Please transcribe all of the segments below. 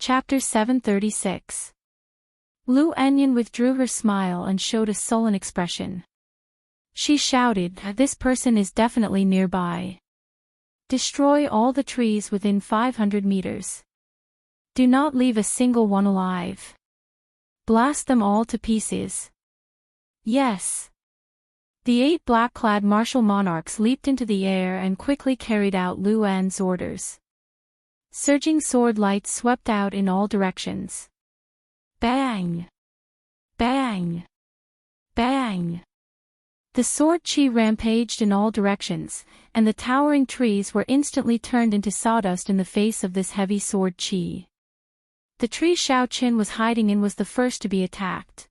Chapter 736. Lu Enyan withdrew her smile and showed a sullen expression. She shouted, "This person is definitely nearby. Destroy all the trees within 500 meters. Do not leave a single one alive. Blast them all to pieces." Yes. The 8 black-clad martial monarchs leaped into the air and quickly carried out Lu An's orders. Surging sword lights swept out in all directions. Bang! Bang! Bang! The sword chi rampaged in all directions, and the towering trees were instantly turned into sawdust in the face of this heavy sword chi. The tree Xiao Qin was hiding in was the first to be attacked.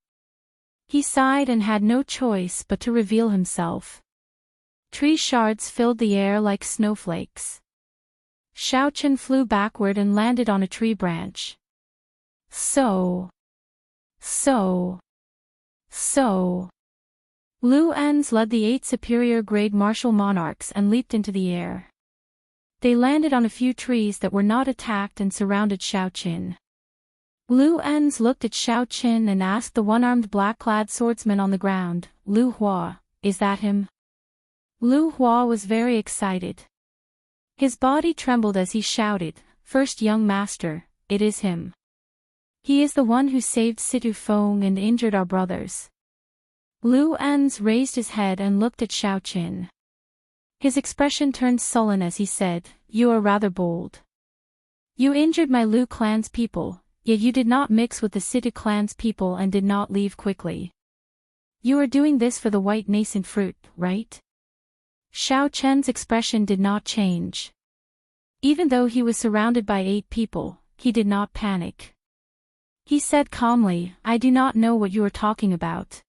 He sighed and had no choice but to reveal himself. Tree shards filled the air like snowflakes. Xiao Qin flew backward and landed on a tree branch. So. Lu An's led the 8 superior-grade martial monarchs and leaped into the air. They landed on a few trees that were not attacked and surrounded Xiao Qin. Lu An's looked at Xiao Qin and asked the one-armed black-clad swordsman on the ground, "Lu Hua, is that him?" Lu Hua was very excited. His body trembled as he shouted, "First young master, it is him. He is the one who saved Situ Feng and injured our brothers." Lu An's raised his head and looked at Xiao Qin. His expression turned sullen as he said, "You are rather bold. You injured my Lu clan's people, yet you did not mix with the Situ clan's people and did not leave quickly. You are doing this for the white nascent fruit, right?" Xiao Qin's expression did not change. Even though he was surrounded by 8 people, he did not panic. He said calmly, "I do not know what you are talking about."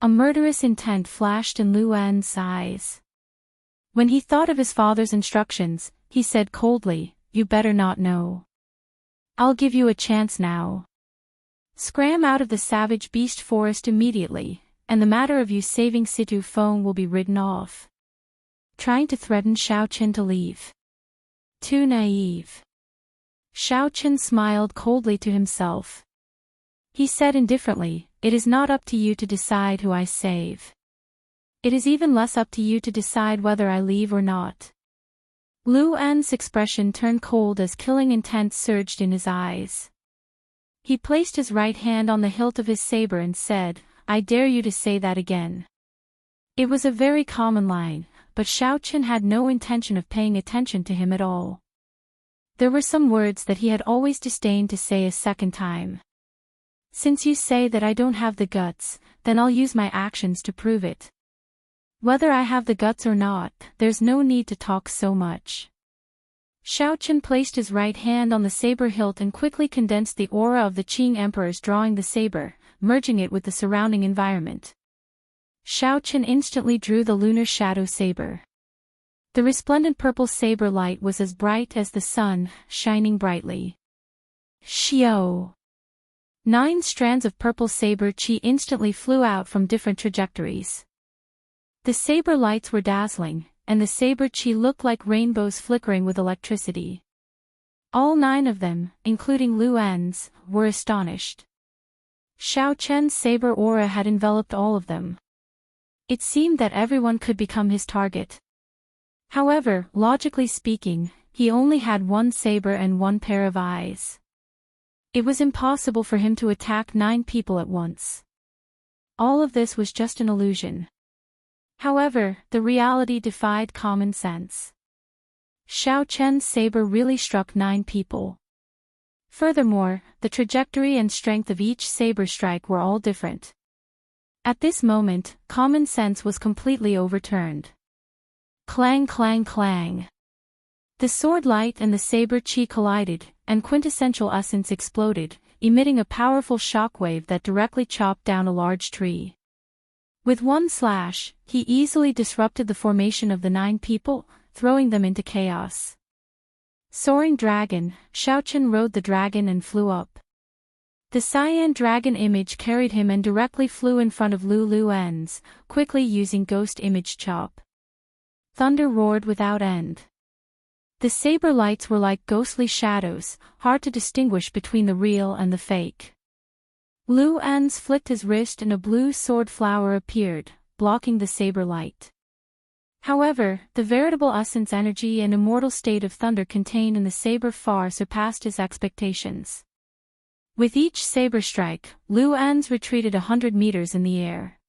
A murderous intent flashed in Lu An's eyes. When he thought of his father's instructions, he said coldly, "You better not know. I'll give you a chance now. Scram out of the savage beast forest immediately, and the matter of you saving Situ Feng will be written off." Trying to threaten Xiao Qin to leave. Too naive. Xiao Qin smiled coldly to himself. He said indifferently, "It is not up to you to decide who I save. It is even less up to you to decide whether I leave or not." Lu An's expression turned cold as killing intent surged in his eyes. He placed his right hand on the hilt of his saber and said, "I dare you to say that again." It was a very common line, but Xiao Qin had no intention of paying attention to him at all. There were some words that he had always disdained to say a second time. "Since you say that I don't have the guts, then I'll use my actions to prove it. Whether I have the guts or not, there's no need to talk so much." Xiao Qin placed his right hand on the saber hilt and quickly condensed the aura of the Qing emperors, drawing the saber, merging it with the surrounding environment. Xiao Qin instantly drew the lunar shadow saber. The resplendent purple saber light was as bright as the sun, shining brightly. Xiao! 9 strands of purple saber chi instantly flew out from different trajectories. The saber lights were dazzling, and the saber chi looked like rainbows flickering with electricity. All 9 of them, including Lu An's, were astonished. Xiao Qin's saber aura had enveloped all of them. It seemed that everyone could become his target. However, logically speaking, he only had 1 saber and 1 pair of eyes. It was impossible for him to attack 9 people at once. All of this was just an illusion. However, the reality defied common sense. Xiao Qin's saber really struck 9 people. Furthermore, the trajectory and strength of each saber strike were all different. At this moment, common sense was completely overturned. Clang clang clang. The sword light and the saber chi collided, and quintessential essence exploded, emitting a powerful shockwave that directly chopped down a large tree. With one slash, he easily disrupted the formation of the 9 people, throwing them into chaos. Soaring dragon, Xiao Qin rode the dragon and flew up. The cyan dragon image carried him and directly flew in front of Lu An's, quickly using ghost image chop. Thunder roared without end. The saber lights were like ghostly shadows, hard to distinguish between the real and the fake. Lu En's flicked his wrist and a blue sword flower appeared, blocking the saber light. However, the veritable essence energy and immortal state of thunder contained in the saber far surpassed his expectations. With each saber strike, Lu En's retreated 100 meters in the air.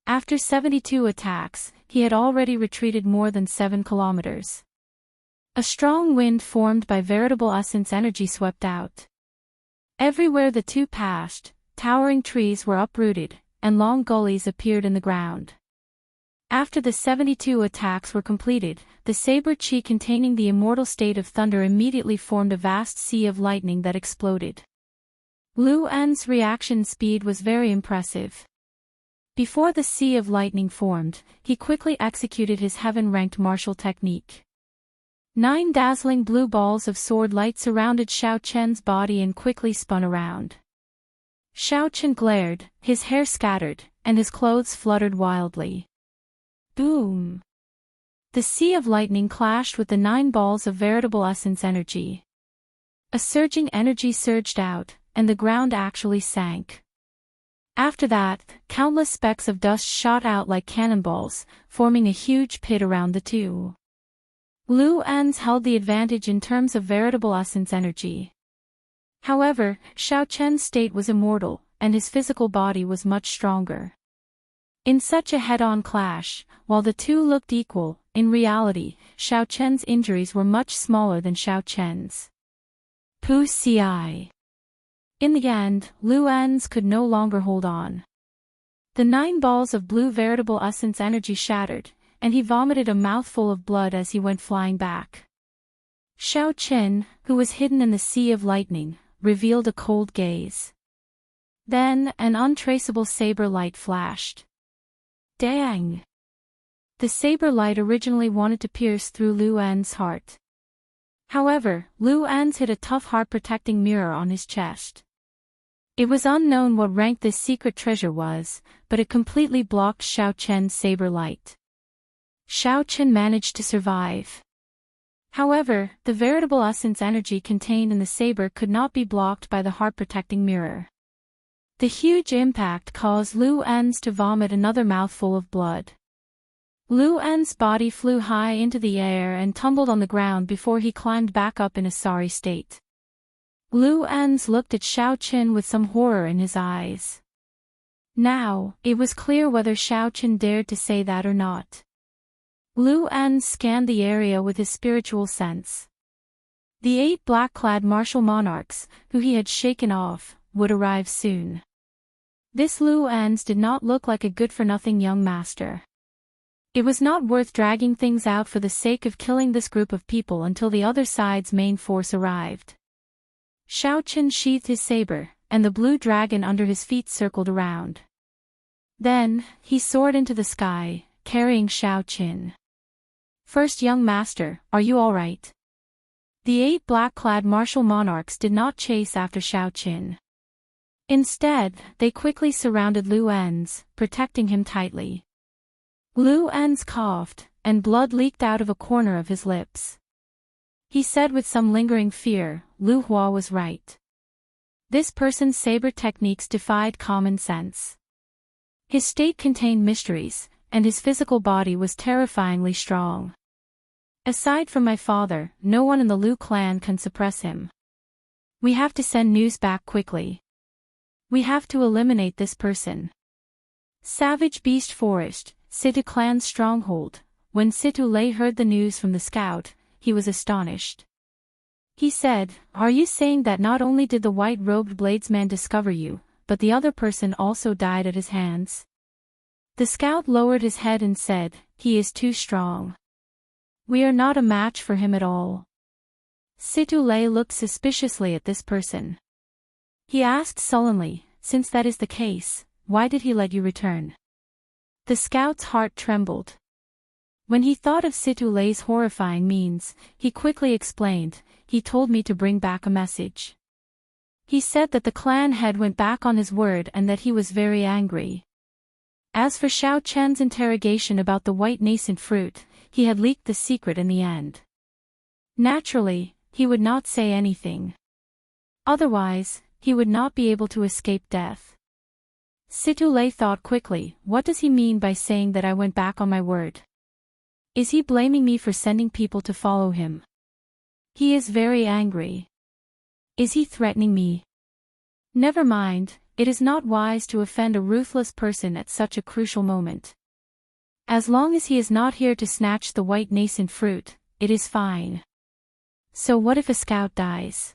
After 72 attacks, he had already retreated more than 7 kilometers. A strong wind formed by veritable essence energy swept out. Everywhere the two passed, towering trees were uprooted, and long gullies appeared in the ground. After the 72 attacks were completed, the saber chi containing the immortal state of thunder immediately formed a vast sea of lightning that exploded. Lu En's reaction speed was very impressive. Before the sea of lightning formed, he quickly executed his heaven-ranked martial technique. 9 dazzling blue balls of sword light surrounded Xiao Chen's body and quickly spun around. Xiao Chen glared, his hair scattered, and his clothes fluttered wildly. Boom! The sea of lightning clashed with the 9 balls of veritable essence energy. A surging energy surged out, and the ground actually sank. After that, countless specks of dust shot out like cannonballs, forming a huge pit around the two. Lu En's held the advantage in terms of veritable essence energy. However, Xiao Chen's state was immortal, and his physical body was much stronger. In such a head-on clash, while the two looked equal, in reality, Xiao Chen's injuries were much smaller than Xiao Chen's. Pu Ci. In the end, Lu En's could no longer hold on. The 9 balls of blue veritable essence energy shattered, and he vomited a mouthful of blood as he went flying back. Xiao Chen, who was hidden in the sea of lightning, revealed a cold gaze. Then, an untraceable saber light flashed. Dang! The saber light originally wanted to pierce through Lu En's heart. However, Lu En's hid a tough heart-protecting mirror on his chest. It was unknown what rank this secret treasure was, but it completely blocked Xiao Chen's saber light. Xiao Chen managed to survive. However, the veritable essence energy contained in the saber could not be blocked by the heart-protecting mirror. The huge impact caused Lu En's to vomit another mouthful of blood. Lu En's body flew high into the air and tumbled on the ground before he climbed back up in a sorry state. Lu En's looked at Xiao Chen with some horror in his eyes. Now, it was clear whether Xiao Chen dared to say that or not. Lu En's scanned the area with his spiritual sense. The 8 black-clad martial monarchs, who he had shaken off, would arrive soon. This Lu En's did not look like a good-for-nothing young master. It was not worth dragging things out for the sake of killing this group of people until the other side's main force arrived. Xiao Chen sheathed his saber, and the blue dragon under his feet circled around. Then, he soared into the sky, carrying Xiao Chen. First young master, are you all right? The 8 black-clad martial monarchs did not chase after Xiao Chen. Instead, they quickly surrounded Lu En's, protecting him tightly. Lu En's coughed, and blood leaked out of a corner of his lips. He said with some lingering fear, Lu Hua was right. This person's saber techniques defied common sense. His state contained mysteries, and his physical body was terrifyingly strong. Aside from my father, no one in the Lu clan can suppress him. We have to send news back quickly. We have to eliminate this person. Savage Beast Forest, Situ clan's stronghold. When Situ Lei heard the news from the scout, he was astonished. He said, "Are you saying that not only did the white-robed bladesman discover you, but the other person also died at his hands?" The scout lowered his head and said, "He is too strong. We are not a match for him at all." Situ Lei looked suspiciously at this person. He asked sullenly, "Since that is the case, why did he let you return?" The scout's heart trembled. When he thought of Situ Lei's horrifying means, he quickly explained, "He told me to bring back a message." He said that the clan head went back on his word and that he was very angry. As for Xiao Chen's interrogation about the white nascent fruit, he had leaked the secret in the end. Naturally, he would not say anything. Otherwise, he would not be able to escape death. Situlay thought quickly, what does he mean by saying that I went back on my word? Is he blaming me for sending people to follow him? He is very angry. Is he threatening me? Never mind, it is not wise to offend a ruthless person at such a crucial moment. As long as he is not here to snatch the white nascent fruit, it is fine. So what if a scout dies?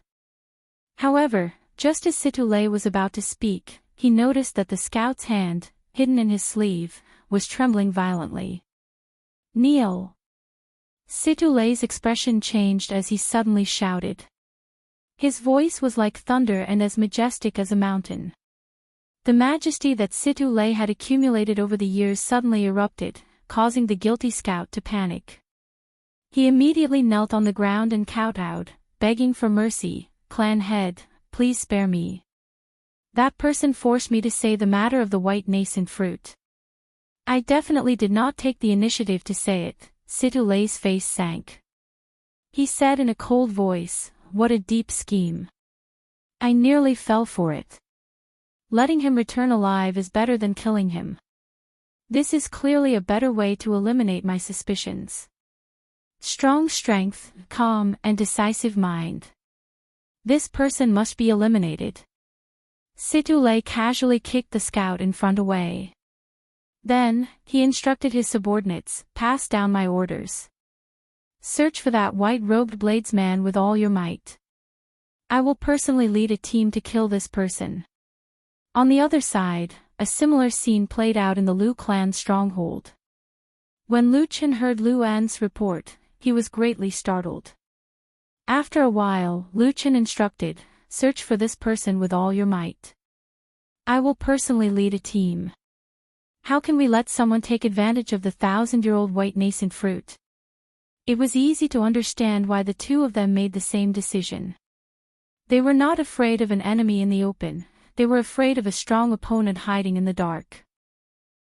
However, just as Situlay was about to speak, he noticed that the scout's hand, hidden in his sleeve, was trembling violently. Kneel! Situlay's expression changed as he suddenly shouted. His voice was like thunder and as majestic as a mountain. The majesty that Situlay had accumulated over the years suddenly erupted, causing the guilty scout to panic. He immediately knelt on the ground and kowtowed, begging for mercy, "Clan head, please spare me. That person forced me to say the matter of the white nascent fruit. I definitely did not take the initiative to say it." Situlay's face sank. He said in a cold voice, "What a deep scheme. I nearly fell for it. Letting him return alive is better than killing him. This is clearly a better way to eliminate my suspicions. Strong strength, calm and decisive mind. This person must be eliminated." Situlay casually kicked the scout in front away. Then, he instructed his subordinates, "Pass down my orders. Search for that white-robed bladesman with all your might. I will personally lead a team to kill this person." On the other side, a similar scene played out in the Lu clan stronghold. When Lu Chen heard Lu An's report, he was greatly startled. After a while, Lu Chen instructed, "Search for this person with all your might. I will personally lead a team. How can we let someone take advantage of the 1,000-year-old white nascent fruit?" It was easy to understand why the two of them made the same decision. They were not afraid of an enemy in the open, they were afraid of a strong opponent hiding in the dark.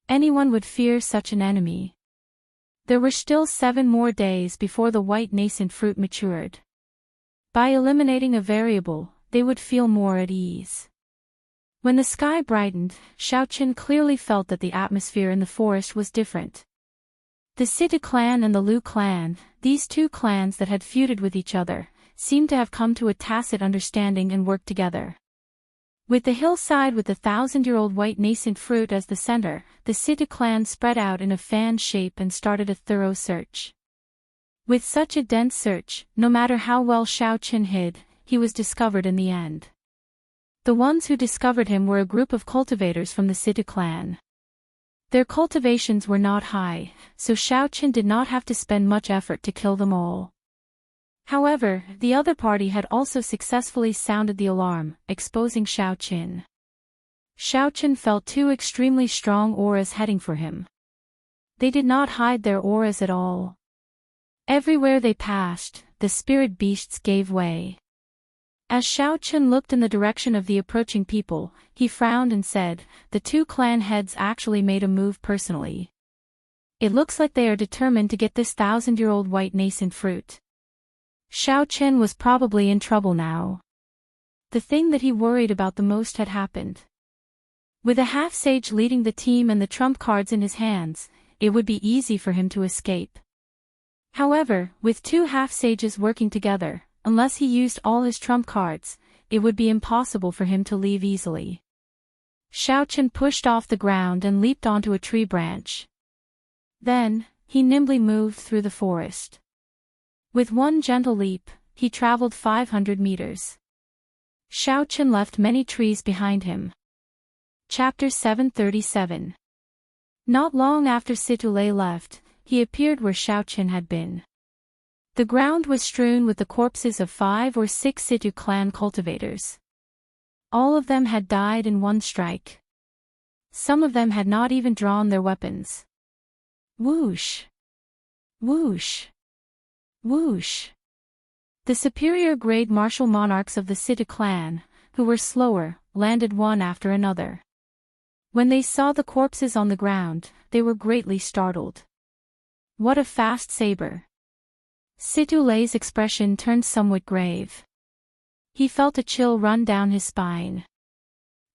Anyone would fear such an enemy. There were still 7 more days before the white nascent fruit matured. By eliminating a variable, they would feel more at ease. When the sky brightened, Xiaoqin clearly felt that the atmosphere in the forest was different. The Sita clan and the Lu clan, these two clans that had feuded with each other, seemed to have come to a tacit understanding and worked together. With the hillside with the 1,000-year-old white nascent fruit as the center, the Sita clan spread out in a fan shape and started a thorough search. With such a dense search, no matter how well Xiaoqin hid, he was discovered in the end. The ones who discovered him were a group of cultivators from the Sita clan. Their cultivations were not high, so Xiaoqin did not have to spend much effort to kill them all. However, the other party had also successfully sounded the alarm, exposing Xiaoqin. Xiaoqin felt 2 extremely strong auras heading for him. They did not hide their auras at all. Everywhere they passed, the spirit beasts gave way. As Xiaoqin looked in the direction of the approaching people, he frowned and said, "The 2 clan heads actually made a move personally. It looks like they are determined to get this 1,000-year-old white nascent fruit." Xiaoqin was probably in trouble now. The thing that he worried about the most had happened. With a half-sage leading the team and the trump cards in his hands, it would be easy for him to escape. However, with 2 half-sages working together, unless he used all his trump cards, it would be impossible for him to leave easily. Xiaoqin pushed off the ground and leaped onto a tree branch. Then, he nimbly moved through the forest. With one gentle leap, he traveled 500 meters. Xiaoqin left many trees behind him. Chapter 737. Not long after Situlay left, he appeared where Xiaoqin had been. The ground was strewn with the corpses of 5 or 6 Situ clan cultivators. All of them had died in one strike. Some of them had not even drawn their weapons. Whoosh! Whoosh! Whoosh! The superior-grade martial monarchs of the Sita clan, who were slower, landed one after another. When they saw the corpses on the ground, they were greatly startled. What a fast saber! Situle's expression turned somewhat grave. He felt a chill run down his spine.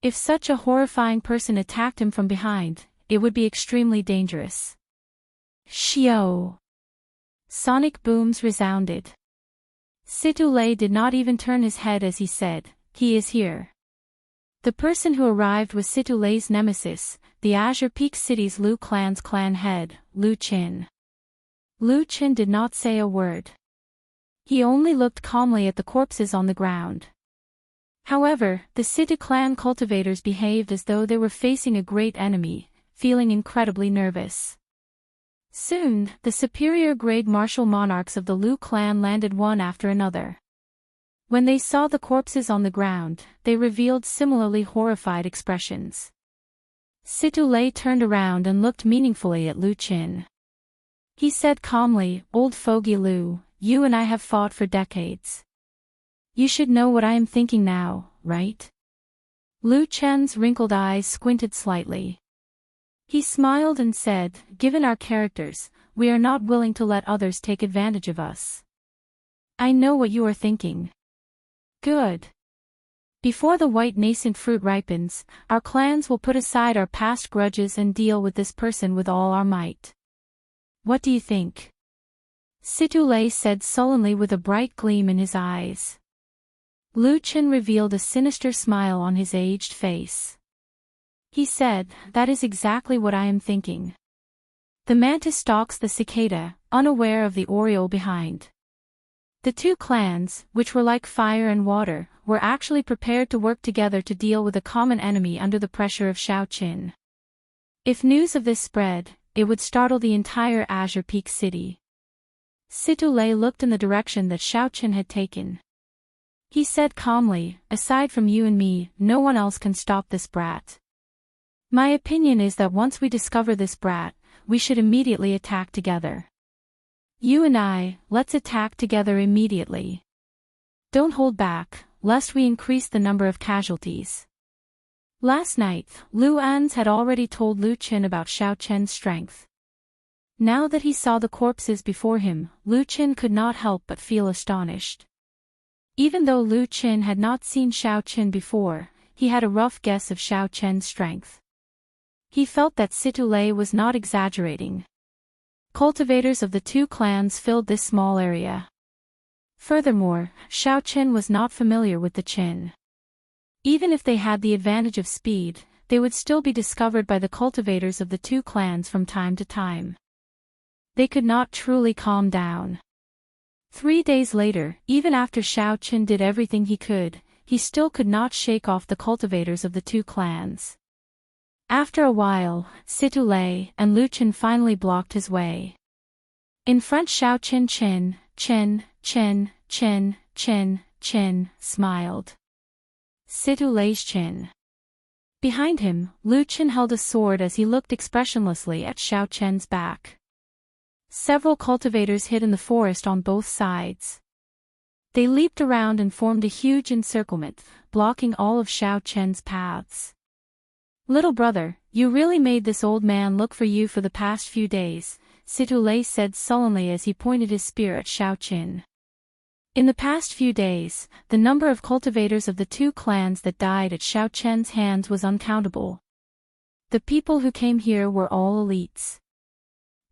If such a horrifying person attacked him from behind, it would be extremely dangerous. Shio! Sonic booms resounded. Situle did not even turn his head as he said, "He is here." The person who arrived was Situle's nemesis, the Azure Peak City's Lu clan's clan head, Lu Qin. Lu Qin did not say a word. He only looked calmly at the corpses on the ground. However, the Situ clan cultivators behaved as though they were facing a great enemy, feeling incredibly nervous. Soon, the superior-grade martial monarchs of the Lu clan landed one after another. When they saw the corpses on the ground, they revealed similarly horrified expressions. Situle turned around and looked meaningfully at Lu Qin. He said calmly, "Old fogey Lu, you and I have fought for decades. You should know what I am thinking now, right?" Lu Qin's wrinkled eyes squinted slightly. He smiled and said, "Given our characters, we are not willing to let others take advantage of us. I know what you are thinking. Good. Before the white nascent fruit ripens, our clans will put aside our past grudges and deal with this person with all our might. What do you think?" Situle said sullenly with a bright gleam in his eyes. Lu Qin revealed a sinister smile on his aged face. He said, "That is exactly what I am thinking." The mantis stalks the cicada, unaware of the oriole behind. The two clans, which were like fire and water, were actually prepared to work together to deal with a common enemy under the pressure of Shaoqin. If news of this spread, it would startle the entire Azure Peak City. Situle looked in the direction that Shaoqin had taken. He said calmly, "Aside from you and me, no one else can stop this brat. My opinion is that once we discover this brat, we should immediately attack together. You and I, let's attack together immediately. Don't hold back, lest we increase the number of casualties." Last night, Lu Ans had already told Lu Qin about Shaoqin's strength. Now that he saw the corpses before him, Lu Qin could not help but feel astonished. Even though Lu Qin had not seen Shaoqin before, he had a rough guess of Shaoqin's strength. He felt that Situle was not exaggerating. Cultivators of the two clans filled this small area. Furthermore, Shaoqin was not familiar with the Qin. Even if they had the advantage of speed, they would still be discovered by the cultivators of the two clans from time to time. They could not truly calm down. 3 days later, even after Shaoqin did everything he could, he still could not shake off the cultivators of the two clans. After a while, Situle and Lu Qin finally blocked his way. In front Shaoqin Qin smiled. Situle's Qin. Behind him, Lu Qin held a sword as he looked expressionlessly at Shaoqin's back. Several cultivators hid in the forest on both sides. They leaped around and formed a huge encirclement, blocking all of Shaoqin's paths. "Little brother, you really made this old man look for you for the past few days," Situle said sullenly as he pointed his spear at Shaoqin. In the past few days, the number of cultivators of the two clans that died at Shaoqin's hands was uncountable. The people who came here were all elites.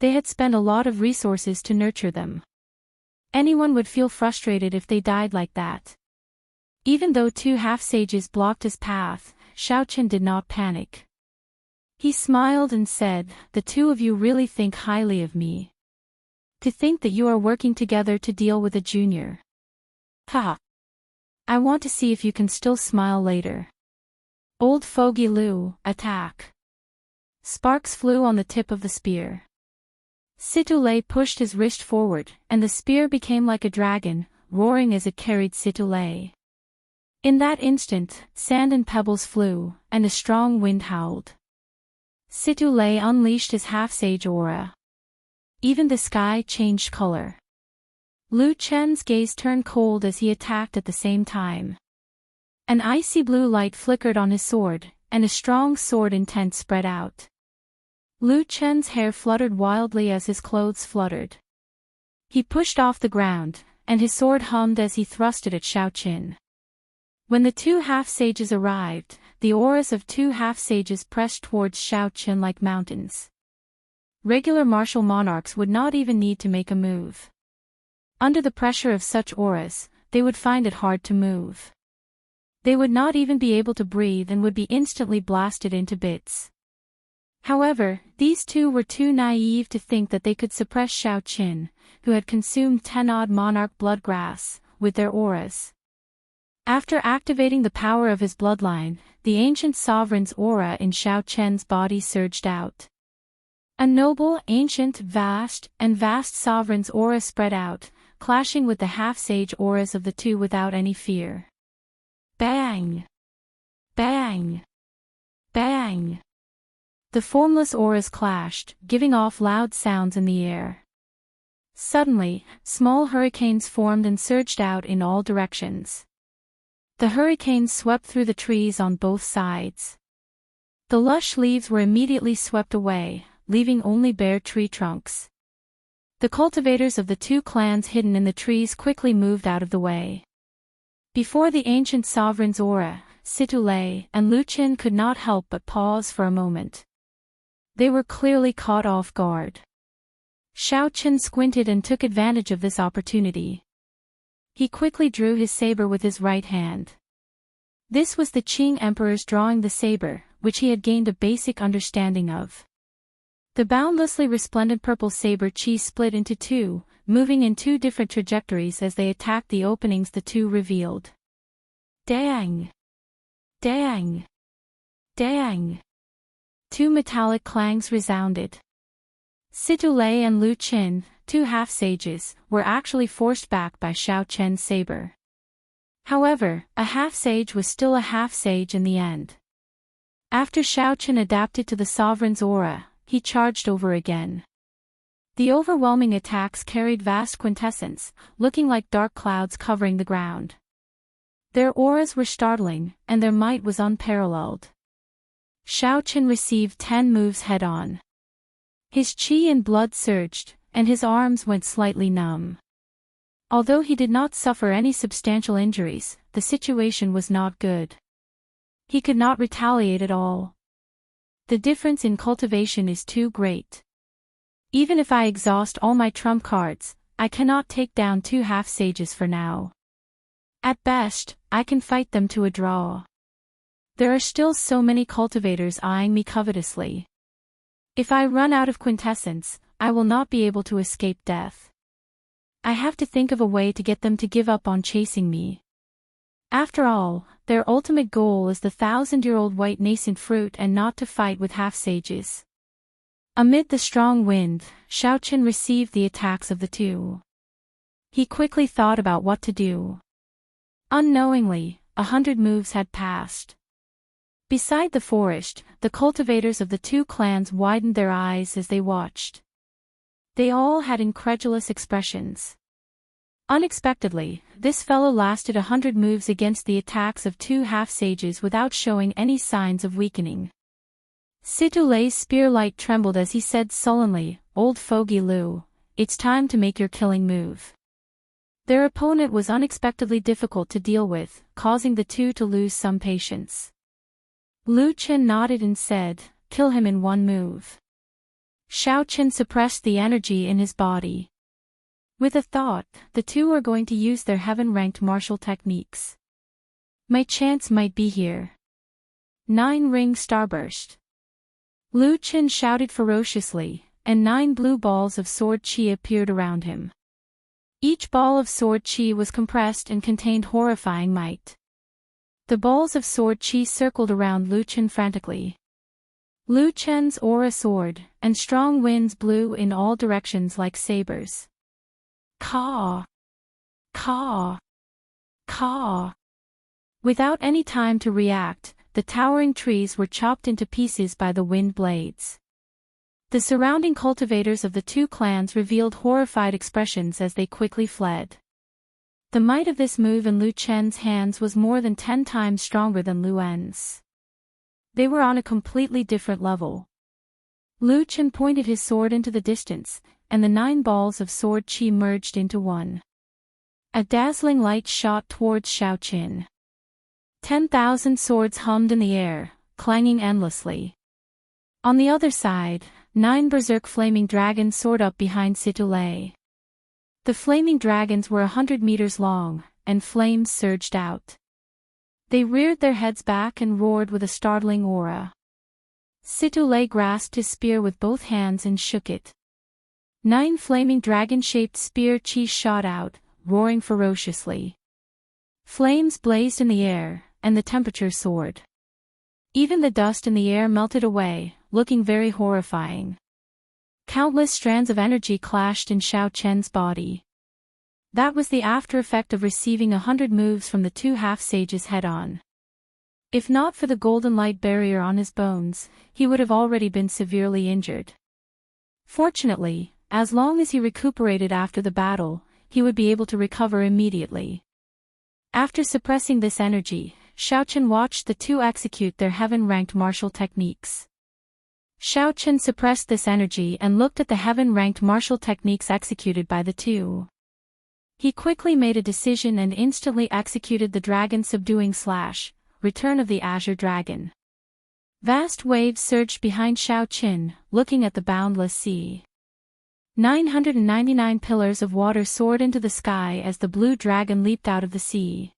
They had spent a lot of resources to nurture them. Anyone would feel frustrated if they died like that. Even though 2 half-sages blocked his path, Shaoqin did not panic. He smiled and said, "The two of you really think highly of me. To think that you are working together to deal with a junior. Ha! I want to see if you can still smile later. Old fogey Lu, attack." Sparks flew on the tip of the spear. Situle pushed his wrist forward, and the spear became like a dragon, roaring as it carried Situle. In that instant, sand and pebbles flew, and a strong wind howled. Situle unleashed his half-sage aura. Even the sky changed color. Lu Qin's gaze turned cold as he attacked at the same time. An icy blue light flickered on his sword, and a strong sword intent spread out. Lu Qin's hair fluttered wildly as his clothes fluttered. He pushed off the ground, and his sword hummed as he thrust it at Xiaoqin. When the two half-sages arrived, the auras of two half-sages pressed towards Xiaoqin like mountains. Regular martial monarchs would not even need to make a move. Under the pressure of such auras, they would find it hard to move. They would not even be able to breathe and would be instantly blasted into bits. However, these two were too naive to think that they could suppress Xiaoqin, who had consumed 10-odd monarch bloodgrass, with their auras. After activating the power of his bloodline, the ancient sovereign's aura in Xiaoqin's body surged out. A noble, ancient, vast sovereign's aura spread out, clashing with the half-sage auras of the two without any fear. Bang! Bang! Bang! The formless auras clashed, giving off loud sounds in the air. Suddenly, small hurricanes formed and surged out in all directions. The hurricanes swept through the trees on both sides. The lush leaves were immediately swept away, leaving only bare tree trunks. The cultivators of the two clans hidden in the trees quickly moved out of the way. Before the ancient sovereign's aura, Situlei and Luqian could not help but pause for a moment. They were clearly caught off guard. Xiaoqin squinted and took advantage of this opportunity. He quickly drew his saber with his right hand. This was the Qing Emperor's drawing the saber, which he had gained a basic understanding of. The boundlessly resplendent purple saber qi split into two, moving in two different trajectories as they attacked the openings the two revealed. Dang! Dang! Dang! Two metallic clangs resounded. Situlei and Luqian, two half-sages, were actually forced back by Xiaoqin's saber. However, a half-sage was still a half-sage in the end. After Xiaoqin adapted to the sovereign's aura, he charged over again. The overwhelming attacks carried vast quintessence, looking like dark clouds covering the ground. Their auras were startling, and their might was unparalleled. Xiaoqin received 10 moves head-on. His qi and blood surged, and his arms went slightly numb. Although he did not suffer any substantial injuries, the situation was not good. He could not retaliate at all. The difference in cultivation is too great. Even if I exhaust all my trump cards, I cannot take down two half-sages for now. At best, I can fight them to a draw. There are still so many cultivators eyeing me covetously. If I run out of quintessence, I will not be able to escape death. I have to think of a way to get them to give up on chasing me. After all, their ultimate goal is the 1,000-year-old white nascent fruit and not to fight with half-sages. Amid the strong wind, Xiaoqin received the attacks of the two. He quickly thought about what to do. Unknowingly, 100 moves had passed. Beside the forest, the cultivators of the two clans widened their eyes as they watched. They all had incredulous expressions. Unexpectedly, this fellow lasted 100 moves against the attacks of two half-sages without showing any signs of weakening. Situlei's spear light trembled as he said sullenly, "Old fogey Lu, it's time to make your killing move." Their opponent was unexpectedly difficult to deal with, causing the two to lose some patience. Luqian nodded and said, "Kill him in one move." Xiaoqin suppressed the energy in his body. With a thought, the two are going to use their heaven-ranked martial techniques. My chance might be here. 9-ring starburst. Luqian shouted ferociously, and 9 blue balls of sword qi appeared around him. Each ball of sword qi was compressed and contained horrifying might. The balls of sword qi circled around Luqian frantically. Luqian's aura soared, and strong winds blew in all directions like sabers. Caw! Caw! Caw! Without any time to react, the towering trees were chopped into pieces by the wind blades. The surrounding cultivators of the two clans revealed horrified expressions as they quickly fled. The might of this move in Luqian's hands was more than 10 times stronger than Luen's. They were on a completely different level. Luqian pointed his sword into the distance, and the 9 balls of sword chi merged into one. A dazzling light shot towards Xiaoqin. 10,000 swords hummed in the air, clanging endlessly. On the other side, 9 berserk flaming dragons soared up behind Situlei. The flaming dragons were 100 meters long, and flames surged out. They reared their heads back and roared with a startling aura. Situlei grasped his spear with both hands and shook it. 9 flaming dragon-shaped spear chi shot out, roaring ferociously. Flames blazed in the air, and the temperature soared. Even the dust in the air melted away, looking very horrifying. Countless strands of energy clashed in Xiaoqian's body. That was the after-effect of receiving 100 moves from the 2 half-sages head-on. If not for the golden light barrier on his bones, he would have already been severely injured. Fortunately, as long as he recuperated after the battle, he would be able to recover immediately. After suppressing this energy, Xiaoqian watched the 2 execute their heaven-ranked martial techniques. Xiaoqian suppressed this energy and looked at the heaven-ranked martial techniques executed by the 2. He quickly made a decision and instantly executed the dragon subduing slash, Return of the Azure Dragon. Vast waves surged behind Xiaoqian, looking at the boundless sea. 999 pillars of water soared into the sky as the blue dragon leaped out of the sea.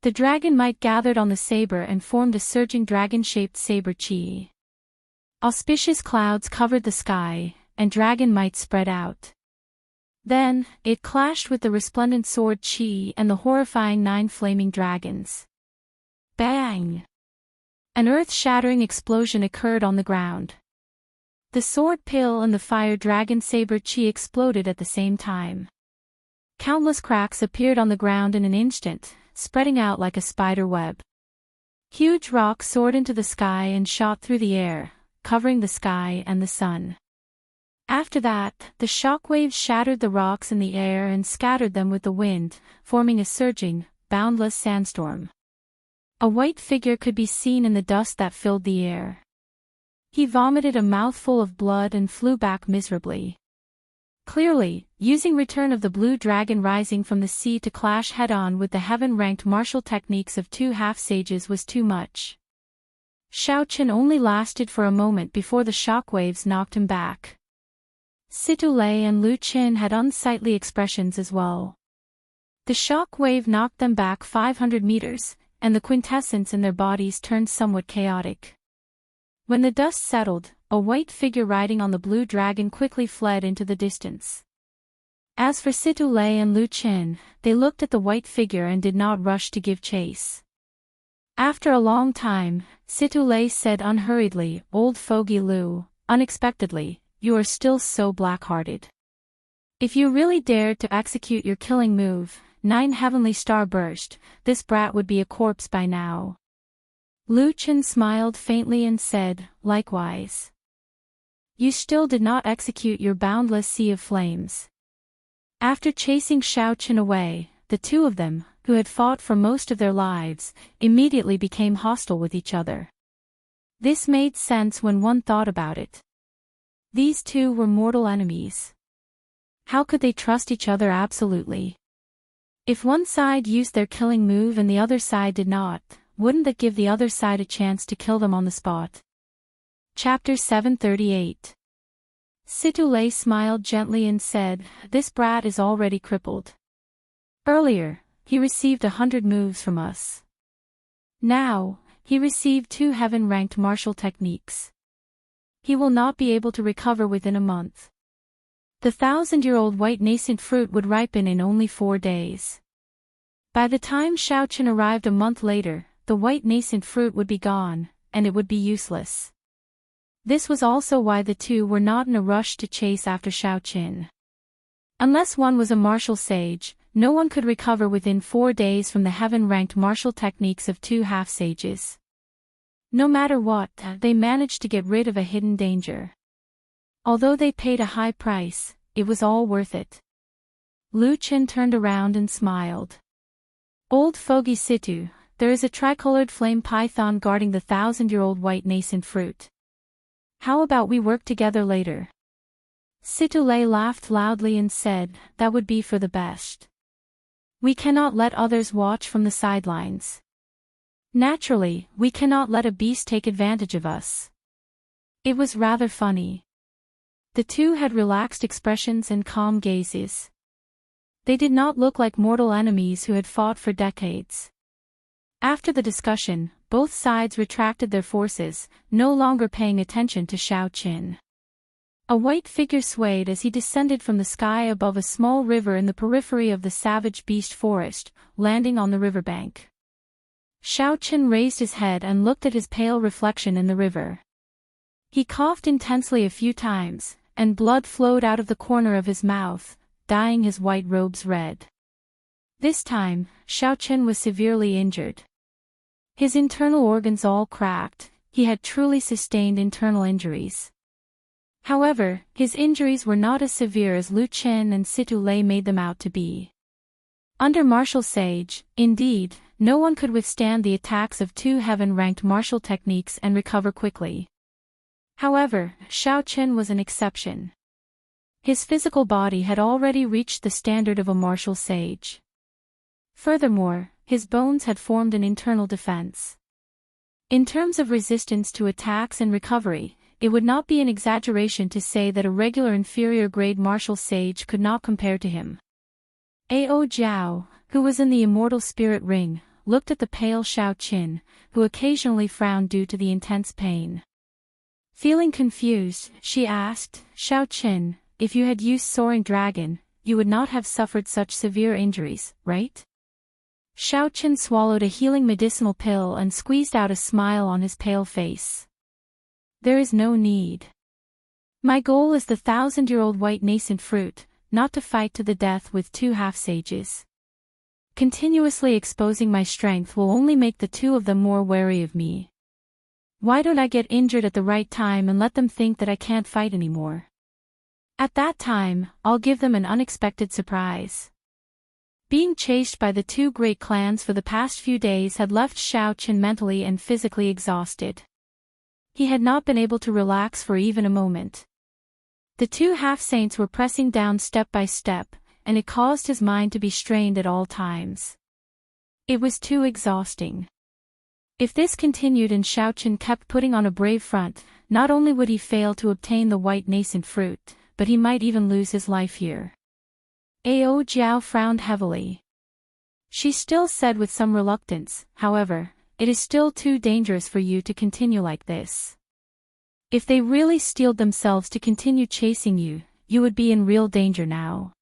The dragon might gathered on the saber and formed a surging dragon-shaped saber chi. Auspicious clouds covered the sky, and dragon might spread out. Then, it clashed with the resplendent sword chi and the horrifying 9 flaming dragons. Bang! An earth-shattering explosion occurred on the ground. The sword pill and the fire dragon saber chi exploded at the same time. Countless cracks appeared on the ground in an instant, spreading out like a spider web. Huge rocks soared into the sky and shot through the air, covering the sky and the sun. After that, the shockwaves shattered the rocks in the air and scattered them with the wind, forming a surging, boundless sandstorm. A white figure could be seen in the dust that filled the air. He vomited a mouthful of blood and flew back miserably. Clearly, using Return of the Blue Dragon rising from the sea to clash head-on with the heaven-ranked martial techniques of 2 half-sages was too much. Xiaoqian only lasted for a moment before the shockwaves knocked him back. Situlei and Lu Qin had unsightly expressions as well. The shock wave knocked them back 500 meters, and the quintessence in their bodies turned somewhat chaotic. When the dust settled, a white figure riding on the blue dragon quickly fled into the distance. As for Situlei and Lu Qin, they looked at the white figure and did not rush to give chase. After a long time, Situlei said unhurriedly, "Old fogey Lu, unexpectedly, you are still so black-hearted. If you really dared to execute your killing move, 9 heavenly star burst, this brat would be a corpse by now." Lu Qin smiled faintly and said, "Likewise. You still did not execute your boundless sea of flames." After chasing Xiaoqian away, the 2 of them, who had fought for most of their lives, immediately became hostile with each other. This made sense when one thought about it. These 2 were mortal enemies. How could they trust each other absolutely? If one side used their killing move and the other side did not, wouldn't that give the other side a chance to kill them on the spot? Chapter 738. Situlei smiled gently and said, "This brat is already crippled. Earlier, he received 100 moves from us. Now, he received 2 heaven-ranked martial techniques. He will not be able to recover within a month. The 1,000-year-old white nascent fruit would ripen in only 4 days. By the time Xiaoqian arrived a month later, the white nascent fruit would be gone, and it would be useless." This was also why the 2 were not in a rush to chase after Xiaoqian. Unless one was a martial sage, no one could recover within 4 days from the heaven-ranked martial techniques of 2 half-sages. No matter what, they managed to get rid of a hidden danger. Although they paid a high price, it was all worth it. Lu Qin turned around and smiled. "Old fogey Situ, there is a tricolored flame python guarding the 1,000-year-old white nascent fruit. How about we work together later?" Situlay laughed loudly and said, "That would be for the best. We cannot let others watch from the sidelines. Naturally, we cannot let a beast take advantage of us." It was rather funny. The two had relaxed expressions and calm gazes. They did not look like mortal enemies who had fought for decades. After the discussion, both sides retracted their forces, no longer paying attention to Xiao Qin. A white figure swayed as he descended from the sky above a small river in the periphery of the savage beast forest, landing on the riverbank. Xiao Qin raised his head and looked at his pale reflection in the river. He coughed intensely a few times, and blood flowed out of the corner of his mouth, dyeing his white robes red. This time, Xiao Qin was severely injured. His internal organs all cracked. He had truly sustained internal injuries. However, his injuries were not as severe as Lu Qin and Situlay made them out to be. Under martial sage, indeed, no one could withstand the attacks of two heaven-ranked martial techniques and recover quickly. However, Xiao Qin was an exception. His physical body had already reached the standard of a martial sage. Furthermore, his bones had formed an internal defense. In terms of resistance to attacks and recovery, it would not be an exaggeration to say that a regular inferior-grade martial sage could not compare to him. Ao Jiao, who was in the Immortal Spirit Ring, looked at the pale Xiao Qin, who occasionally frowned due to the intense pain. Feeling confused, she asked, "Xiao Qin, if you had used Soaring Dragon, you would not have suffered such severe injuries, right?" Xiao Qin swallowed a healing medicinal pill and squeezed out a smile on his pale face. "There is no need. My goal is the 1,000-year-old white nascent fruit, not to fight to the death with two half-sages. Continuously exposing my strength will only make the two of them more wary of me. Why don't I get injured at the right time and let them think that I can't fight anymore? At that time, I'll give them an unexpected surprise." Being chased by the two great clans for the past few days had left Xiao Qin mentally and physically exhausted. He had not been able to relax for even a moment. The two half-saints were pressing down step by step, and it caused his mind to be strained at all times. It was too exhausting. If this continued and Xiao Qin kept putting on a brave front, not only would he fail to obtain the white nascent fruit, but he might even lose his life here. Ao Jiao frowned heavily. She still said with some reluctance, "However, it is still too dangerous for you to continue like this. If they really steeled themselves to continue chasing you, you would be in real danger now."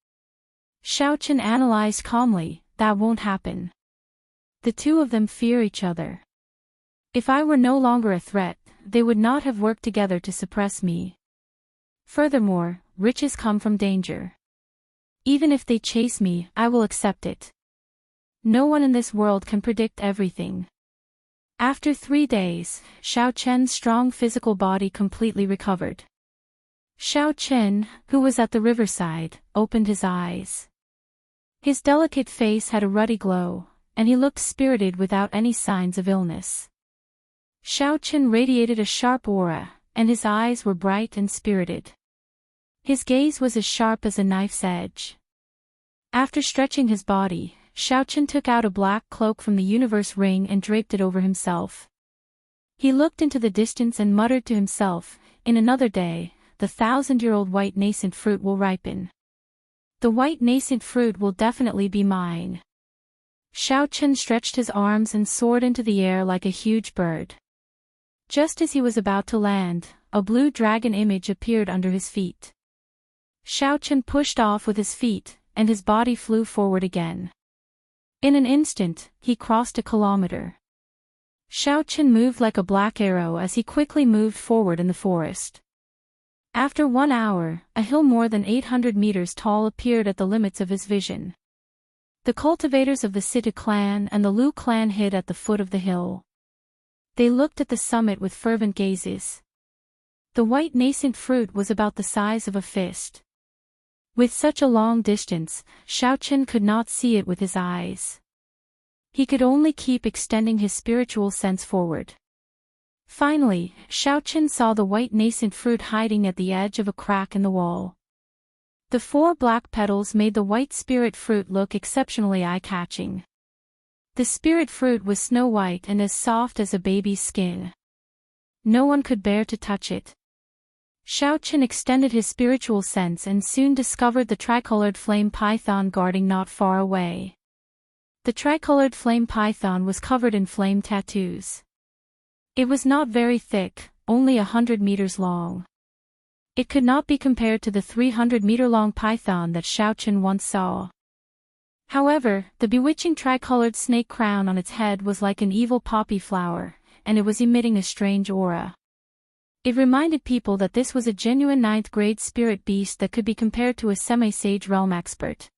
Xiao Qin analyzed calmly, "That won't happen. The two of them fear each other. If I were no longer a threat, they would not have worked together to suppress me. Furthermore, riches come from danger. Even if they chase me, I will accept it. No one in this world can predict everything." After 3 days, Xiao Qin's strong physical body completely recovered. Xiao Qin, who was at the riverside, opened his eyes. His delicate face had a ruddy glow, and he looked spirited without any signs of illness. Xiao Qin radiated a sharp aura, and his eyes were bright and spirited. His gaze was as sharp as a knife's edge. After stretching his body, Xiao Qin took out a black cloak from the universe ring and draped it over himself. He looked into the distance and muttered to himself, "In another day, the 1,000-year-old white nascent fruit will ripen. The white nascent fruit will definitely be mine." Xiao Qin stretched his arms and soared into the air like a huge bird. Just as he was about to land, a blue dragon image appeared under his feet. Xiao Qin pushed off with his feet, and his body flew forward again. In an instant, he crossed a kilometer. Xiao Qin moved like a black arrow as he quickly moved forward in the forest. After 1 hour, a hill more than 800 meters tall appeared at the limits of his vision. The cultivators of the Situ clan and the Lu clan hid at the foot of the hill. They looked at the summit with fervent gazes. The white nascent fruit was about the size of a fist. With such a long distance, Xiao Qin could not see it with his eyes. He could only keep extending his spiritual sense forward. Finally, Xiao Qin saw the white nascent fruit hiding at the edge of a crack in the wall. The 4 black petals made the white spirit fruit look exceptionally eye-catching. The spirit fruit was snow-white and as soft as a baby's skin. No one could bear to touch it. Xiaoqin extended his spiritual sense and soon discovered the tricolored flame python guarding not far away. The tricolored flame python was covered in flame tattoos. It was not very thick, only 100 meters long. It could not be compared to the 300-meter-long python that Xiaoqin once saw. However, the bewitching tricolored snake crown on its head was like an evil poppy flower, and it was emitting a strange aura. It reminded people that this was a genuine 9th-grade spirit beast that could be compared to a semi-sage realm expert.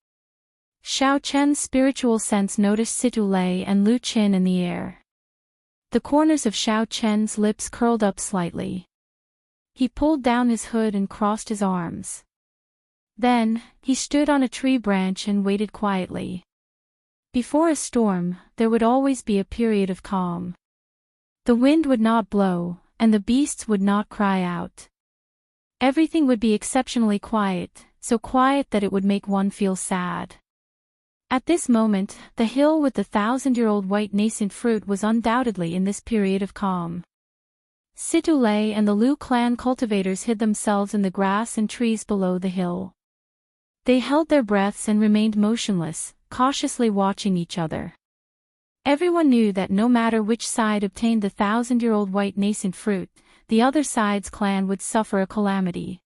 Xiaoqian's spiritual sense noticed Situ Lei and Lu Qin in the air. The corners of Xiaoqian's lips curled up slightly. He pulled down his hood and crossed his arms. Then, he stood on a tree branch and waited quietly. Before a storm, there would always be a period of calm. The wind would not blow, and the beasts would not cry out. Everything would be exceptionally quiet, so quiet that it would make one feel sad. At this moment, the hill with the 1,000-year-old white nascent fruit was undoubtedly in this period of calm. Situ Lei and the Lu clan cultivators hid themselves in the grass and trees below the hill. They held their breaths and remained motionless, cautiously watching each other. Everyone knew that no matter which side obtained the 1,000-year-old white nascent fruit, the other side's clan would suffer a calamity.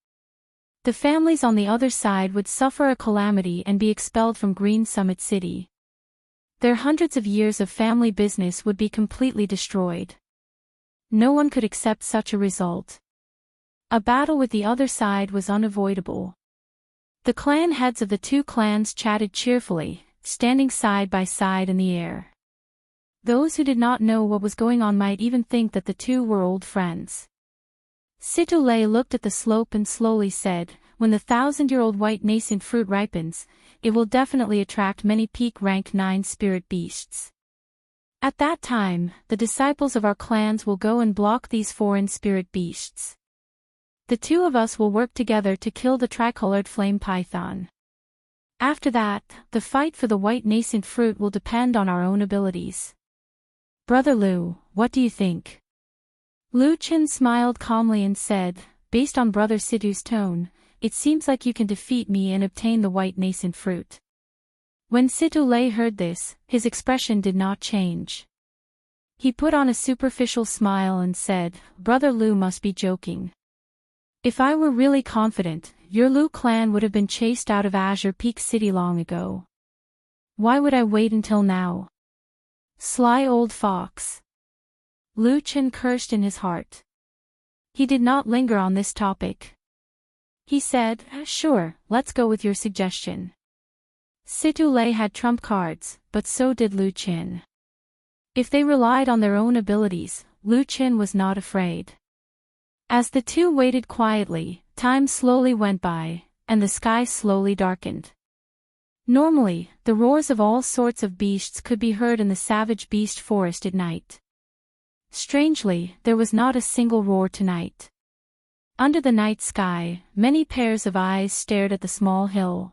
The families on the other side would suffer a calamity and be expelled from Green Summit City. Their hundreds of years of family business would be completely destroyed. No one could accept such a result. A battle with the other side was unavoidable. The clan heads of the 2 clans chatted cheerfully, standing side by side in the air. Those who did not know what was going on might even think that the 2 were old friends. Situ Lei looked at the slope and slowly said, "When the 1,000-year-old white nascent fruit ripens, it will definitely attract many peak rank 9 spirit beasts. At that time, the disciples of our clans will go and block these foreign spirit beasts. The 2 of us will work together to kill the tricolored flame python. After that, the fight for the white nascent fruit will depend on our own abilities. Brother Lu, what do you think?" Lu Qin smiled calmly and said, "Based on Brother Situ's tone, it seems like you can defeat me and obtain the white nascent fruit." When Situ Lei heard this, his expression did not change. He put on a superficial smile and said, "Brother Lu must be joking. If I were really confident, your Lu clan would have been chased out of Azure Peak City long ago. Why would I wait until now? Sly old fox." Lu Qin cursed in his heart. He did not linger on this topic. He said, "Sure, let's go with your suggestion." Situ Lei had trump cards, but so did Lu Qin. If they relied on their own abilities, Lu Qin was not afraid. As the 2 waited quietly, time slowly went by, and the sky slowly darkened. Normally, the roars of all sorts of beasts could be heard in the savage beast forest at night. Strangely, there was not a single roar tonight. Under the night sky, many pairs of eyes stared at the small hill.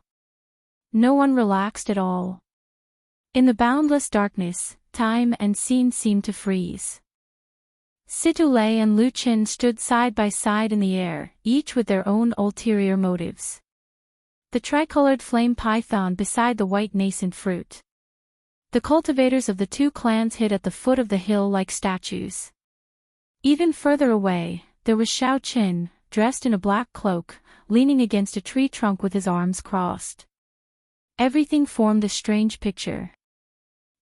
No one relaxed at all. In the boundless darkness, time and scene seemed to freeze. Situ Lei and Lu Qin stood side by side in the air, each with their own ulterior motives. The tricolored flame python beside the white nascent fruit. The cultivators of the 2 clans hid at the foot of the hill like statues. Even further away, there was Xiaoqin, dressed in a black cloak, leaning against a tree trunk with his arms crossed. Everything formed a strange picture.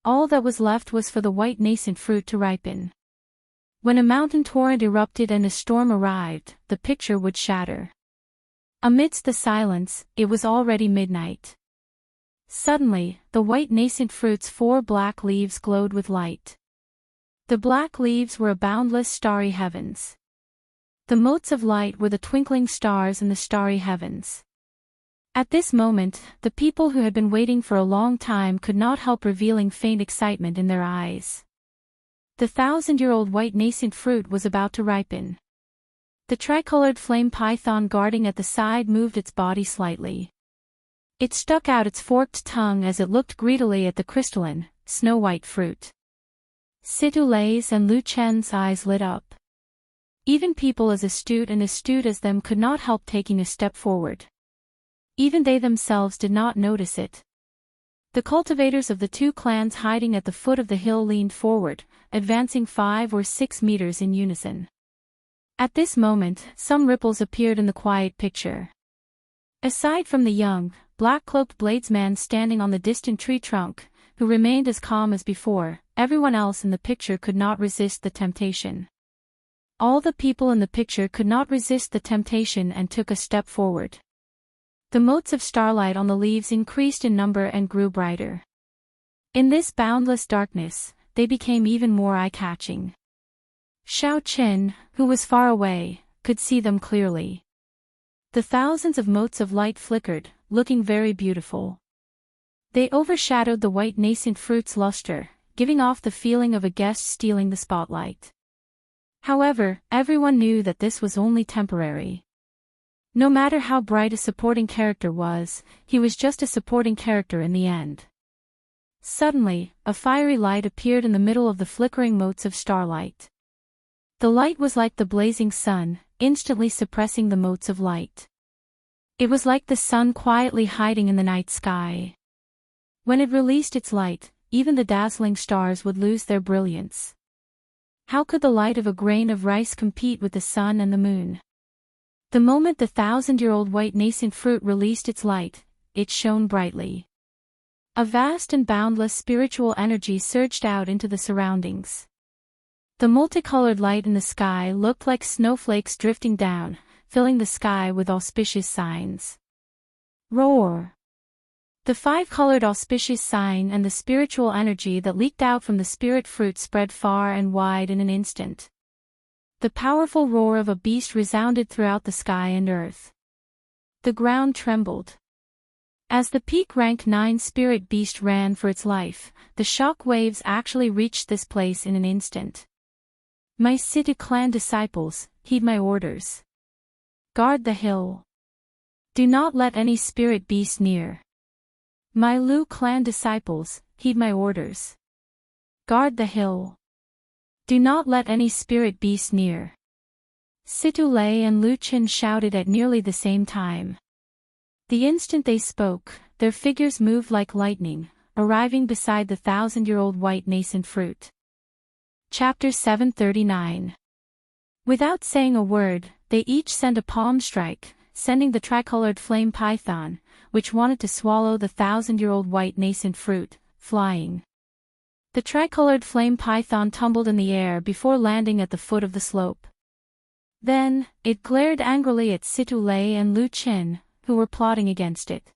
All that was left was for the white nascent fruit to ripen. When a mountain torrent erupted and a storm arrived, the picture would shatter. Amidst the silence, it was already midnight. Suddenly, the white nascent fruit's 4 black leaves glowed with light. The black leaves were a boundless starry heavens. The motes of light were the twinkling stars in the starry heavens. At this moment, the people who had been waiting for a long time could not help revealing faint excitement in their eyes. The 1,000-year-old white nascent fruit was about to ripen. The tricolored flame python guarding at the side moved its body slightly. It stuck out its forked tongue as it looked greedily at the crystalline, snow-white fruit. Situlé's and Lu Chen's eyes lit up. Even people as astute as them could not help taking a step forward. Even they themselves did not notice it. The cultivators of the two clans hiding at the foot of the hill leaned forward, advancing 5 or 6 meters in unison. At this moment, some ripples appeared in the quiet picture. Aside from the young, black-cloaked bladesman standing on the distant tree trunk, who remained as calm as before, everyone else in the picture could not resist the temptation. All the people in the picture could not resist the temptation and took a step forward. The motes of starlight on the leaves increased in number and grew brighter. In this boundless darkness, they became even more eye-catching. Xiao Qin, who was far away, could see them clearly. The thousands of motes of light flickered, looking very beautiful. They overshadowed the white nascent fruit's luster, giving off the feeling of a guest stealing the spotlight. However, everyone knew that this was only temporary. No matter how bright a supporting character was, he was just a supporting character in the end. Suddenly, a fiery light appeared in the middle of the flickering motes of starlight. The light was like the blazing sun, instantly suppressing the motes of light. It was like the sun quietly hiding in the night sky. When it released its light, even the dazzling stars would lose their brilliance. How could the light of a grain of rice compete with the sun and the moon? The moment the 1,000-year-old white nascent fruit released its light, it shone brightly. A vast and boundless spiritual energy surged out into the surroundings. The multicolored light in the sky looked like snowflakes drifting down, filling the sky with auspicious signs. Roar! The 5-colored auspicious sign and the spiritual energy that leaked out from the spirit fruit spread far and wide in an instant. The powerful roar of a beast resounded throughout the sky and earth. The ground trembled. As the peak rank 9 spirit beast ran for its life, the shock waves actually reached this place in an instant. My City clan disciples, heed my orders. Guard the hill. Do not let any spirit beast near. My Lu clan disciples, heed my orders. Guard the hill. Do not let any spirit beast near. Situlé and Lu Qin shouted at nearly the same time. The instant they spoke, their figures moved like lightning, arriving beside the 1,000-year-old white nascent fruit. Chapter 739. Without saying a word, they each sent a palm strike, sending the tricolored flame python, which wanted to swallow the 1,000-year-old white nascent fruit, flying. The tricolored flame python tumbled in the air before landing at the foot of the slope. Then, it glared angrily at Situlé and Lu Qin, who were plotting against it.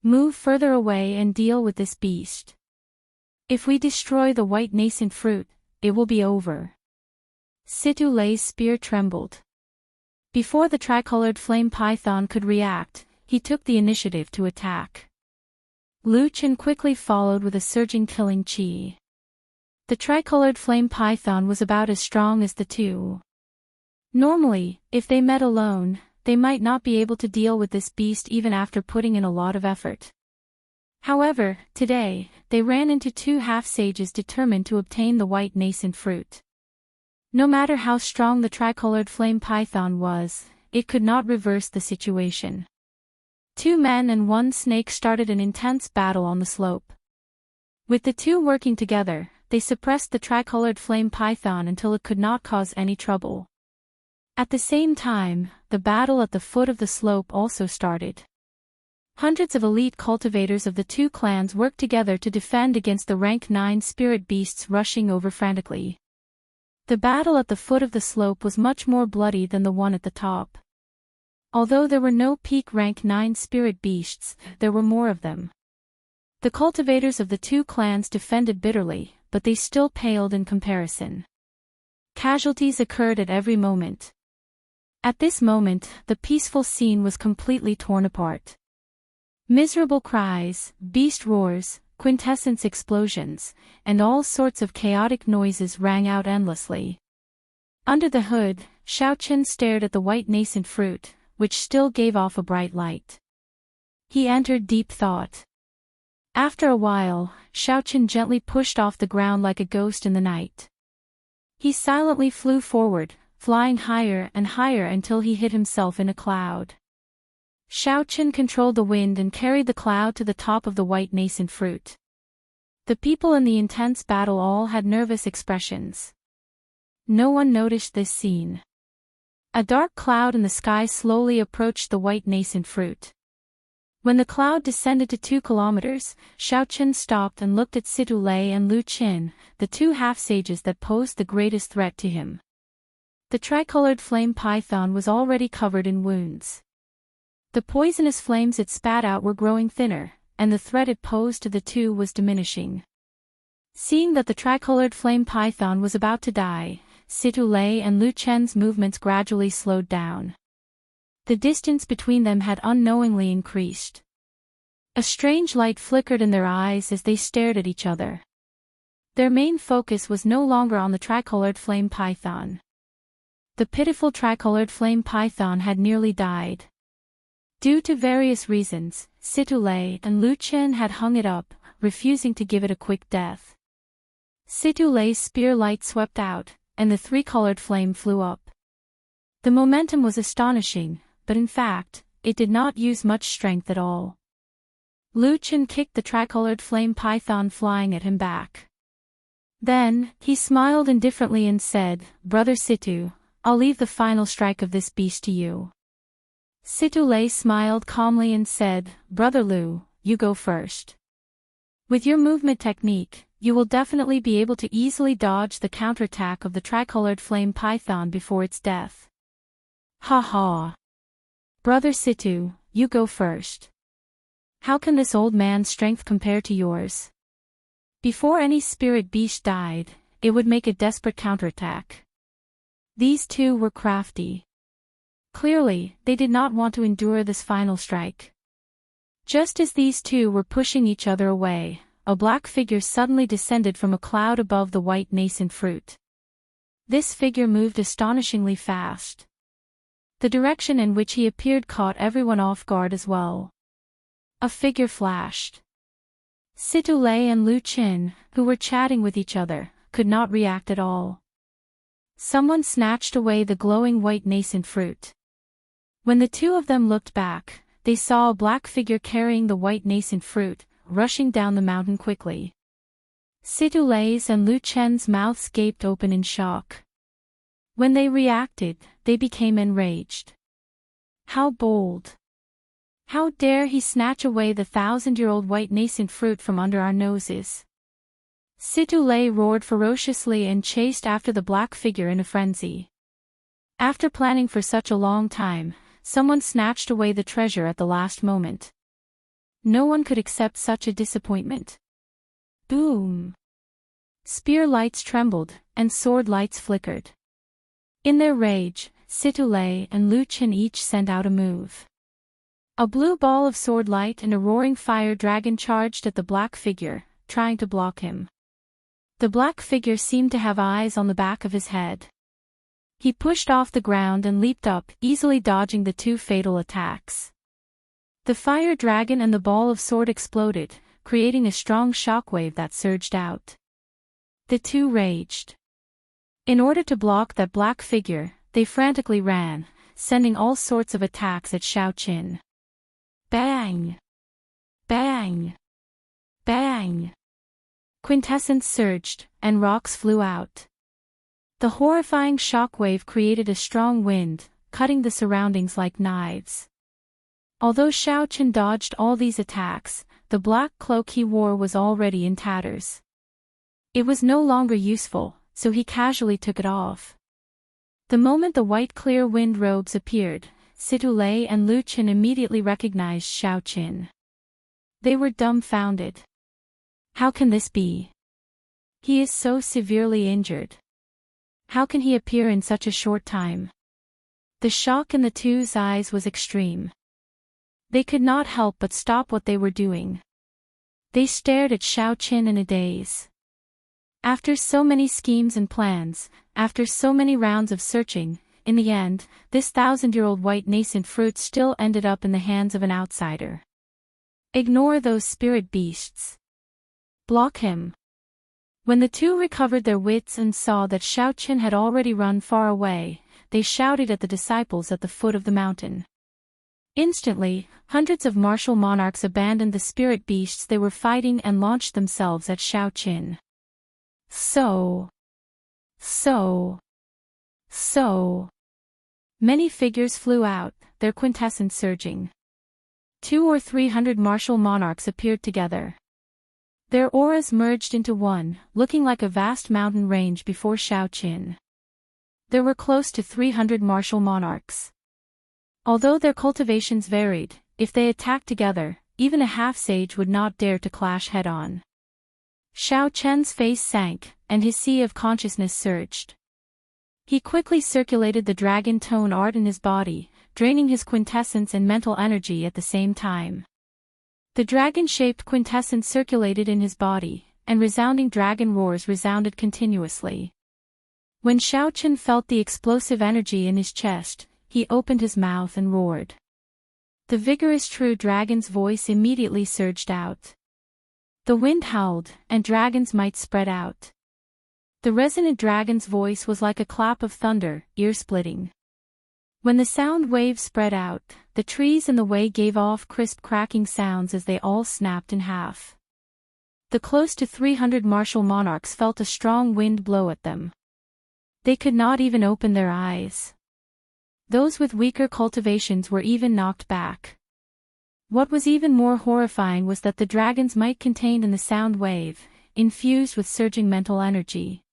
Move further away and deal with this beast. If we destroy the white nascent fruit, it will be over. Situlé's spear trembled. Before the tricolored flame python could react, he took the initiative to attack. Lu Qin quickly followed with a surging killing chi. The tricolored flame python was about as strong as the two. Normally, if they met alone, they might not be able to deal with this beast even after putting in a lot of effort. However, today, they ran into 2 half-sages determined to obtain the white nascent fruit. No matter how strong the tricolored flame python was, it could not reverse the situation. 2 men and 1 snake started an intense battle on the slope. With the 2 working together, they suppressed the tricolored flame python until it could not cause any trouble. At the same time, the battle at the foot of the slope also started. Hundreds of elite cultivators of the 2 clans worked together to defend against the rank 9 spirit beasts rushing over frantically. The battle at the foot of the slope was much more bloody than the one at the top. Although there were no peak rank 9 spirit beasts, there were more of them. The cultivators of the 2 clans defended bitterly, but they still paled in comparison. Casualties occurred at every moment. At this moment, the peaceful scene was completely torn apart. Miserable cries, beast roars, quintessence explosions, and all sorts of chaotic noises rang out endlessly. Under the hood, Xiao Qin stared at the white nascent fruit, which still gave off a bright light. He entered deep thought. After a while, Xiaoqin gently pushed off the ground like a ghost in the night. He silently flew forward, flying higher and higher until he hid himself in a cloud. Xiaoqin controlled the wind and carried the cloud to the top of the white nascent fruit. The people in the intense battle all had nervous expressions. No one noticed this scene. A dark cloud in the sky slowly approached the white nascent fruit. When the cloud descended to 2 kilometers, Xiaoqin stopped and looked at Situ Lei and Lu Qin, the 2 half-sages that posed the greatest threat to him. The tricolored flame python was already covered in wounds. The poisonous flames it spat out were growing thinner, and the threat it posed to the two was diminishing. Seeing that the tricolored flame python was about to die, Situ Lei and Lu Qin's movements gradually slowed down. The distance between them had unknowingly increased. A strange light flickered in their eyes as they stared at each other. Their main focus was no longer on the tricolored flame python. The pitiful tricolored flame python had nearly died. Due to various reasons, Situ Lei and Lu Qin had hung it up, refusing to give it a quick death. Situ Lei's spear light swept out, and the 3-colored flame flew up. The momentum was astonishing, but in fact, it did not use much strength at all. Lu Qin kicked the tricolored flame python, flying at him back. Then, he smiled indifferently and said, "Brother Situ, I'll leave the final strike of this beast to you." Situ Lei smiled calmly and said, "Brother Lu, you go first. With your movement technique, you will definitely be able to easily dodge the counterattack of the tricolored flame python before its death." "Ha ha. Brother Situ, you go first. How can this old man's strength compare to yours?" Before any spirit beast died, it would make a desperate counterattack. These two were crafty. Clearly, they did not want to endure this final strike. Just as these two were pushing each other away, a black figure suddenly descended from a cloud above the white nascent fruit. This figure moved astonishingly fast. The direction in which he appeared caught everyone off guard as well. A figure flashed. Situ Lei and Lu Qin, who were chatting with each other, could not react at all. Someone snatched away the glowing white nascent fruit. When the two of them looked back, they saw a black figure carrying the white nascent fruit, rushing down the mountain quickly. Situ Lei's and Lu Qin's mouths gaped open in shock. When they reacted, they became enraged. How bold! How dare he snatch away the 1,000-year-old white nascent fruit from under our noses? Situ Lei roared ferociously and chased after the black figure in a frenzy. After planning for such a long time, someone snatched away the treasure at the last moment. No one could accept such a disappointment. Boom! Spear lights trembled, and sword lights flickered. In their rage, Situ Lei and Lu Qin each sent out a move. A blue ball of sword light and a roaring fire dragon charged at the black figure, trying to block him. The black figure seemed to have eyes on the back of his head. He pushed off the ground and leaped up, easily dodging the two fatal attacks. The fire dragon and the ball of sword exploded, creating a strong shockwave that surged out. The two raged. In order to block that black figure, they frantically ran, sending all sorts of attacks at Xiaoqin. Bang! Bang! Bang! Quintessence surged, and rocks flew out. The horrifying shockwave created a strong wind, cutting the surroundings like knives. Although Xiaoqin dodged all these attacks, the black cloak he wore was already in tatters. It was no longer useful, so he casually took it off. The moment the white clear wind robes appeared, Situ Lei and Lu Qin immediately recognized Xiaoqin. They were dumbfounded. How can this be? He is so severely injured. How can he appear in such a short time? The shock in the two's eyes was extreme. They could not help but stop what they were doing. They stared at Xiaoqin in a daze. After so many schemes and plans, after so many rounds of searching, in the end, this 1,000-year-old white nascent fruit still ended up in the hands of an outsider. Ignore those spirit beasts. Block him. When the two recovered their wits and saw that Xiaoqin had already run far away, they shouted at the disciples at the foot of the mountain. Instantly, hundreds of martial monarchs abandoned the spirit beasts they were fighting and launched themselves at Xiaoqin. So many figures flew out, their quintessence surging. 200 or 300 martial monarchs appeared together. Their auras merged into one, looking like a vast mountain range before Xiaoqin. There were close to 300 martial monarchs. Although their cultivations varied, if they attacked together, even a half-sage would not dare to clash head-on. Xiaoqian's face sank, and his sea of consciousness surged. He quickly circulated the dragon tone art in his body, draining his quintessence and mental energy at the same time. The dragon-shaped quintessence circulated in his body, and resounding dragon roars resounded continuously. When Xiaoqin felt the explosive energy in his chest, he opened his mouth and roared. The vigorous true dragon's voice immediately surged out. The wind howled, and dragon's might spread out. The resonant dragon's voice was like a clap of thunder, ear-splitting. When the sound wave spread out, the trees in the way gave off crisp cracking sounds as they all snapped in half. The close to 300 martial monarchs felt a strong wind blow at them. They could not even open their eyes. Those with weaker cultivations were even knocked back. What was even more horrifying was that the dragon's might contained in the sound wave, infused with surging mental energy.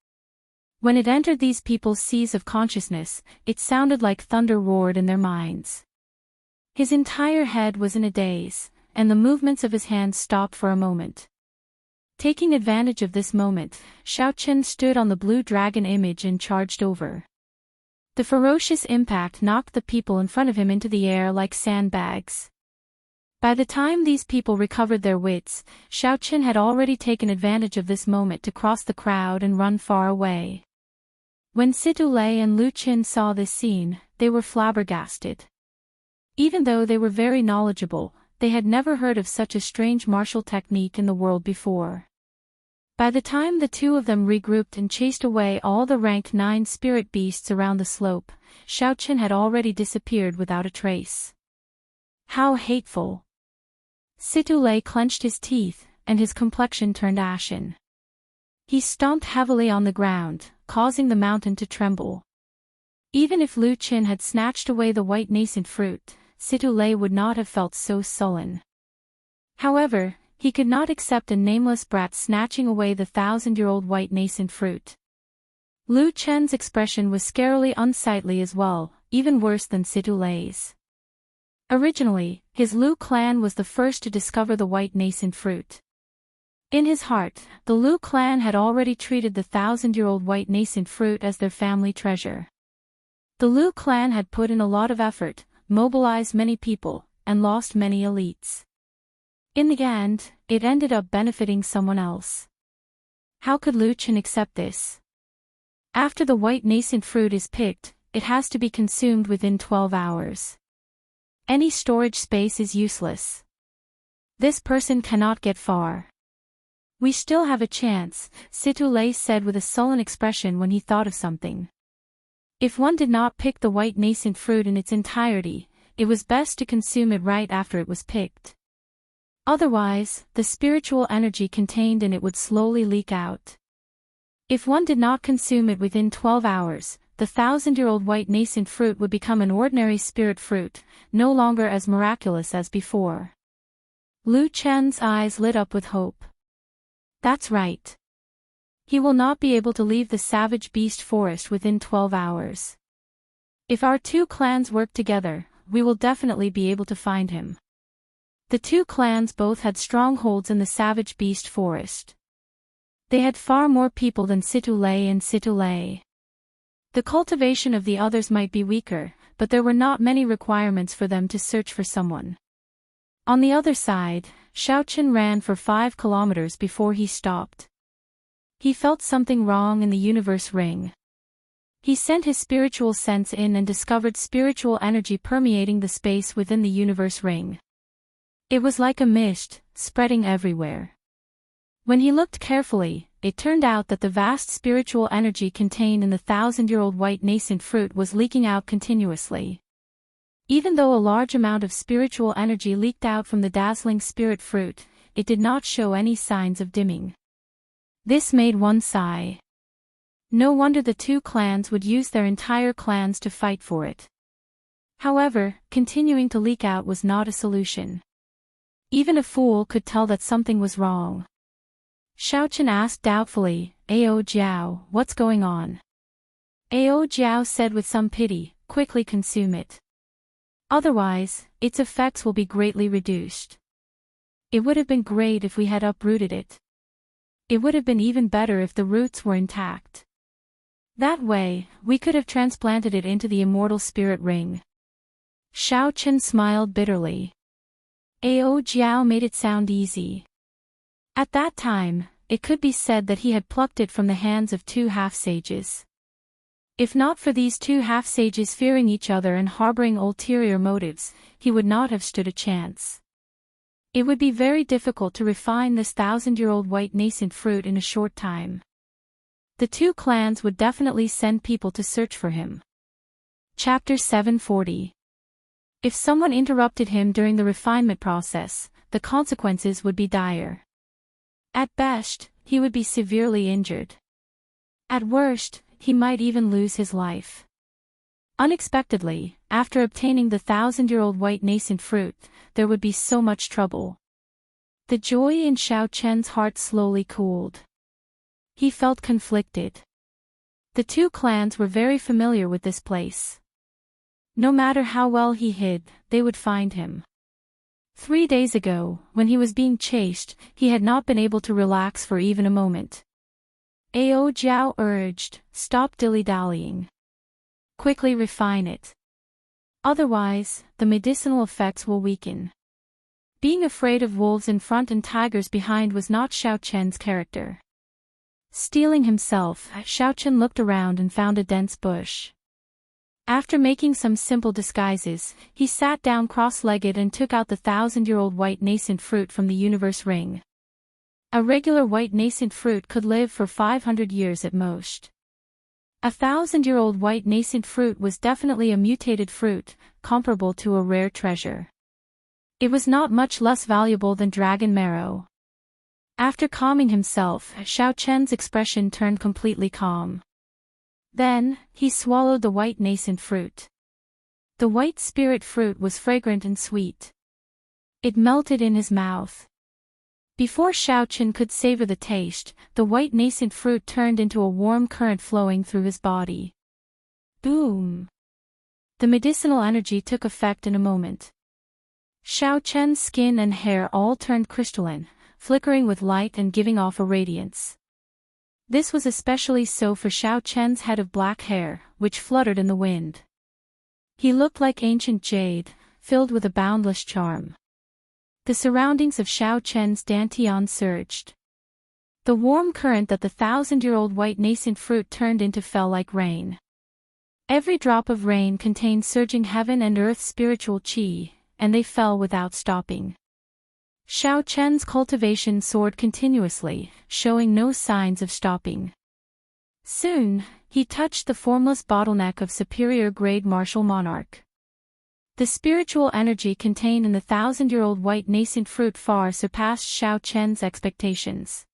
When it entered these people's seas of consciousness, it sounded like thunder roared in their minds. His entire head was in a daze, and the movements of his hands stopped for a moment. Taking advantage of this moment, Xiaoqin stood on the blue dragon image and charged over. The ferocious impact knocked the people in front of him into the air like sandbags. By the time these people recovered their wits, Xiaoqin had already taken advantage of this moment to cross the crowd and run far away. When Situlei and Lu Qin saw this scene, they were flabbergasted. Even though they were very knowledgeable, they had never heard of such a strange martial technique in the world before. By the time the two of them regrouped and chased away all the rank 9 spirit beasts around the slope, Xiaoqin had already disappeared without a trace. How hateful! Situlei clenched his teeth, and his complexion turned ashen. He stomped heavily on the ground, causing the mountain to tremble. Even if Lu Qin had snatched away the white nascent fruit, Situlei would not have felt so sullen. However, he could not accept a nameless brat snatching away the 1,000-year-old white nascent fruit. Lu Chen's expression was scarily unsightly as well, even worse than Situlei's. Originally, his Lu clan was the first to discover the white nascent fruit. In his heart, the Lu clan had already treated the 1,000-year-old white nascent fruit as their family treasure. The Lu clan had put in a lot of effort, mobilized many people, and lost many elites. In the end, it ended up benefiting someone else. How could Lu Qin accept this? After the white nascent fruit is picked, it has to be consumed within 12 hours. Any storage space is useless. This person cannot get far. We still have a chance, Situlei said with a sullen expression when he thought of something. If one did not pick the white nascent fruit in its entirety, it was best to consume it right after it was picked. Otherwise, the spiritual energy contained in it would slowly leak out. If one did not consume it within 12 hours, the 1,000-year-old white nascent fruit would become an ordinary spirit fruit, no longer as miraculous as before. Lu Chen's eyes lit up with hope. That's right. He will not be able to leave the savage beast forest within 12 hours. If our two clans work together, we will definitely be able to find him. The two clans both had strongholds in the savage beast forest. They had far more people than Situlei and Situlei. The cultivation of the others might be weaker, but there were not many requirements for them to search for someone. On the other side, Xiaoqin ran for 5 kilometers before he stopped. He felt something wrong in the universe ring. He sent his spiritual sense in and discovered spiritual energy permeating the space within the universe ring. It was like a mist, spreading everywhere. When he looked carefully, it turned out that the vast spiritual energy contained in the 1,000-year-old white nascent fruit was leaking out continuously. Even though a large amount of spiritual energy leaked out from the dazzling spirit fruit, it did not show any signs of dimming. This made one sigh. No wonder the two clans would use their entire clans to fight for it. However, continuing to leak out was not a solution. Even a fool could tell that something was wrong. Xiaochen asked doubtfully, "Ao Jiao, what's going on?" Ao Jiao said with some pity, "Quickly consume it. Otherwise, its effects will be greatly reduced. It would have been great if we had uprooted it. It would have been even better if the roots were intact. That way, we could have transplanted it into the immortal spirit ring." Xiaochen smiled bitterly. Ao Jiao made it sound easy. At that time, it could be said that he had plucked it from the hands of two half-sages. If not for these two half-sages fearing each other and harboring ulterior motives, he would not have stood a chance. It would be very difficult to refine this 1,000-year-old white nascent fruit in a short time. The two clans would definitely send people to search for him. Chapter 740. If someone interrupted him during the refinement process, the consequences would be dire. At best, he would be severely injured. At worst, he might even lose his life. Unexpectedly, after obtaining the 1,000-year-old white nascent fruit, there would be so much trouble. The joy in Xiaochen's heart slowly cooled. He felt conflicted. The two clans were very familiar with this place. No matter how well he hid, they would find him. 3 days ago, when he was being chased, he had not been able to relax for even a moment. Ao Jiao urged, "Stop dilly-dallying. Quickly refine it. Otherwise, the medicinal effects will weaken." Being afraid of wolves in front and tigers behind was not Xiaochen's character. Steeling himself, Xiaochen looked around and found a dense bush. After making some simple disguises, he sat down cross-legged and took out the 1,000-year-old white nascent fruit from the universe ring. A regular white nascent fruit could live for 500 years at most. A 1,000-year-old white nascent fruit was definitely a mutated fruit, comparable to a rare treasure. It was not much less valuable than dragon marrow. After calming himself, Xiaochen's expression turned completely calm. Then, he swallowed the white nascent fruit. The white spirit fruit was fragrant and sweet. It melted in his mouth. Before Xiaochen could savor the taste, the white nascent fruit turned into a warm current flowing through his body. Boom! The medicinal energy took effect in a moment. Xiaochen's skin and hair all turned crystalline, flickering with light and giving off a radiance. This was especially so for Xiaochen's head of black hair, which fluttered in the wind. He looked like ancient jade, filled with a boundless charm. The surroundings of Xiaochen's dantian surged. The warm current that the 1,000-year-old white nascent fruit turned into fell like rain. Every drop of rain contained surging heaven and earth spiritual qi, and they fell without stopping. Xiaochen's cultivation soared continuously, showing no signs of stopping. Soon, he touched the formless bottleneck of superior-grade martial monarch. The spiritual energy contained in the 1,000-year-old white nascent fruit far surpassed Xiaochen's expectations.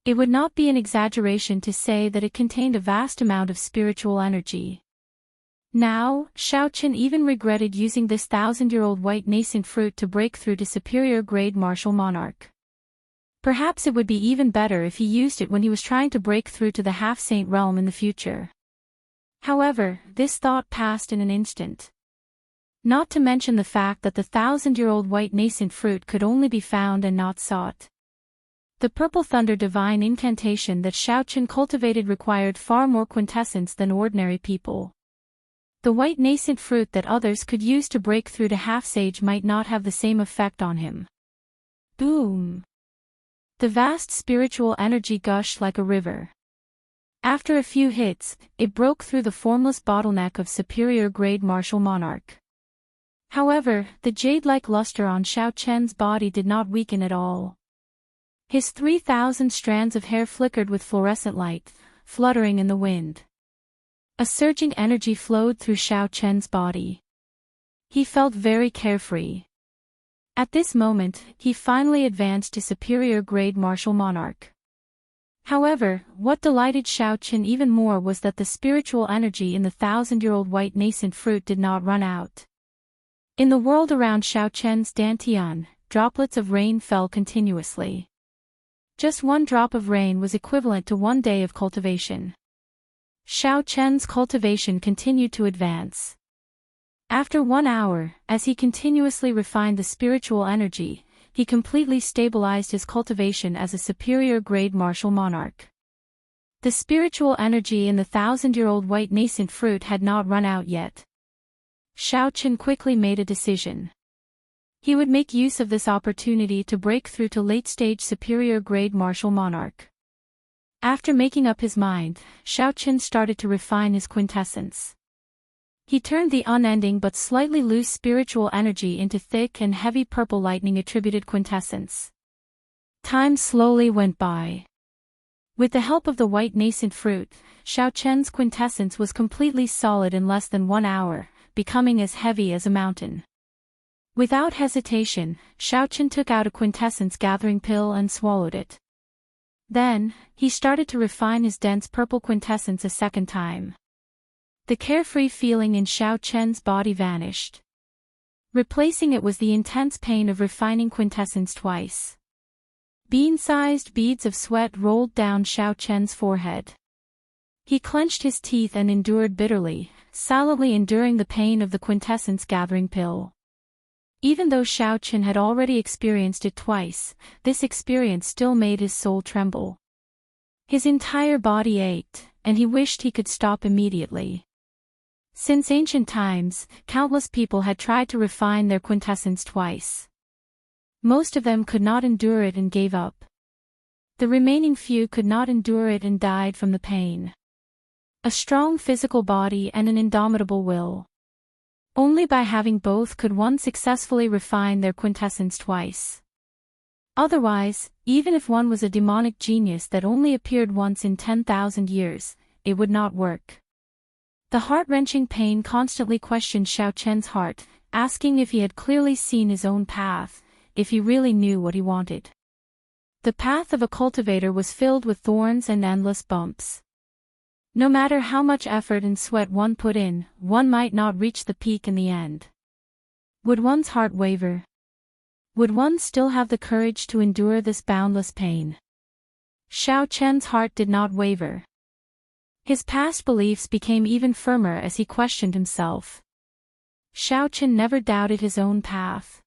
It would not be an exaggeration to say that it contained a vast amount of spiritual energy. Now, Xiaochen even regretted using this 1,000-year-old white nascent fruit to break through to superior-grade martial monarch. Perhaps it would be even better if he used it when he was trying to break through to the half-saint realm in the future. However, this thought passed in an instant. Not to mention the fact that the 1,000-year-old white nascent fruit could only be found and not sought. The Purple Thunder divine incantation that Xiaochen cultivated required far more quintessence than ordinary people. The white nascent fruit that others could use to break through to half-sage might not have the same effect on him. Boom! The vast spiritual energy gushed like a river. After a few hits, it broke through the formless bottleneck of superior-grade martial monarch. However, the jade-like luster on Xiao Chen's body did not weaken at all. His 3,000 strands of hair flickered with fluorescent light, fluttering in the wind. A surging energy flowed through Xiao Chen's body. He felt very carefree. At this moment, he finally advanced to superior grade martial monarch. However, what delighted Xiao Chen even more was that the spiritual energy in the 1,000-year-old white nascent fruit did not run out. In the world around Xiao Chen's dantian, droplets of rain fell continuously. Just one drop of rain was equivalent to 1 day of cultivation. Xiao Chen's cultivation continued to advance. After 1 hour, as he continuously refined the spiritual energy, he completely stabilized his cultivation as a superior grade martial monarch. The spiritual energy in the 1,000-year-old white nascent fruit had not run out yet. Xiao Chen quickly made a decision. He would make use of this opportunity to break through to late-stage superior grade martial monarch. After making up his mind, Xiao Chen started to refine his quintessence. He turned the unending but slightly loose spiritual energy into thick and heavy purple lightning attributed quintessence. Time slowly went by. With the help of the white nascent fruit, Xiao Chen's quintessence was completely solid in less than 1 hour, becoming as heavy as a mountain. Without hesitation, Xiao Chen took out a quintessence gathering pill and swallowed it. Then, he started to refine his dense purple quintessence a second time. The carefree feeling in Xiao Chen's body vanished. Replacing it was the intense pain of refining quintessence twice. Bean-sized beads of sweat rolled down Xiao Chen's forehead. He clenched his teeth and endured bitterly, silently enduring the pain of the quintessence gathering pill. Even though Xiao Chen had already experienced it twice, this experience still made his soul tremble. His entire body ached, and he wished he could stop immediately. Since ancient times, countless people had tried to refine their quintessence twice. Most of them could not endure it and gave up. The remaining few could not endure it and died from the pain. A strong physical body and an indomitable will. Only by having both could one successfully refine their quintessence twice. Otherwise, even if one was a demonic genius that only appeared once in 10,000 years, it would not work. The heart-wrenching pain constantly questioned Xiao Chen's heart, asking if he had clearly seen his own path, if he really knew what he wanted. The path of a cultivator was filled with thorns and endless bumps. No matter how much effort and sweat one put in, one might not reach the peak in the end. Would one's heart waver? Would one still have the courage to endure this boundless pain? Xiao Chen's heart did not waver. His past beliefs became even firmer as he questioned himself. Xiao Chen never doubted his own path.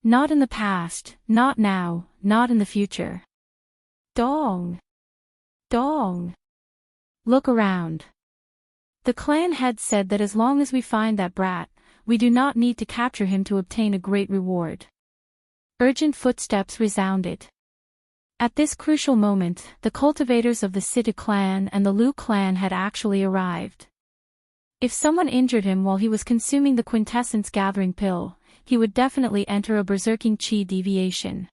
Not in the past, not now, not in the future. Dong! Dong! Look around. The clan head said that as long as we find that brat, we do not need to capture him to obtain a great reward. Urgent footsteps resounded. At this crucial moment, the cultivators of the Sita clan and the Lu clan had actually arrived. If someone injured him while he was consuming the quintessence gathering pill, he would definitely enter a berserking chi deviation.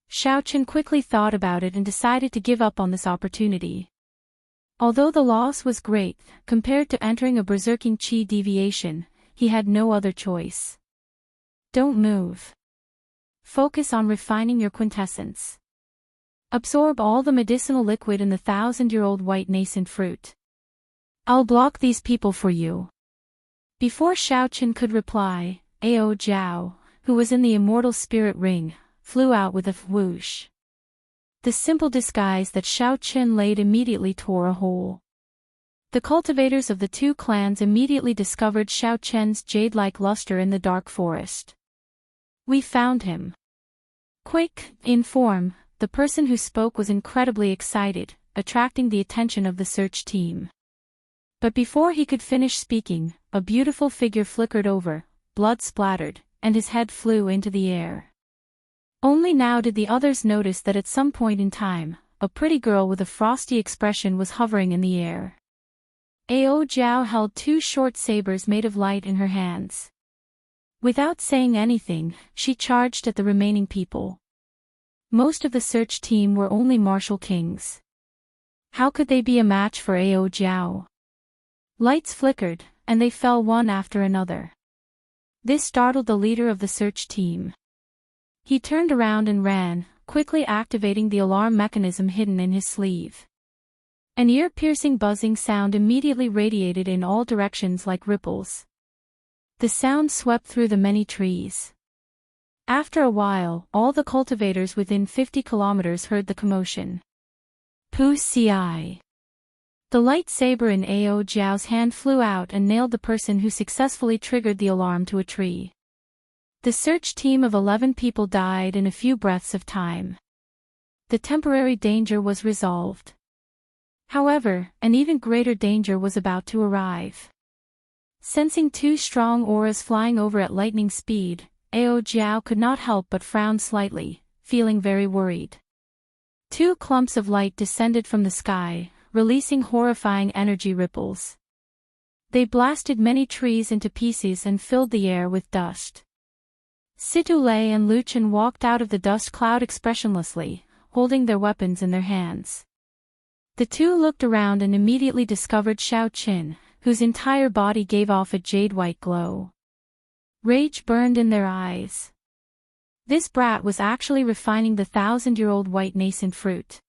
Xiao Chen quickly thought about it and decided to give up on this opportunity. Although the loss was great, compared to entering a berserking chi deviation, he had no other choice. Don't move. Focus on refining your quintessence. Absorb all the medicinal liquid in the 1,000-year-old white nascent fruit. I'll block these people for you. Before Xiao Chen could reply, Ao Jiao, who was in the immortal spirit ring, flew out with a whoosh. The simple disguise that Xiao Chen laid immediately tore a hole. The cultivators of the two clans immediately discovered Xiao Chen's jade-like luster in the dark forest. We found him. Quick, inform. The person who spoke was incredibly excited, attracting the attention of the search team. But before he could finish speaking, a beautiful figure flickered over, blood splattered, and his head flew into the air. Only now did the others notice that at some point in time, a pretty girl with a frosty expression was hovering in the air. Ao Jiao held two short sabers made of light in her hands. Without saying anything, she charged at the remaining people. Most of the search team were only martial kings. How could they be a match for Ao Jiao? Lights flickered, and they fell one after another. This startled the leader of the search team. He turned around and ran, quickly activating the alarm mechanism hidden in his sleeve. An ear-piercing buzzing sound immediately radiated in all directions like ripples. The sound swept through the many trees. After a while, all the cultivators within 50 kilometers heard the commotion. Pu Ci. The lightsaber in Ao Jiao's hand flew out and nailed the person who successfully triggered the alarm to a tree. The search team of 11 people died in a few breaths of time. The temporary danger was resolved. However, an even greater danger was about to arrive. Sensing two strong auras flying over at lightning speed, Ao Jiao could not help but frown slightly, feeling very worried. Two clumps of light descended from the sky, releasing horrifying energy ripples. They blasted many trees into pieces and filled the air with dust. Situlei and Lu Chen walked out of the dust cloud expressionlessly, holding their weapons in their hands. The two looked around and immediately discovered Xiao Qin, whose entire body gave off a jade-white glow. Rage burned in their eyes. This brat was actually refining the 1,000-year-old white nascent fruit.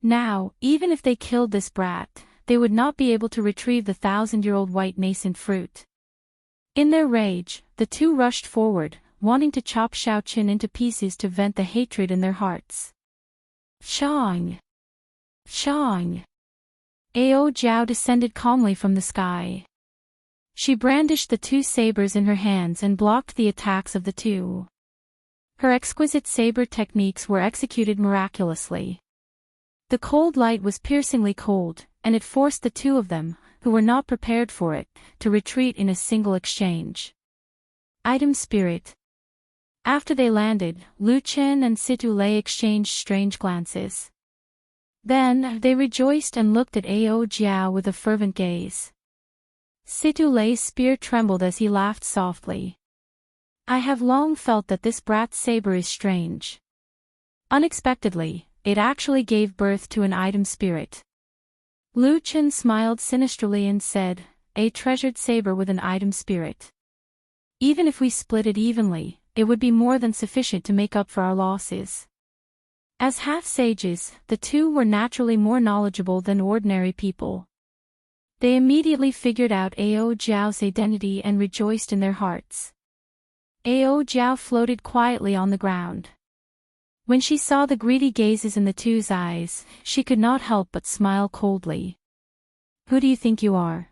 Now, even if they killed this brat, they would not be able to retrieve the 1,000-year-old white nascent fruit. In their rage, the two rushed forward, wanting to chop Xiao Qin into pieces to vent the hatred in their hearts. Shang! Shang! Ao Jiao descended calmly from the sky. She brandished the two sabers in her hands and blocked the attacks of the two. Her exquisite saber techniques were executed miraculously. The cold light was piercingly cold, and it forced the two of them, who were not prepared for it, to retreat in a single exchange. Item Spirit. After they landed, Lu Chen and Situlei exchanged strange glances. Then, they rejoiced and looked at Ao Jiao with a fervent gaze. Situlei's spear trembled as he laughed softly. I have long felt that this brat's saber is strange. Unexpectedly, it actually gave birth to an item spirit. Lu Chen smiled sinisterly and said, a treasured saber with an item spirit. Even if we split it evenly, it would be more than sufficient to make up for our losses. As half-sages, the two were naturally more knowledgeable than ordinary people. They immediately figured out Ao Jiao's identity and rejoiced in their hearts. Ao Jiao floated quietly on the ground. When she saw the greedy gazes in the two's eyes, she could not help but smile coldly. Who do you think you are?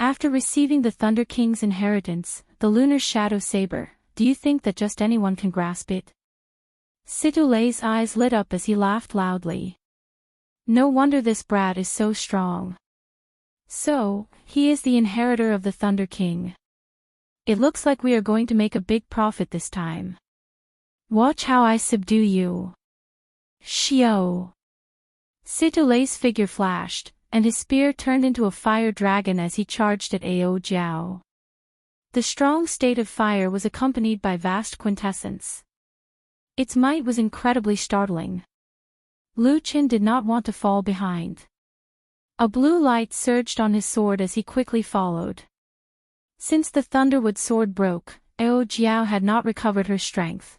After receiving the Thunder King's inheritance, the lunar shadow saber, do you think that just anyone can grasp it? Situlei's eyes lit up as he laughed loudly. No wonder this brat is so strong. So, he is the inheritor of the Thunder King. It looks like we are going to make a big profit this time. Watch how I subdue you. Xiao. Situlei's figure flashed, and his spear turned into a fire dragon as he charged at Ao Jiao. The strong state of fire was accompanied by vast quintessence. Its might was incredibly startling. Lu Chen did not want to fall behind. A blue light surged on his sword as he quickly followed. Since the Thunderwood sword broke, Ao Jiao had not recovered her strength.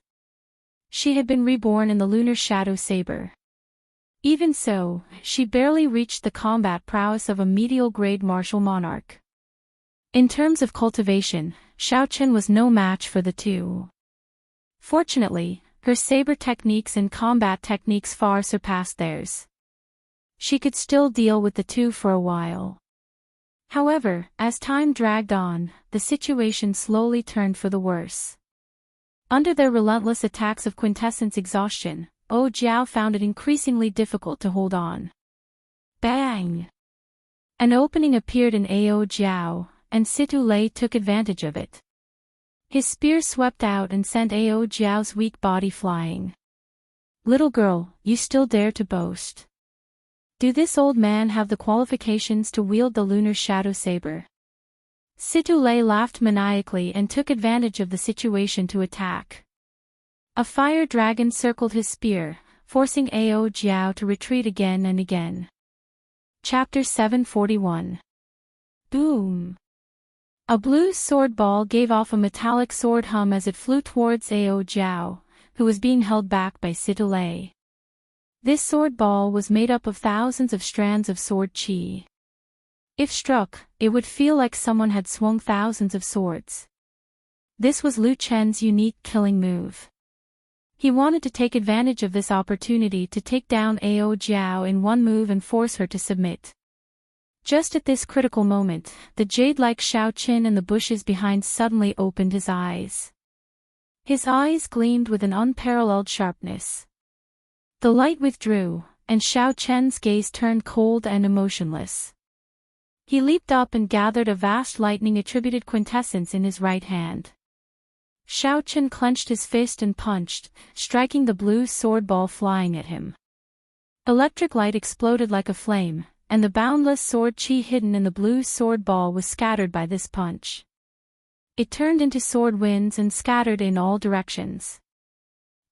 She had been reborn in the lunar shadow saber. Even so, she barely reached the combat prowess of a medial-grade martial monarch. In terms of cultivation, Xiao Chen was no match for the two. Fortunately, her saber techniques and combat techniques far surpassed theirs. She could still deal with the two for a while. However, as time dragged on, the situation slowly turned for the worse. Under their relentless attacks of quintessence exhaustion, Ao Jiao found it increasingly difficult to hold on. Bang! An opening appeared in Ao Jiao, and Situlei took advantage of it. His spear swept out and sent Ao Jiao's weak body flying. Little girl, you still dare to boast. Do this old man have the qualifications to wield the lunar shadow saber? Situlei laughed maniacally and took advantage of the situation to attack. A fire dragon circled his spear, forcing Ao Jiao to retreat again and again. Chapter 741. Boom! A blue sword ball gave off a metallic sword hum as it flew towards Ao Jiao, who was being held back by Situlei. This sword ball was made up of thousands of strands of sword chi. If struck, it would feel like someone had swung thousands of swords. This was Lu Chen's unique killing move. He wanted to take advantage of this opportunity to take down Ao Jiao in one move and force her to submit. Just at this critical moment, the jade-like Xiao Qin in the bushes behind suddenly opened his eyes. His eyes gleamed with an unparalleled sharpness. The light withdrew, and Xiao Chen's gaze turned cold and emotionless. He leaped up and gathered a vast lightning-attributed quintessence in his right hand. Xiao Chen clenched his fist and punched, striking the blue sword ball flying at him. Electric light exploded like a flame, and the boundless sword chi hidden in the blue sword ball was scattered by this punch. It turned into sword winds and scattered in all directions.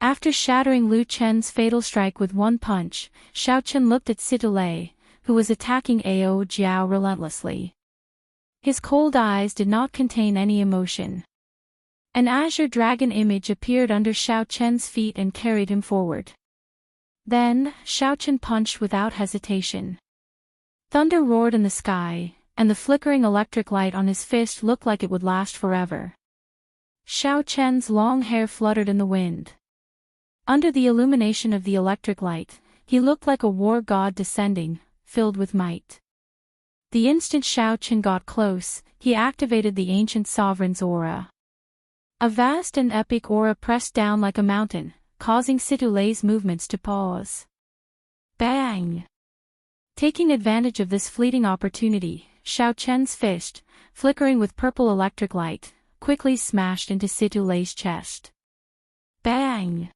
After shattering Lu Chen's fatal strike with one punch, Xiao Chen looked at Situlei, who was attacking Ao Jiao relentlessly. His cold eyes did not contain any emotion. An azure dragon image appeared under Xiao Chen's feet and carried him forward. Then, Xiao Chen punched without hesitation. Thunder roared in the sky, and the flickering electric light on his fist looked like it would last forever. Xiao Chen's long hair fluttered in the wind. Under the illumination of the electric light, he looked like a war god descending, filled with might. The instant Xiao Chen got close, he activated the ancient sovereign's aura. A vast and epic aura pressed down like a mountain, causing Situlei's movements to pause. Bang! Taking advantage of this fleeting opportunity, Xiao Chen's fist, flickering with purple electric light, quickly smashed into Situlei's chest. Bang!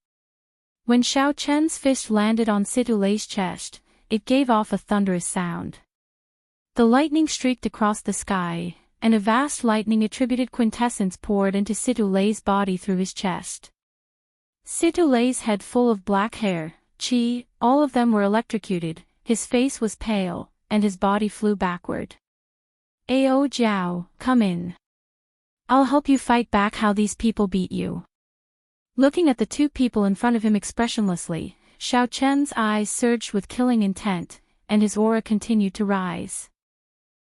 When Xiao Chen's fist landed on Situlei's chest, it gave off a thunderous sound. The lightning streaked across the sky, and a vast lightning-attributed quintessence poured into Situlei's body through his chest. Situlei's head full of black hair, chi, all of them were electrocuted, his face was pale, and his body flew backward. Ao Jiao, come in. I'll help you fight back how these people beat you. Looking at the two people in front of him expressionlessly, Xiao Chen's eyes surged with killing intent, and his aura continued to rise.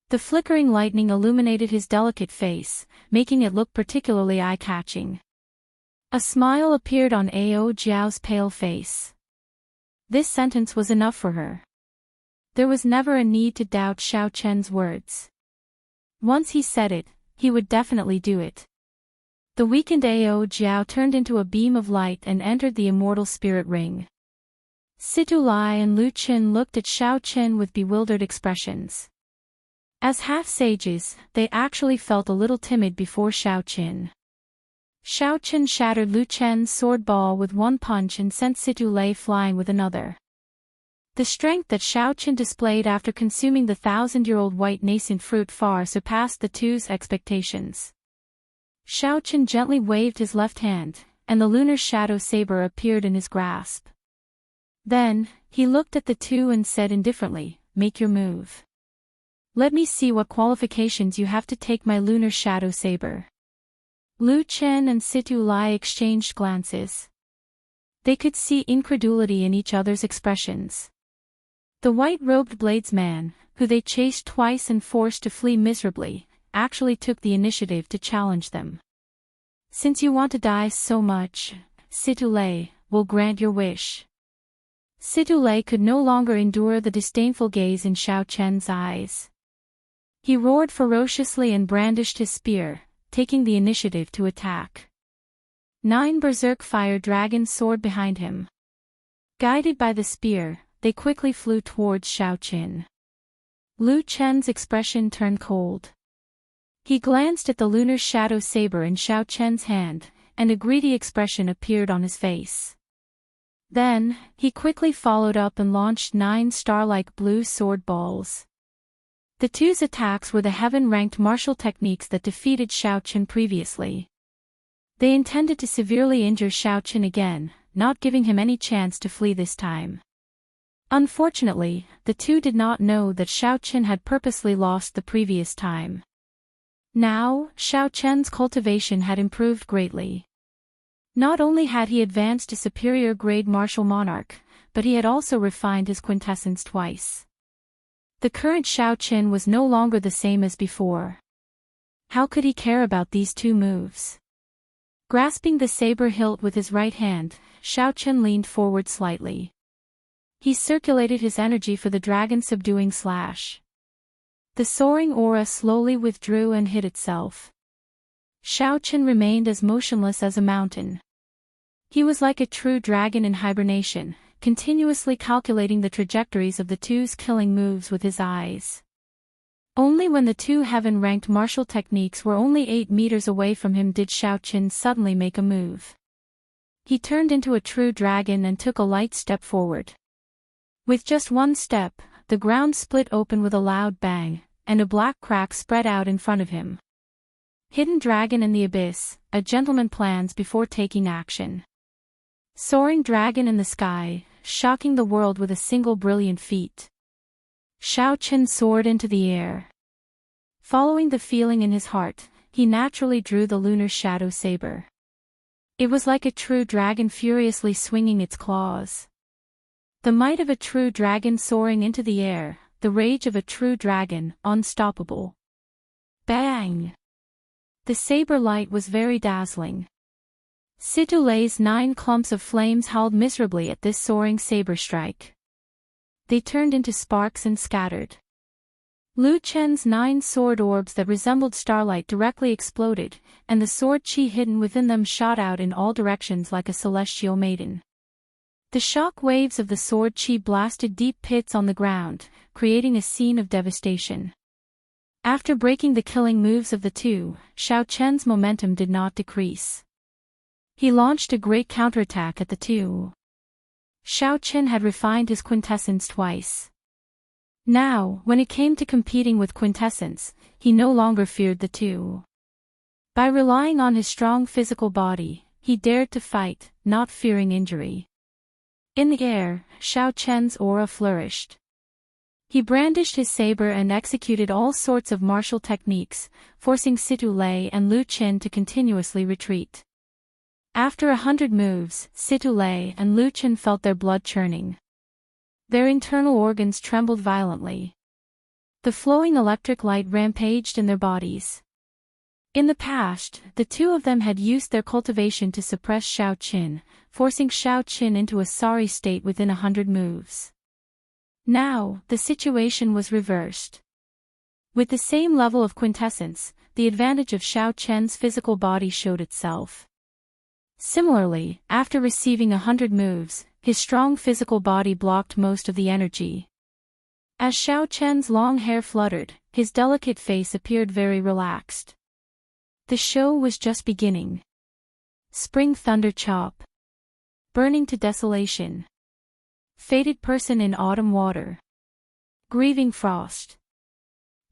The flickering lightning illuminated his delicate face, making it look particularly eye-catching. A smile appeared on Ao Jiao's pale face. This sentence was enough for her. There was never a need to doubt Xiao Chen's words. Once he said it, he would definitely do it. The weakened Ao Jiao turned into a beam of light and entered the immortal spirit ring. Situlei and Lu Qin looked at Xiao Chen with bewildered expressions. As half-sages, they actually felt a little timid before Xiao Chen. Xiao Chen shattered Lu Chen's sword ball with one punch and sent Situlei flying with another. The strength that Xiao Chen displayed after consuming the 1,000-year-old white nascent fruit far surpassed the two's expectations. Xiao Chen gently waved his left hand, and the lunar shadow saber appeared in his grasp. Then, he looked at the two and said indifferently, "Make your move. Let me see what qualifications you have to take my lunar shadow saber." Lu Chen and Situlei exchanged glances. They could see incredulity in each other's expressions. The white-robed bladesman, who they chased twice and forced to flee miserably, actually took the initiative to challenge them. "Since you want to die so much, Situlei, we'll grant your wish." Situlei could no longer endure the disdainful gaze in Xiao Chen's eyes. He roared ferociously and brandished his spear, taking the initiative to attack. 9 berserk fire dragons soared behind him. Guided by the spear, they quickly flew towards Xiao Chen. Lu Chen's expression turned cold. He glanced at the lunar shadow saber in Xiao Chen's hand, and a greedy expression appeared on his face. Then, he quickly followed up and launched 9 star-like blue sword balls. The two's attacks were the heaven-ranked martial techniques that defeated Xiao Qin previously. They intended to severely injure Xiao Qin again, not giving him any chance to flee this time. Unfortunately, the two did not know that Xiao Qin had purposely lost the previous time. Now, Xiao Qin's cultivation had improved greatly. Not only had he advanced to superior grade martial monarch, but he had also refined his quintessence twice. The current Xiao Qin was no longer the same as before. How could he care about these two moves? Grasping the saber hilt with his right hand, Xiao Qin leaned forward slightly. He circulated his energy for the dragon-subduing slash. The soaring aura slowly withdrew and hid itself. Xiao Qin remained as motionless as a mountain. He was like a true dragon in hibernation, continuously calculating the trajectories of the two's killing moves with his eyes. Only when the two heaven-ranked martial techniques were only 8 meters away from him did Xiao Qin suddenly make a move. He turned into a true dragon and took a light step forward. With just one step, the ground split open with a loud bang, and a black crack spread out in front of him. Hidden dragon in the abyss, a gentleman plans before taking action. Soaring dragon in the sky, shocking the world with a single brilliant feat. Xiao Qin soared into the air. Following the feeling in his heart, he naturally drew the lunar shadow saber. It was like a true dragon furiously swinging its claws. The might of a true dragon soaring into the air, the rage of a true dragon, unstoppable. Bang! The saber light was very dazzling. Situle's 9 clumps of flames howled miserably at this soaring saber strike. They turned into sparks and scattered. Lu Chen's 9 sword orbs that resembled starlight directly exploded, and the sword chi hidden within them shot out in all directions like a celestial maiden. The shock waves of the sword chi blasted deep pits on the ground, creating a scene of devastation. After breaking the killing moves of the two, Xiao Chen's momentum did not decrease. He launched a great counterattack at the two. Xiao Qin had refined his quintessence twice. Now, when it came to competing with quintessence, he no longer feared the two. By relying on his strong physical body, he dared to fight, not fearing injury. In the air, Xiao Chen's aura flourished. He brandished his saber and executed all sorts of martial techniques, forcing Situle and Lu Qin to continuously retreat. After 100 moves, Situle and Lu Qin felt their blood churning. Their internal organs trembled violently. The flowing electric light rampaged in their bodies. In the past, the two of them had used their cultivation to suppress Xiao Qin, forcing Xiao Qin into a sorry state within 100 moves. Now, the situation was reversed. With the same level of quintessence, the advantage of Xiao Qin's physical body showed itself. Similarly, after receiving 100 moves, his strong physical body blocked most of the energy. As Xiao Chen's long hair fluttered, his delicate face appeared very relaxed. The show was just beginning. Spring thunder chop. Burning to desolation. Fated person in autumn water. Grieving frost.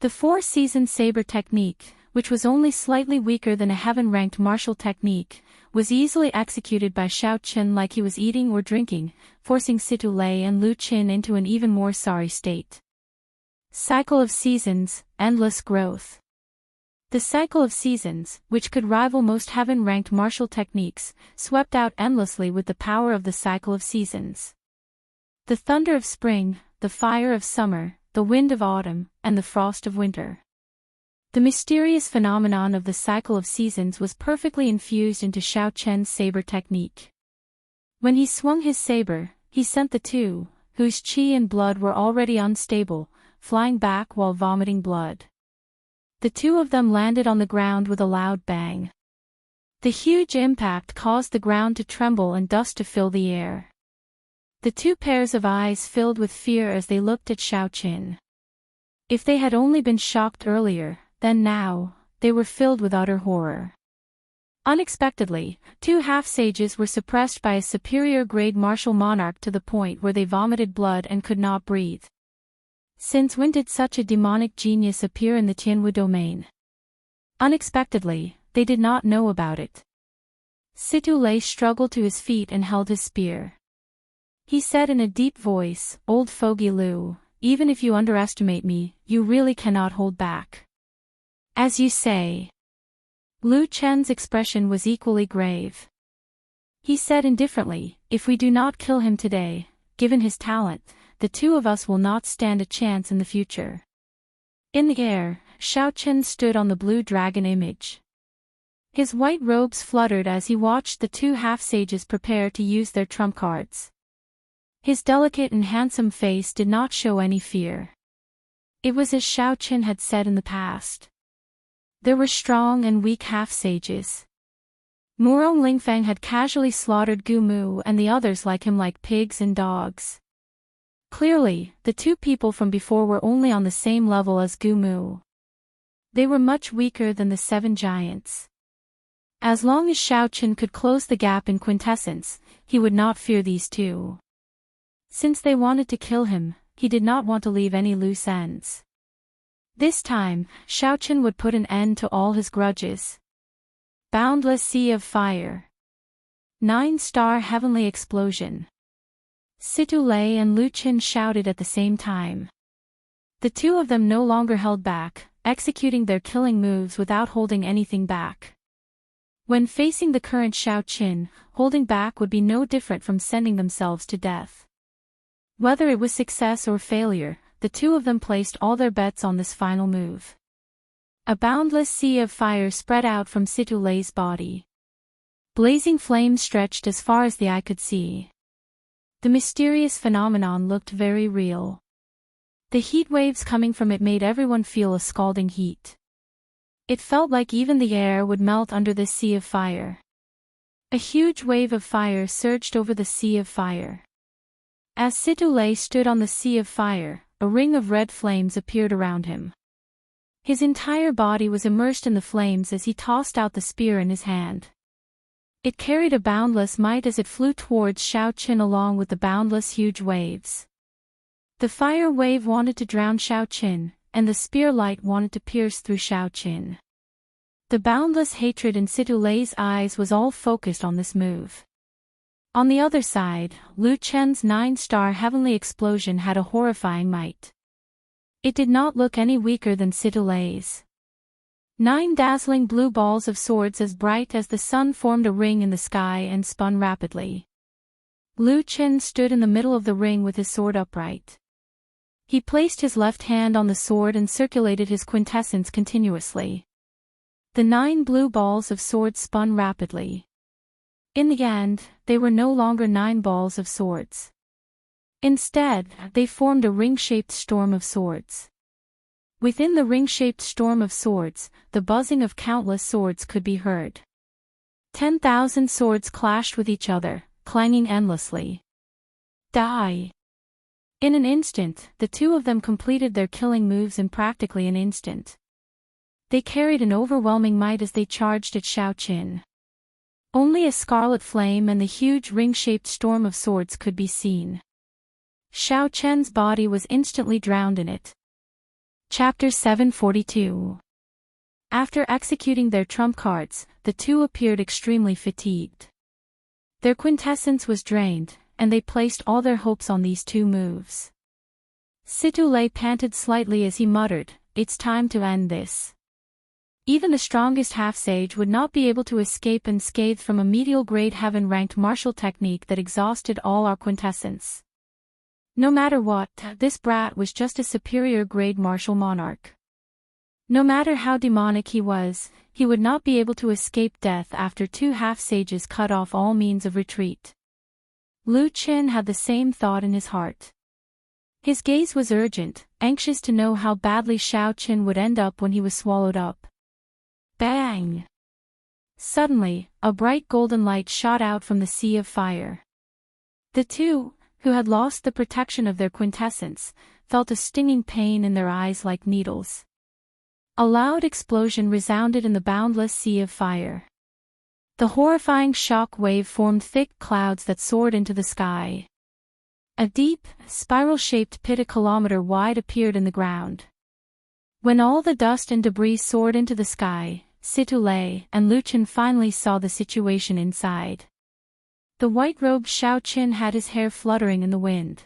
The 4-season saber technique, which was only slightly weaker than a heaven-ranked martial technique, was easily executed by Xiao Qin like he was eating or drinking, forcing Situle and Lu Qin into an even more sorry state. Cycle of seasons, endless growth. The cycle of seasons, which could rival most heaven-ranked martial techniques, swept out endlessly with the power of the cycle of seasons. The thunder of spring, the fire of summer, the wind of autumn, and the frost of winter. The mysterious phenomenon of the cycle of seasons was perfectly infused into Xiao Chen's saber technique. When he swung his saber, he sent the two, whose chi and blood were already unstable, flying back while vomiting blood. The two of them landed on the ground with a loud bang. The huge impact caused the ground to tremble and dust to fill the air. The two pairs of eyes filled with fear as they looked at Xiao Qin. If they had only been shocked earlier, then now, they were filled with utter horror. Unexpectedly, 2 half-sages were suppressed by a superior-grade martial monarch to the point where they vomited blood and could not breathe. Since when did such a demonic genius appear in the Tianwu domain? Unexpectedly, they did not know about it. Situ Lei struggled to his feet and held his spear. He said in a deep voice, "Old fogey Lu, even if you underestimate me, you really cannot hold back." "As you say." Lu Chen's expression was equally grave. He said indifferently, "If we do not kill him today, given his talent, the two of us will not stand a chance in the future." In the air, Xiao Chen stood on the blue dragon image. His white robes fluttered as he watched the two half-sages prepare to use their trump cards. His delicate and handsome face did not show any fear. It was as Xiao Chen had said in the past. There were strong and weak half-sages. Murong Lingfang had casually slaughtered Gu Mu and the others like him like pigs and dogs. Clearly, the two people from before were only on the same level as Gu Mu. They were much weaker than the seven giants. As long as Xiao Chen could close the gap in quintessence, he would not fear these two. Since they wanted to kill him, he did not want to leave any loose ends. This time, Xiao Chen would put an end to all his grudges. Boundless Sea of Fire. 9-star Heavenly Explosion. Situ Lei and Lu Qin shouted at the same time. The two of them no longer held back, executing their killing moves without holding anything back. When facing the current Xiao Qin, holding back would be no different from sending themselves to death. Whether it was success or failure, the two of them placed all their bets on this final move. A boundless sea of fire spread out from Situ Lei's body. Blazing flames stretched as far as the eye could see. The mysterious phenomenon looked very real. The heat waves coming from it made everyone feel a scalding heat. It felt like even the air would melt under this sea of fire. A huge wave of fire surged over the sea of fire. As Situ Lei stood on the sea of fire, a ring of red flames appeared around him. His entire body was immersed in the flames as he tossed out the spear in his hand. It carried a boundless might as it flew towards Xiao Chen along with the boundless huge waves. The fire wave wanted to drown Xiao Chen, and the spear light wanted to pierce through Xiao Chen. The boundless hatred in Situ Lei's eyes was all focused on this move. On the other side, Lu Chen's 9-star Heavenly Explosion had a horrifying might. It did not look any weaker than Situ Lei's. 9 dazzling blue balls of swords as bright as the sun formed a ring in the sky and spun rapidly. Lu Chen stood in the middle of the ring with his sword upright. He placed his left hand on the sword and circulated his quintessence continuously. The 9 blue balls of swords spun rapidly. In the end, they were no longer 9 balls of swords. Instead, they formed a ring-shaped storm of swords. Within the ring-shaped storm of swords, the buzzing of countless swords could be heard. 10,000 swords clashed with each other, clanging endlessly. Die! In an instant, the two of them completed their killing moves in practically an instant. They carried an overwhelming might as they charged at Xiao Chen. Only a scarlet flame and the huge ring-shaped storm of swords could be seen. Xiao Chen's body was instantly drowned in it. Chapter 742. After executing their trump cards, the two appeared extremely fatigued. Their quintessence was drained, and they placed all their hopes on these two moves. Situ Lei panted slightly as he muttered, "It's time to end this." Even the strongest half-sage would not be able to escape unscathed from a medial-grade heaven-ranked martial technique that exhausted all our quintessence. No matter what, this brat was just a superior-grade martial monarch. No matter how demonic he would not be able to escape death after 2 half-sages cut off all means of retreat. Lu Qin had the same thought in his heart. His gaze was urgent, anxious to know how badly Xiao Chen would end up when he was swallowed up. Bang! Suddenly, a bright golden light shot out from the sea of fire. The two, who had lost the protection of their quintessence, felt a stinging pain in their eyes like needles. A loud explosion resounded in the boundless sea of fire. The horrifying shock wave formed thick clouds that soared into the sky. A deep, spiral-shaped pit a kilometer wide appeared in the ground. When all the dust and debris soared into the sky, Situlei and Luchin finally saw the situation inside. The white-robed Xiao Qin had his hair fluttering in the wind.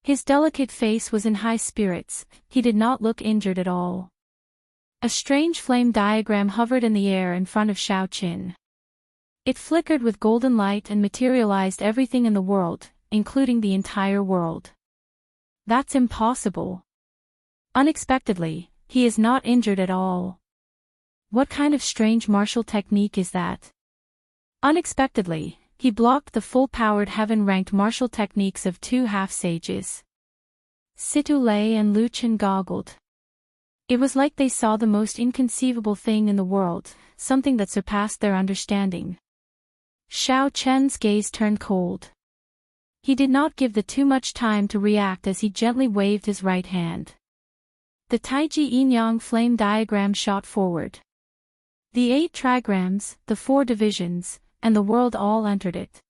His delicate face was in high spirits, he did not look injured at all. A strange flame diagram hovered in the air in front of Xiao Qin. It flickered with golden light and materialized everything in the world, including the entire world. That's impossible. Unexpectedly, he is not injured at all. What kind of strange martial technique is that? Unexpectedly, he blocked the full-powered heaven-ranked martial techniques of two half-sages. Situlei and Luchin goggled. It was like they saw the most inconceivable thing in the world, something that surpassed their understanding. Xiao Chen's gaze turned cold. He did not give the two much time to react as he gently waved his right hand. The Taiji Yin-Yang flame diagram shot forward. The 8 trigrams, the 4 divisions, and the world all entered it.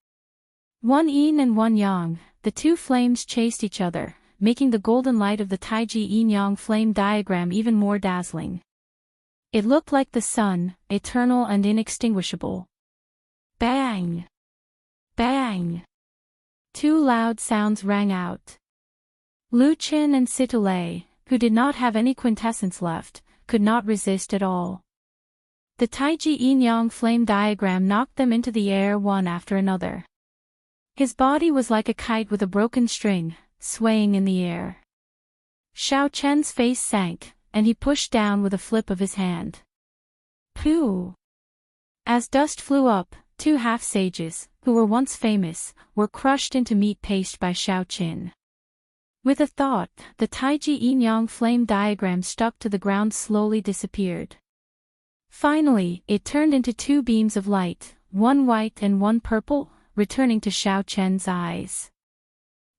One yin and one yang, the two flames chased each other, making the golden light of the Taiji Yin-Yang flame diagram even more dazzling. It looked like the sun, eternal and inextinguishable. Bang! Bang! 2 loud sounds rang out. Luchin and Situlei, who did not have any quintessence left, could not resist at all. The Taiji Yin-Yang flame diagram knocked them into the air one after another. His body was like a kite with a broken string, swaying in the air. Xiao Chen's face sank, and he pushed down with a flip of his hand. Pooh! As dust flew up, 2 half-sages, who were once famous, were crushed into meat paste by Xiao Qin. With a thought, the Taiji Yin-Yang flame diagram stuck to the ground slowly disappeared. Finally, it turned into 2 beams of light, one white and one purple, returning to Xiao Chen's eyes.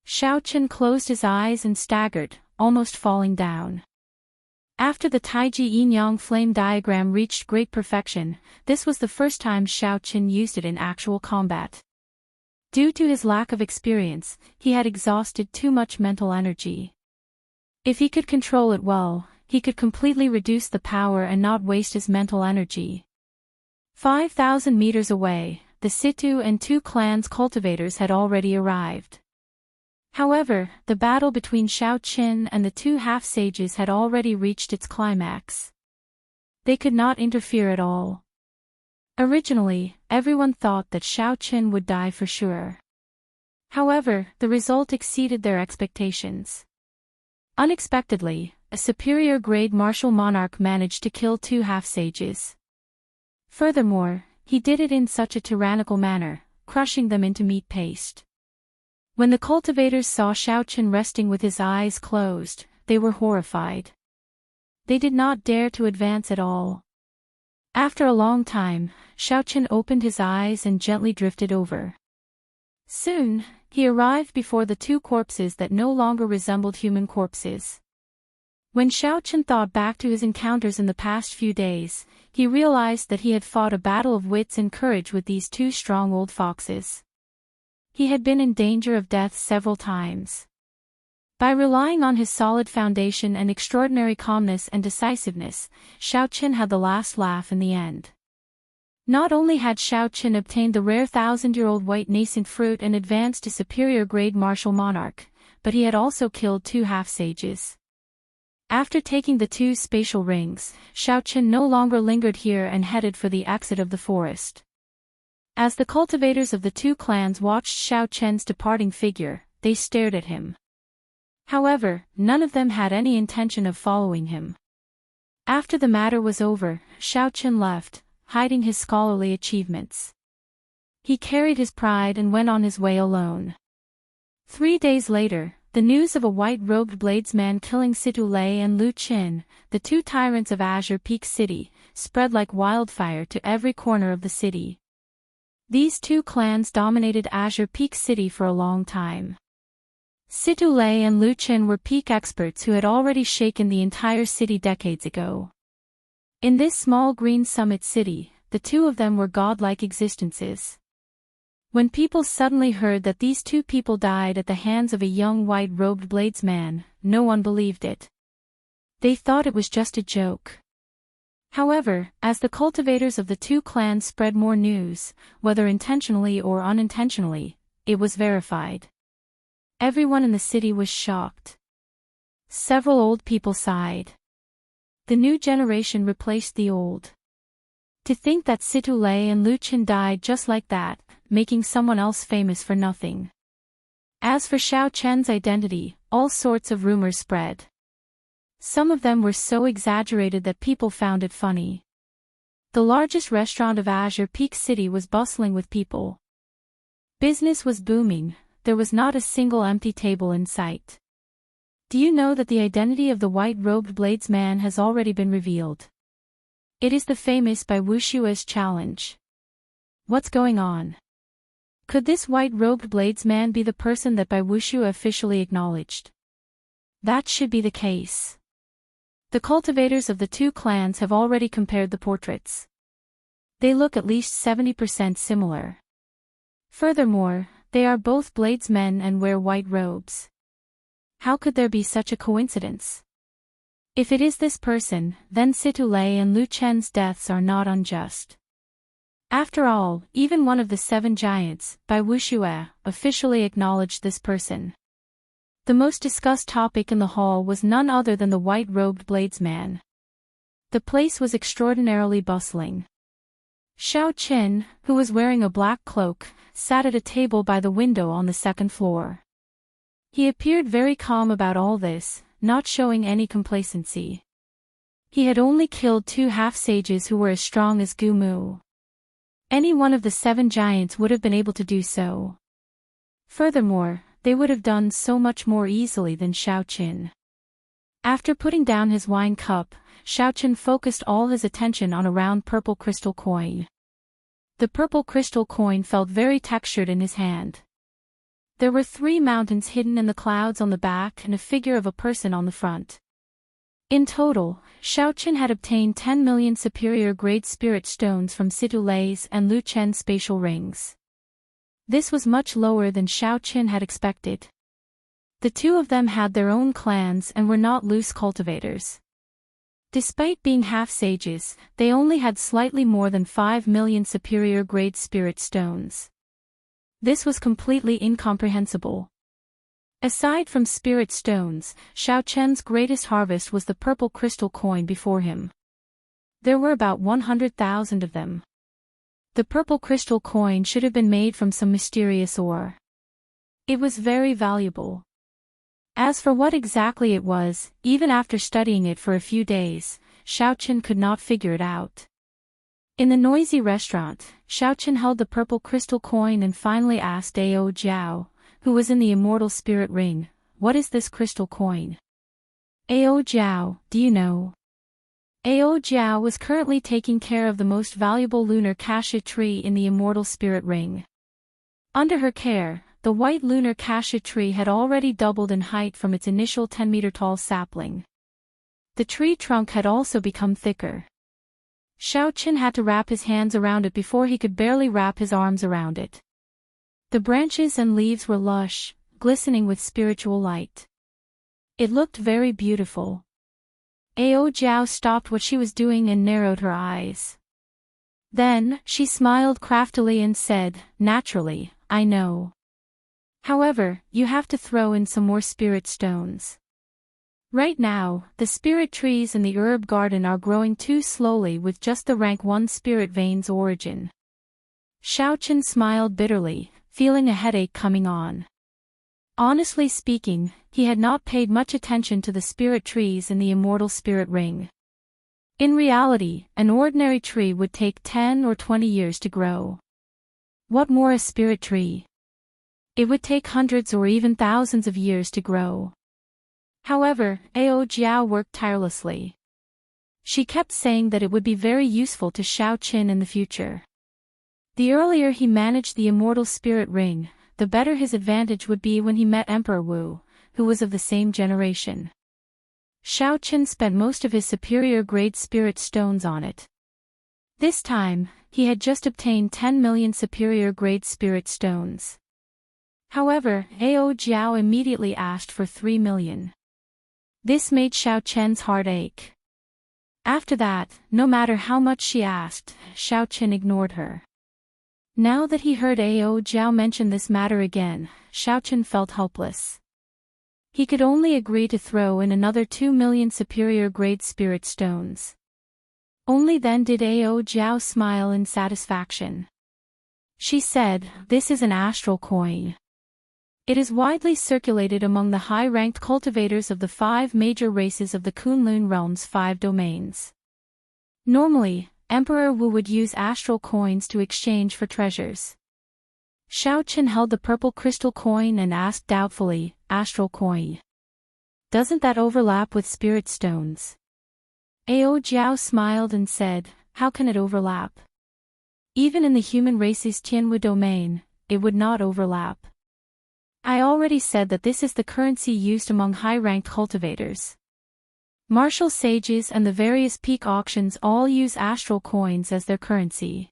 Xiao Chen closed his eyes and staggered, almost falling down. After the Taiji Yin-Yang flame diagram reached great perfection, this was the first time Xiao Chen used it in actual combat. Due to his lack of experience, he had exhausted too much mental energy. If he could control it well, he could completely reduce the power and not waste his mental energy. 5,000 meters away, the Situ and 2 clans' cultivators had already arrived. However, the battle between Xiao Qin and the 2 half-sages had already reached its climax. They could not interfere at all. Originally, everyone thought that Xiao Qin would die for sure. However, the result exceeded their expectations. Unexpectedly, a superior-grade martial monarch managed to kill 2 half-sages. Furthermore, he did it in such a tyrannical manner, crushing them into meat paste. When the cultivators saw Xiao Qin resting with his eyes closed, they were horrified. They did not dare to advance at all. After a long time, Xiao Qin opened his eyes and gently drifted over. Soon, he arrived before the 2 corpses that no longer resembled human corpses. When Xiao Qin thought back to his encounters in the past few days, he realized that he had fought a battle of wits and courage with these 2 strong old foxes. He had been in danger of death several times. By relying on his solid foundation and extraordinary calmness and decisiveness, Xiao Qin had the last laugh in the end. Not only had Xiao Qin obtained the rare 1,000-year-old white nascent fruit and advanced to superior-grade martial monarch, but he had also killed 2 half-sages. After taking the 2 spatial rings, Xiao Qin no longer lingered here and headed for the exit of the forest. As the cultivators of the 2 clans watched Xiao Chen's departing figure, they stared at him. However, none of them had any intention of following him. After the matter was over, Xiao Chen left, hiding his scholarly achievements. He carried his pride and went on his way alone. 3 days later, the news of a white-robed bladesman killing Situlei and Lu Qin, the 2 tyrants of Azure Peak City, spread like wildfire to every corner of the city. These 2 clans dominated Azure Peak City for a long time. Situlei and Lu Qin were peak experts who had already shaken the entire city decades ago. In this small green summit city, the 2 of them were godlike existences. When people suddenly heard that these two people died at the hands of a young white-robed bladesman, no one believed it. They thought it was just a joke. However, as the cultivators of the two clans spread more news, whether intentionally or unintentionally, it was verified. Everyone in the city was shocked. Several old people sighed. The new generation replaced the old. To think that Situlei and Lu Qin died just like that, making someone else famous for nothing. As for Xiao Chen's identity, all sorts of rumors spread. Some of them were so exaggerated that people found it funny. The largest restaurant of Azure Peak City was bustling with people. Business was booming, there was not a single empty table in sight. Do you know that the identity of the white-robed bladesman has already been revealed? It is the famous Bai Wushua's challenge. What's going on? Could this white-robed bladesman be the person that Bai Wushua officially acknowledged? That should be the case. The cultivators of the two clans have already compared the portraits. They look at least 70% similar. Furthermore, they are both bladesmen and wear white robes. How could there be such a coincidence? If it is this person, then Situlei and Lu Chen's deaths are not unjust. After all, even one of the seven giants, Bai Wushue, officially acknowledged this person. The most discussed topic in the hall was none other than the white-robed bladesman. The place was extraordinarily bustling. Xiao Qin, who was wearing a black cloak, sat at a table by the window on the second floor. He appeared very calm about all this, not showing any complacency. He had only killed 2 half-sages who were as strong as Gu Mu. Any one of the 7 giants would have been able to do so. Furthermore, they would have done so much more easily than Xiao Qin. After putting down his wine cup, Xiao Qin focused all his attention on a round purple crystal coin. The purple crystal coin felt very textured in his hand. There were 3 mountains hidden in the clouds on the back and a figure of a person on the front. In total, Xiao Qin had obtained 10 million superior-grade spirit stones from Situlei's and Lu Chen's spatial rings. This was much lower than Xiao Qin had expected. The two of them had their own clans and were not loose cultivators. Despite being half-sages, they only had slightly more than 5 million superior-grade spirit stones. This was completely incomprehensible. Aside from spirit stones, Xiao Chen's greatest harvest was the purple crystal coin before him. There were about 100,000 of them. The purple crystal coin should have been made from some mysterious ore. It was very valuable. As for what exactly it was, even after studying it for a few days, Xiao Qin could not figure it out. In the noisy restaurant, Xiao Qin held the purple crystal coin and finally asked Ao Jiao, who was in the Immortal Spirit Ring, "What is this crystal coin?" "Ao Jiao, do you know?" Ao Jiao was currently taking care of the most valuable lunar cassia tree in the Immortal Spirit Ring. Under her care, the white lunar cassia tree had already doubled in height from its initial 10-meter-tall sapling. The tree trunk had also become thicker. Xiao Qin had to wrap his hands around it before he could barely wrap his arms around it. The branches and leaves were lush, glistening with spiritual light. It looked very beautiful. Ao Jiao stopped what she was doing and narrowed her eyes. Then, she smiled craftily and said, "Naturally, I know. However, you have to throw in some more spirit stones. Right now, the spirit trees in the herb garden are growing too slowly with just the rank 1 spirit vein's origin." Xiao Qin smiled bitterly, feeling a headache coming on. Honestly speaking, he had not paid much attention to the spirit trees in the Immortal Spirit Ring. In reality, an ordinary tree would take 10 or 20 years to grow. What more a spirit tree? It would take hundreds or even thousands of years to grow. However, Ao Jiao worked tirelessly. She kept saying that it would be very useful to Xiao Qin in the future. The earlier he managed the Immortal Spirit Ring, the better his advantage would be when he met Emperor Wu, who was of the same generation. Xiao Qin spent most of his superior-grade spirit stones on it. This time, he had just obtained 10 million superior-grade spirit stones. However, Ao Jiao immediately asked for 3 million. This made Xiao Chen's heart ache. After that, no matter how much she asked, Xiao Chen ignored her. Now that he heard Ao Jiao mention this matter again, Xiao Chen felt helpless. He could only agree to throw in another 2 million superior-grade spirit stones. Only then did Ao Jiao smile in satisfaction. She said, "This is an astral coin. It is widely circulated among the high-ranked cultivators of the 5 major races of the Kunlun realm's 5 domains. Normally, Emperor Wu would use astral coins to exchange for treasures." Xiao Chen held the purple crystal coin and asked doubtfully, "Astral coin. Doesn't that overlap with spirit stones?" Ao Jiao smiled and said, "How can it overlap? Even in the human race's Tianwu domain, it would not overlap. I already said that this is the currency used among high-ranked cultivators. Martial sages and the various peak auctions all use astral coins as their currency.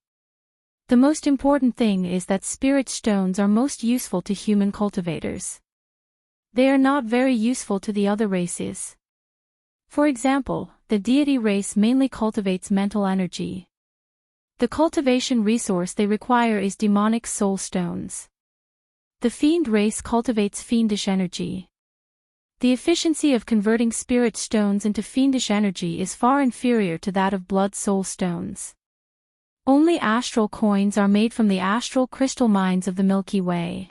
The most important thing is that spirit stones are most useful to human cultivators. They are not very useful to the other races. For example, the deity race mainly cultivates mental energy. The cultivation resource they require is demonic soul stones. The fiend race cultivates fiendish energy. The efficiency of converting spirit stones into fiendish energy is far inferior to that of blood soul stones. Only astral coins are made from the astral crystal mines of the Milky Way.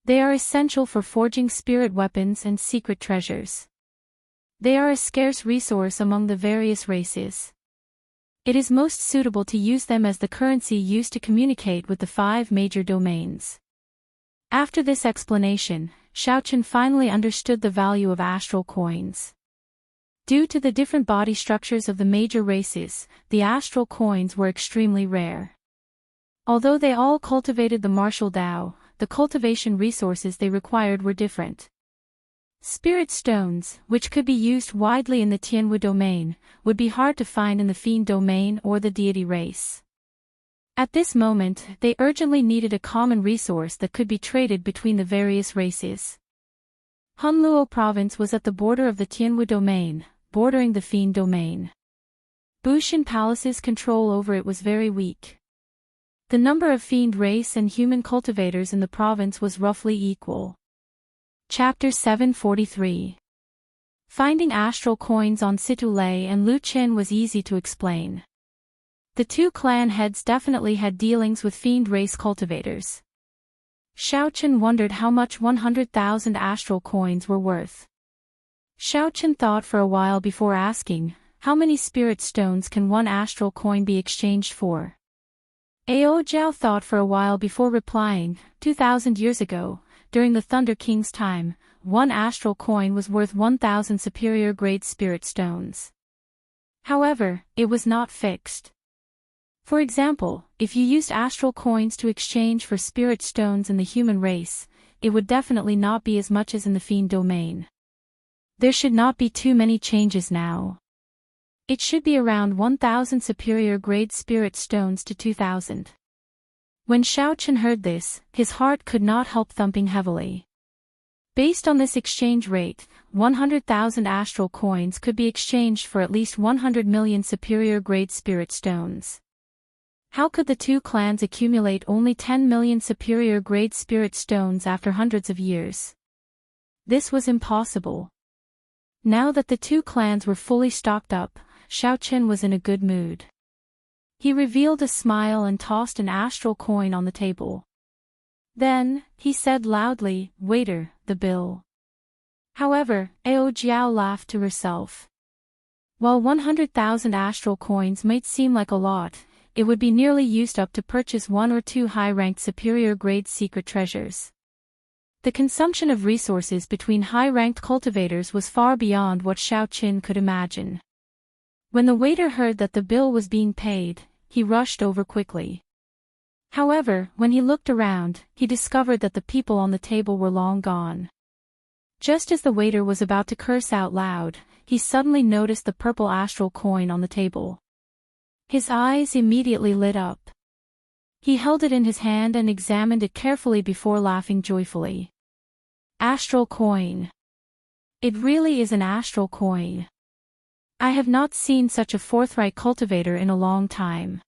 They are essential for forging spirit weapons and secret treasures. They are a scarce resource among the various races. It is most suitable to use them as the currency used to communicate with the 5 major domains." After this explanation, Xiao Chen finally understood the value of astral coins. Due to the different body structures of the major races, the astral coins were extremely rare. Although they all cultivated the martial Dao, the cultivation resources they required were different. Spirit stones, which could be used widely in the Tianwu domain, would be hard to find in the Fiend domain or the deity race. At this moment, they urgently needed a common resource that could be traded between the various races. Hunluo province was at the border of the Tianwu domain, bordering the Fiend domain. Bushin Palace's control over it was very weak. The number of Fiend race and human cultivators in the province was roughly equal. Chapter 743. Finding astral coins on Situlei and Lu Qin was easy to explain. The 2 clan heads definitely had dealings with fiend race cultivators. Xiao Chen wondered how much 100,000 astral coins were worth. Xiao Chen thought for a while before asking, "How many spirit stones can 1 astral coin be exchanged for?" Ao Jiao thought for a while before replying, 2,000 years ago, during the Thunder King's time, 1 astral coin was worth 1,000 superior-grade spirit stones. However, it was not fixed. For example, if you used astral coins to exchange for spirit stones in the human race, it would definitely not be as much as in the fiend domain. There should not be too many changes now. It should be around 1,000 superior-grade spirit stones to 2,000. When Xiao Chen heard this, his heart could not help thumping heavily. Based on this exchange rate, 100,000 astral coins could be exchanged for at least 100 million superior-grade spirit stones. How could the 2 clans accumulate only 10 million superior-grade spirit stones after hundreds of years? This was impossible. Now that the 2 clans were fully stocked up, Xiao Chen was in a good mood. He revealed a smile and tossed an astral coin on the table. Then, he said loudly, "Waiter, the bill." However, Ao Jiao laughed to herself. While 100,000 astral coins might seem like a lot, it would be nearly used up to purchase 1 or 2 high-ranked superior-grade secret treasures. The consumption of resources between high-ranked cultivators was far beyond what Xiao Chen could imagine. When the waiter heard that the bill was being paid, he rushed over quickly. However, when he looked around, he discovered that the people on the table were long gone. Just as the waiter was about to curse out loud, he suddenly noticed the purple astral coin on the table. His eyes immediately lit up. He held it in his hand and examined it carefully before laughing joyfully. Astral coin. It really is an astral coin. I have not seen such a forthright cultivator in a long time.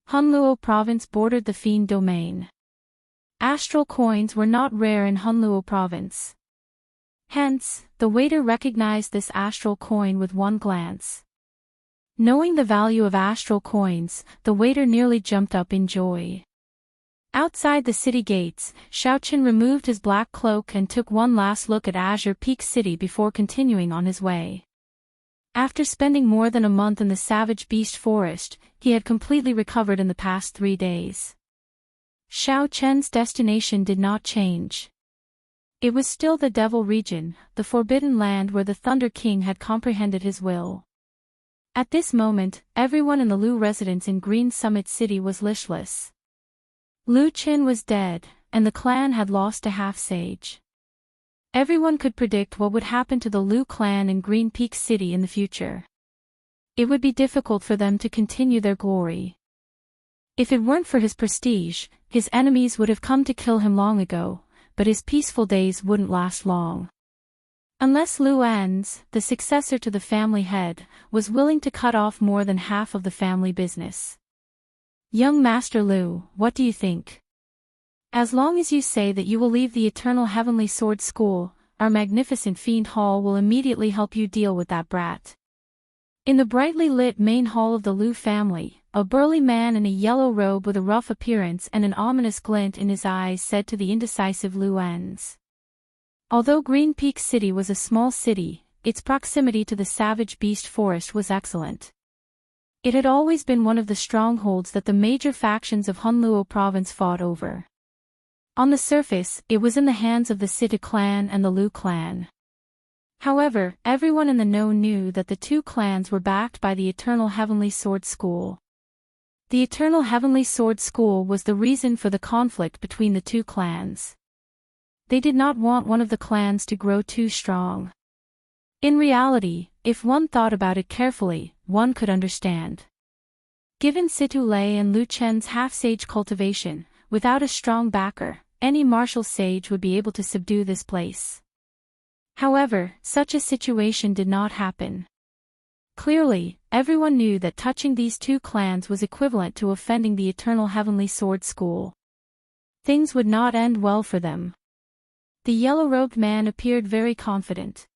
Hunluo province bordered the Fiend domain. Astral coins were not rare in Hunluo province. Hence, the waiter recognized this astral coin with one glance. Knowing the value of astral coins, the waiter nearly jumped up in joy. Outside the city gates, Xiaoqin removed his black cloak and took one last look at Azure Peak City before continuing on his way. After spending more than a month in the savage beast forest, he had completely recovered in the past 3 days. Xiaoqian's destination did not change. It was still the Devil region, the forbidden land where the Thunder King had comprehended his will. At this moment, everyone in the Lu residence in Green Summit City was listless. Lu Qin was dead, and the clan had lost a half-sage. Everyone could predict what would happen to the Lu clan in Green Peak City in the future. It would be difficult for them to continue their glory. If it weren't for his prestige, his enemies would have come to kill him long ago, but his peaceful days wouldn't last long. Unless Lu Enz, the successor to the family head, was willing to cut off more than half of the family business. Young Master Lu, what do you think? As long as you say that you will leave the Eternal Heavenly Sword School, our magnificent Fiend Hall will immediately help you deal with that brat. In the brightly lit main hall of the Lu family, a burly man in a yellow robe with a rough appearance and an ominous glint in his eyes said to the indecisive Lu Enz. Although Green Peak City was a small city, its proximity to the savage beast forest was excellent. It had always been one of the strongholds that the major factions of Hunluo province fought over. On the surface, it was in the hands of the Sita clan and the Lu clan. However, everyone in the know knew that the two clans were backed by the Eternal Heavenly Sword School. The Eternal Heavenly Sword School was the reason for the conflict between the two clans. They did not want one of the clans to grow too strong. In reality, if one thought about it carefully, one could understand. Given Situ Lei and Lu Chen's half-sage cultivation, without a strong backer, any martial sage would be able to subdue this place. However, such a situation did not happen. Clearly, everyone knew that touching these two clans was equivalent to offending the Eternal Heavenly Sword School. Things would not end well for them. The yellow-robed man appeared very confident.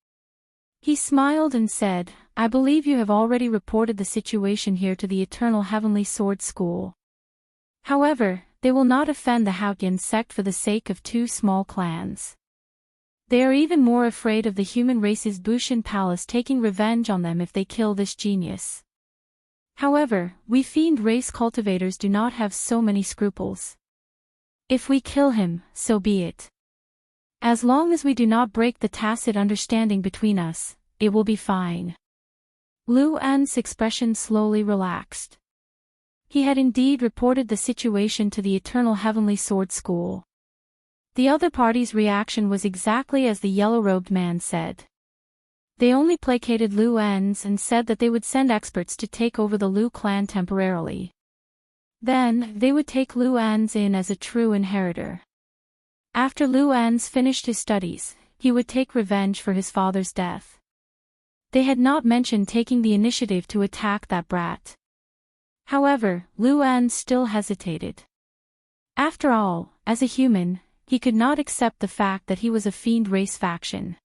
He smiled and said, "I believe you have already reported the situation here to the Eternal Heavenly Sword School. However, they will not offend the Haotian sect for the sake of two small clans. They are even more afraid of the human race's Bushin Palace taking revenge on them if they kill this genius. However, we fiend race cultivators do not have so many scruples. If we kill him, so be it. As long as we do not break the tacit understanding between us, it will be fine." Lu An's expression slowly relaxed. He had indeed reported the situation to the Eternal Heavenly Sword School. The other party's reaction was exactly as the yellow-robed man said. They only placated Lu Enz and said that they would send experts to take over the Lu clan temporarily. Then, they would take Lu Enz in as a true inheritor. After Lu Enz finished his studies, he would take revenge for his father's death. They had not mentioned taking the initiative to attack that brat. However, Lu Enz still hesitated. After all, as a human, he could not accept the fact that he was a fiend race faction.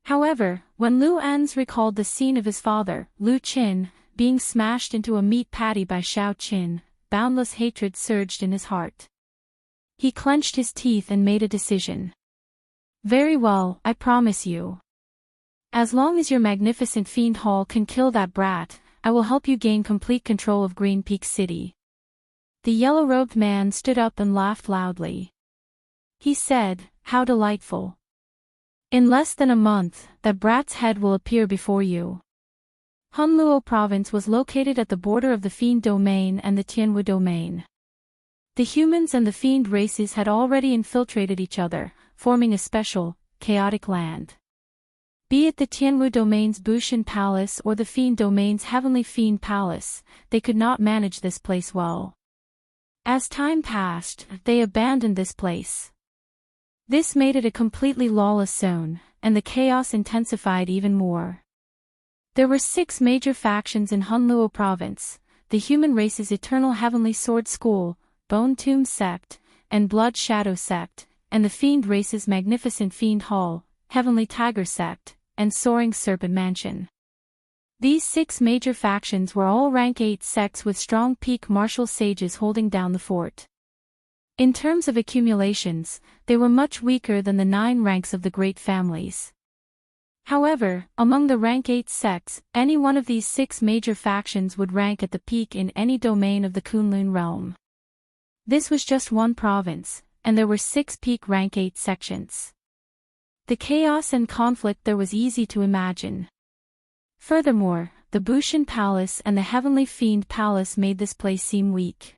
However, when Lu Enz recalled the scene of his father, Lu Qin, being smashed into a meat patty by Xiaoqin, boundless hatred surged in his heart. He clenched his teeth and made a decision. "Very well, I promise you. As long as your magnificent Fiend Hall can kill that brat, I will help you gain complete control of Green Peak City." The yellow-robed man stood up and laughed loudly. He said, "How delightful. In less than a month, that brat's head will appear before you." Hunluo province was located at the border of the Fiend domain and the Tianwu domain. The humans and the fiend races had already infiltrated each other, forming a special, chaotic land. Be it the Tianwu domain's Bushan Palace or the Fiend domain's Heavenly Fiend Palace, they could not manage this place well. As time passed, they abandoned this place. This made it a completely lawless zone, and the chaos intensified even more. There were 6 major factions in Hunluo province: the human race's Eternal Heavenly Sword School, Bone Tomb Sect, and Blood Shadow Sect, and the Fiend race's Magnificent Fiend Hall, Heavenly Tiger Sect, and Soaring Serpent Mansion. These 6 major factions were all rank 8 sects with strong peak martial sages holding down the fort. In terms of accumulations, they were much weaker than the 9 ranks of the great families. However, among the rank 8 sects, any one of these 6 major factions would rank at the peak in any domain of the Kunlun realm. This was just one province, and there were 6 peak rank 8 sections. The chaos and conflict there was easy to imagine. Furthermore, the Bushan Palace and the Heavenly Fiend Palace made this place seem weak.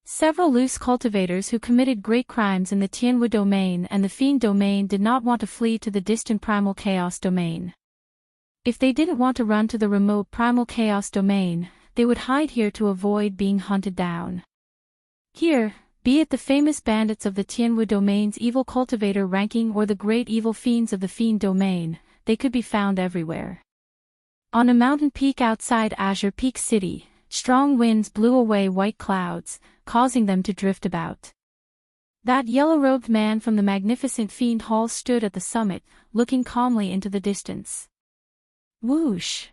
Several loose cultivators who committed great crimes in the Tianwu domain and the Fiend domain did not want to flee to the distant Primal Chaos domain. If they didn't want to run to the remote Primal Chaos domain, they would hide here to avoid being hunted down. Here, be it the famous bandits of the Tianwu domain's evil cultivator ranking or the great evil fiends of the Fiend domain, they could be found everywhere. On a mountain peak outside Azure Peak City, strong winds blew away white clouds, causing them to drift about. That yellow-robed man from the Magnificent Fiend Hall stood at the summit, looking calmly into the distance. Whoosh!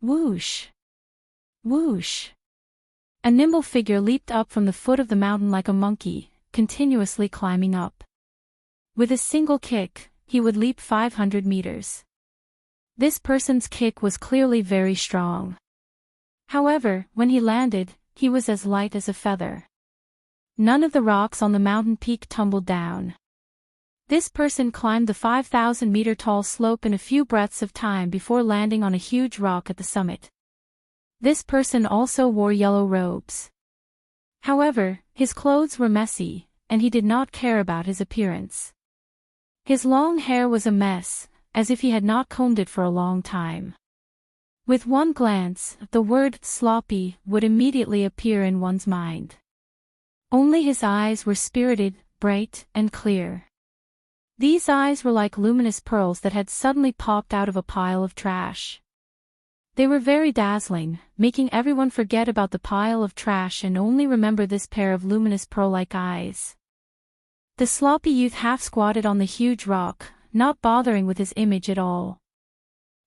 Whoosh! Whoosh! A nimble figure leaped up from the foot of the mountain like a monkey, continuously climbing up. With a single kick, he would leap 500 meters. This person's kick was clearly very strong. However, when he landed, he was as light as a feather. None of the rocks on the mountain peak tumbled down. This person climbed the 5,000-meter-tall slope in a few breaths of time before landing on a huge rock at the summit. This person also wore yellow robes. However, his clothes were messy, and he did not care about his appearance. His long hair was a mess, as if he had not combed it for a long time. With one glance, the word sloppy would immediately appear in one's mind. Only his eyes were spirited, bright, and clear. These eyes were like luminous pearls that had suddenly popped out of a pile of trash. They were very dazzling, making everyone forget about the pile of trash and only remember this pair of luminous pearl-like eyes. The sloppy youth half-squatted on the huge rock, not bothering with his image at all.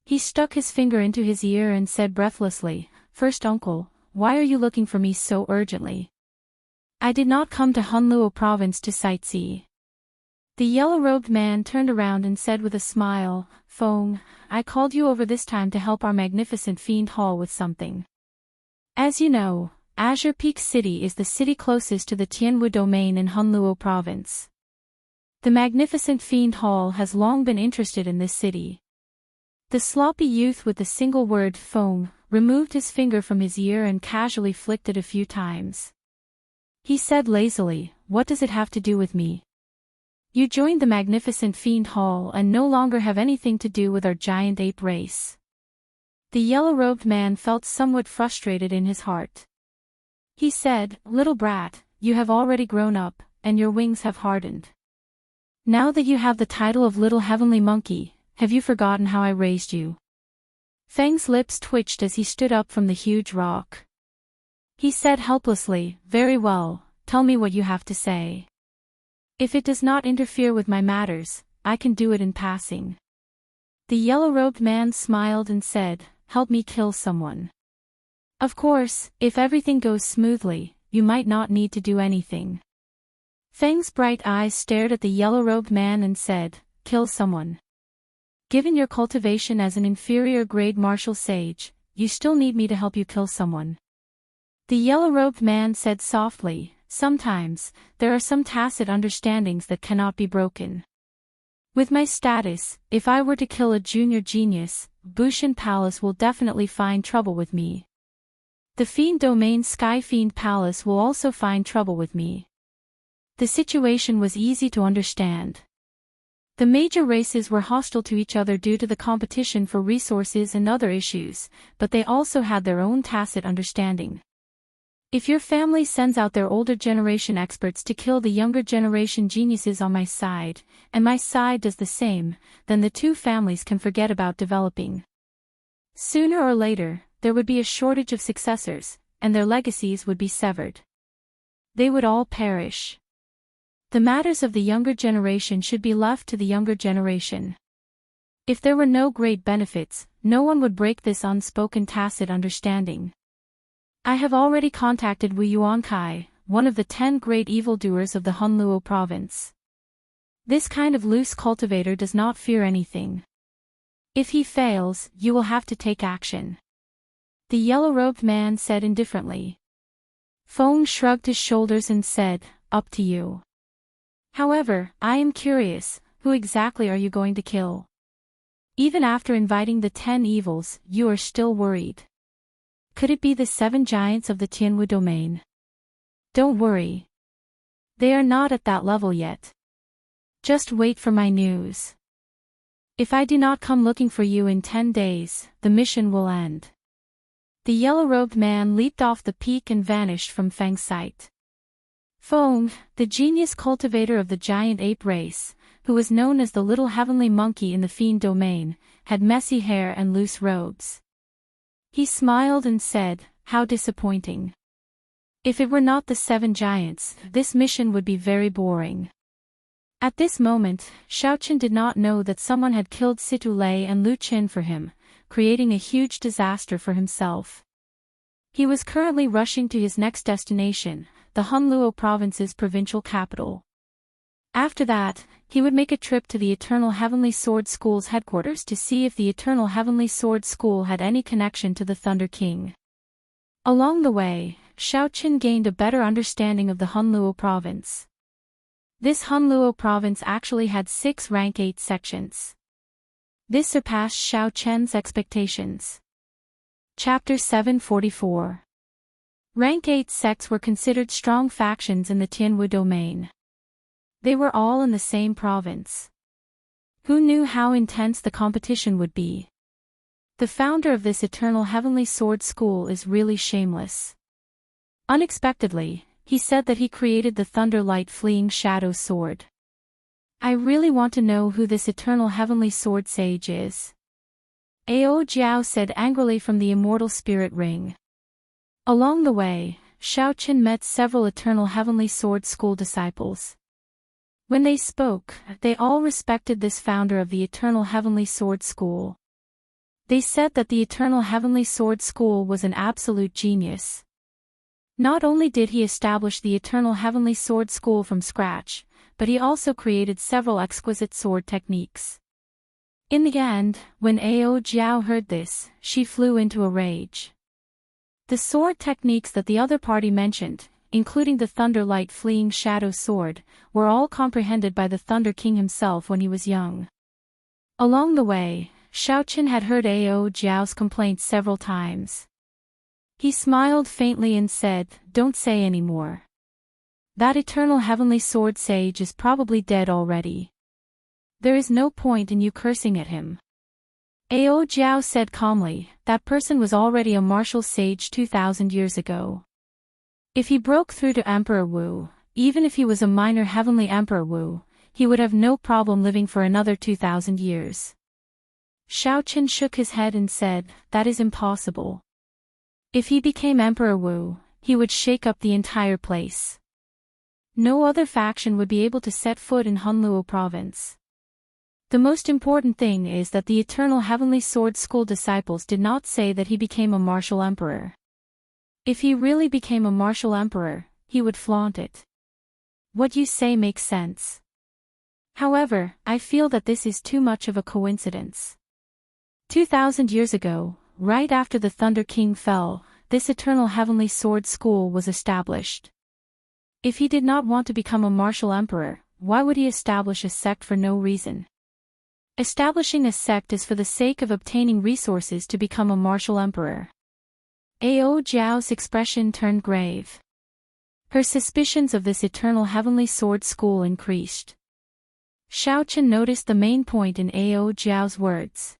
He stuck his finger into his ear and said breathlessly, "First uncle, why are you looking for me so urgently?" "I did not come to Hunluo province to sightsee." The yellow-robed man turned around and said with a smile, "Feng, I called you over this time to help our Magnificent Fiend Hall with something. As you know, Azure Peak City is the city closest to the Tianwu domain in Hunluo province. The Magnificent Fiend Hall has long been interested in this city." The sloppy youth with the single word "Feng" removed his finger from his ear and casually flicked it a few times. He said lazily, "What does it have to do with me? You joined the Magnificent Fiend Hall and no longer have anything to do with our giant ape race." The yellow-robed man felt somewhat frustrated in his heart. He said, "Little brat, you have already grown up, and your wings have hardened. Now that you have the title of Little Heavenly Monkey, have you forgotten how I raised you?" Feng's lips twitched as he stood up from the huge rock. He said helplessly, "Very well, tell me what you have to say. If it does not interfere with my matters, I can do it in passing." The yellow-robed man smiled and said, "Help me kill someone. Of course, if everything goes smoothly, you might not need to do anything." Feng's bright eyes stared at the yellow-robed man and said, "Kill someone? Given your cultivation as an inferior-grade martial sage, you still need me to help you kill someone?" The yellow-robed man said softly, "Sometimes, there are some tacit understandings that cannot be broken. With my status, if I were to kill a junior genius, Bushan Palace will definitely find trouble with me. The Fiend Domain Sky Fiend Palace will also find trouble with me." The situation was easy to understand. The major races were hostile to each other due to the competition for resources and other issues, but they also had their own tacit understanding. If your family sends out their older generation experts to kill the younger generation geniuses on my side, and my side does the same, then the two families can forget about developing. Sooner or later, there would be a shortage of successors, and their legacies would be severed. They would all perish. The matters of the younger generation should be left to the younger generation. If there were no great benefits, no one would break this unspoken tacit understanding. I have already contacted Wu Yuankai, one of the 10 great evildoers of the Hunluo province. This kind of loose cultivator does not fear anything. If he fails, you will have to take action. The yellow-robed man said indifferently. Feng shrugged his shoulders and said, up to you. However, I am curious, who exactly are you going to kill? Even after inviting the 10 evils, you are still worried. Could it be the 7 giants of the Tianwu domain? Don't worry. They are not at that level yet. Just wait for my news. If I do not come looking for you in 10 days, the mission will end. The yellow-robed man leaped off the peak and vanished from Feng's sight. Feng, the genius cultivator of the giant ape race, who was known as the little heavenly monkey in the fiend domain, had messy hair and loose robes. He smiled and said, how disappointing. If it were not the 7 giants, this mission would be very boring. At this moment, Xiaoqin did not know that someone had killed Situ Lei and Lu Qin for him, creating a huge disaster for himself. He was currently rushing to his next destination, the Hunluo province's provincial capital. After that, he would make a trip to the Eternal Heavenly Sword School's headquarters to see if the Eternal Heavenly Sword School had any connection to the Thunder King. Along the way, Xiaoqin gained a better understanding of the Hunluo province. This Hunluo province actually had 6 rank 8 sections. This surpassed Xiaoqian's expectations. Chapter 744. Rank 8 sects were considered strong factions in the Tianwu domain. They were all in the same province. Who knew how intense the competition would be? The founder of this Eternal Heavenly Sword School is really shameless. Unexpectedly, he said that he created the Thunder Light Fleeing Shadow Sword. I really want to know who this Eternal Heavenly Sword Sage is. Ao Jiao said angrily from the Immortal Spirit Ring. Along the way, Xiaoqin met several Eternal Heavenly Sword School disciples. When they spoke, they all respected this founder of the Eternal Heavenly Sword School. They said that the Eternal Heavenly Sword School was an absolute genius. Not only did he establish the Eternal Heavenly Sword School from scratch, but he also created several exquisite sword techniques. In the end, when Ao Jiao heard this, she flew into a rage. The sword techniques that the other party mentioned, including the Thunder Light Fleeing Shadow Sword, were all comprehended by the Thunder King himself when he was young. Along the way, Xiaoqin had heard Ao Jiao's complaints several times. He smiled faintly and said, don't say any more. That Eternal Heavenly Sword Sage is probably dead already. There is no point in you cursing at him. Ao Jiao said calmly, that person was already a martial sage 2,000 years ago. If he broke through to Emperor Wu, even if he was a minor Heavenly Emperor Wu, he would have no problem living for another 2,000 years. Xiaoqin shook his head and said, that is impossible. If he became Emperor Wu, he would shake up the entire place. No other faction would be able to set foot in Hunluo province. The most important thing is that the Eternal Heavenly Sword School disciples did not say that he became a martial emperor. If he really became a martial emperor, he would flaunt it. What you say makes sense. However, I feel that this is too much of a coincidence. 2,000 years ago, right after the Thunder King fell, this Eternal Heavenly Sword School was established. If he did not want to become a martial emperor, why would he establish a sect for no reason? Establishing a sect is for the sake of obtaining resources to become a martial emperor. Ao Jiao's expression turned grave. Her suspicions of this Eternal Heavenly Sword School increased. Xiaochen noticed the main point in Ao Jiao's words.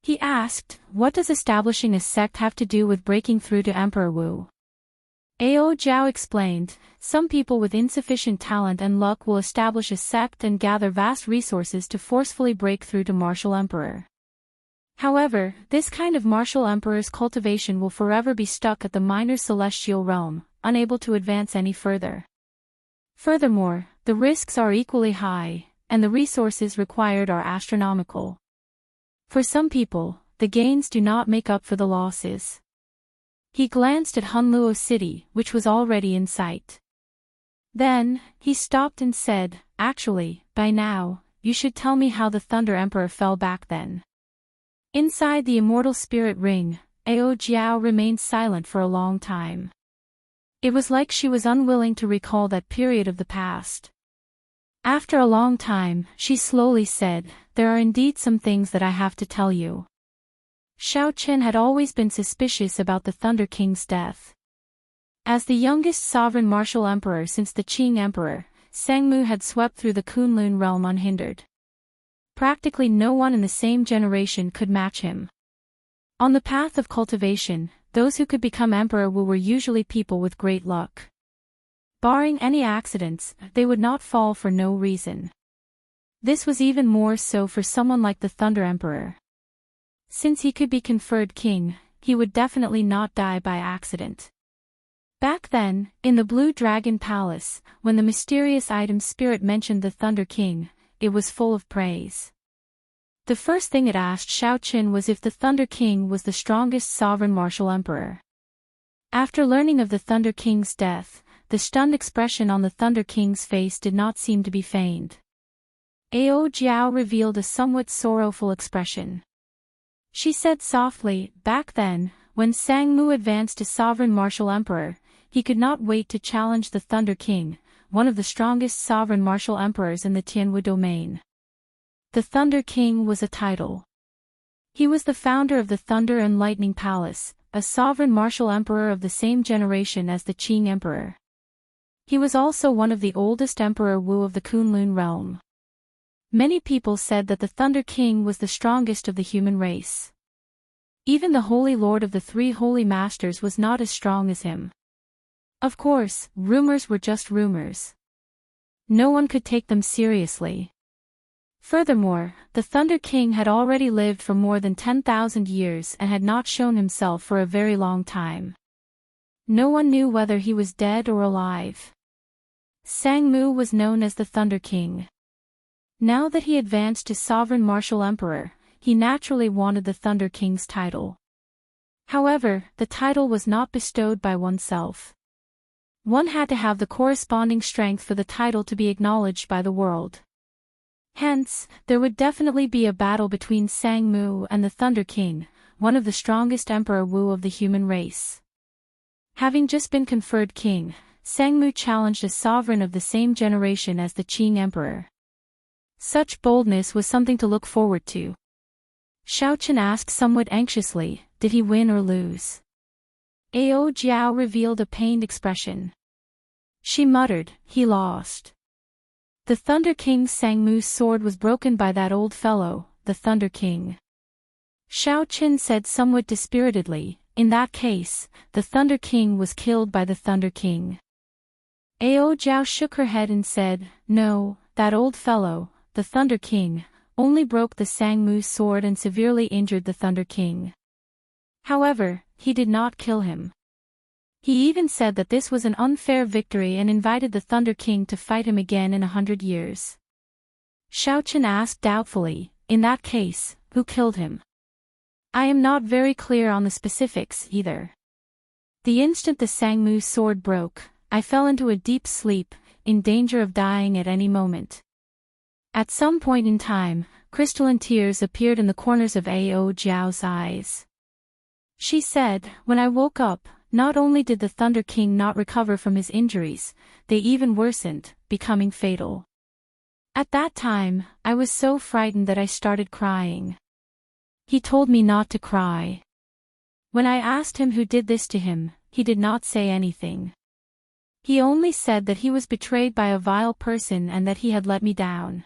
He asked, what does establishing a sect have to do with breaking through to Emperor Wu? Ao Jiao explained, some people with insufficient talent and luck will establish a sect and gather vast resources to forcefully break through to martial emperor. However, this kind of martial emperor's cultivation will forever be stuck at the minor celestial realm, unable to advance any further. Furthermore, the risks are equally high, and the resources required are astronomical. For some people, the gains do not make up for the losses. He glanced at Hunluo City, which was already in sight. Then, he stopped and said, actually, by now, you should tell me how the Thunder Emperor fell back then. Inside the immortal spirit ring, Ao Jiao remained silent for a long time. It was like she was unwilling to recall that period of the past. After a long time, she slowly said, there are indeed some things that I have to tell you. Xiaochen had always been suspicious about the Thunder King's death. As the youngest sovereign martial emperor since the Qing Emperor, Sangmu had swept through the Kunlun realm unhindered. Practically no one in the same generation could match him. On the path of cultivation, those who could become emperor were usually people with great luck. Barring any accidents, they would not fall for no reason. This was even more so for someone like the Thunder Emperor. Since he could be conferred king, he would definitely not die by accident. Back then, in the Blue Dragon Palace, when the mysterious item spirit mentioned the Thunder King, it was full of praise. The first thing it asked Xiaochen was if the Thunder King was the strongest sovereign martial emperor. After learning of the Thunder King's death, the stunned expression on the Thunder King's face did not seem to be feigned. Ao Jiao revealed a somewhat sorrowful expression. She said softly, back then, when Sangmu advanced to sovereign martial emperor, he could not wait to challenge the Thunder King, one of the strongest sovereign martial emperors in the Tianwu domain. The Thunder King was a title. He was the founder of the Thunder and Lightning Palace, a sovereign martial emperor of the same generation as the Qing Emperor. He was also one of the oldest Emperor Wu of the Kunlun realm. Many people said that the Thunder King was the strongest of the human race. Even the Holy Lord of the Three Holy Masters was not as strong as him. Of course, rumors were just rumors. No one could take them seriously. Furthermore, the Thunder King had already lived for more than 10,000 years and had not shown himself for a very long time. No one knew whether he was dead or alive. Sangmu was known as the Thunder King. Now that he advanced to sovereign martial emperor, he naturally wanted the Thunder King's title. However, the title was not bestowed by oneself. One had to have the corresponding strength for the title to be acknowledged by the world. Hence, there would definitely be a battle between Sangmu and the Thunder King, one of the strongest Emperor Wu of the human race. Having just been conferred king, Sangmu challenged a sovereign of the same generation as the Qing Emperor. Such boldness was something to look forward to. Xiaochen asked somewhat anxiously, did he win or lose? Ao Jiao revealed a pained expression. She muttered, he lost. The Thunder King's Sangmu's sword was broken by that old fellow, the Thunder King. Xiaochen said somewhat dispiritedly, in that case, the Thunder King was killed by the Thunder King. Ao Jiao shook her head and said, no, that old fellow, the Thunder King, only broke the Sangmu's sword and severely injured the Thunder King. However, he did not kill him. He even said that this was an unfair victory and invited the Thunder King to fight him again in 100 years. Xiaochen asked doubtfully, in that case, who killed him? I am not very clear on the specifics either. The instant the Sangmu's sword broke, I fell into a deep sleep, in danger of dying at any moment. At some point in time, crystalline tears appeared in the corners of Ao Jiao's eyes. She said, when I woke up, not only did the Thunder King not recover from his injuries, they even worsened, becoming fatal. At that time, I was so frightened that I started crying. He told me not to cry. When I asked him who did this to him, he did not say anything. He only said that he was betrayed by a vile person and that he had let me down.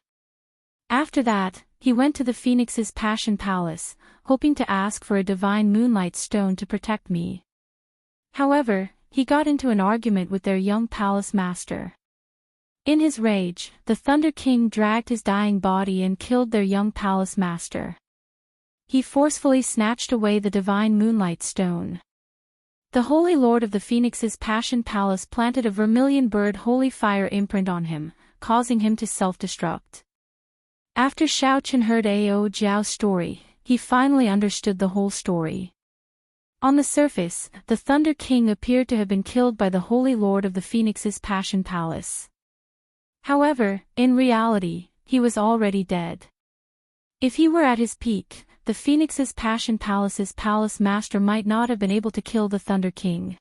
After that, he went to the Phoenix's Passion Palace, hoping to ask for a divine moonlight stone to protect me. However, he got into an argument with their young palace master. In his rage, the Thunder King dragged his dying body and killed their young palace master. He forcefully snatched away the divine moonlight stone. The Holy Lord of the Phoenix's Passion Palace planted a vermilion bird holy fire imprint on him, causing him to self-destruct. After Xiao Qian heard Ao Jiao's story, he finally understood the whole story. On the surface, the Thunder King appeared to have been killed by the Holy Lord of the Phoenix's Passion Palace. However, in reality, he was already dead. If he were at his peak, the Phoenix's Passion Palace's palace master might not have been able to kill the Thunder King.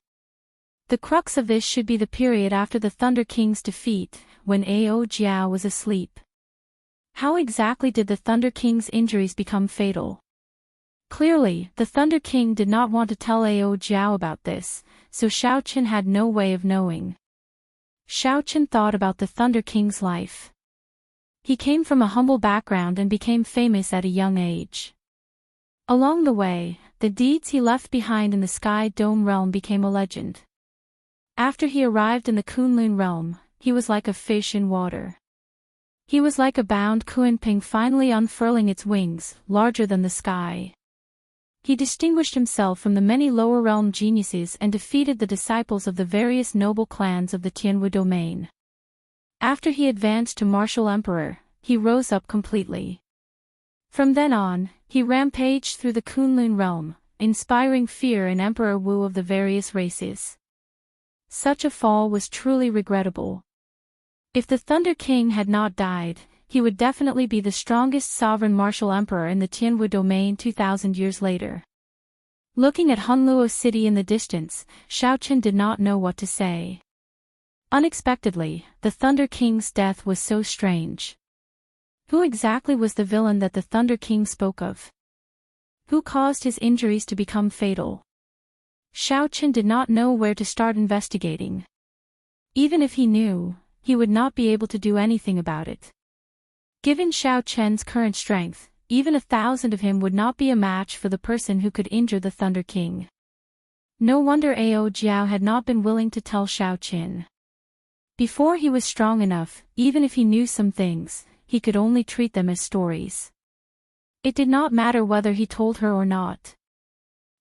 The crux of this should be the period after the Thunder King's defeat, when Ao Jiao was asleep. How exactly did the Thunder King's injuries become fatal? Clearly, the Thunder King did not want to tell Ao Jiao about this, so Xiao Qian had no way of knowing. Xiao Qian thought about the Thunder King's life. He came from a humble background and became famous at a young age. Along the way, the deeds he left behind in the Sky Dome realm became a legend. After he arrived in the Kunlun realm, he was like a fish in water. He was like a bound Kunping finally unfurling its wings, larger than the sky. He distinguished himself from the many lower realm geniuses and defeated the disciples of the various noble clans of the Tianwu domain. After he advanced to Martial Emperor, he rose up completely. From then on, he rampaged through the Kunlun realm, inspiring fear in Emperor Wu of the various races. Such a fall was truly regrettable. If the Thunder King had not died, he would definitely be the strongest sovereign martial emperor in the Tianwu domain 2,000 years later. Looking at Hunluo City in the distance, Xiao Qian did not know what to say. Unexpectedly, the Thunder King's death was so strange. Who exactly was the villain that the Thunder King spoke of? Who caused his injuries to become fatal? Xiao Qian did not know where to start investigating. Even if he knew, he would not be able to do anything about it. Given Xiao Qian's current strength, even 1,000 of him would not be a match for the person who could injure the Thunder King. No wonder Ao Jiao had not been willing to tell Xiao Qian. Before he was strong enough, even if he knew some things, he could only treat them as stories. It did not matter whether he told her or not.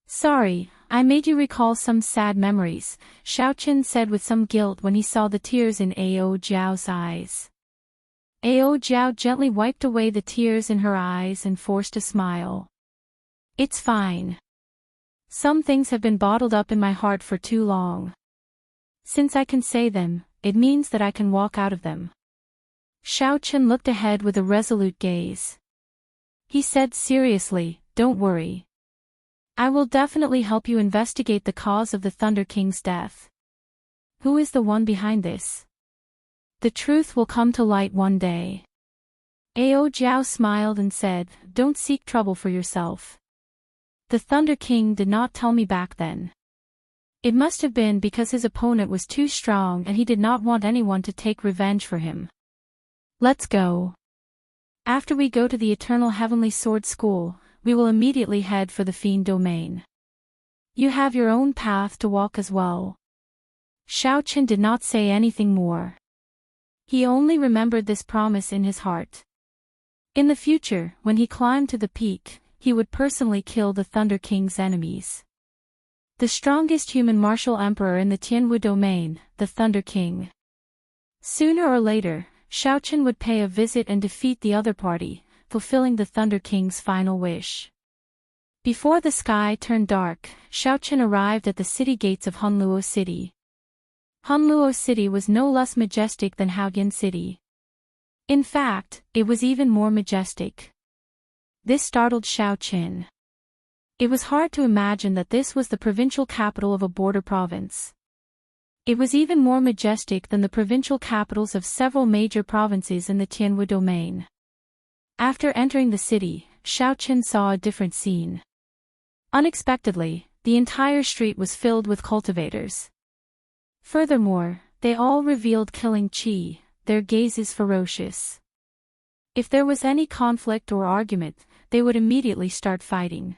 "Sorry, I made you recall some sad memories," Xiao Qian said with some guilt when he saw the tears in Ao Jiao's eyes. Ao Jiao gently wiped away the tears in her eyes and forced a smile. "It's fine. Some things have been bottled up in my heart for too long. Since I can say them, it means that I can walk out of them." Xiao Qian looked ahead with a resolute gaze. He said seriously, "Don't worry. I will definitely help you investigate the cause of the Thunder King's death. Who is the one behind this? The truth will come to light one day." Ao Jiao smiled and said, "Don't seek trouble for yourself. The Thunder King did not tell me back then. It must have been because his opponent was too strong and he did not want anyone to take revenge for him. Let's go. After we go to the Eternal Heavenly Sword School, we will immediately head for the Fiend Domain. You have your own path to walk as well." Xiao Qian did not say anything more. He only remembered this promise in his heart. In the future, when he climbed to the peak, he would personally kill the Thunder King's enemies. The strongest human martial emperor in the Tianwu domain, the Thunder King. Sooner or later, Xiao Qian would pay a visit and defeat the other party, fulfilling the Thunder King's final wish. Before the sky turned dark, Xiao Qian arrived at the city gates of Hunluo City. Hunluo City was no less majestic than Haoyan City. In fact, it was even more majestic. This startled Xiao Qian. It was hard to imagine that this was the provincial capital of a border province. It was even more majestic than the provincial capitals of several major provinces in the Tianwu domain. After entering the city, Xiao Qian saw a different scene. Unexpectedly, the entire street was filled with cultivators. Furthermore, they all revealed killing chi, their gazes ferocious. If there was any conflict or argument, they would immediately start fighting.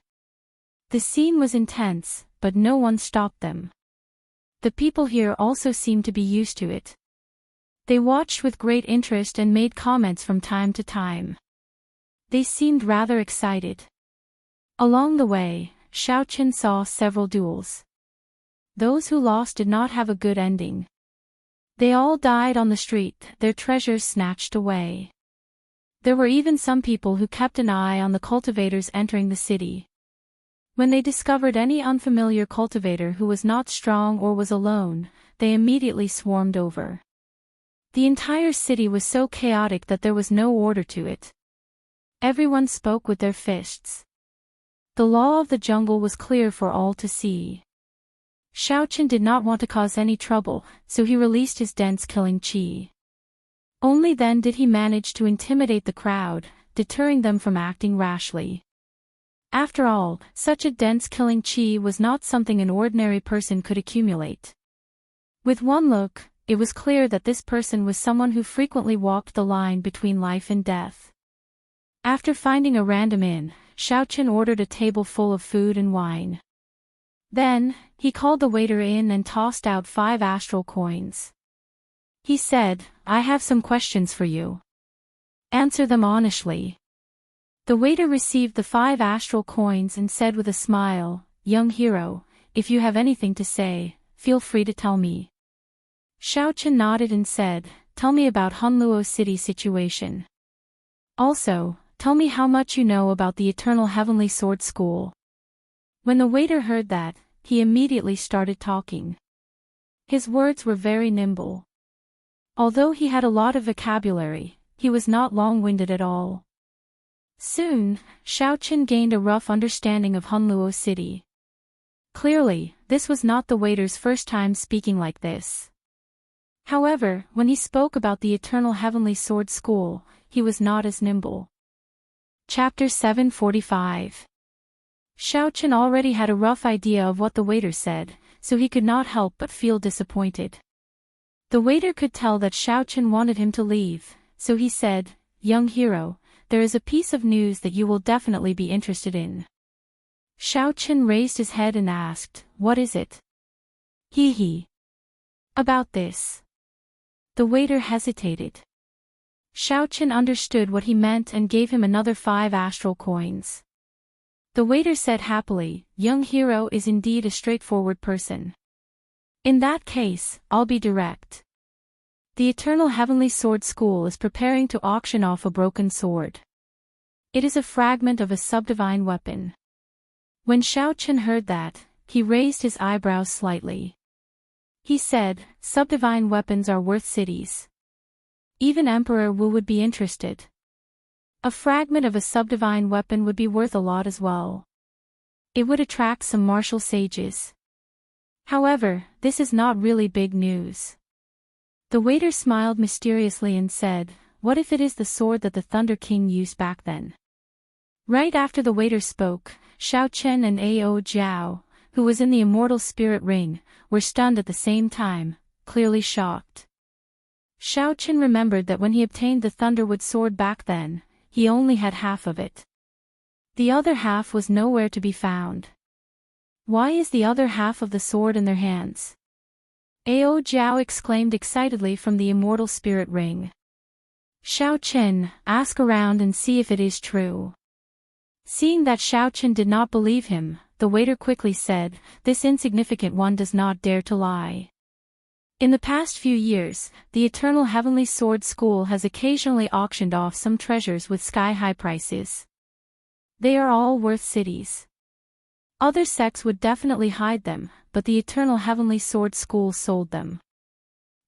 The scene was intense, but no one stopped them. The people here also seemed to be used to it. They watched with great interest and made comments from time to time. They seemed rather excited. Along the way, Xiaoqin saw several duels. Those who lost did not have a good ending. They all died on the street, their treasures snatched away. There were even some people who kept an eye on the cultivators entering the city. When they discovered any unfamiliar cultivator who was not strong or was alone, they immediately swarmed over. The entire city was so chaotic that there was no order to it. Everyone spoke with their fists. The law of the jungle was clear for all to see. Xiaoqin did not want to cause any trouble, so he released his dense killing chi. Only then did he manage to intimidate the crowd, deterring them from acting rashly. After all, such a dense killing chi was not something an ordinary person could accumulate. With one look, it was clear that this person was someone who frequently walked the line between life and death. After finding a random inn, Xiaoqin ordered a table full of food and wine. Then, he called the waiter in and tossed out 5 astral coins. He said, "I have some questions for you. Answer them honestly." The waiter received the 5 astral coins and said with a smile, "Young hero, if you have anything to say, feel free to tell me." Xiaoqin nodded and said, "Tell me about Hunluo City situation. Also, tell me how much you know about the Eternal Heavenly Sword School." When the waiter heard that, he immediately started talking. His words were very nimble. Although he had a lot of vocabulary, he was not long-winded at all. Soon, Xiaoqin gained a rough understanding of Hunluo City. Clearly, this was not the waiter's first time speaking like this. However, when he spoke about the Eternal Heavenly Sword School, he was not as nimble. Chapter 745. Xiaoqin already had a rough idea of what the waiter said, so he could not help but feel disappointed. The waiter could tell that Xiaoqin wanted him to leave, so he said, "Young hero, there is a piece of news that you will definitely be interested in." Xiaoqin raised his head and asked, "What is it?" "Hee." "About this." The waiter hesitated. Xiaoqin understood what he meant and gave him another 5 astral coins. The waiter said happily, "Young hero is indeed a straightforward person. In that case, I'll be direct. The Eternal Heavenly Sword School is preparing to auction off a broken sword. It is a fragment of a subdivine weapon." When Xiaoqin heard that, he raised his eyebrows slightly. He said, "Subdivine weapons are worth cities. Even Emperor Wu would be interested. A fragment of a subdivine weapon would be worth a lot as well. It would attract some martial sages. However, this is not really big news." The waiter smiled mysteriously and said, "What if it is the sword that the Thunder King used back then?" Right after the waiter spoke, Xiaoqin and Ao Jiao, who was in the Immortal Spirit Ring, were stunned at the same time, clearly shocked. Xiaoqin remembered that when he obtained the Thunderwood sword back then, he only had half of it. The other half was nowhere to be found. Why is the other half of the sword in their hands? Ao Jiao exclaimed excitedly from the Immortal Spirit Ring. "Xiaoqin, ask around and see if it is true." Seeing that Xiaoqin did not believe him, the waiter quickly said, "This insignificant one does not dare to lie." In the past few years, the Eternal Heavenly Sword School has occasionally auctioned off some treasures with sky-high prices. They are all worth cities. Other sects would definitely hide them, but the Eternal Heavenly Sword School sold them.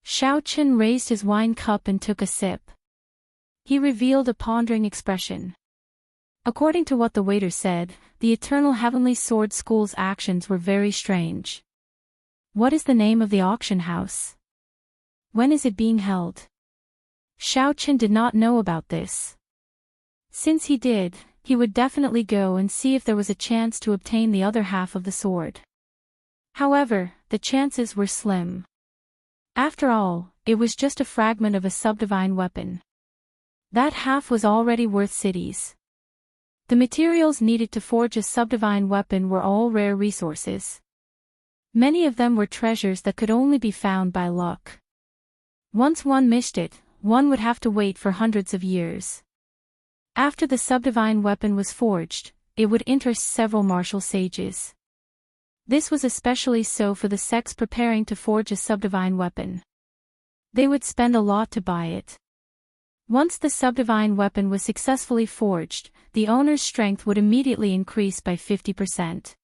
Xiaoqin raised his wine cup and took a sip. He revealed a pondering expression. According to what the waiter said, the Eternal Heavenly Sword School's actions were very strange. What is the name of the auction house? When is it being held? Xiaoqin did not know about this. Since he did, he would definitely go and see if there was a chance to obtain the other half of the sword. However, the chances were slim. After all, it was just a fragment of a subdivine weapon. That half was already worth cities. The materials needed to forge a subdivine weapon were all rare resources. Many of them were treasures that could only be found by luck. Once one missed it, one would have to wait for hundreds of years. After the subdivine weapon was forged, it would interest several martial sages. This was especially so for the sects preparing to forge a subdivine weapon. They would spend a lot to buy it. Once the subdivine weapon was successfully forged, the owner's strength would immediately increase by 50%.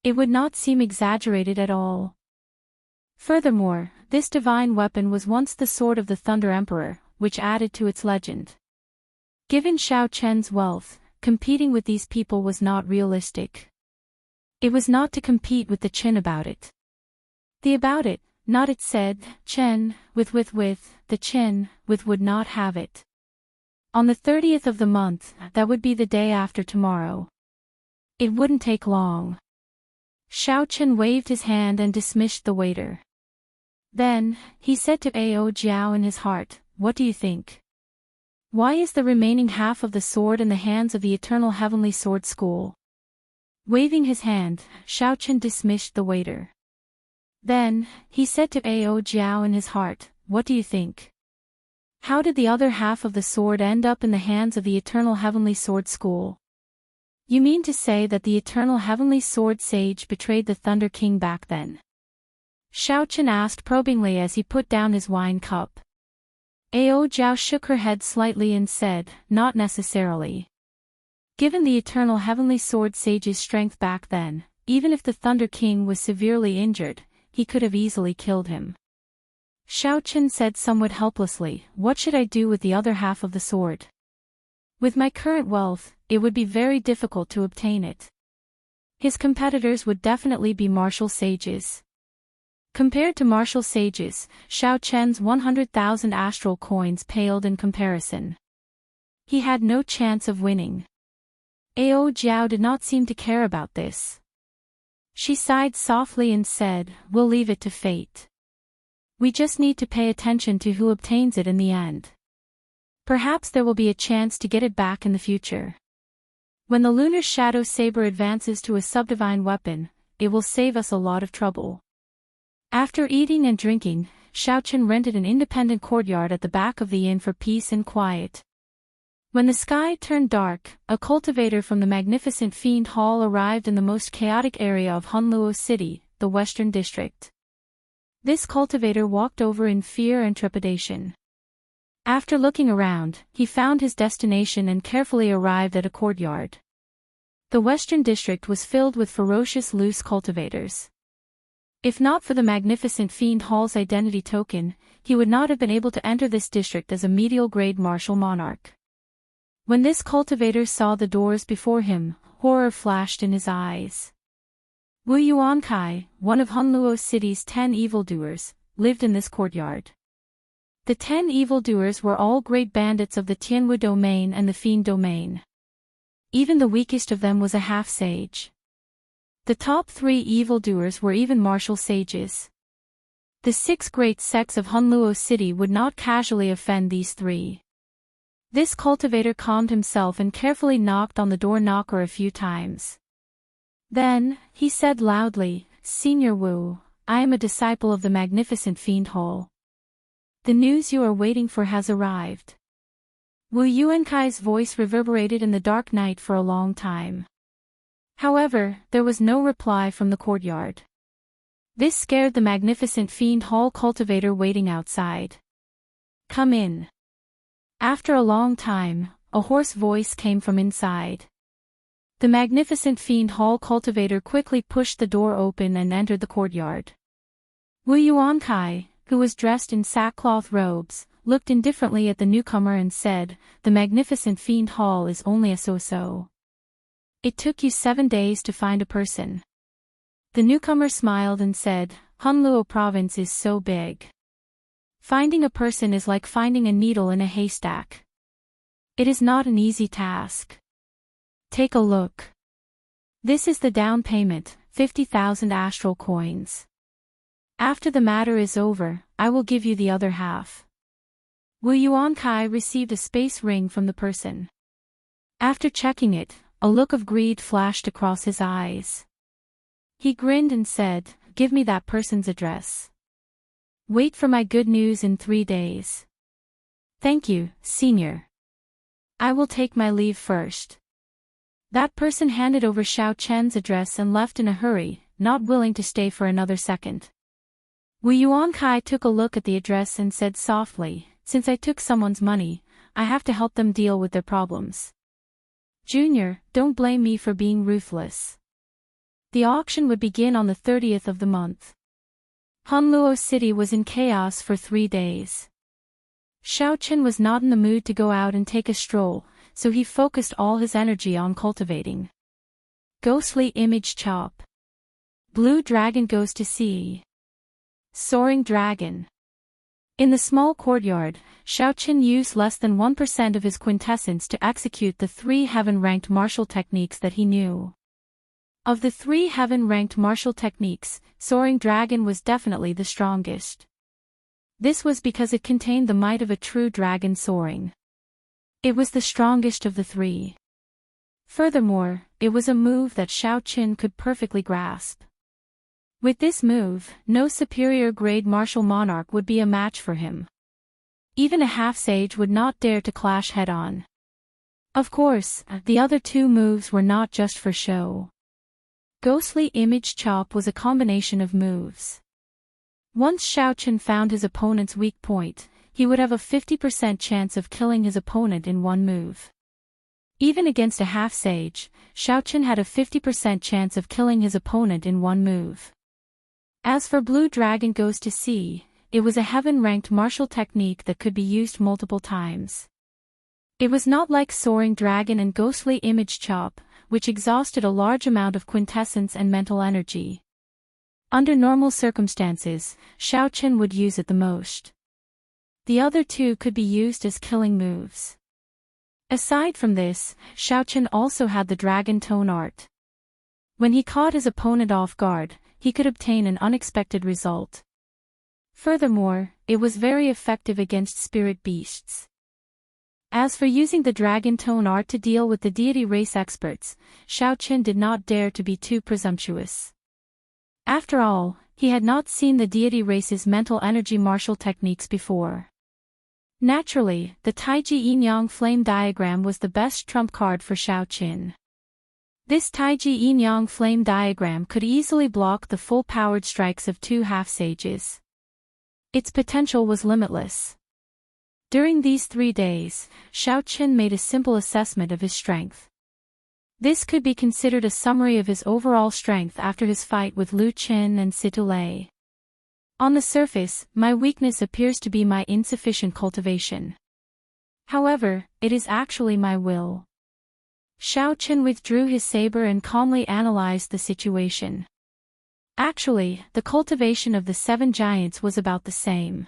It would not seem exaggerated at all. Furthermore, this divine weapon was once the sword of the Thunder Emperor, which added to its legend. Given Xiao Chen's wealth, competing with these people was not realistic. It was not to compete with the Qin about it. The about it, not it said, Chen, with the Qin, would not have it. On the 30th of the month, that would be the day after tomorrow. It wouldn't take long. Xiao Chen waved his hand and dismissed the waiter. Then, he said to Ao Jiao in his heart, what do you think? Why is the remaining half of the sword in the hands of the Eternal Heavenly Sword School? Waving his hand, Xiao Chen dismissed the waiter. Then, he said to Ao Jiao in his heart, what do you think? How did the other half of the sword end up in the hands of the Eternal Heavenly Sword School? You mean to say that the Eternal Heavenly Sword Sage betrayed the Thunder King back then? Xiao Chen asked probingly as he put down his wine cup. Ao Jiao shook her head slightly and said, not necessarily. Given the Eternal Heavenly Sword Sage's strength back then, even if the Thunder King was severely injured, he could have easily killed him. Xiao Chen said somewhat helplessly, what should I do with the other half of the sword? With my current wealth, it would be very difficult to obtain it. His competitors would definitely be martial sages. Compared to martial sages, Xiao Chen's 100,000 astral coins paled in comparison. He had no chance of winning. Ao Jiao did not seem to care about this. She sighed softly and said, we'll leave it to fate. We just need to pay attention to who obtains it in the end. Perhaps there will be a chance to get it back in the future. When the Lunar Shadow Saber advances to a subdivine weapon, it will save us a lot of trouble. After eating and drinking, Xiao Chen rented an independent courtyard at the back of the inn for peace and quiet. When the sky turned dark, a cultivator from the magnificent Fiend Hall arrived in the most chaotic area of Hunluo City, the Western District. This cultivator walked over in fear and trepidation. After looking around, he found his destination and carefully arrived at a courtyard. The Western District was filled with ferocious loose cultivators. If not for the magnificent Fiend Hall's identity token, he would not have been able to enter this district as a medial-grade martial monarch. When this cultivator saw the doors before him, horror flashed in his eyes. Wu Yuankai, one of Hunluo City's 10 evildoers, lived in this courtyard. The 10 evildoers were all great bandits of the Tianwu domain and the Fiend domain. Even the weakest of them was a half-sage. The top 3 evildoers were even martial sages. The 6 great sects of Hunluo City would not casually offend these 3. This cultivator calmed himself and carefully knocked on the door knocker a few times. Then, he said loudly, Senior Wu, I am a disciple of the magnificent Fiend Hall. The news you are waiting for has arrived. Wu Yuankai's voice reverberated in the dark night for a long time. However, there was no reply from the courtyard. This scared the magnificent Fiend Hall cultivator waiting outside. Come in. After a long time, a hoarse voice came from inside. The magnificent Fiend Hall cultivator quickly pushed the door open and entered the courtyard. Wu Yuankai, who was dressed in sackcloth robes, looked indifferently at the newcomer and said, The magnificent Fiend Hall is only a so-so. It took you 7 days to find a person. The newcomer smiled and said, Hunluo province is so big. Finding a person is like finding a needle in a haystack. It is not an easy task. Take a look. This is the down payment, 50,000 astral coins. After the matter is over, I will give you the other half. Wu Yuankai received a space ring from the person. After checking it, a look of greed flashed across his eyes. He grinned and said, "Give me that person's address. Wait for my good news in 3 days." "Thank you, senior. I will take my leave first." That person handed over Xiao Chen's address and left in a hurry, not willing to stay for another second. Wu Yuankai took a look at the address and said softly, "Since I took someone's money, I have to help them deal with their problems. Junior, don't blame me for being ruthless." The auction would begin on the 30th of the month. Hunluo City was in chaos for 3 days. Xiao Chen was not in the mood to go out and take a stroll, so he focused all his energy on cultivating. Ghostly Image Chop. Blue Dragon Goes to Sea. Soaring Dragon. In the small courtyard, Xiao Chen used less than 1% of his quintessence to execute the 3 heaven-ranked martial techniques that he knew. Of the 3 heaven-ranked martial techniques, Soaring Dragon was definitely the strongest. This was because it contained the might of a true dragon soaring. It was the strongest of the 3. Furthermore, it was a move that Xiao Chen could perfectly grasp. With this move, no superior-grade martial monarch would be a match for him. Even a half-sage would not dare to clash head-on. Of course, the other 2 moves were not just for show. Ghostly Image Chop was a combination of moves. Once Xiao Chen found his opponent's weak point, he would have a 50% chance of killing his opponent in 1 move. Even against a half-sage, Xiao Chen had a 50% chance of killing his opponent in 1 move. As for Blue Dragon Goes to Sea, it was a heaven-ranked martial technique that could be used multiple times. It was not like Soaring Dragon and Ghostly Image Chop, which exhausted a large amount of quintessence and mental energy. Under normal circumstances, Xiao Chen would use it the most. The other 2 could be used as killing moves. Aside from this, Xiao Chen also had the Dragon Tone art. When he caught his opponent off guard, he could obtain an unexpected result. Furthermore, it was very effective against spirit beasts. As for using the Dragon Tone art to deal with the deity race experts, Xiao Chen did not dare to be too presumptuous. After all, he had not seen the deity race's mental energy martial techniques before. Naturally, the Taiji Yin-Yang Flame diagram was the best trump card for Xiao Chen. This Taiji Yin-Yang Flame diagram could easily block the full-powered strikes of 2 half-sages. Its potential was limitless. During these 3 days, Xiao Chen made a simple assessment of his strength. This could be considered a summary of his overall strength after his fight with Lu Qin and Situlei. On the surface, my weakness appears to be my insufficient cultivation. However, it is actually my will. Xiao Chen withdrew his saber and calmly analyzed the situation. Actually, the cultivation of the 7 giants was about the same.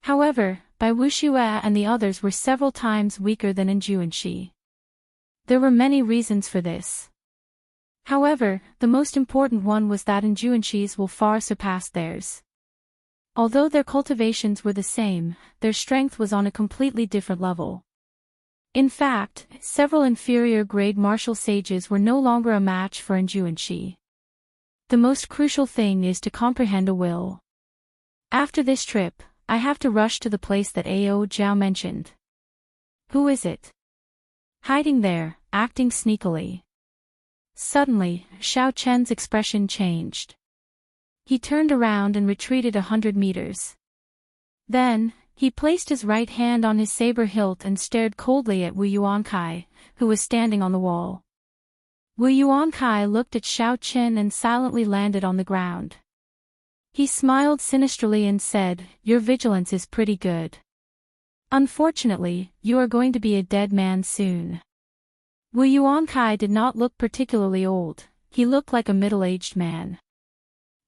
However, Bai Wuxue and the others were several times weaker than Enjuanxi. There were many reasons for this. However, the most important one was that Enjuanxi's will far surpass theirs. Although their cultivations were the same, their strength was on a completely different level. In fact, several inferior-grade martial sages were no longer a match for Enjuanxi. The most crucial thing is to comprehend a will. After this trip, I have to rush to the place that Ao Jiao mentioned. Who is it? Hiding there, acting sneakily. Suddenly, Xiao Chen's expression changed. He turned around and retreated 100 meters. Then, he placed his right hand on his saber hilt and stared coldly at Wu Yuankai, who was standing on the wall. Wu Yuankai looked at Xiao Chen and silently landed on the ground. He smiled sinisterly and said, "Your vigilance is pretty good. Unfortunately, you are going to be a dead man soon." Wu Yuankai did not look particularly old, he looked like a middle-aged man.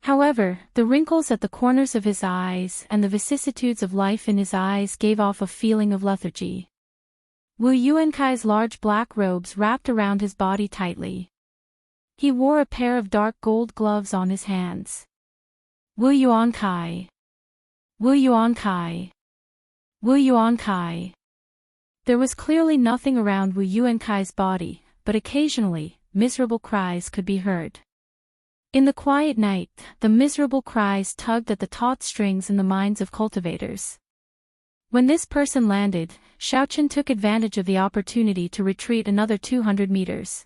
However, the wrinkles at the corners of his eyes and the vicissitudes of life in his eyes gave off a feeling of lethargy. Wu Yuankai's large black robes wrapped around his body tightly. He wore a pair of dark gold gloves on his hands. Wu Yuankai. Wu Yuankai. Wu Yuankai. There was clearly nothing around Wu Yuankai's body, but occasionally, miserable cries could be heard. In the quiet night, the miserable cries tugged at the taut strings in the minds of cultivators. When this person landed, Xiaochen took advantage of the opportunity to retreat another 200 meters.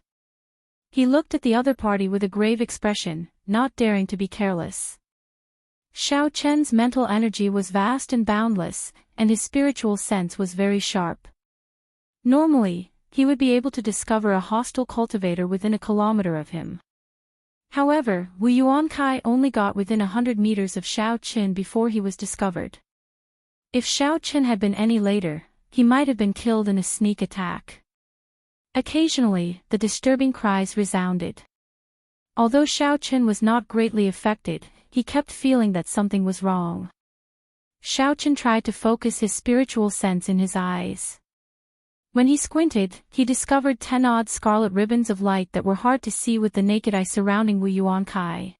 He looked at the other party with a grave expression, not daring to be careless. Xiaochen's mental energy was vast and boundless, and his spiritual sense was very sharp. Normally, he would be able to discover a hostile cultivator within a kilometer of him. However, Wu Yuankai only got within 100 meters of Xiaochen before he was discovered. If Xiaochen had been any later, he might have been killed in a sneak attack. Occasionally, the disturbing cries resounded. Although Xiaochen was not greatly affected, he kept feeling that something was wrong. Xiaochen tried to focus his spiritual sense in his eyes. When he squinted, he discovered 10 odd scarlet ribbons of light that were hard to see with the naked eye surrounding Wu Yuankai.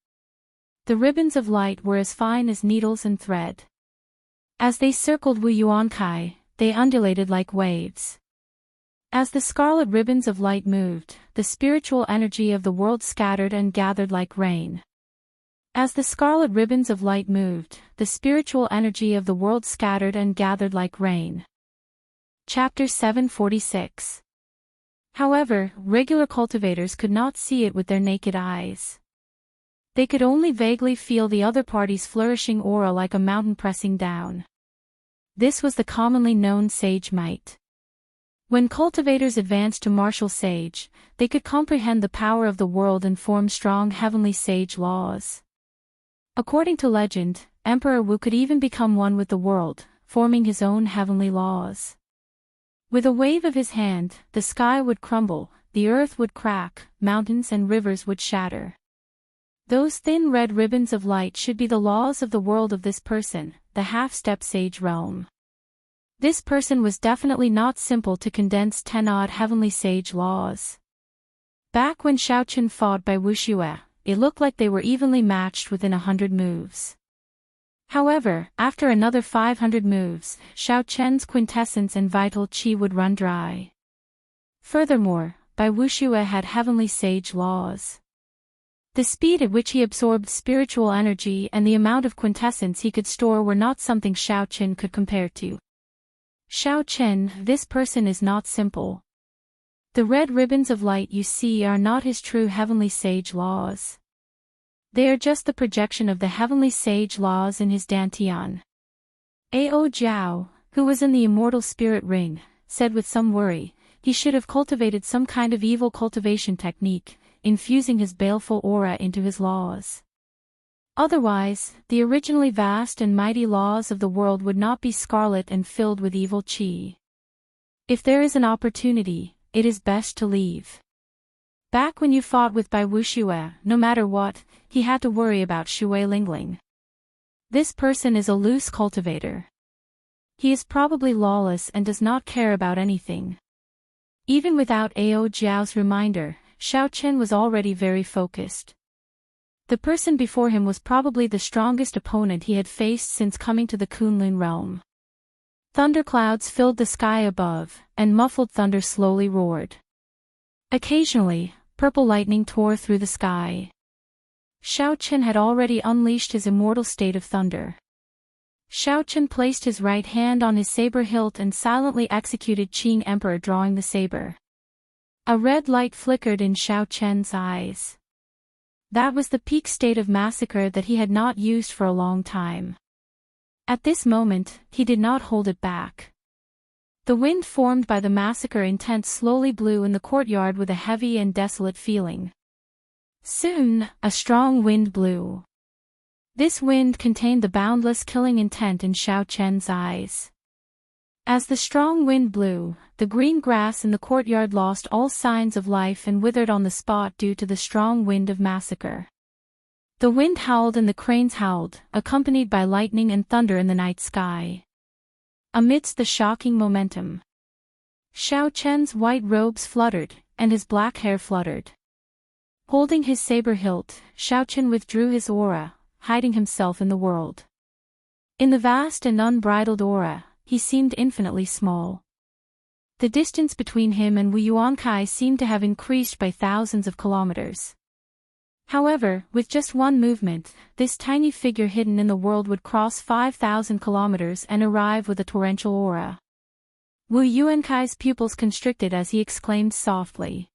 The ribbons of light were as fine as needles and thread. As they circled Wu Yuankai, they undulated like waves. As the scarlet ribbons of light moved, the spiritual energy of the world scattered and gathered like rain. As the scarlet ribbons of light moved, the spiritual energy of the world scattered and gathered like rain. Chapter 746. However, regular cultivators could not see it with their naked eyes. They could only vaguely feel the other party's flourishing aura like a mountain pressing down. This was the commonly known sage might. When cultivators advanced to martial sage, they could comprehend the power of the world and form strong heavenly sage laws. According to legend, Emperor Wu could even become one with the world, forming his own heavenly laws. With a wave of his hand, the sky would crumble, the earth would crack, mountains and rivers would shatter. Those thin red ribbons of light should be the laws of the world of this person, the half-step sage realm. This person was definitely not simple to condense 10 odd heavenly sage laws. Back when Xiaochen fought by Wuxue, it looked like they were evenly matched within 100 moves. However, after another 500 moves, Xiaochen's quintessence and vital qi would run dry. Furthermore, Bai Wuxue had heavenly sage laws. The speed at which he absorbed spiritual energy and the amount of quintessence he could store were not something Xiaochen could compare to. Xiaochen, this person is not simple. The red ribbons of light you see are not his true heavenly sage laws. They are just the projection of the heavenly sage laws in his dantian. Ao Jiao, who was in the Immortal Spirit Ring, said with some worry, he should have cultivated some kind of evil cultivation technique, infusing his baleful aura into his laws. Otherwise, the originally vast and mighty laws of the world would not be scarlet and filled with evil qi. If there is an opportunity, it is best to leave. Back when you fought with Bai Wuxue, no matter what, he had to worry about Xue Lingling. This person is a loose cultivator. He is probably lawless and does not care about anything. Even without Ao Jiao's reminder, Xiaochen was already very focused. The person before him was probably the strongest opponent he had faced since coming to the Kunlun realm. Thunderclouds filled the sky above, and muffled thunder slowly roared. Occasionally, purple lightning tore through the sky. Xiaochen had already unleashed his immortal state of thunder. Xiaochen placed his right hand on his saber hilt and silently executed Qing Emperor, drawing the saber. A red light flickered in Xiaochen's eyes. That was the peak state of massacre that he had not used for a long time. At this moment, he did not hold it back. The wind formed by the massacre intent slowly blew in the courtyard with a heavy and desolate feeling. Soon, a strong wind blew. This wind contained the boundless killing intent in Xiaochen's eyes. As the strong wind blew, the green grass in the courtyard lost all signs of life and withered on the spot due to the strong wind of massacre. The wind howled and the cranes howled, accompanied by lightning and thunder in the night sky. Amidst the shocking momentum, Xiaochen's white robes fluttered, and his black hair fluttered. Holding his saber hilt, Xiaochen withdrew his aura, hiding himself in the world. In the vast and unbridled aura, he seemed infinitely small. The distance between him and Wu Yuankai seemed to have increased by thousands of kilometers. However, with just one movement, this tiny figure hidden in the world would cross 5,000 kilometers and arrive with a torrential aura. Wu Yuankai's pupils constricted as he exclaimed softly.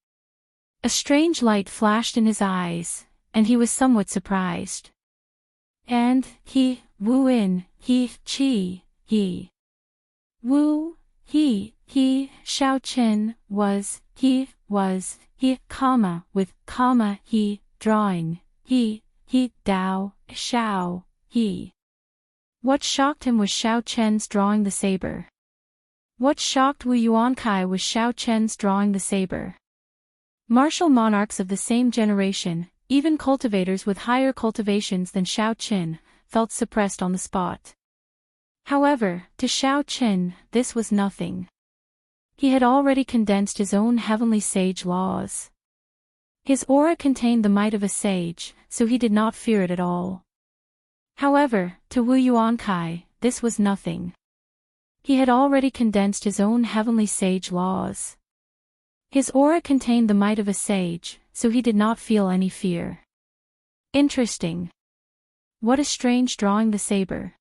A strange light flashed in his eyes, and he was somewhat surprised. And, Wu Xiao Chen, with, drawing, Dao, Xiao, What shocked him was Xiao Chen's drawing the saber. What shocked Wu Yuankai was Xiao Chen's drawing the saber. Martial monarchs of the same generation, even cultivators with higher cultivations than Xiao Chen, felt suppressed on the spot. However, to Xiao Chen, this was nothing. He had already condensed his own heavenly sage laws. His aura contained the might of a sage, so he did not fear it at all. However, to Wu Yuankai, this was nothing. He had already condensed his own heavenly sage laws. His aura contained the might of a sage, so he did not feel any fear. Interesting. What a strange drawing the saber.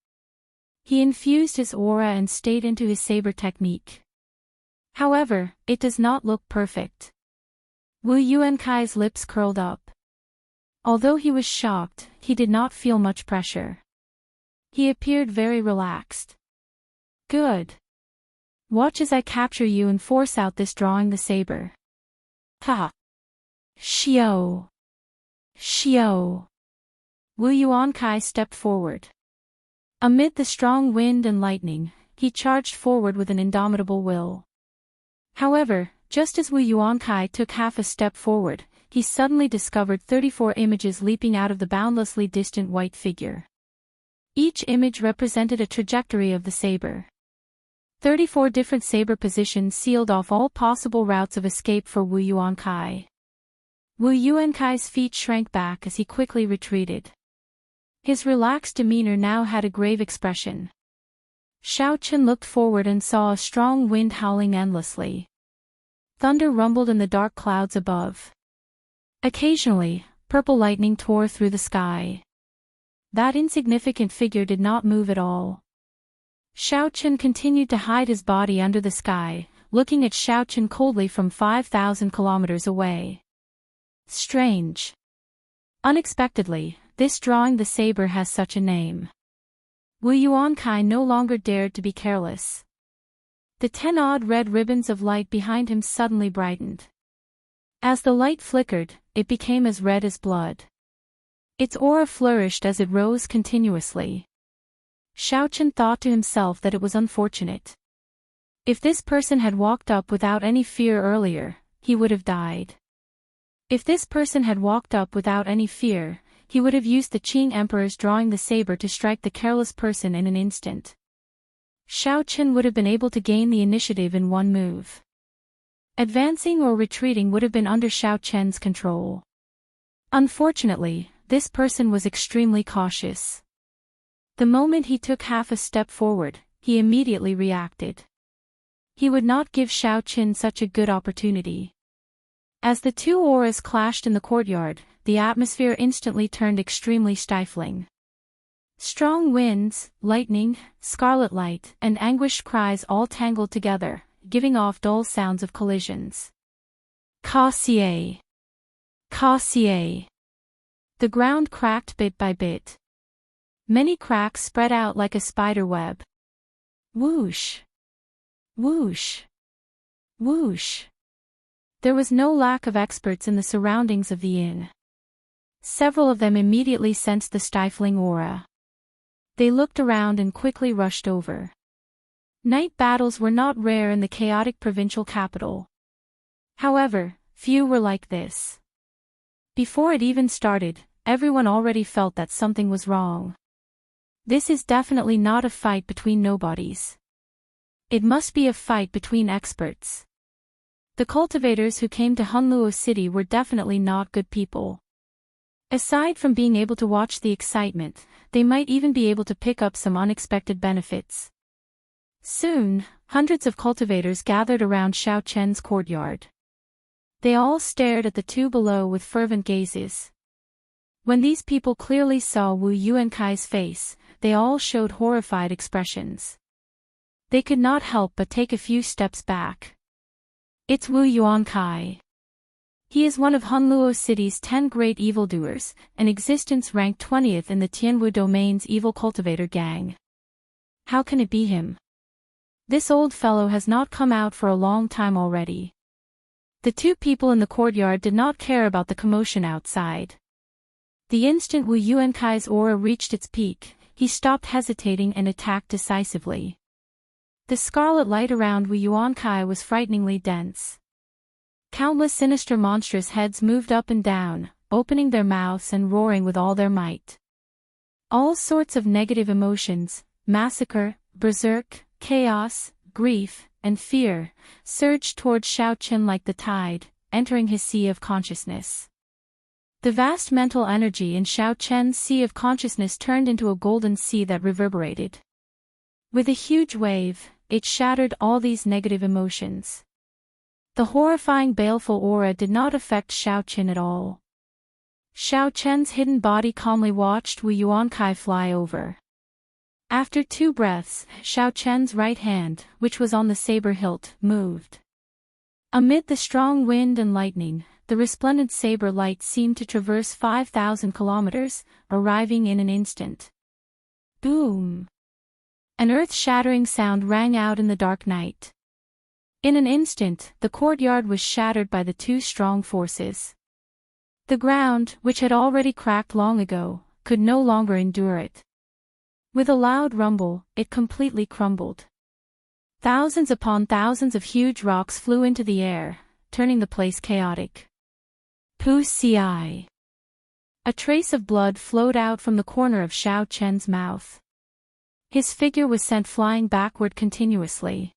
He infused his aura and stayed into his saber technique. However, it does not look perfect. Wu Yuankai's lips curled up. Although he was shocked, he did not feel much pressure. He appeared very relaxed. Good. Watch as I capture you and force out this drawing the saber. Ha! Xiao! Wu Yuankai stepped forward. Amid the strong wind and lightning, he charged forward with an indomitable will. However, just as Wu Yuankai took half a step forward, he suddenly discovered 34 images leaping out of the boundlessly distant white figure. Each image represented a trajectory of the saber. 34 different saber positions sealed off all possible routes of escape for Wu Yuankai. Wu Yuankai's feet shrank back as he quickly retreated. His relaxed demeanor now had a grave expression. Xiao Chen looked forward and saw a strong wind howling endlessly. Thunder rumbled in the dark clouds above. Occasionally, purple lightning tore through the sky. That insignificant figure did not move at all. Xiao Chen continued to hide his body under the sky, looking at Xiao Chen coldly from 5,000 kilometers away. Strange. Unexpectedly, this drawing the saber has such a name. Wu Yuankai no longer dared to be careless. The 10 odd red ribbons of light behind him suddenly brightened. As the light flickered, it became as red as blood. Its aura flourished as it rose continuously. Xiao Chen thought to himself that it was unfortunate. If this person had walked up without any fear earlier, he would have died. If this person had walked up without any fear, he would have used the Qing Emperor's drawing the saber to strike the careless person in an instant. Xiao Chen would have been able to gain the initiative in one move. Advancing or retreating would have been under Xiao Chen's control. Unfortunately, this person was extremely cautious. The moment he took half a step forward, he immediately reacted. He would not give Xiao Chen such a good opportunity. As the two auras clashed in the courtyard, the atmosphere instantly turned extremely stifling. Strong winds, lightning, scarlet light, and anguished cries all tangled together, giving off dull sounds of collisions. Cassier! Cassier! The ground cracked bit by bit. Many cracks spread out like a spider web. Whoosh! Whoosh! Whoosh! There was no lack of experts in the surroundings of the inn. Several of them immediately sensed the stifling aura. They looked around and quickly rushed over. Night battles were not rare in the chaotic provincial capital. However, few were like this. Before it even started, everyone already felt that something was wrong. This is definitely not a fight between nobodies. It must be a fight between experts. The cultivators who came to Hunluo City were definitely not good people. Aside from being able to watch the excitement, they might even be able to pick up some unexpected benefits. Soon, hundreds of cultivators gathered around Xiao Chen's courtyard. They all stared at the two below with fervent gazes. When these people clearly saw Wu Yuankai's face, they all showed horrified expressions. They could not help but take a few steps back. It's Wu Yuankai. He is one of Hunluo City's 10 great evildoers, an existence ranked 20th in the Tianwu Domain's evil cultivator gang. How can it be him? This old fellow has not come out for a long time already. The two people in the courtyard did not care about the commotion outside. The instant Wu Yuankai's aura reached its peak, he stopped hesitating and attacked decisively. The scarlet light around Wu Yuankai was frighteningly dense. Countless sinister monstrous heads moved up and down, opening their mouths and roaring with all their might. All sorts of negative emotions, massacre, berserk, chaos, grief, and fear, surged toward Xiao Chen like the tide, entering his sea of consciousness. The vast mental energy in Xiao Chen's sea of consciousness turned into a golden sea that reverberated. With a huge wave, it shattered all these negative emotions. The horrifying baleful aura did not affect Xiao Chen at all. Xiao Chen's hidden body calmly watched Wu Yuankai fly over. After 2 breaths, Xiao Chen's right hand, which was on the saber hilt, moved. Amid the strong wind and lightning, the resplendent saber light seemed to traverse 5,000 kilometers, arriving in an instant. Boom! An earth-shattering sound rang out in the dark night. In an instant, the courtyard was shattered by the two strong forces. The ground, which had already cracked long ago, could no longer endure it. With a loud rumble, it completely crumbled. Thousands upon thousands of huge rocks flew into the air, turning the place chaotic. Pu-ci. A trace of blood flowed out from the corner of Xiao Chen's mouth. His figure was sent flying backward continuously.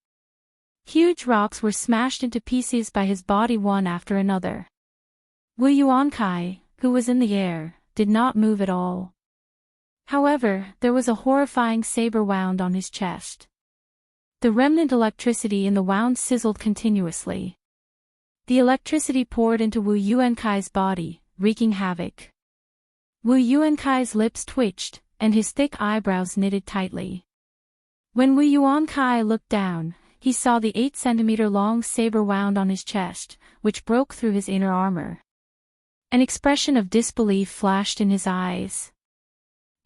Huge rocks were smashed into pieces by his body one after another. Wu Yuankai, who was in the air, did not move at all. However, there was a horrifying saber wound on his chest. The remnant electricity in the wound sizzled continuously. The electricity poured into Wu Yuankai's body, wreaking havoc. Wu Yuankai's lips twitched, and his thick eyebrows knitted tightly. When Wu Yuankai looked down, he saw the 8-centimeter-long saber wound on his chest, which broke through his inner armor. An expression of disbelief flashed in his eyes.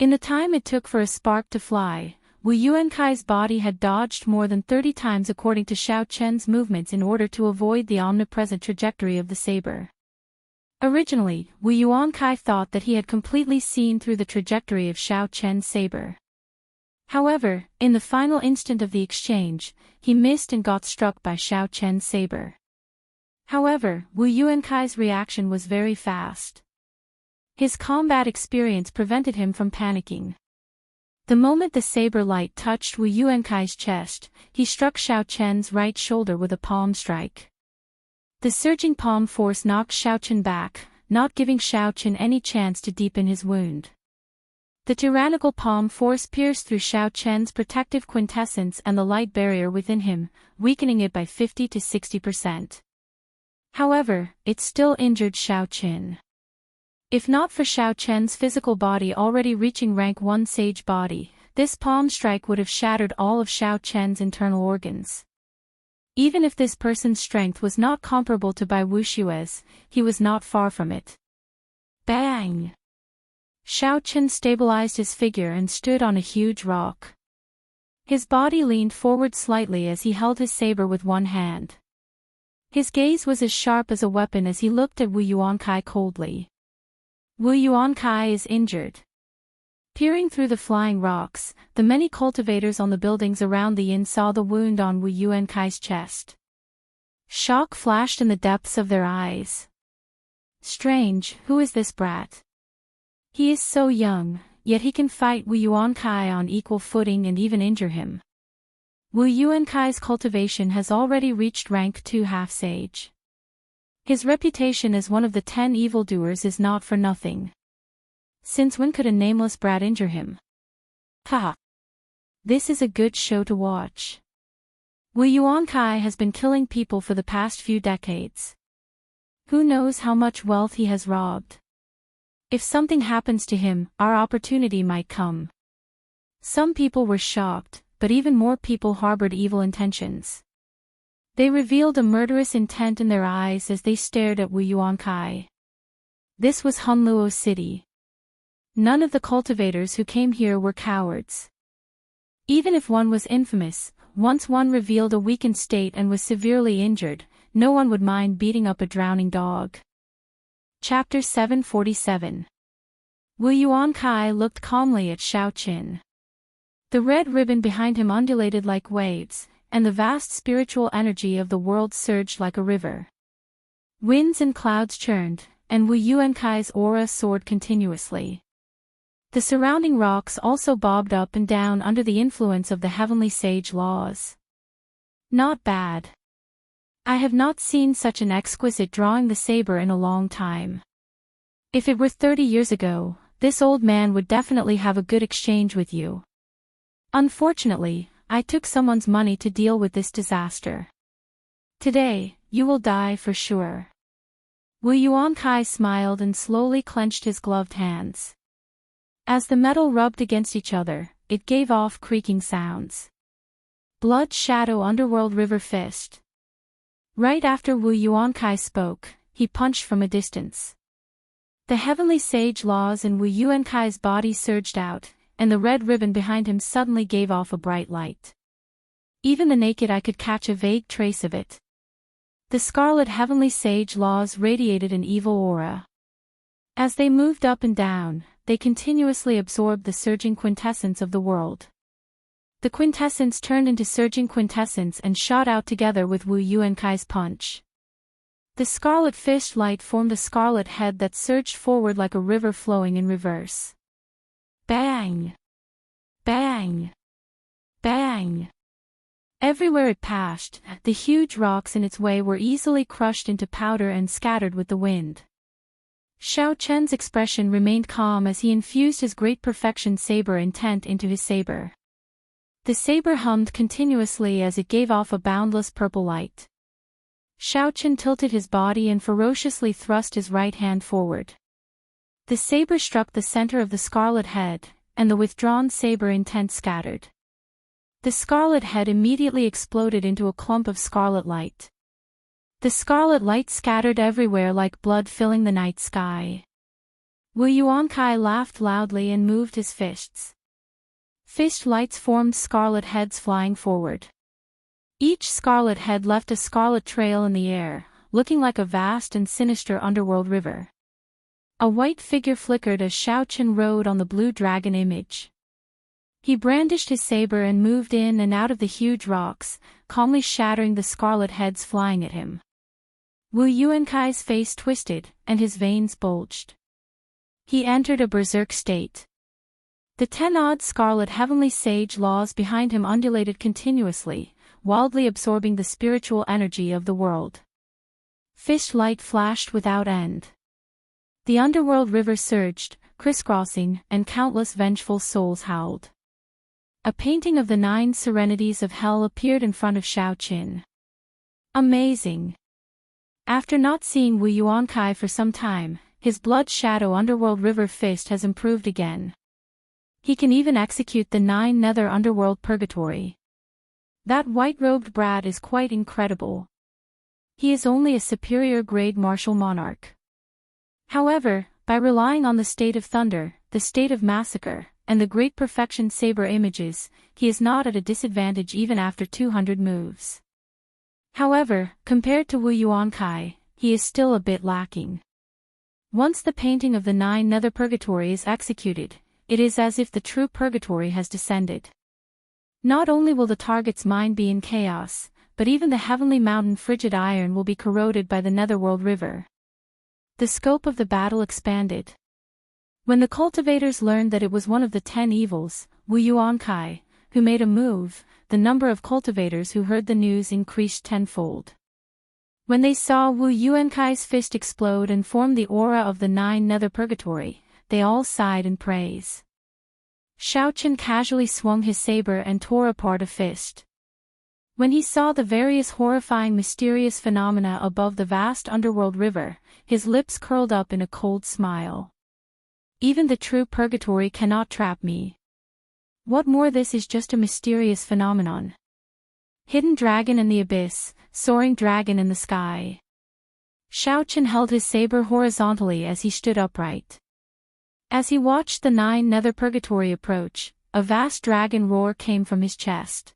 In the time it took for a spark to fly, Wu Yuankai's body had dodged more than 30 times according to Xiao Chen's movements in order to avoid the omnipresent trajectory of the saber. Originally, Wu Yuankai thought that he had completely seen through the trajectory of Xiao Chen's saber. However, in the final instant of the exchange, he missed and got struck by Xiao Chen's saber. However, Wu Yuankai's reaction was very fast. His combat experience prevented him from panicking. The moment the saber light touched Wu Yuankai's chest, he struck Xiao Chen's right shoulder with a palm strike. The surging palm force knocked Xiao Chen back, not giving Xiao Chen any chance to deepen his wound. The tyrannical palm force pierced through Xiao Chen's protective quintessence and the light barrier within him, weakening it by 50 to 60%. However, it still injured Xiao Chen. If not for Xiao Chen's physical body already reaching rank 1 sage body, this palm strike would have shattered all of Xiao Chen's internal organs. Even if this person's strength was not comparable to Bai Wushue's, he was not far from it. Bang! Xiao Chen stabilized his figure and stood on a huge rock. His body leaned forward slightly as he held his saber with one hand. His gaze was as sharp as a weapon as he looked at Wu Yuankai coldly. Wu Yuankai is injured. Peering through the flying rocks, the many cultivators on the buildings around the inn saw the wound on Wu Yuankai's chest. Shock flashed in the depths of their eyes. Strange, who is this brat? He is so young, yet he can fight Wu Yuankai on equal footing and even injure him. Wu Yuankai's cultivation has already reached rank 2 half-sage. His reputation as one of the 10 evildoers is not for nothing. Since when could a nameless brat injure him? Haha! This is a good show to watch. Wu Yuankai has been killing people for the past few decades. Who knows how much wealth he has robbed? If something happens to him, our opportunity might come. Some people were shocked, but even more people harbored evil intentions. They revealed a murderous intent in their eyes as they stared at Wu Yuankai. This was Hunluo City. None of the cultivators who came here were cowards. Even if one was infamous, once one revealed a weakened state and was severely injured, no one would mind beating up a drowning dog. Chapter 747. Wu Yuankai looked calmly at Xiaoqin. The red ribbon behind him undulated like waves, and the vast spiritual energy of the world surged like a river. Winds and clouds churned, and Wu Yuankai's aura soared continuously. The surrounding rocks also bobbed up and down under the influence of the heavenly sage laws. Not bad. I have not seen such an exquisite drawing the saber in a long time. If it were 30 years ago, this old man would definitely have a good exchange with you. Unfortunately, I took someone's money to deal with this disaster. Today, you will die for sure. Wu Yuankai smiled and slowly clenched his gloved hands. As the metal rubbed against each other, it gave off creaking sounds. Blood Shadow Underworld River Fist. Right after Wu Yuankai spoke, he punched from a distance. The heavenly sage laws in Wu Yuankai's body surged out, and the red ribbon behind him suddenly gave off a bright light. Even the naked eye could catch a vague trace of it. The scarlet heavenly sage laws radiated an evil aura. As they moved up and down, they continuously absorbed the surging quintessence of the world. The quintessence turned into surging quintessence and shot out together with Wu Yuankai's punch. The scarlet fish light formed a scarlet head that surged forward like a river flowing in reverse. Bang! Bang! Bang! Everywhere it passed, the huge rocks in its way were easily crushed into powder and scattered with the wind. Xiao Chen's expression remained calm as he infused his great perfection saber intent into his saber. The saber hummed continuously as it gave off a boundless purple light. Xiao Chen tilted his body and ferociously thrust his right hand forward. The saber struck the center of the scarlet head, and the withdrawn saber intent scattered. The scarlet head immediately exploded into a clump of scarlet light. The scarlet light scattered everywhere like blood filling the night sky. Wu Yuankai laughed loudly and moved his fists. Fist lights formed scarlet heads flying forward. Each scarlet head left a scarlet trail in the air, looking like a vast and sinister underworld river. A white figure flickered as Xiao Chen rode on the blue dragon image. He brandished his saber and moved in and out of the huge rocks, calmly shattering the scarlet heads flying at him. Wu Yuankai's face twisted, and his veins bulged. He entered a berserk state. The 10-odd scarlet heavenly sage laws behind him undulated continuously, wildly absorbing the spiritual energy of the world. Fish light flashed without end. The underworld river surged, crisscrossing, and countless vengeful souls howled. A painting of the 9 serenities of hell appeared in front of Xiao Qin. Amazing! After not seeing Wu Yuankai for some time, his blood shadow underworld river fist has improved again. He can even execute the 9 nether underworld purgatory. That white-robed brat is quite incredible. He is only a superior grade martial monarch. However, by relying on the state of thunder, the state of massacre, and the great perfection saber images, he is not at a disadvantage even after 200 moves. However, compared to Wu Yuankai, he is still a bit lacking. Once the painting of the 9 nether purgatory is executed, it is as if the true purgatory has descended. Not only will the target's mind be in chaos, but even the heavenly mountain frigid iron will be corroded by the netherworld river. The scope of the battle expanded. When the cultivators learned that it was one of the 10 evils, Wu Yuankai, who made a move, the number of cultivators who heard the news increased tenfold. When they saw Wu Yuankai's fist explode and form the aura of the 9 nether purgatory, they all sighed in praise. Xiao Chen casually swung his saber and tore apart a fist. When he saw the various horrifying mysterious phenomena above the vast underworld river, his lips curled up in a cold smile. Even the true purgatory cannot trap me. What more, this is just a mysterious phenomenon. Hidden dragon in the abyss, soaring dragon in the sky. Xiaochen held his saber horizontally as he stood upright. As he watched the 9 nether purgatory approach, a vast dragon roar came from his chest.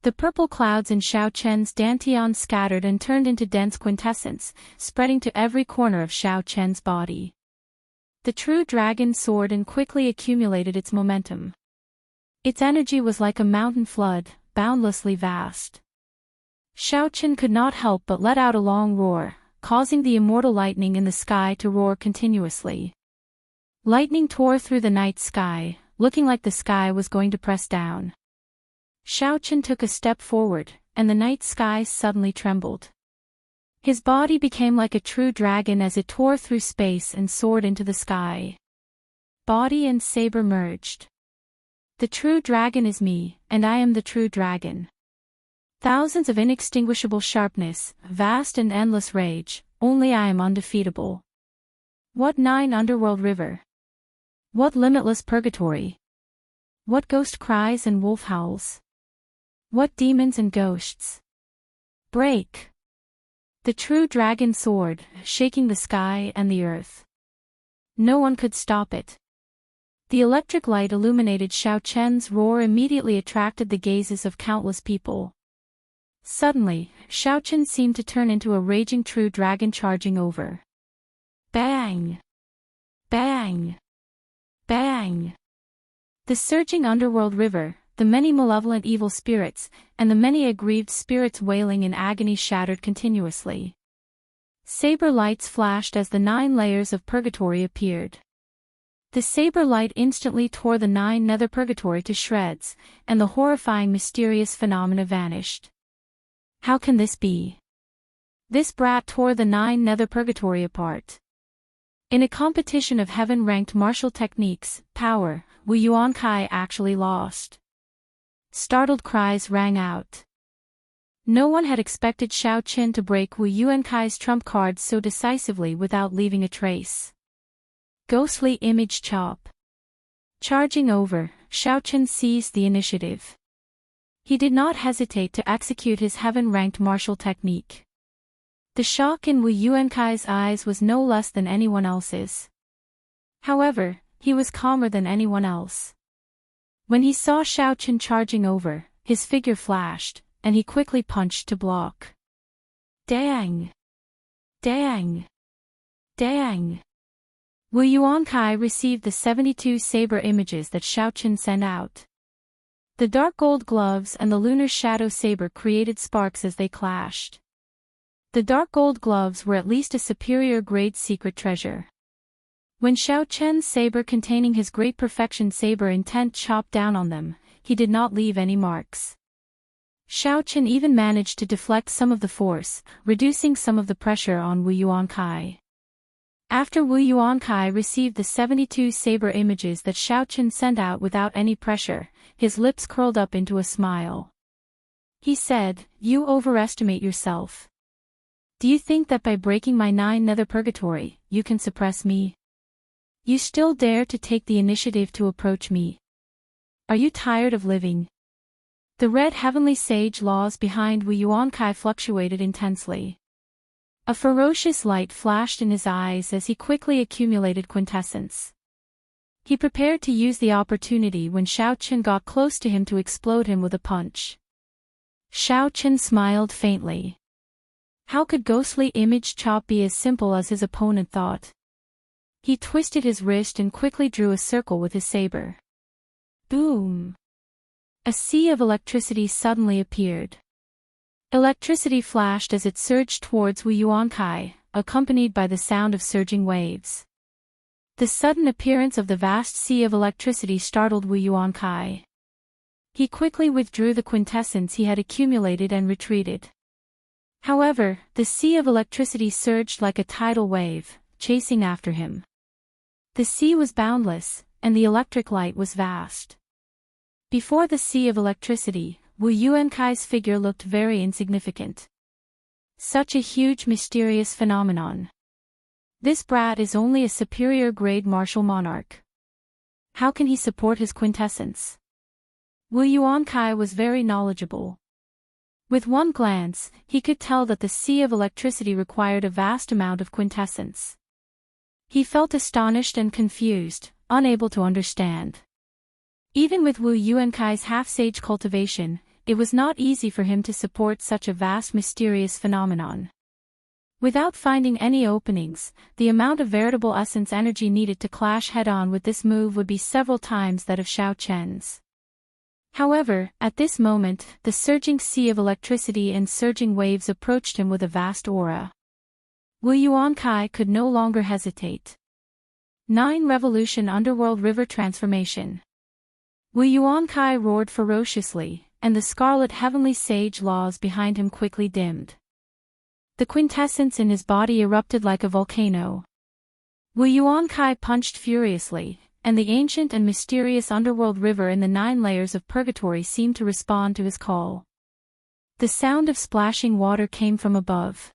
The purple clouds in Xiaochen's dantian scattered and turned into dense quintessence, spreading to every corner of Xiaochen's body. The true dragon soared and quickly accumulated its momentum. Its energy was like a mountain flood, boundlessly vast. Xiaochen could not help but let out a long roar, causing the immortal lightning in the sky to roar continuously. Lightning tore through the night sky, looking like the sky was going to press down. Xiaochen took a step forward, and the night sky suddenly trembled. His body became like a true dragon as it tore through space and soared into the sky. Body and saber merged. The true dragon is me, and I am the true dragon. Thousands of inextinguishable sharpness, vast and endless rage, only I am undefeatable. What 9 underworld river? What limitless purgatory? What ghost cries and wolf howls? What demons and ghosts? Break! The true dragon soared, shaking the sky and the earth. No one could stop it. The electric light illuminated Xiaochen's roar immediately attracted the gazes of countless people. Suddenly, Xiaochen seemed to turn into a raging true dragon charging over. Bang! Bang! Bang! The surging underworld river, the many malevolent evil spirits, and the many aggrieved spirits wailing in agony shattered continuously. Saber lights flashed as the 9 layers of purgatory appeared. The saber light instantly tore the 9 nether purgatory to shreds, and the horrifying mysterious phenomena vanished. How can this be? This brat tore the 9 nether purgatory apart. In a competition of heaven-ranked martial techniques, power, Wu Yuankai actually lost. Startled cries rang out. No one had expected Xiaochen to break Wu Yuankai's trump cards so decisively without leaving a trace. Ghostly image chop. Charging over, Xiaochen seized the initiative. He did not hesitate to execute his heaven-ranked martial technique. The shock in Wu Yuankai's eyes was no less than anyone else's. However, he was calmer than anyone else. When he saw Xiaochen charging over, his figure flashed, and he quickly punched to block. Dang! Dang! Dang! Wu Yuankai received the 72 saber images that Xiaochen sent out. The dark gold gloves and the lunar shadow saber created sparks as they clashed. The dark gold gloves were at least a superior grade secret treasure. When Xiaochen's saber containing his great perfection saber intent chopped down on them, he did not leave any marks. Xiaochen even managed to deflect some of the force, reducing some of the pressure on Wu Yuankai. After Wu Yuankai received the 72 saber images that Xiaochen sent out without any pressure, his lips curled up into a smile. He said, "You overestimate yourself. Do you think that by breaking my 9 nether purgatory, you can suppress me? You still dare to take the initiative to approach me? Are you tired of living?" The red heavenly sage laws behind Wu Yuankai fluctuated intensely. A ferocious light flashed in his eyes as he quickly accumulated quintessence. He prepared to use the opportunity when Xiaochen got close to him to explode him with a punch. Xiaochen smiled faintly. How could ghostly image chop be as simple as his opponent thought? He twisted his wrist and quickly drew a circle with his saber. Boom! A sea of electricity suddenly appeared. Electricity flashed as it surged towards Wu Yuankai, accompanied by the sound of surging waves. The sudden appearance of the vast sea of electricity startled Wu Yuankai. He quickly withdrew the quintessence he had accumulated and retreated. However, the sea of electricity surged like a tidal wave, chasing after him. The sea was boundless, and the electric light was vast. Before the sea of electricity, Wu Yuankai's figure looked very insignificant. Such a huge mysterious phenomenon. This brat is only a superior grade martial monarch. How can he support his quintessence? Wu Yuankai was very knowledgeable. With one glance, he could tell that the sea of electricity required a vast amount of quintessence. He felt astonished and confused, unable to understand. Even with Wu Yuankai's half-sage cultivation, it was not easy for him to support such a vast mysterious phenomenon. Without finding any openings, the amount of veritable essence energy needed to clash head-on with this move would be several times that of Xiao Chen's. However, at this moment, the surging sea of electricity and surging waves approached him with a vast aura. Wu Yuankai could no longer hesitate. 9 Revolution Underworld River Transformation. Wu Yuankai roared ferociously, and the scarlet heavenly sage laws behind him quickly dimmed. The quintessence in his body erupted like a volcano. Wu Yuankai punched furiously, and the ancient and mysterious underworld river in the 9 layers of purgatory seemed to respond to his call. The sound of splashing water came from above.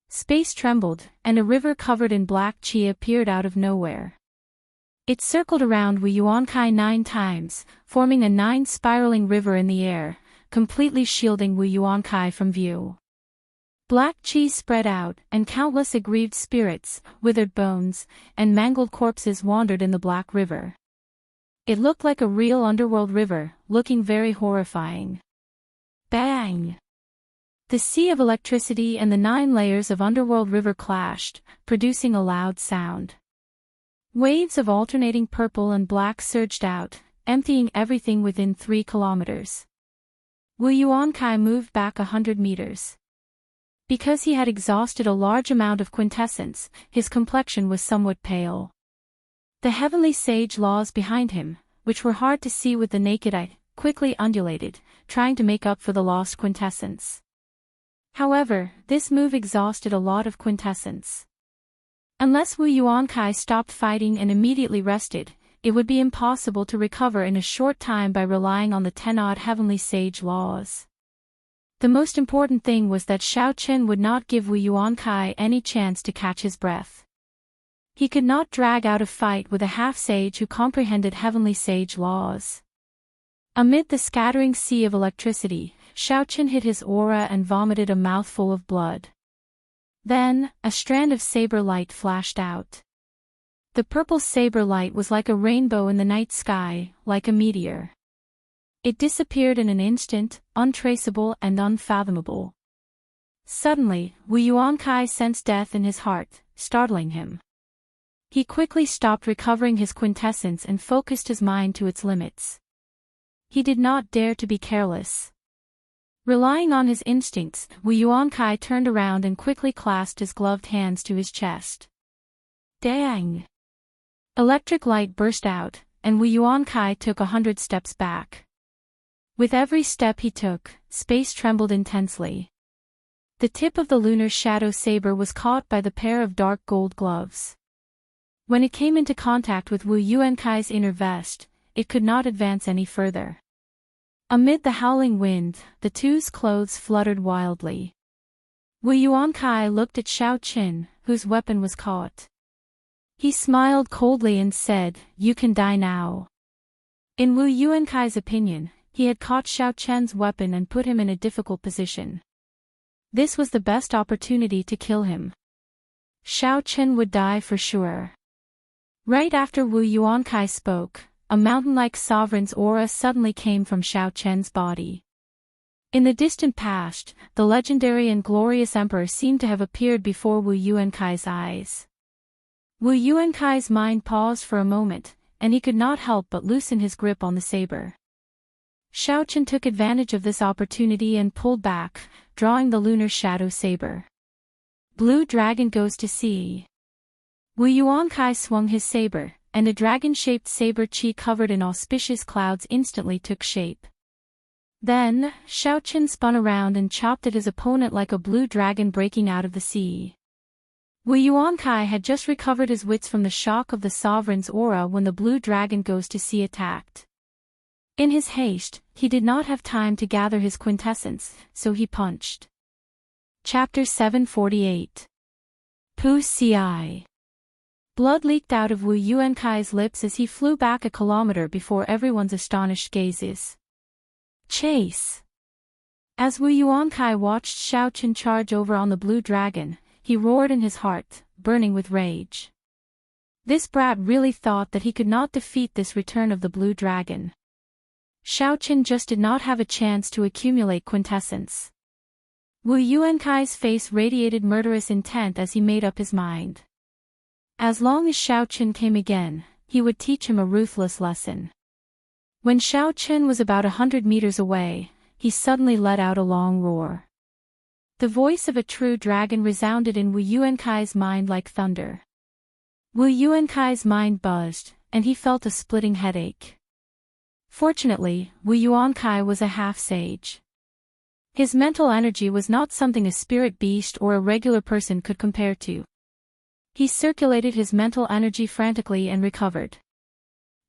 Space trembled, and a river covered in black chi appeared out of nowhere. It circled around Wu Yuankai 9 times, forming a 9 spiraling river in the air, completely shielding Wu Yuankai from view. Black chi spread out, and countless aggrieved spirits, withered bones, and mangled corpses wandered in the black river. It looked like a real underworld river, looking very horrifying. Bang! The sea of electricity and the 9 layers of underworld river clashed, producing a loud sound. Waves of alternating purple and black surged out, emptying everything within 3 kilometers. Wu Yuankai moved back 100 meters. Because he had exhausted a large amount of quintessence, his complexion was somewhat pale. The heavenly sage laws behind him, which were hard to see with the naked eye, quickly undulated, trying to make up for the lost quintessence. However, this move exhausted a lot of quintessence. Unless Wu Yuankai stopped fighting and immediately rested, it would be impossible to recover in a short time by relying on the 10-odd heavenly sage laws. The most important thing was that Xiao Chen would not give Wu Yuankai any chance to catch his breath. He could not drag out a fight with a half-sage who comprehended heavenly sage laws. Amid the scattering sea of electricity, Xiao Chen hit his aura and vomited a mouthful of blood. Then, a strand of saber light flashed out. The purple saber light was like a rainbow in the night sky, like a meteor. It disappeared in an instant, untraceable and unfathomable. Suddenly, Wu Yuankai sensed death in his heart, startling him. He quickly stopped recovering his quintessence and focused his mind to its limits. He did not dare to be careless. Relying on his instincts, Wu Yuankai turned around and quickly clasped his gloved hands to his chest. Dang! Electric light burst out, and Wu Yuankai took 100 steps back. With every step he took, space trembled intensely. The tip of the lunar shadow saber was caught by the pair of dark gold gloves. When it came into contact with Wu Yuankai's inner vest, it could not advance any further. Amid the howling wind, the two's clothes fluttered wildly. Wu Yuankai looked at Xiao Chen, whose weapon was caught. He smiled coldly and said, "You can die now." In Wu Yuankai's opinion, he had caught Xiao Chen's weapon and put him in a difficult position. This was the best opportunity to kill him. Xiao Chen would die for sure. Right after Wu Yuankai spoke, a mountain-like sovereign's aura suddenly came from Xiao Chen's body. In the distant past, the legendary and glorious emperor seemed to have appeared before Wu Yuankai's eyes. Wu Yuankai's mind paused for a moment, and he could not help but loosen his grip on the saber. Xiao Chen took advantage of this opportunity and pulled back, drawing the lunar shadow saber. Blue dragon goes to sea. Wu Yuankai swung his saber, and a dragon-shaped saber chi covered in auspicious clouds instantly took shape. Then, Xiao Chen spun around and chopped at his opponent like a blue dragon breaking out of the sea. Wu Yuankai had just recovered his wits from the shock of the sovereign's aura when the blue dragon goes to sea attacked. In his haste, he did not have time to gather his quintessence, so he punched. Chapter 748. Pu Ci. Blood leaked out of Wu Yuankai's lips as he flew back a kilometer before everyone's astonished gazes. Chase! As Wu Yuankai watched Xiao Qin charge over on the blue dragon, he roared in his heart, burning with rage. This brat really thought that he could not defeat this return of the blue dragon. Xiao Qin just did not have a chance to accumulate quintessence. Wu Yuankai's face radiated murderous intent as he made up his mind. As long as Xiao Qin came again, he would teach him a ruthless lesson. When Xiao Qin was about 100 meters away, he suddenly let out a long roar. The voice of a true dragon resounded in Wu Yuankai's mind like thunder. Wu Yuankai's mind buzzed, and he felt a splitting headache. Fortunately, Wu Yuankai was a half-sage. His mental energy was not something a spirit beast or a regular person could compare to. He circulated his mental energy frantically and recovered.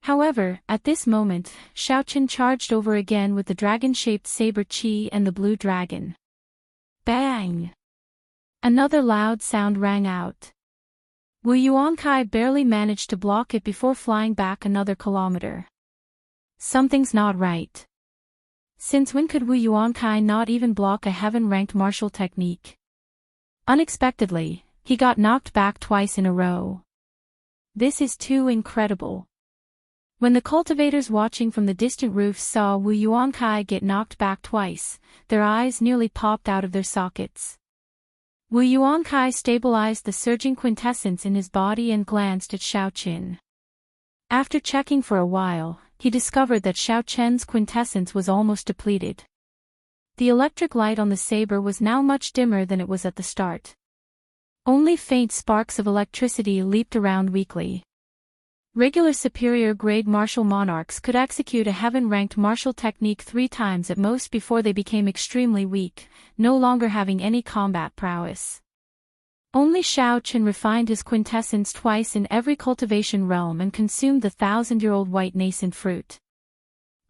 However, at this moment, Xiao Qin charged over again with the dragon-shaped saber chi and the blue dragon. Bang! Another loud sound rang out. Wu Yuankai barely managed to block it before flying back another kilometer. Something's not right. Since when could Wu Yuankai not even block a heaven-ranked martial technique? Unexpectedly, he got knocked back twice in a row. This is too incredible. When the cultivators watching from the distant roofs saw Wu Yuankai get knocked back twice, their eyes nearly popped out of their sockets. Wu Yuankai stabilized the surging quintessence in his body and glanced at Xiao Qin. After checking for a while, he discovered that Xiao Qin's quintessence was almost depleted. The electric light on the saber was now much dimmer than it was at the start. Only faint sparks of electricity leaped around weakly. Regular superior-grade martial monarchs could execute a heaven-ranked martial technique 3 times at most before they became extremely weak, no longer having any combat prowess. Only Xiao Qin refined his quintessence twice in every cultivation realm and consumed the 1,000-year-old white nascent fruit.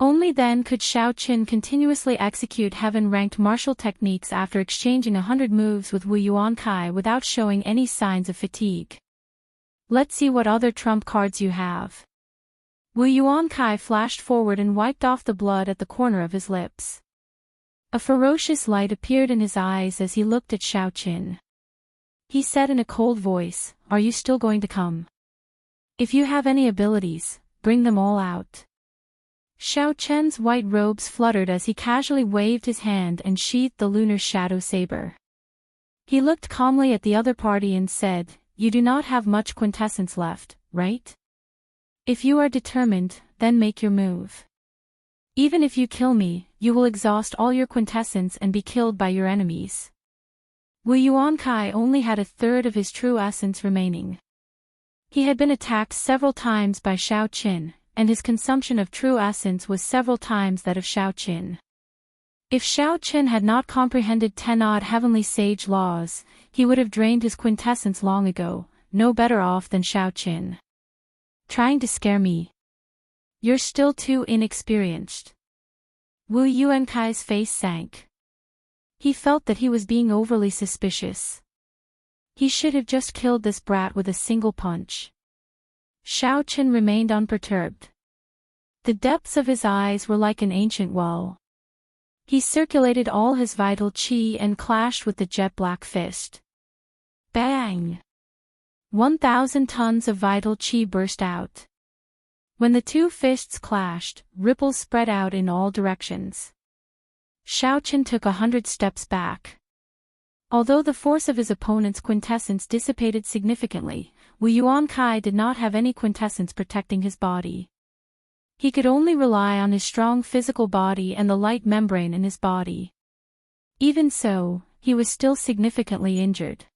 Only then could Xiao Qin continuously execute heaven-ranked martial techniques after exchanging 100 moves with Wu Yuankai without showing any signs of fatigue. Let's see what other trump cards you have. Wu Yuankai flashed forward and wiped off the blood at the corner of his lips. A ferocious light appeared in his eyes as he looked at Xiao Qin. He said in a cold voice, "Are you still going to come? If you have any abilities, bring them all out." Xiao Qin's white robes fluttered as he casually waved his hand and sheathed the lunar shadow saber. He looked calmly at the other party and said, "You do not have much quintessence left, right? If you are determined, then make your move. Even if you kill me, you will exhaust all your quintessence and be killed by your enemies." Wu Yuankai only had 1/3 of his true essence remaining. He had been attacked several times by Xiao Qin, and his consumption of true essence was several times that of Xiao Qin. If Xiao Qin had not comprehended 10-odd heavenly sage laws, he would have drained his quintessence long ago, no better off than Xiao Qin. Trying to scare me? You're still too inexperienced. Wu Yuankai's face sank. He felt that he was being overly suspicious. He should have just killed this brat with a single punch. Xiao Qin remained unperturbed. The depths of his eyes were like an ancient well. He circulated all his vital chi and clashed with the jet-black fist. Bang! 1,000 tons of vital chi burst out. When the two fists clashed, ripples spread out in all directions. Xiao Qin took 100 steps back. Although the force of his opponent's quintessence dissipated significantly, Wu Yuankai did not have any quintessence protecting his body. He could only rely on his strong physical body and the light membrane in his body. Even so, he was still significantly injured.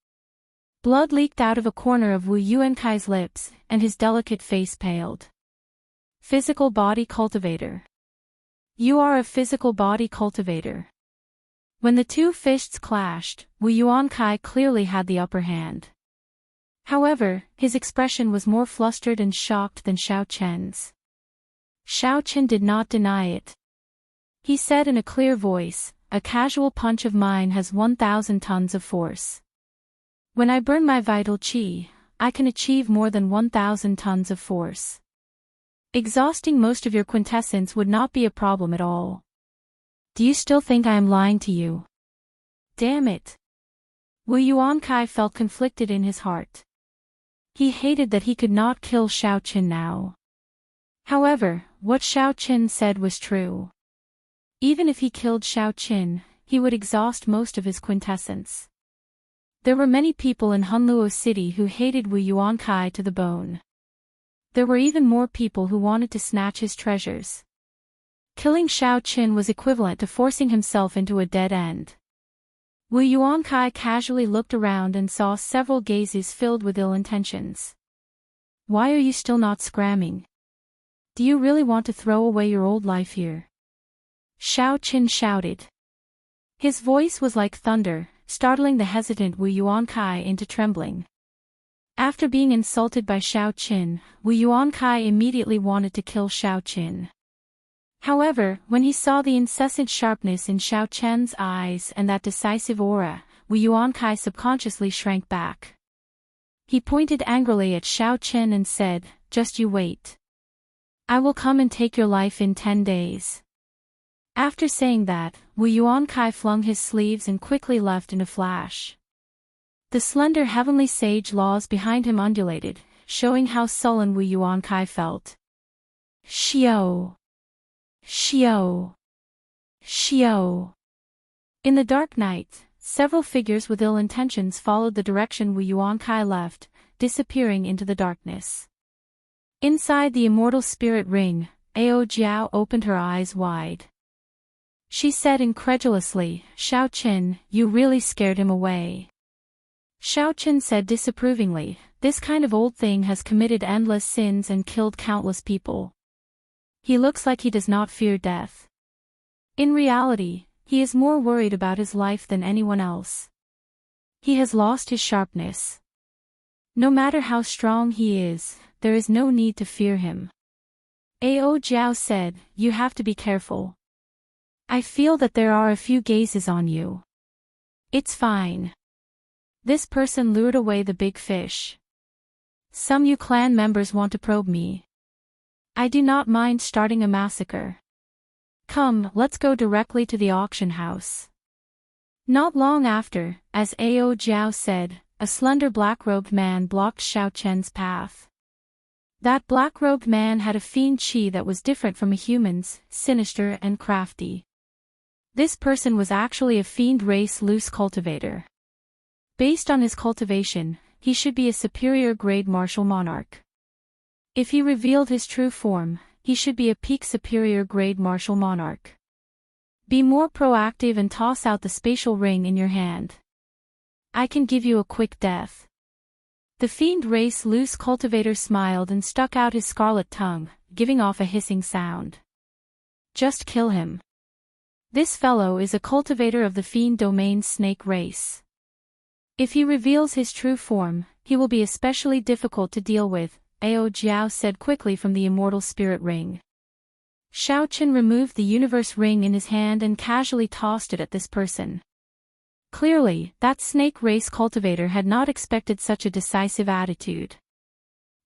Blood leaked out of a corner of Wu Yuankai's lips, and his delicate face paled. Physical body cultivator. You are a physical body cultivator. When the two fists clashed, Wu Yuankai clearly had the upper hand. However, his expression was more flustered and shocked than Xiao Qin's. Xiao-Chen did not deny it. He said in a clear voice, "A casual punch of mine has 1,000 tons of force. When I burn my vital qi, I can achieve more than 1,000 tons of force. Exhausting most of your quintessence would not be a problem at all. Do you still think I am lying to you?" Damn it. Wu Yuankai felt conflicted in his heart. He hated that he could not kill Xiao-Chen now. However, what Xiao-Chen said was true. Even if he killed Xiao-Chen, he would exhaust most of his quintessence. There were many people in Hunluo City who hated Wu Yuankai to the bone. There were even more people who wanted to snatch his treasures. Killing Xiao-Chen was equivalent to forcing himself into a dead end. Wu Yuankai casually looked around and saw several gazes filled with ill intentions. "Why are you still not scramming? Do you really want to throw away your old life here?" Xiao-Chen shouted. His voice was like thunder, startling the hesitant Wu Yuankai into trembling. After being insulted by Xiao-Chen, Wu Yuankai immediately wanted to kill Xiao-Chen. However, when he saw the incessant sharpness in Xiao-Chen's eyes and that decisive aura, Wu Yuankai subconsciously shrank back. He pointed angrily at Xiao-Chen and said, "Just you wait. I will come and take your life in 10 days. After saying that, Wu Yuankai flung his sleeves and quickly left in a flash. The slender heavenly sage laws behind him undulated, showing how sullen Wu Yuankai felt. Xiao! Xiao! Xiao! In the dark night, several figures with ill intentions followed the direction Wu Yuankai left, disappearing into the darkness. Inside the immortal spirit ring, Ao Jiao opened her eyes wide. She said incredulously, "Xiao-Chen, you really scared him away." Xiao-Chen said disapprovingly, "This kind of old thing has committed endless sins and killed countless people. He looks like he does not fear death. In reality, he is more worried about his life than anyone else. He has lost his sharpness. No matter how strong he is, there is no need to fear him." Ao Jiao said, "You have to be careful. I feel that there are a few gazes on you. It's fine. This person lured away the big fish. Some Yu clan members want to probe me. I do not mind starting a massacre. Come, let's go directly to the auction house." Not long after, as Ao Jiao said, a slender black-robed man blocked Xiao-Chen's path. That black-robed man had a fiend qi that was different from a human's, sinister and crafty. This person was actually a fiend race loose cultivator. Based on his cultivation, he should be a superior grade martial monarch. If he revealed his true form, he should be a peak superior grade martial monarch. Be more proactive and toss out the spatial ring in your hand. I can give you a quick death. The fiend race loose cultivator smiled and stuck out his scarlet tongue, giving off a hissing sound. Just kill him. This fellow is a cultivator of the fiend domain snake race. If he reveals his true form, he will be especially difficult to deal with, Ao Jiao said quickly from the immortal spirit ring. Xiao-Chen removed the universe ring in his hand and casually tossed it at this person. Clearly, that snake race cultivator had not expected such a decisive attitude.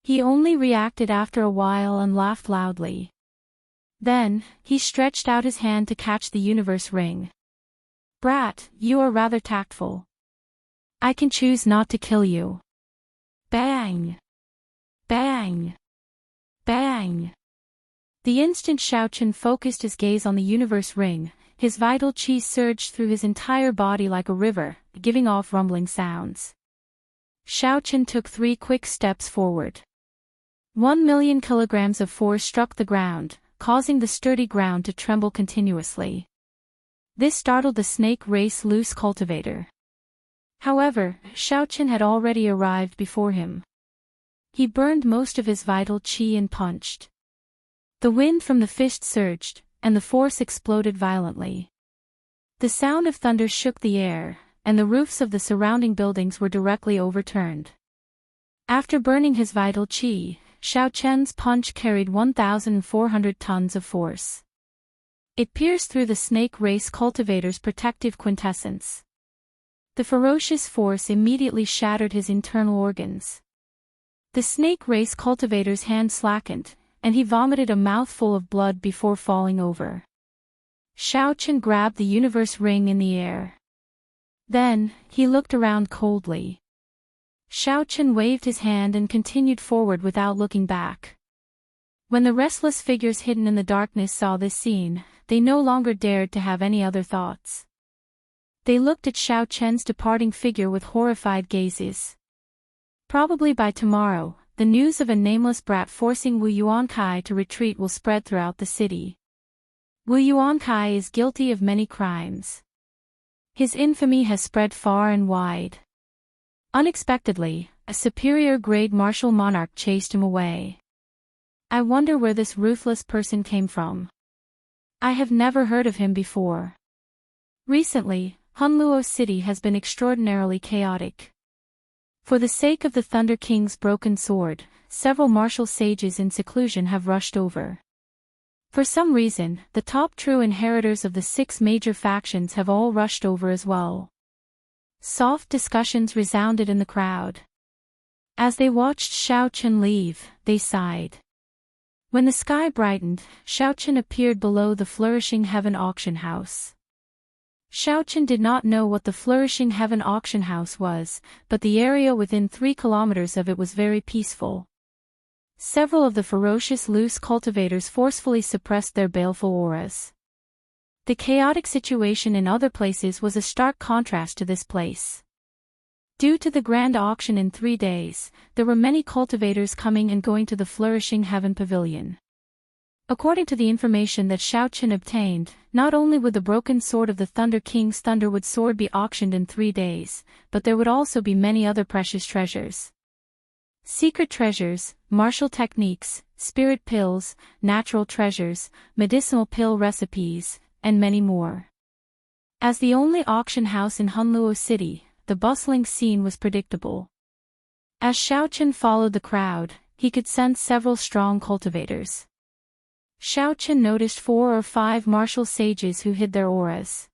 He only reacted after a while and laughed loudly. Then, he stretched out his hand to catch the universe ring. "Brat, you are rather tactful. I can choose not to kill you." Bang! Bang! Bang! The instant Xiao-Chen focused his gaze on the universe ring, his vital qi surged through his entire body like a river, giving off rumbling sounds. Xiao-Chen took 3 quick steps forward. 1,000,000 kilograms of force struck the ground, causing the sturdy ground to tremble continuously. This startled the snake race loose cultivator. However, Xiao-Chen had already arrived before him. He burned most of his vital qi and punched. The wind from the fist surged, and the force exploded violently. The sound of thunder shook the air, and the roofs of the surrounding buildings were directly overturned. After burning his vital qi, Xiao Chen's punch carried 1,400 tons of force. It pierced through the snake race cultivator's protective quintessence. The ferocious force immediately shattered his internal organs. The snake race cultivator's hand slackened, and he vomited a mouthful of blood before falling over. Xiao Chen grabbed the universe ring in the air. Then, he looked around coldly. Xiao Chen waved his hand and continued forward without looking back. When the restless figures hidden in the darkness saw this scene, they no longer dared to have any other thoughts. They looked at Xiao Chen's departing figure with horrified gazes. Probably by tomorrow, the news of a nameless brat forcing Wu Yuankai to retreat will spread throughout the city. Wu Yuankai is guilty of many crimes. His infamy has spread far and wide. Unexpectedly, a superior-grade martial monarch chased him away. I wonder where this ruthless person came from. I have never heard of him before. Recently, Hunluo City has been extraordinarily chaotic. For the sake of the Thunder King's broken sword, several martial sages in seclusion have rushed over. For some reason, the top true inheritors of the 6 major factions have all rushed over as well. Soft discussions resounded in the crowd. As they watched Xiao Chen leave, they sighed. When the sky brightened, Xiao Chen appeared below the Flourishing Heaven auction house. Xiao Chen did not know what the Flourishing Heaven auction house was, but the area within 3 kilometers of it was very peaceful. Several of the ferocious loose cultivators forcefully suppressed their baleful auras. The chaotic situation in other places was a stark contrast to this place. Due to the grand auction in 3 days, there were many cultivators coming and going to the Flourishing Heaven Pavilion. According to the information that Xiao Chen obtained, not only would the broken sword of the Thunder King's Thunderwood sword be auctioned in 3 days, but there would also be many other precious treasures. Secret treasures, martial techniques, spirit pills, natural treasures, medicinal pill recipes, and many more. As the only auction house in Hunluo City, the bustling scene was predictable. As Xiao Chen followed the crowd, he could sense several strong cultivators. Xiao Chen noticed 4 or 5 martial sages who hid their auras.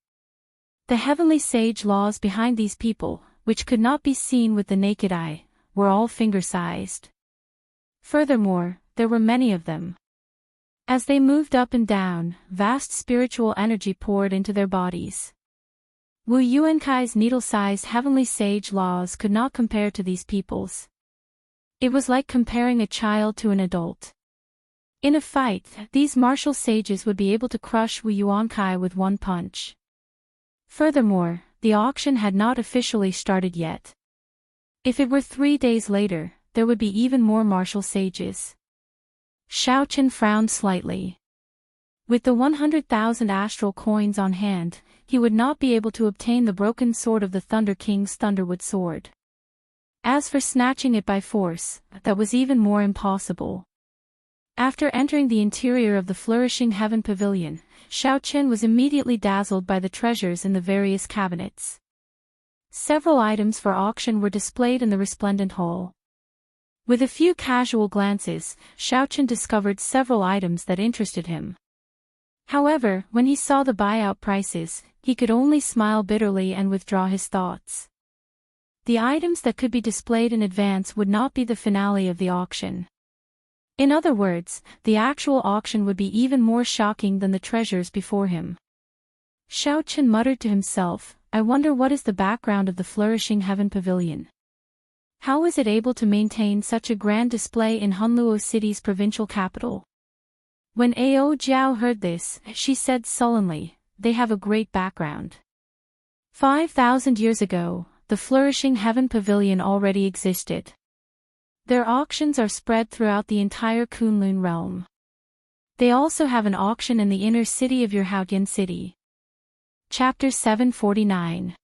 The heavenly sage laws behind these people, which could not be seen with the naked eye, were all finger-sized. Furthermore, there were many of them. As they moved up and down, vast spiritual energy poured into their bodies. Wu Yuankai's needle-sized heavenly sage laws could not compare to these people's. It was like comparing a child to an adult. In a fight, these martial sages would be able to crush Wu Yuankai with one punch. Furthermore, the auction had not officially started yet. If it were 3 days later, there would be even more martial sages. Xiao Chen frowned slightly. With the 100,000 astral coins on hand, he would not be able to obtain the broken sword of the Thunder King's Thunderwood sword. As for snatching it by force, that was even more impossible. After entering the interior of the Flourishing Heaven Pavilion, Xiao Chen was immediately dazzled by the treasures in the various cabinets. Several items for auction were displayed in the resplendent hall. With a few casual glances, Xiao Chen discovered several items that interested him. However, when he saw the buyout prices, he could only smile bitterly and withdraw his thoughts. The items that could be displayed in advance would not be the finale of the auction. In other words, the actual auction would be even more shocking than the treasures before him. Xiao Chen muttered to himself, I wonder what is the background of the Flourishing Heaven Pavilion. How is it able to maintain such a grand display in Hunluo City's provincial capital? When Ao Jiao heard this, she said sullenly, they have a great background. 5,000 years ago, the Flourishing Heaven Pavilion already existed. Their auctions are spread throughout the entire Kunlun realm. They also have an auction in the inner city of Yurhaotian City. Chapter 749.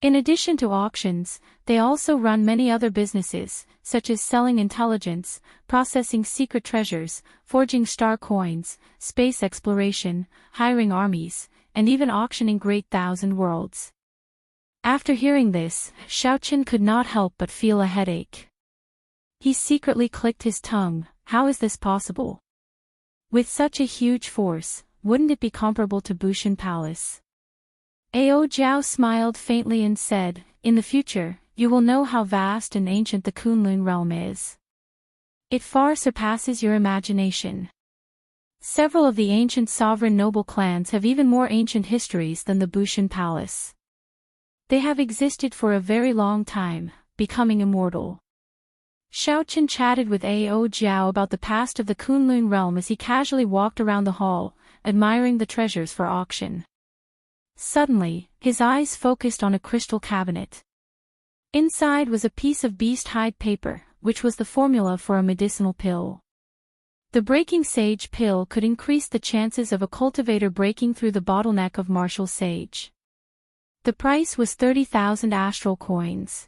In addition to auctions, they also run many other businesses, such as selling intelligence, processing secret treasures, forging star coins, space exploration, hiring armies, and even auctioning great thousand worlds. After hearing this, Xiao Chen could not help but feel a headache. He secretly clicked his tongue. How is this possible? With such a huge force, wouldn't it be comparable to Bushan Palace? Ao Jiao smiled faintly and said, in the future, you will know how vast and ancient the Kunlun realm is. It far surpasses your imagination. Several of the ancient sovereign noble clans have even more ancient histories than the Bushan Palace. They have existed for a very long time, becoming immortal. Xiaoqin chatted with Ao Jiao about the past of the Kunlun realm as he casually walked around the hall, admiring the treasures for auction. Suddenly, his eyes focused on a crystal cabinet. Inside was a piece of beast hide paper, which was the formula for a medicinal pill. The breaking sage pill could increase the chances of a cultivator breaking through the bottleneck of martial sage. The price was 30,000 astral coins.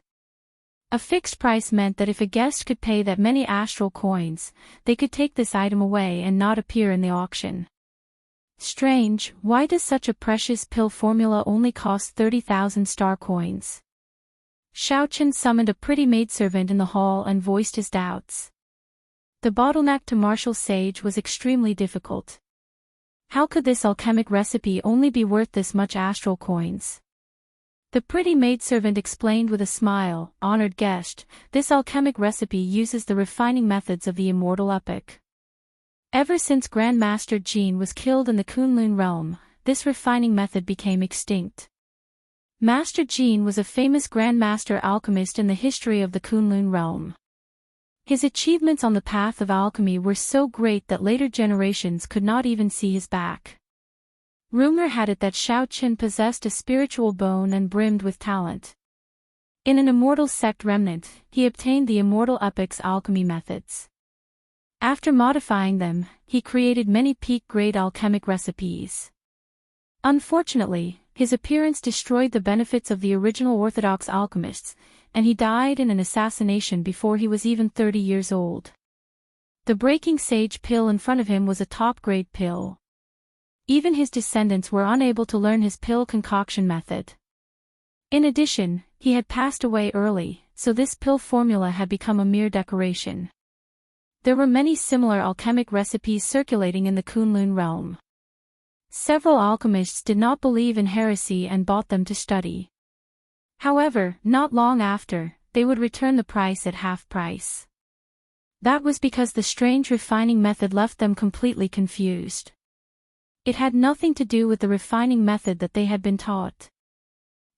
A fixed price meant that if a guest could pay that many astral coins, they could take this item away and not appear in the auction. Strange, why does such a precious pill formula only cost 30,000 star coins? Xiaoqin summoned a pretty maidservant in the hall and voiced his doubts. The bottleneck to martial sage was extremely difficult. How could this alchemic recipe only be worth this much astral coins? The pretty maidservant explained with a smile, honored guest, this alchemic recipe uses the refining methods of the immortal epoch. Ever since Grandmaster Jin was killed in the Kunlun realm, this refining method became extinct. Master Jin was a famous grandmaster alchemist in the history of the Kunlun realm. His achievements on the path of alchemy were so great that later generations could not even see his back. Rumor had it that Xiaoqin possessed a spiritual bone and brimmed with talent. In an immortal sect remnant, he obtained the immortal epoch's alchemy methods. After modifying them, he created many peak-grade alchemic recipes. Unfortunately, his appearance destroyed the benefits of the original orthodox alchemists, and he died in an assassination before he was even 30 years old. The breaking sage pill in front of him was a top-grade pill. Even his descendants were unable to learn his pill concoction method. In addition, he had passed away early, so this pill formula had become a mere decoration. There were many similar alchemic recipes circulating in the Kunlun realm. Several alchemists did not believe in heresy and bought them to study. However, not long after, they would return the price at half price. That was because the strange refining method left them completely confused. It had nothing to do with the refining method that they had been taught.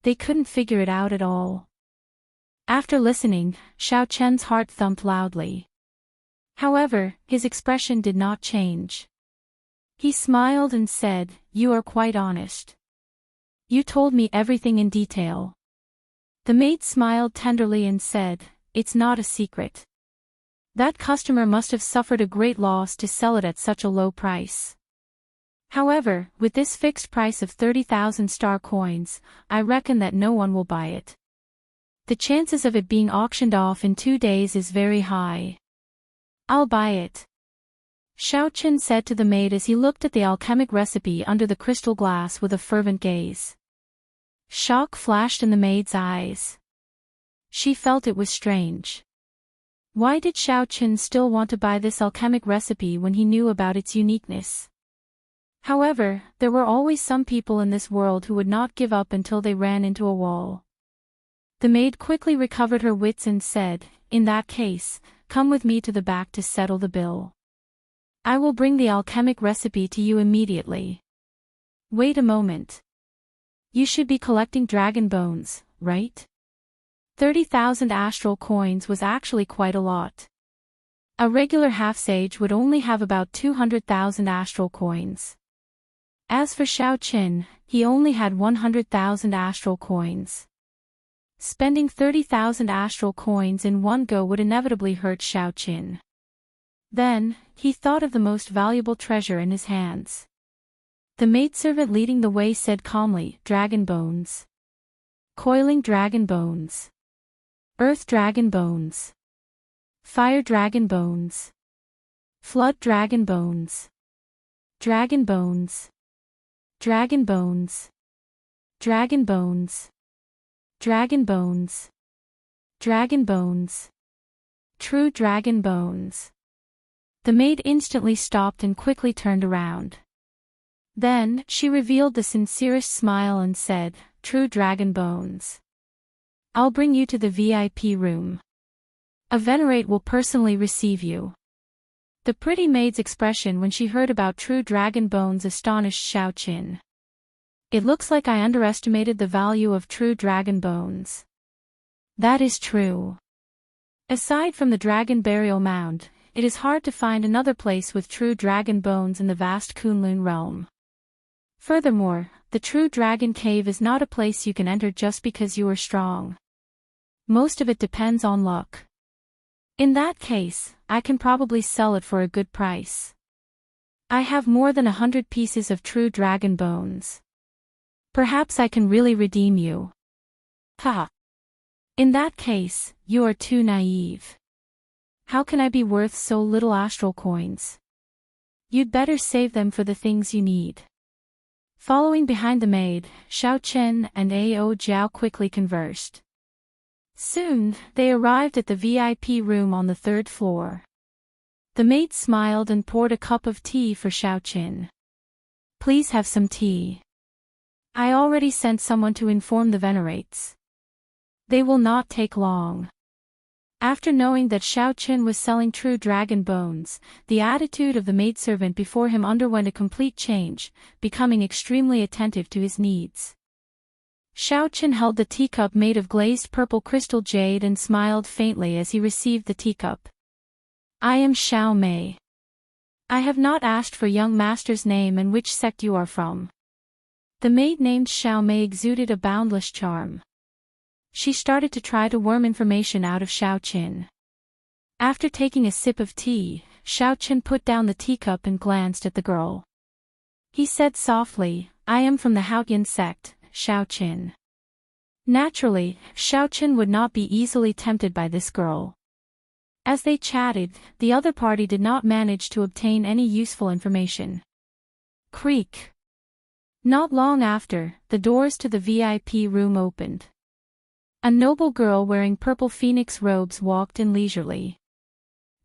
They couldn't figure it out at all. After listening, Xiaoqian's heart thumped loudly. However, his expression did not change. He smiled and said, "You are quite honest. You told me everything in detail." The maid smiled tenderly and said, "It's not a secret. That customer must have suffered a great loss to sell it at such a low price. However, with this fixed price of 30,000 star coins, I reckon that no one will buy it. The chances of it being auctioned off in 2 days is very high. I'll buy it," Xiaoqin said to the maid as he looked at the alchemic recipe under the crystal glass with a fervent gaze. Shock flashed in the maid's eyes. She felt it was strange. Why did Xiaoqin still want to buy this alchemic recipe when he knew about its uniqueness? However, there were always some people in this world who would not give up until they ran into a wall. The maid quickly recovered her wits and said, "In that case, come with me to the back to settle the bill. I will bring the alchemic recipe to you immediately." "Wait a moment. You should be collecting dragon bones, right?" 30,000 astral coins was actually quite a lot. A regular half-sage would only have about 200,000 astral coins. As for Xiaoqin, he only had 100,000 astral coins. Spending 30,000 astral coins in one go would inevitably hurt Xiaoqin. Then, he thought of the most valuable treasure in his hands. The maidservant leading the way said calmly, "Dragon bones. Coiling dragon bones. Earth dragon bones. Fire dragon bones. Flood dragon bones. Dragon bones. Dragon bones. Dragon bones. Dragon bones. Dragon bones. True dragon bones. The maid instantly stopped and quickly turned around. Then, she revealed the sincerest smile and said, "True dragon bones. I'll bring you to the VIP room. A venerate will personally receive you." The pretty maid's expression when she heard about true dragon bones astonished Xiao Qin. "It looks like I underestimated the value of true dragon bones." That is true. Aside from the dragon burial mound, it is hard to find another place with true dragon bones in the vast Kunlun realm. Furthermore, the true dragon cave is not a place you can enter just because you are strong. Most of it depends on luck. In that case, I can probably sell it for a good price. I have more than 100 pieces of true dragon bones. Perhaps I can really redeem you. Haha. In that case, you are too naive. How can I be worth so little astral coins? You'd better save them for the things you need. Following behind the maid, Xiao Chen and Ao Jiao quickly conversed. Soon, they arrived at the VIP room on the 3rd floor. The maid smiled and poured a cup of tea for Xiao Chen. "Please have some tea. I already sent someone to inform the venerates. They will not take long." After knowing that Xiao Chen was selling true dragon bones, the attitude of the maidservant before him underwent a complete change, becoming extremely attentive to his needs. Xiao Chen held the teacup made of glazed purple crystal jade and smiled faintly as he received the teacup. "I am Xiao Mei. I have not asked for young master's name and which sect you are from." The maid named Xiao Mei exuded a boundless charm. She started to try to worm information out of Xiao Chen. After taking a sip of tea, Xiao Chen put down the teacup and glanced at the girl. He said softly, "I am from the Haotian sect, Xiao Chen." Naturally, Xiao Chen would not be easily tempted by this girl. As they chatted, the other party did not manage to obtain any useful information. Creak. Not long after, the doors to the VIP room opened. A noble girl wearing purple phoenix robes walked in leisurely.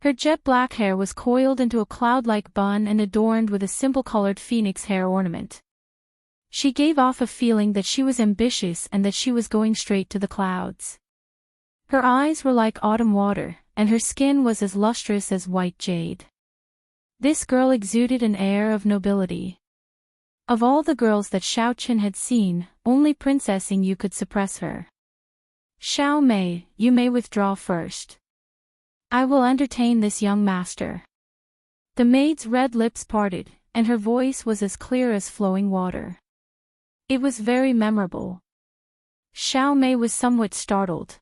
Her jet black hair was coiled into a cloud-like bun and adorned with a simple colored phoenix hair ornament. She gave off a feeling that she was ambitious and that she was going straight to the clouds. Her eyes were like autumn water, and her skin was as lustrous as white jade. This girl exuded an air of nobility. Of all the girls that Xiao Chen had seen, only Princess Yu could suppress her. "Xiao Mei, you may withdraw first. I will entertain this young master." The maid's red lips parted, and her voice was as clear as flowing water. It was very memorable. Xiao Mei was somewhat startled.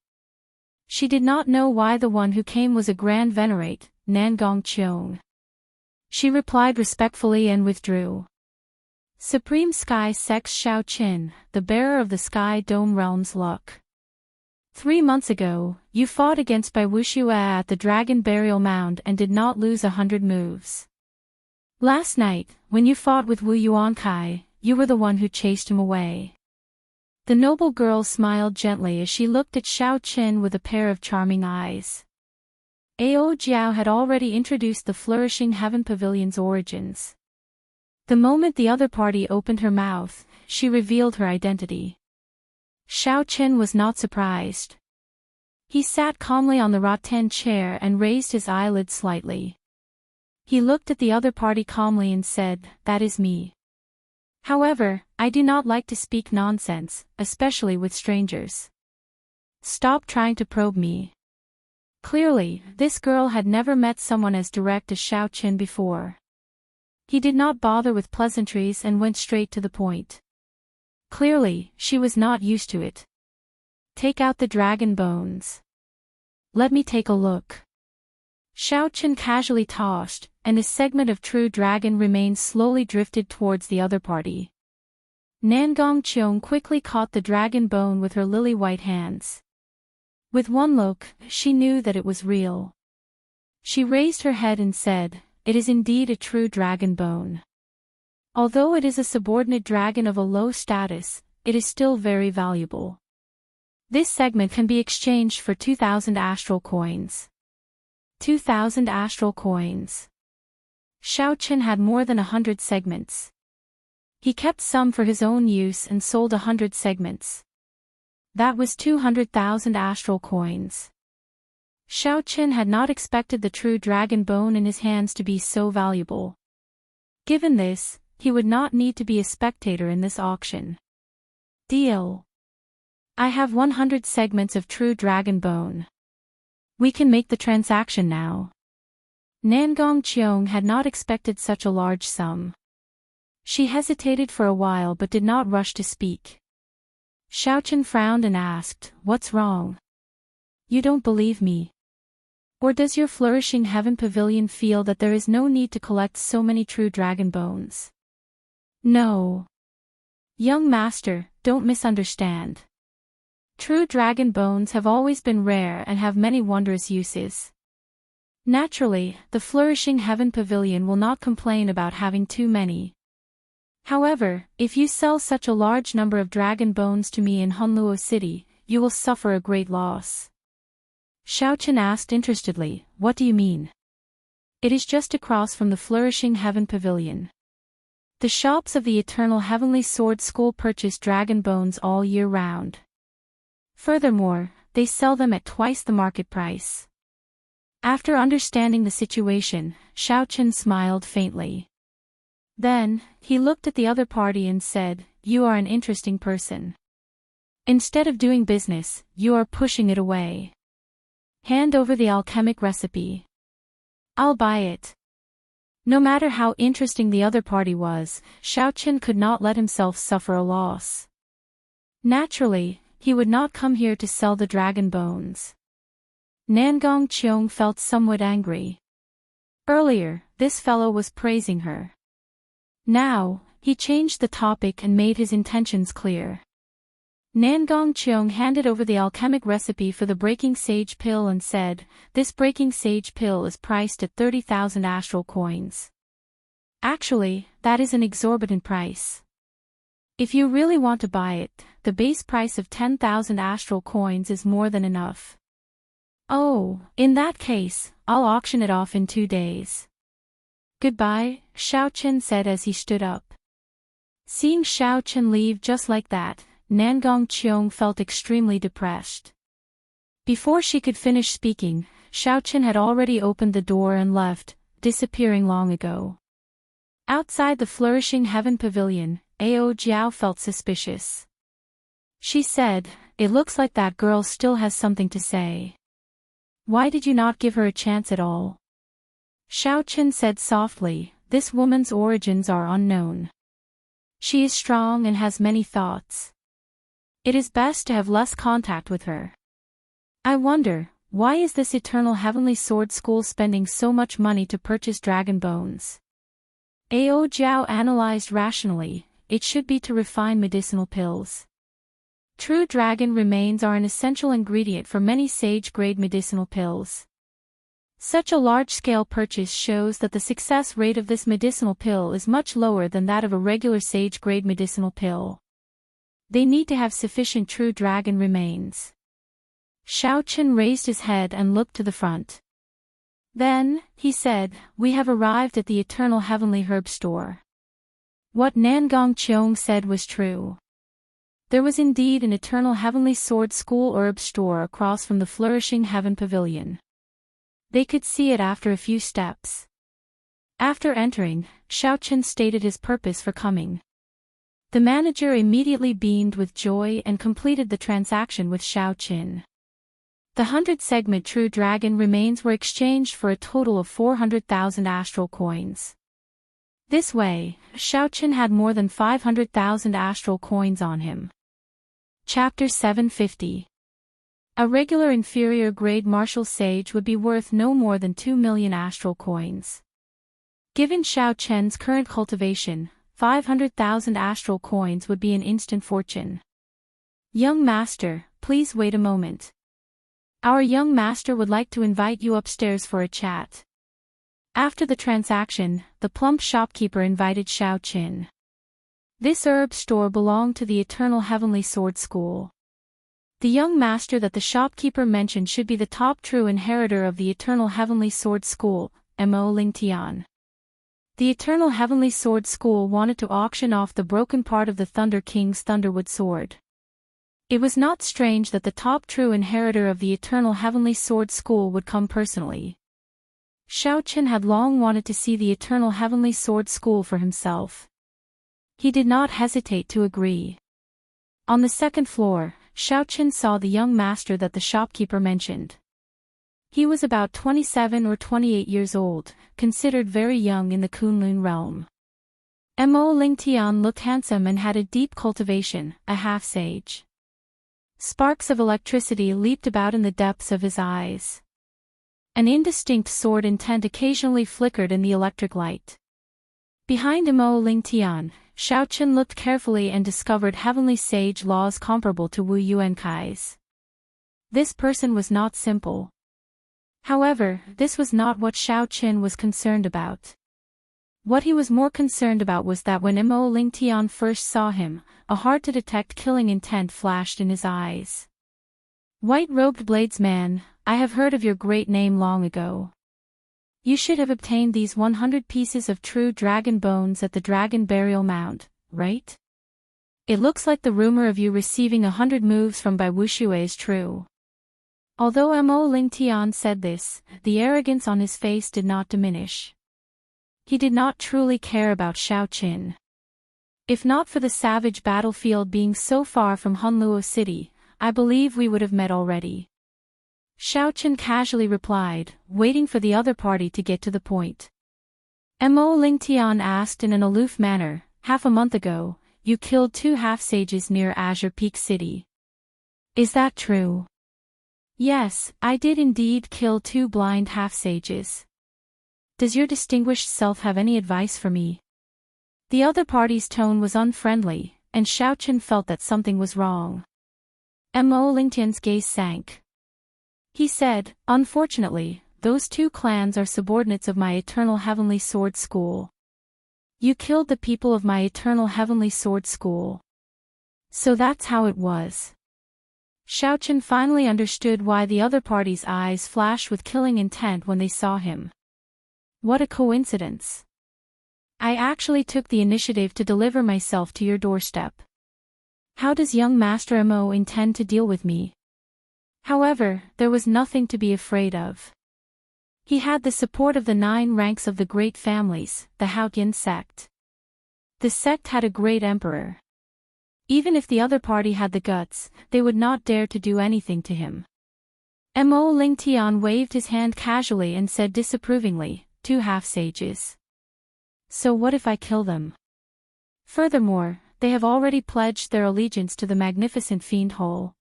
She did not know why the one who came was a grand venerate, Nangong Qiong. She replied respectfully and withdrew. Supreme Sky Sex Xiao Chen, the bearer of the Sky Dome Realm's luck. 3 months ago, you fought against Bai Wuxue at the Dragon Burial Mound and did not lose 100 moves. Last night, when you fought with Wu Yuankai, you were the one who chased him away. The noble girl smiled gently as she looked at Xiao Chen with a pair of charming eyes. Ao Jiao had already introduced the flourishing Heaven Pavilion's origins. The moment the other party opened her mouth, she revealed her identity. Xiao Chen was not surprised. He sat calmly on the rattan chair and raised his eyelids slightly. He looked at the other party calmly and said, "That is me. However, I do not like to speak nonsense, especially with strangers. Stop trying to probe me." Clearly, this girl had never met someone as direct as Xiao Chen before. He did not bother with pleasantries and went straight to the point. Clearly, she was not used to it. "Take out the dragon bones. Let me take a look." Xiao Chen casually tossed, and a segment of true dragon remains slowly drifted towards the other party. Nangong Qiong quickly caught the dragon bone with her lily-white hands. With one look, she knew that it was real. She raised her head and said, "It is indeed a true dragon bone. Although it is a subordinate dragon of a low status, it is still very valuable. This segment can be exchanged for 2,000 astral coins." 2,000 astral coins. Xiaochen had more than 100 segments. He kept some for his own use and sold 100 segments. That was 200,000 astral coins. Xiaochen had not expected the true dragon bone in his hands to be so valuable. Given this, he would not need to be a spectator in this auction. Deal. I have 100 segments of true dragon bone. We can make the transaction now. Nangong Qiong had not expected such a large sum. She hesitated for a while but did not rush to speak. Xiaochen frowned and asked, "What's wrong? You don't believe me? Or does your flourishing heaven pavilion feel that there is no need to collect so many true dragon bones?" No. Young master, don't misunderstand. True dragon bones have always been rare and have many wondrous uses. Naturally, the flourishing heaven pavilion will not complain about having too many. However, if you sell such a large number of dragon bones to me in Hunluo City, you will suffer a great loss. Xiaochen asked interestedly, "What do you mean?" "It is just across from the flourishing heaven pavilion. The shops of the Eternal Heavenly Sword School purchase dragon bones all year round. Furthermore, they sell them at twice the market price." After understanding the situation, Xiaochen smiled faintly. Then, he looked at the other party and said, "You are an interesting person. Instead of doing business, you are pushing it away. Hand over the alchemic recipe. I'll buy it." No matter how interesting the other party was, Xiaochen could not let himself suffer a loss. Naturally, he would not come here to sell the dragon bones. Nangong Qiong felt somewhat angry. Earlier, this fellow was praising her. Now, he changed the topic and made his intentions clear. Nangong Qiong handed over the alchemic recipe for the breaking sage pill and said, "This breaking sage pill is priced at 30,000 astral coins. Actually, that is an exorbitant price. If you really want to buy it, the base price of 10,000 astral coins is more than enough." "Oh, in that case, I'll auction it off in 2 days. Goodbye," Xiaochen said as he stood up. Seeing Xiaochen leave just like that, Nangong Qiong felt extremely depressed. Before she could finish speaking, Xiaochen had already opened the door and left, disappearing long ago. Outside the flourishing heaven pavilion, Ao Jiao felt suspicious. She said, "It looks like that girl still has something to say. Why did you not give her a chance at all?" Xiaochen said softly, "This woman's origins are unknown. She is strong and has many thoughts. It is best to have less contact with her. I wonder, why is this Eternal Heavenly Sword School spending so much money to purchase dragon bones?" Ao Jiao analyzed rationally, "It should be to refine medicinal pills. True dragon remains are an essential ingredient for many sage-grade medicinal pills. Such a large-scale purchase shows that the success rate of this medicinal pill is much lower than that of a regular sage-grade medicinal pill. They need to have sufficient true dragon remains." Xiaochen raised his head and looked to the front. Then, he said, "We have arrived at the Eternal Heavenly Herb Store." What Nangong Qiong said was true. There was indeed an Eternal Heavenly Sword School herb store across from the Flourishing Heaven Pavilion. They could see it after a few steps. After entering, Xiaochen stated his purpose for coming. The manager immediately beamed with joy and completed the transaction with Xiaochen. The 100-segment True Dragon remains were exchanged for a total of 400,000 astral coins. This way, Xiaochen had more than 500,000 astral coins on him. Chapter 750. A regular inferior grade martial sage would be worth no more than 2 million astral coins. Given Xiaochen's current cultivation, 500,000 astral coins would be an instant fortune. "Young master, please wait a moment. Our young master would like to invite you upstairs for a chat." After the transaction, the plump shopkeeper invited Xiaochen. This herb store belonged to the Eternal Heavenly Sword School. The young master that the shopkeeper mentioned should be the top true inheritor of the Eternal Heavenly Sword School, Mo Ling Tian. The Eternal Heavenly Sword School wanted to auction off the broken part of the Thunder King's Thunderwood sword. It was not strange that the top true inheritor of the Eternal Heavenly Sword School would come personally. Xiao Qin had long wanted to see the Eternal Heavenly Sword School for himself. He did not hesitate to agree. On the second floor, Xiao Qin saw the young master that the shopkeeper mentioned. He was about 27 or 28 years old, considered very young in the Kunlun realm. Mo Ling Tian looked handsome and had a deep cultivation, a half-sage. Sparks of electricity leaped about in the depths of his eyes. An indistinct sword intent occasionally flickered in the electric light. Behind Mo Ling Tian, Xiao Qin looked carefully and discovered heavenly sage laws comparable to Wu Yuankai's. This person was not simple. However, this was not what Xiao Qin was concerned about. What he was more concerned about was that when Mo Ling Tian first saw him, a hard-to-detect killing intent flashed in his eyes. White-robed bladesman, I have heard of your great name long ago. You should have obtained these 100 pieces of true dragon bones at the Dragon Burial Mound, right? It looks like the rumor of you receiving 100 moves from Bai Wuxue is true. Although Mo Ling Tian said this, the arrogance on his face did not diminish. He did not truly care about Xiao Qin. If not for the savage battlefield being so far from Hunluo City, I believe we would have met already. Xiao Qin casually replied, waiting for the other party to get to the point. Mo Ling Tian asked in an aloof manner, half a month ago, you killed 2 half-sages near Azure Peak City. Is that true? Yes, I did indeed kill 2 blind half-sages. Does your distinguished self have any advice for me? The other party's tone was unfriendly, and Xiao Qin felt that something was wrong. Mo Ling Tian's gaze sank. He said, unfortunately, those 2 clans are subordinates of my Eternal Heavenly Sword School. You killed the people of my Eternal Heavenly Sword School. So that's how it was. Xiao Qin finally understood why the other party's eyes flashed with killing intent when they saw him. What a coincidence. I actually took the initiative to deliver myself to your doorstep. How does young Master Mo intend to deal with me? However, there was nothing to be afraid of. He had the support of the 9 ranks of the great families, the Haotian sect. The sect had a great emperor. Even if the other party had the guts, they would not dare to do anything to him. Mo Ling Tian waved his hand casually and said disapprovingly, 2 half-sages. So what if I kill them? Furthermore, they have already pledged their allegiance to the magnificent Fiend Hole.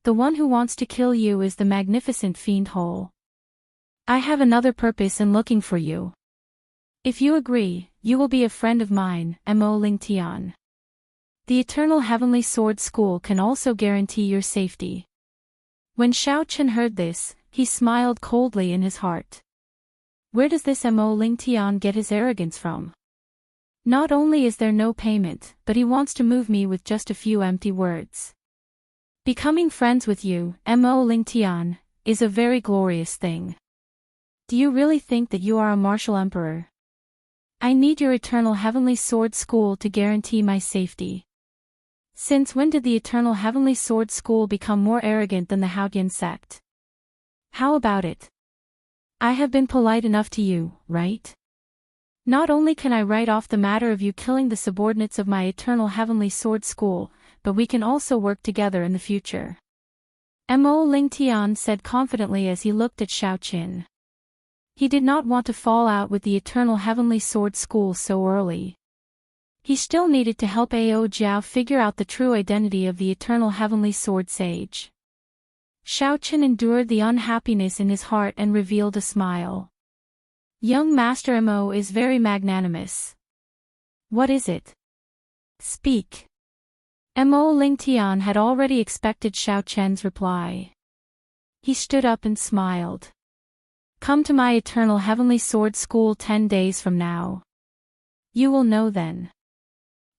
The one who wants to kill you is the magnificent Fiend Hole. I have another purpose in looking for you. If you agree, you will be a friend of mine, Mo Ling Tian. The Eternal Heavenly Sword School can also guarantee your safety. When Xiao Qin heard this, he smiled coldly in his heart. Where does this Mo Ling Tian get his arrogance from? Not only is there no payment, but he wants to move me with just a few empty words. Becoming friends with you, Mo Ling Tian, is a very glorious thing. Do you really think that you are a martial emperor? I need your Eternal Heavenly Sword School to guarantee my safety. Since when did the Eternal Heavenly Sword School become more arrogant than the Haotian sect? How about it? I have been polite enough to you, right? Not only can I write off the matter of you killing the subordinates of my Eternal Heavenly Sword School, but we can also work together in the future. Mo Ling Tian said confidently as he looked at Xiao Qin. He did not want to fall out with the Eternal Heavenly Sword School so early. He still needed to help Ao Jiao figure out the true identity of the Eternal Heavenly Sword Sage. Xiao Qin endured the unhappiness in his heart and revealed a smile. Young Master Mo is very magnanimous. What is it? Speak. Mo Ling Tian had already expected Xiao Qin's reply. He stood up and smiled. Come to my Eternal Heavenly Sword School 10 days from now. You will know then.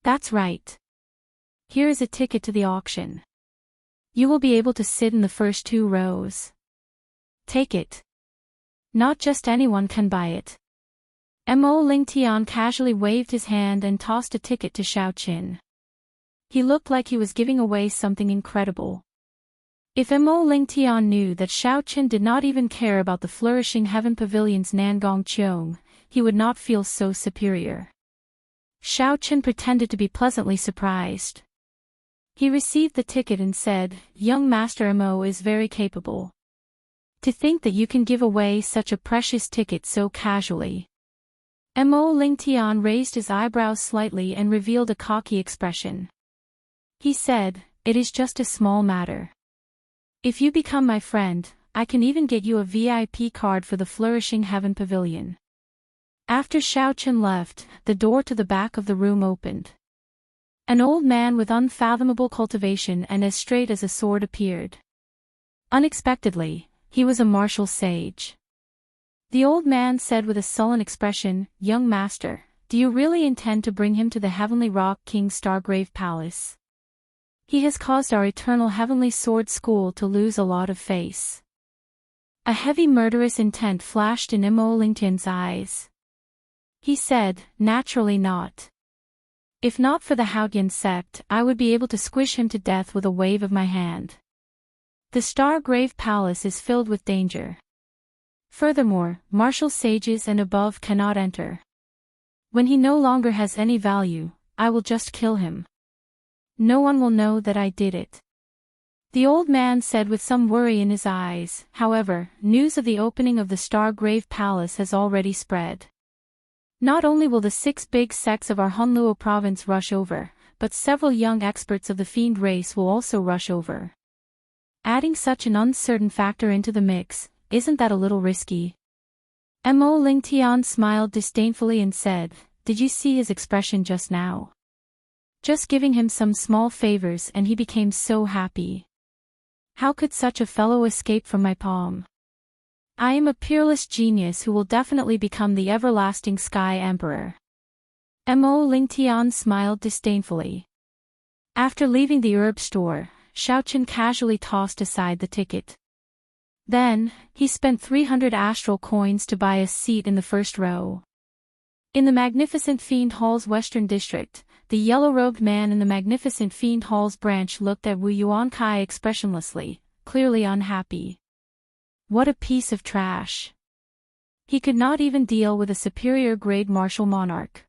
That's right. Here is a ticket to the auction. You will be able to sit in the first 2 rows. Take it. Not just anyone can buy it. Mo Lingtian casually waved his hand and tossed a ticket to Xiaoqin. He looked like he was giving away something incredible. If Mo Lingtian knew that Xiaoqin did not even care about the flourishing Heaven Pavilion's Nangong Qiong, he would not feel so superior. Xiaoqin pretended to be pleasantly surprised. He received the ticket and said, "Young Master Mo is very capable. To think that you can give away such a precious ticket so casually." Mo Lingtian raised his eyebrows slightly and revealed a cocky expression. He said, "It is just a small matter. If you become my friend, I can even get you a VIP card for the flourishing Heaven Pavilion." After Xiaoqin left, the door to the back of the room opened. An old man with unfathomable cultivation and as straight as a sword appeared. Unexpectedly, he was a martial sage. The old man said with a sullen expression, "Young master, do you really intend to bring him to the Heavenly Rock King Stargrave Palace? He has caused our eternal Heavenly Sword School to lose a lot of face." A heavy murderous intent flashed in Mo Lingtian's eyes. He said, "Naturally not. If not for the Haotian sect, I would be able to squish him to death with a wave of my hand. The Stargrave Palace is filled with danger. Furthermore, martial sages and above cannot enter. When he no longer has any value, I will just kill him. No one will know that I did it." The old man said with some worry in his eyes. However, news of the opening of the Stargrave Palace has already spread. Not only will the 6 big sects of our Hunluo province rush over, but several young experts of the fiend race will also rush over. Adding such an uncertain factor into the mix, isn't that a little risky? Mo Lingtian smiled disdainfully and said, "Did you see his expression just now? Just giving him some small favors and he became so happy. How could such a fellow escape from my palm? I am a peerless genius who will definitely become the everlasting Sky Emperor." Mo Lingtian smiled disdainfully. After leaving the herb store, Xiaoqin casually tossed aside the ticket. Then, he spent 300 astral coins to buy a seat in the first row. In the magnificent Fiend Hall's western district, the yellow-robed man in the magnificent Fiend Hall's branch looked at Wu Yuankai expressionlessly, clearly unhappy. What a piece of trash. He could not even deal with a superior-grade martial monarch.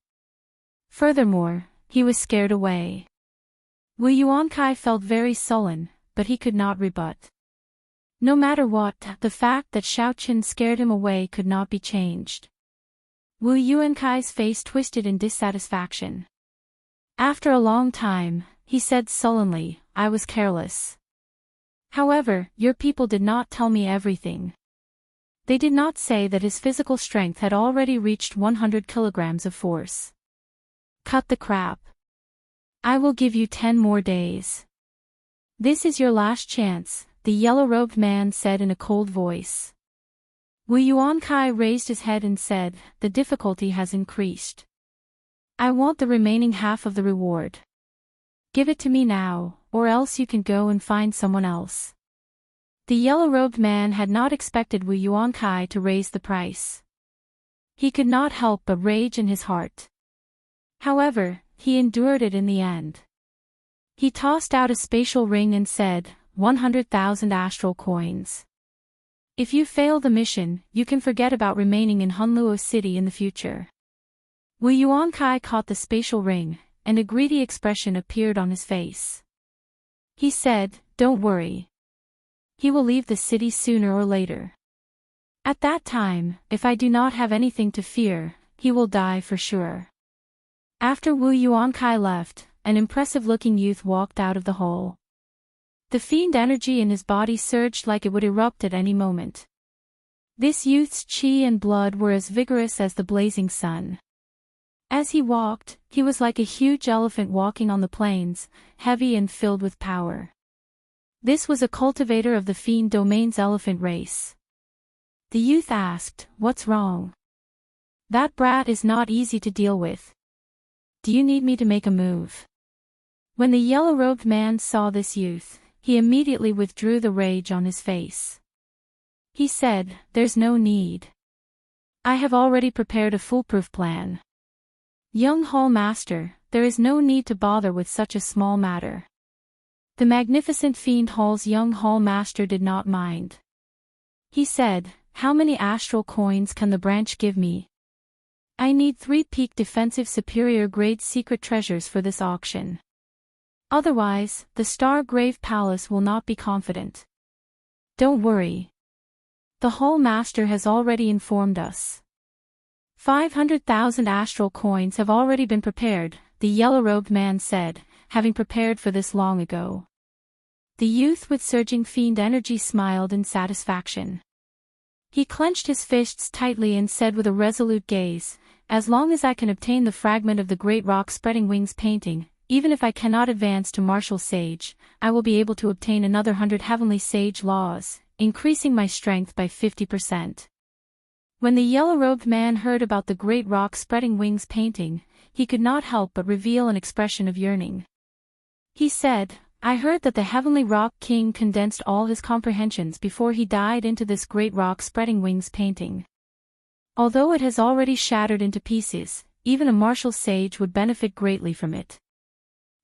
Furthermore, he was scared away. Wu Yuankai felt very sullen, but he could not rebut. No matter what, the fact that Xiaoqin scared him away could not be changed. Wu Yuankai's face twisted in dissatisfaction. After a long time, he said sullenly, "I was careless. However, your people did not tell me everything. They did not say that his physical strength had already reached 100 kilograms of force. Cut the crap. I will give you 10 more days. This is your last chance," the yellow-robed man said in a cold voice. Wu Yuankai raised his head and said, "The difficulty has increased. I want the remaining half of the reward. Give it to me now, or else you can go and find someone else." The yellow-robed man had not expected Wu Yuankai to raise the price. He could not help but rage in his heart. However, he endured it in the end. He tossed out a spatial ring and said, 100,000 astral coins. If you fail the mission, you can forget about remaining in Hunluo City in the future. Wu Yuankai caught the spatial ring, and a greedy expression appeared on his face. He said, "Don't worry. He will leave the city sooner or later. At that time, if I do not have anything to fear, he will die for sure." After Wu Yuankai left, an impressive-looking youth walked out of the hall. The fiend energy in his body surged like it would erupt at any moment. This youth's chi and blood were as vigorous as the blazing sun. As he walked, he was like a huge elephant walking on the plains, heavy and filled with power. This was a cultivator of the fiend domain's elephant race. The youth asked, "What's wrong? That brat is not easy to deal with. Do you need me to make a move?" When the yellow-robed man saw this youth, he immediately withdrew the rage on his face. He said, "There's no need. I have already prepared a foolproof plan. Young Hall Master, there is no need to bother with such a small matter." The magnificent Fiend Hall's young Hall Master did not mind. He said, "How many astral coins can the branch give me? I need 3 peak defensive superior grade secret treasures for this auction. Otherwise, the Stargrave Palace will not be confident." "Don't worry. The Hall Master has already informed us. 500,000 astral coins have already been prepared," the yellow-robed man said, having prepared for this long ago. The youth with surging fiend energy smiled in satisfaction. He clenched his fists tightly and said with a resolute gaze, "As long as I can obtain the fragment of the Great Rock Spreading Wings painting, even if I cannot advance to Martial Sage, I will be able to obtain another 100 Heavenly Sage Laws, increasing my strength by 50%. When the yellow-robed man heard about the Great Rock Spreading Wings painting, he could not help but reveal an expression of yearning. He said, "I heard that the Heavenly Rock King condensed all his comprehensions before he died into this Great Rock Spreading Wings painting. Although it has already shattered into pieces, even a martial sage would benefit greatly from it.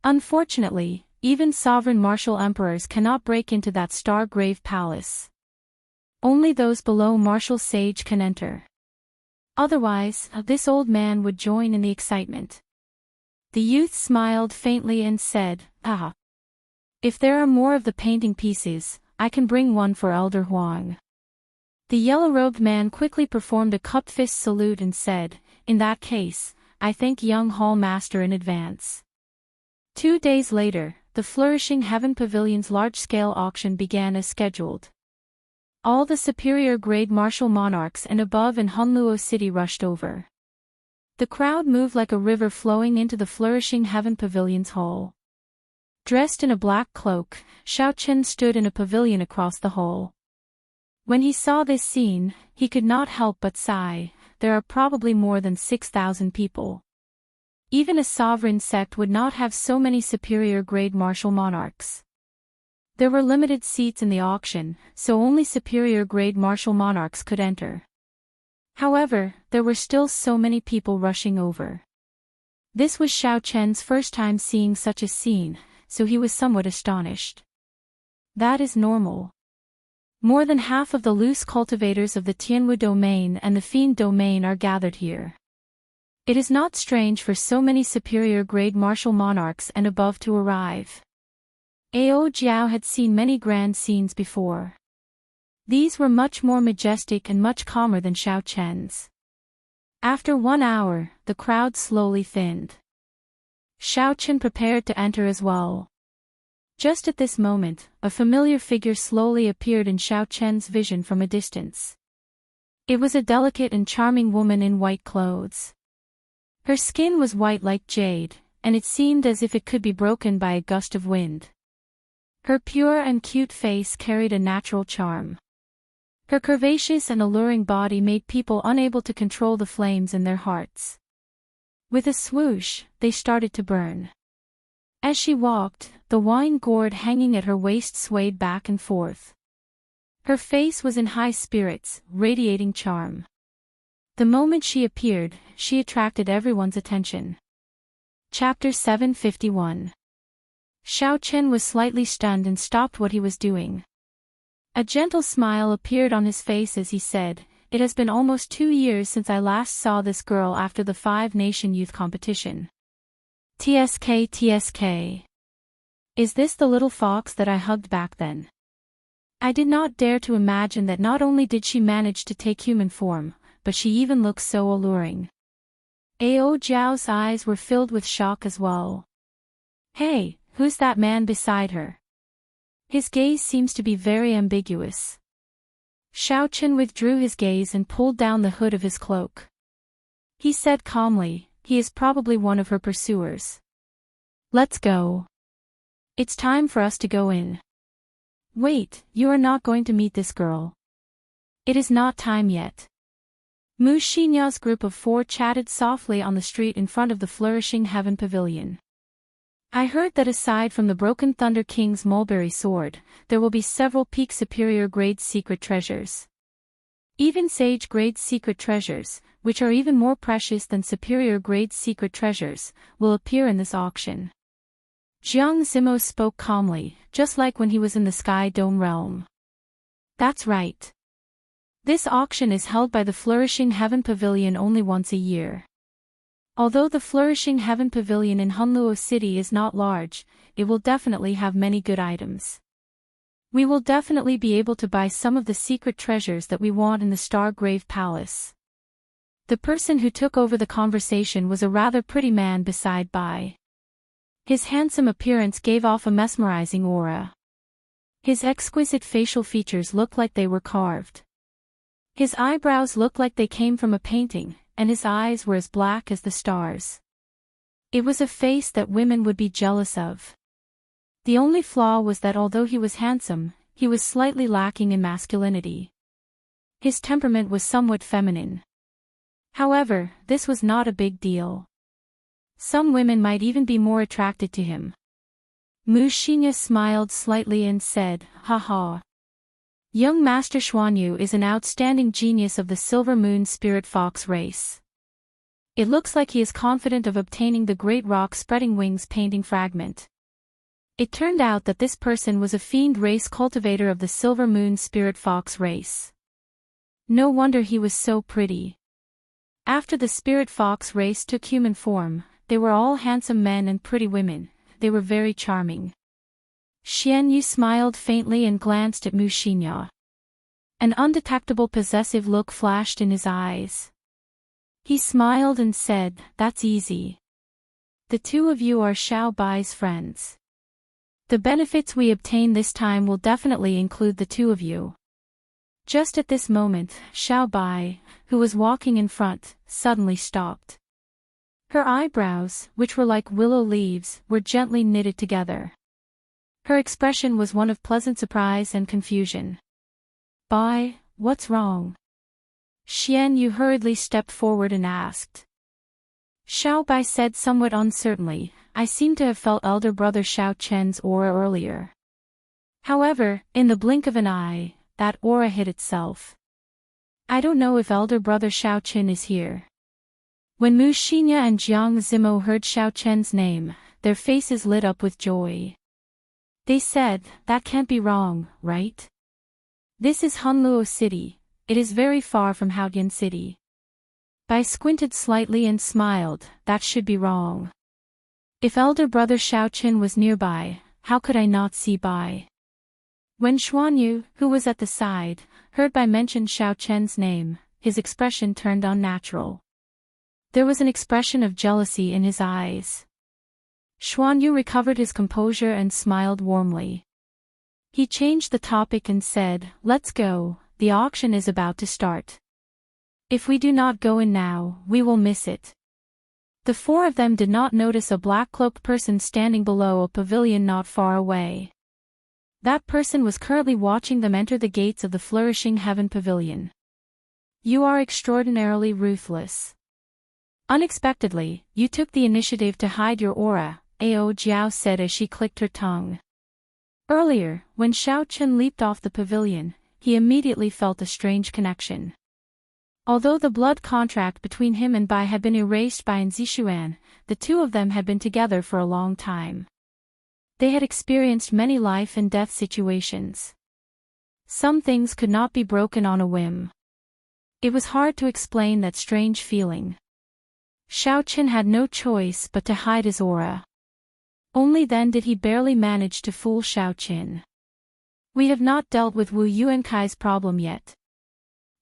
Unfortunately, even sovereign martial emperors cannot break into that Stargrave Palace. Only those below martial sage can enter. Otherwise, this old man would join in the excitement." The youth smiled faintly and said, "Ah. If there are more of the painting pieces, I can bring one for Elder Huang." The yellow-robed man quickly performed a cupped fist salute and said, "In that case, I thank young Hall Master in advance." 2 days later, the Flourishing Heaven Pavilion's large-scale auction began as scheduled. All the superior-grade martial monarchs and above in Hunluo City rushed over. The crowd moved like a river flowing into the Flourishing Heaven Pavilion's hall. Dressed in a black cloak, Xiao Chen stood in a pavilion across the hall. When he saw this scene, he could not help but sigh. There are probably more than 6,000 people. Even a sovereign sect would not have so many superior-grade martial monarchs. There were limited seats in the auction, so only superior-grade martial monarchs could enter. However, there were still so many people rushing over. This was Xiao Chen's first time seeing such a scene, so he was somewhat astonished. That is normal. More than half of the loose cultivators of the Tianwu domain and the Fiend domain are gathered here. It is not strange for so many superior-grade martial monarchs and above to arrive. Ao Jiao had seen many grand scenes before. These were much more majestic and much calmer than Xiao Chen's. After 1 hour, the crowd slowly thinned. Xiao Chen prepared to enter as well. Just at this moment, a familiar figure slowly appeared in Xiao Chen's vision from a distance. It was a delicate and charming woman in white clothes. Her skin was white like jade, and it seemed as if it could be broken by a gust of wind. Her pure and cute face carried a natural charm. Her curvaceous and alluring body made people unable to control the flames in their hearts. With a swoosh, they started to burn. As she walked, the wine gourd hanging at her waist swayed back and forth. Her face was in high spirits, radiating charm. The moment she appeared, she attracted everyone's attention. Chapter 751. Xiao Chen was slightly stunned and stopped what he was doing. A gentle smile appeared on his face as he said, "It has been almost 2 years since I last saw this girl after the 5-nation youth competition. TSK. Is this the little fox that I hugged back then?" I did not dare to imagine that not only did she manage to take human form, but she even looked so alluring. Ao Jiao's eyes were filled with shock as well. "Hey, who's that man beside her?" His gaze seems to be very ambiguous. Xiao Chen withdrew his gaze and pulled down the hood of his cloak. He said calmly, "He is probably one of her pursuers. Let's go. It's time for us to go in." "Wait, you are not going to meet this girl. It is not time yet." Mu Xinya's group of 4 chatted softly on the street in front of the Flourishing Heaven Pavilion. I heard that aside from the Broken Thunder King's mulberry sword, there will be several peak superior grade secret treasures. Even sage grade secret treasures, which are even more precious than superior grade secret treasures, will appear in this auction. Jiang Zimo spoke calmly, just like when he was in the Sky Dome realm. That's right. This auction is held by the Flourishing Heaven Pavilion only once a year. Although the Flourishing Heaven Pavilion in Hunluo City is not large, it will definitely have many good items. We will definitely be able to buy some of the secret treasures that we want in the Stargrave Palace. The person who took over the conversation was a rather pretty man beside Bai. His handsome appearance gave off a mesmerizing aura. His exquisite facial features looked like they were carved. His eyebrows looked like they came from a painting, and his eyes were as black as the stars. It was a face that women would be jealous of. The only flaw was that although he was handsome, he was slightly lacking in masculinity. His temperament was somewhat feminine. However, this was not a big deal. Some women might even be more attracted to him. Mu Xinya smiled slightly and said, "Haha. Young Master Xuanyu is an outstanding genius of the Silver Moon Spirit Fox race. It looks like he is confident of obtaining the Great Rock Spreading Wings painting fragment." It turned out that this person was a fiend race cultivator of the Silver Moon Spirit Fox race. No wonder he was so pretty. After the Spirit Fox race took human form, they were all handsome men and pretty women. They were very charming. Xian Yu smiled faintly and glanced at Mu Xinya. An undetectable possessive look flashed in his eyes. He smiled and said, "That's easy. The two of you are Xiao Bai's friends. The benefits we obtain this time will definitely include the two of you." Just at this moment, Xiao Bai, who was walking in front, suddenly stopped. Her eyebrows, which were like willow leaves, were gently knitted together. Her expression was one of pleasant surprise and confusion. "Bai, what's wrong?" Xian Yu hurriedly stepped forward and asked. Xiao Bai said somewhat uncertainly, "I seem to have felt elder brother Xiao Chen's aura earlier." However, in the blink of an eye, that aura hid itself. "I don't know if elder brother Xiao Chen is here." When Mu Xinya and Jiang Zimo heard Xiao Chen's name, their faces lit up with joy. They said, "That can't be wrong, right? This is Hunluo City. It is very far from Haotian City." Bai squinted slightly and smiled, "That should be wrong. If elder brother Xiao Chen was nearby, how could I not see Bai?" When Xuanyu, who was at the side, heard Bai mention Xiao Chen's name, his expression turned unnatural. There was an expression of jealousy in his eyes. Xuanyu recovered his composure and smiled warmly. He changed the topic and said, "Let's go, the auction is about to start. If we do not go in now, we will miss it." The four of them did not notice a black-cloaked person standing below a pavilion not far away. That person was currently watching them enter the gates of the Flourishing Heaven Pavilion. "You are extraordinarily ruthless. Unexpectedly, you took the initiative to hide your aura," Ao Jiao said as she clicked her tongue. Earlier, when Xiao Chen leaped off the pavilion, he immediately felt a strange connection. Although the blood contract between him and Bai had been erased by Zishuan, the two of them had been together for a long time. They had experienced many life and death situations. Some things could not be broken on a whim. It was hard to explain that strange feeling. Xiao Chen had no choice but to hide his aura. Only then did he barely manage to fool Xiao Chen. "We have not dealt with Wu Yuankai's problem yet.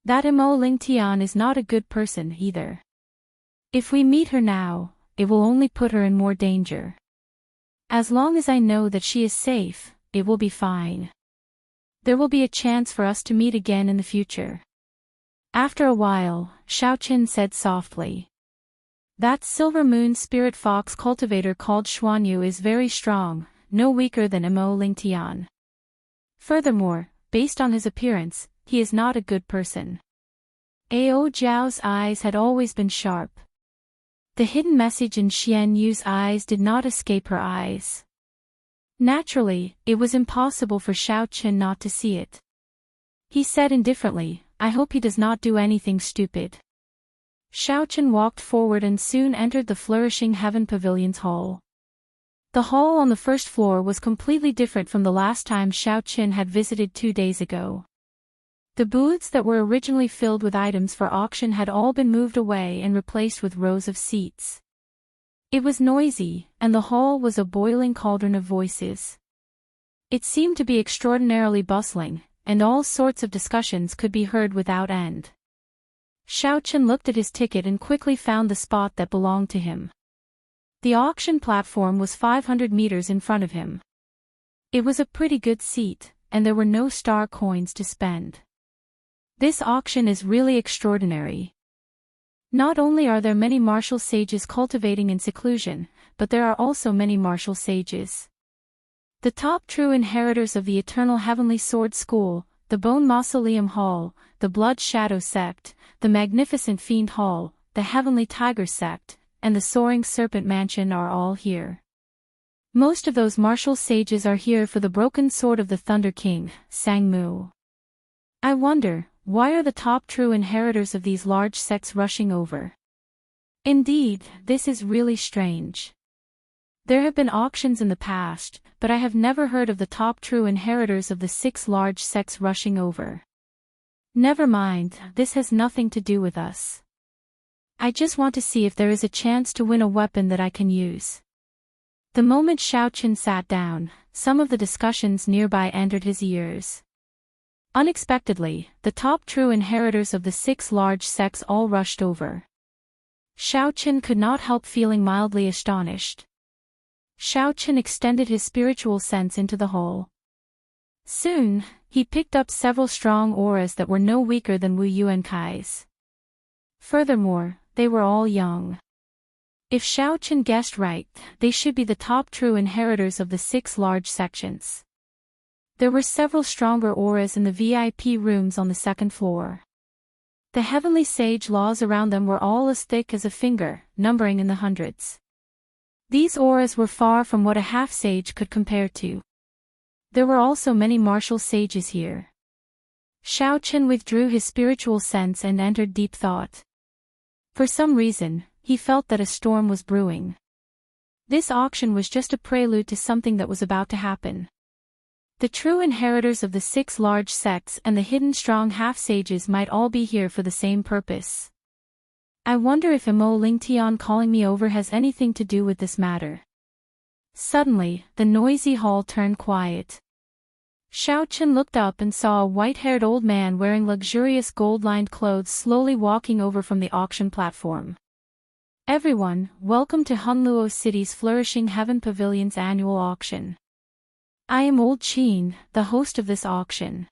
That Imo Ling Tian is not a good person either. If we meet her now, it will only put her in more danger. As long as I know that she is safe, it will be fine. There will be a chance for us to meet again in the future." After a while, Xiao Chen said softly, "That Silver Moon Spirit Fox cultivator called Xuanyu is very strong, no weaker than Imo Ling Tian. Furthermore, based on his appearance, he is not a good person." Ao Jiao's eyes had always been sharp. The hidden message in Xian Yu's eyes did not escape her eyes. Naturally, it was impossible for Xiao Chen not to see it. He said indifferently, "I hope he does not do anything stupid." Xiao Chen walked forward and soon entered the flourishing Heaven Pavilion's hall. The hall on the first floor was completely different from the last time Xiao Chen had visited 2 days ago. The booths that were originally filled with items for auction had all been moved away and replaced with rows of seats. It was noisy, and the hall was a boiling cauldron of voices. It seemed to be extraordinarily bustling, and all sorts of discussions could be heard without end. Xiao Chen looked at his ticket and quickly found the spot that belonged to him. The auction platform was 500 meters in front of him. It was a pretty good seat, and there were no star coins to spend. This auction is really extraordinary. Not only are there many martial sages cultivating in seclusion, but there are also many martial sages. The top true inheritors of the Eternal Heavenly Sword School, the Bone Mausoleum Hall, the Blood Shadow Sect, the Magnificent Fiend Hall, the Heavenly Tiger Sect, and the Soaring Serpent Mansion are all here. Most of those martial sages are here for the broken sword of the Thunder King, Sang Mu. I wonder, why are the top true inheritors of these large sects rushing over? Indeed, this is really strange. There have been auctions in the past, but I have never heard of the top true inheritors of the 6 large sects rushing over. Never mind, this has nothing to do with us. I just want to see if there is a chance to win a weapon that I can use. The moment Xiao Chen sat down, some of the discussions nearby entered his ears. Unexpectedly, the top true inheritors of the 6 large sects all rushed over. Xiao Chen could not help feeling mildly astonished. Xiao Chen extended his spiritual sense into the hall. Soon, he picked up several strong auras that were no weaker than Wu Yuankai's. Furthermore, they were all young. If Xiao Chen guessed right, they should be the top true inheritors of the 6 large sections. There were several stronger auras in the VIP rooms on the 2nd floor. The heavenly sage laws around them were all as thick as a finger, numbering in the hundreds. These auras were far from what a half-sage could compare to. There were also many martial sages here. Xiao Chen withdrew his spiritual sense and entered deep thought. For some reason, he felt that a storm was brewing. This auction was just a prelude to something that was about to happen. The true inheritors of the 6 large sects and the hidden strong half-sages might all be here for the same purpose. I wonder if Imo Lingtian calling me over has anything to do with this matter. Suddenly, the noisy hall turned quiet. Xiao Chen looked up and saw a white-haired old man wearing luxurious gold-lined clothes slowly walking over from the auction platform. Everyone, welcome to Hunluo City's Flourishing Heaven Pavilion's annual auction. I am Old Qin, the host of this auction.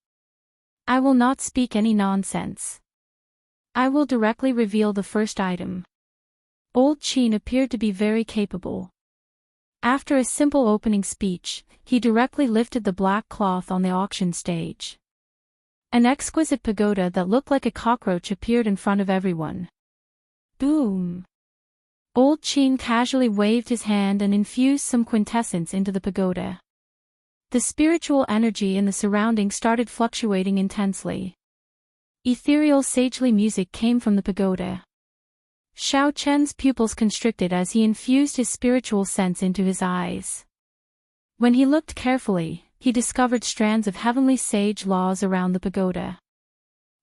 I will not speak any nonsense. I will directly reveal the first item. Old Qin appeared to be very capable. After a simple opening speech, he directly lifted the black cloth on the auction stage. An exquisite pagoda that looked like a cockroach appeared in front of everyone. Boom! Old Qin casually waved his hand and infused some quintessence into the pagoda. The spiritual energy in the surroundings started fluctuating intensely. Ethereal sagely music came from the pagoda. Xiao Chen's pupils constricted as he infused his spiritual sense into his eyes. When he looked carefully, he discovered strands of heavenly sage laws around the pagoda.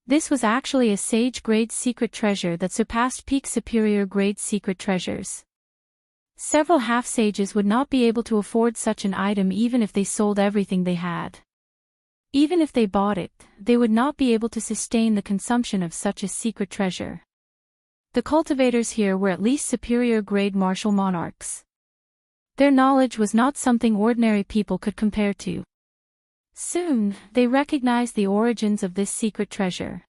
This was actually a sage-grade secret treasure that surpassed peak superior-grade secret treasures. Several half-sages would not be able to afford such an item even if they sold everything they had. Even if they bought it, they would not be able to sustain the consumption of such a secret treasure. The cultivators here were at least superior-grade martial monarchs. Their knowledge was not something ordinary people could compare to. Soon, they recognized the origins of this secret treasure.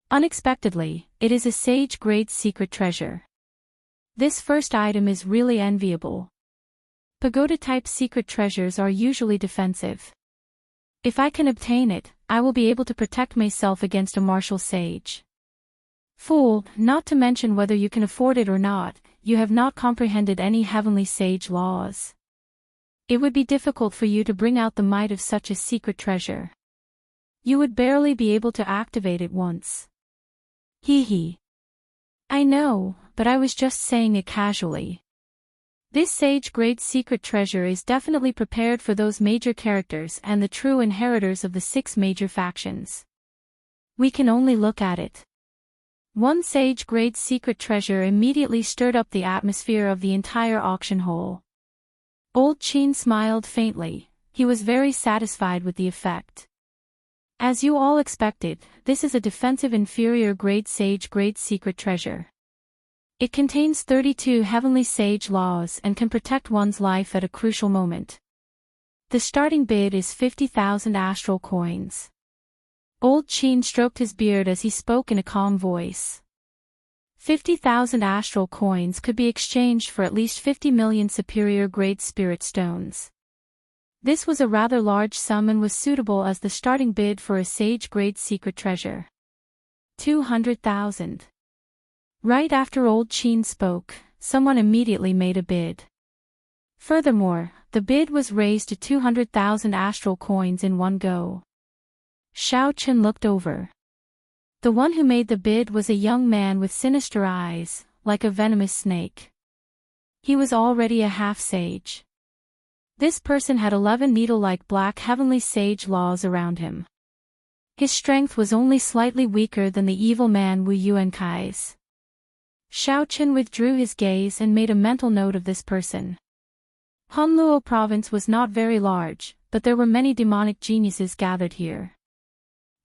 Unexpectedly, it is a sage-grade secret treasure. This first item is really enviable. Pagoda-type secret treasures are usually defensive. If I can obtain it, I will be able to protect myself against a martial sage. Fool, not to mention whether you can afford it or not, you have not comprehended any heavenly sage laws. It would be difficult for you to bring out the might of such a secret treasure. You would barely be able to activate it once. Hee hee. I know, but I was just saying it casually. This sage-grade secret treasure is definitely prepared for those major characters and the true inheritors of the 6 major factions. We can only look at it. One sage-grade secret treasure immediately stirred up the atmosphere of the entire auction hall. Old Chin smiled faintly. He was very satisfied with the effect. As you all expected, this is a defensive inferior grade sage-grade secret treasure. It contains 32 heavenly sage laws and can protect one's life at a crucial moment. The starting bid is 50,000 astral coins. Old Chin stroked his beard as he spoke in a calm voice. 50,000 astral coins could be exchanged for at least 50 million superior grade spirit stones. This was a rather large sum and was suitable as the starting bid for a sage grade secret treasure. 200,000. Right after Old Chin spoke, someone immediately made a bid. Furthermore, the bid was raised to 200,000 astral coins in one go. Xiao Chen looked over. The one who made the bid was a young man with sinister eyes, like a venomous snake. He was already a half-sage. This person had 11 needle-like black heavenly sage laws around him. His strength was only slightly weaker than the evil man Wu Yuankai's. Xiao Chen withdrew his gaze and made a mental note of this person. Hunluo province was not very large, but there were many demonic geniuses gathered here.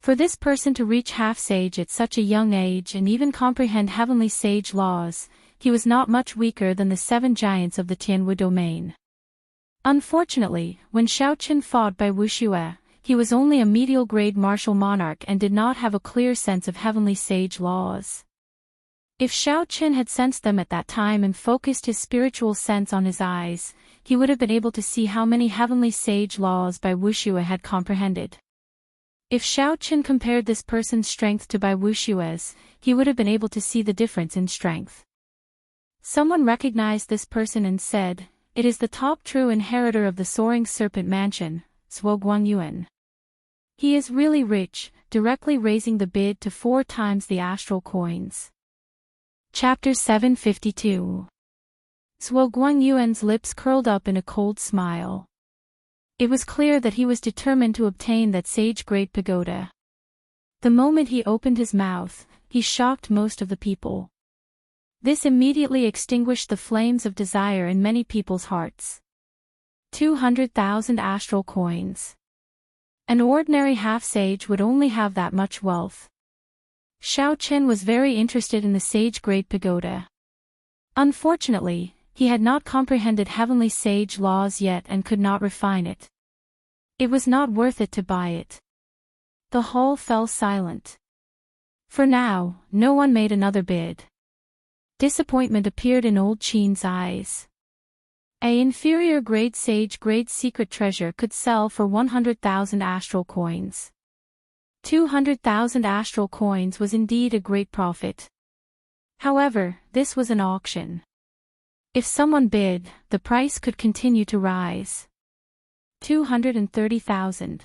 For this person to reach half-sage at such a young age and even comprehend heavenly sage laws, he was not much weaker than the 7 giants of the Tianwu domain. Unfortunately, when Xiao Chen fought by Wuxue, he was only a medial grade martial monarch and did not have a clear sense of heavenly sage laws. If Xiao Chen had sensed them at that time and focused his spiritual sense on his eyes, he would have been able to see how many heavenly sage laws Bai Wuxue had comprehended. If Xiao Chen compared this person's strength to Bai Wuxue's, he would have been able to see the difference in strength. Someone recognized this person and said, "It is the top true inheritor of the Soaring Serpent Mansion, Zhuo Guangyuan. He is really rich," directly raising the bid to 4 times the astral coins. Chapter 752. Zhuo Guangyuan's lips curled up in a cold smile. It was clear that he was determined to obtain that sage-grade pagoda. The moment he opened his mouth, he shocked most of the people. This immediately extinguished the flames of desire in many people's hearts. 200,000 astral coins. An ordinary half-sage would only have that much wealth. Xiao Chen was very interested in the sage-grade pagoda. Unfortunately, he had not comprehended heavenly sage laws yet and could not refine it. It was not worth it to buy it. The hall fell silent. For now, no one made another bid. Disappointment appeared in Old Chin's eyes. An inferior grade sage-grade secret treasure could sell for 100,000 astral coins. 200,000 astral coins was indeed a great profit. However, this was an auction. If someone bid, the price could continue to rise. 230,000.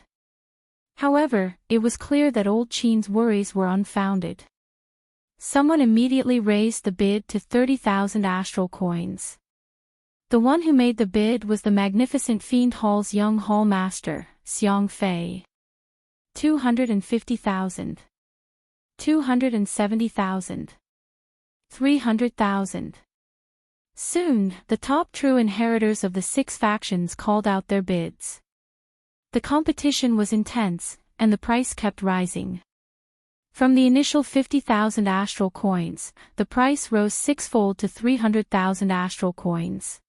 However, it was clear that Old Chin's worries were unfounded. Someone immediately raised the bid to 30,000 astral coins. The one who made the bid was the magnificent Fiend Hall's young hall master, Xiang Fei. 250,000. 270,000. 300,000. Soon, the top true inheritors of the 6 factions called out their bids. The competition was intense, and the price kept rising. From the initial 50,000 astral coins, the price rose 6-fold to 300,000 astral coins.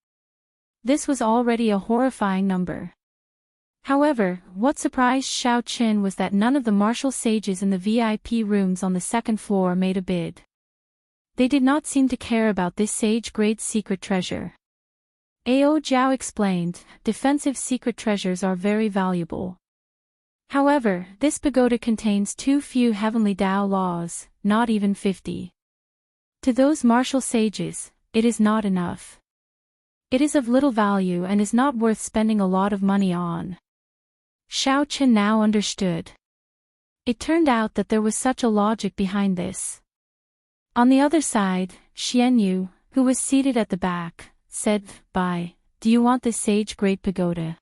This was already a horrifying number. However, what surprised Xiao Chen was that none of the martial sages in the VIP rooms on the 2nd floor made a bid. They did not seem to care about this sage-grade secret treasure. Ao Jiao explained, defensive secret treasures are very valuable. However, this pagoda contains too few heavenly Tao laws, not even 50. To those martial sages, it is not enough. It is of little value and is not worth spending a lot of money on. Xiao Qian now understood. It turned out that there was such a logic behind this. On the other side, Xianyu, who was seated at the back, said, "Buy, do you want this sage great pagoda?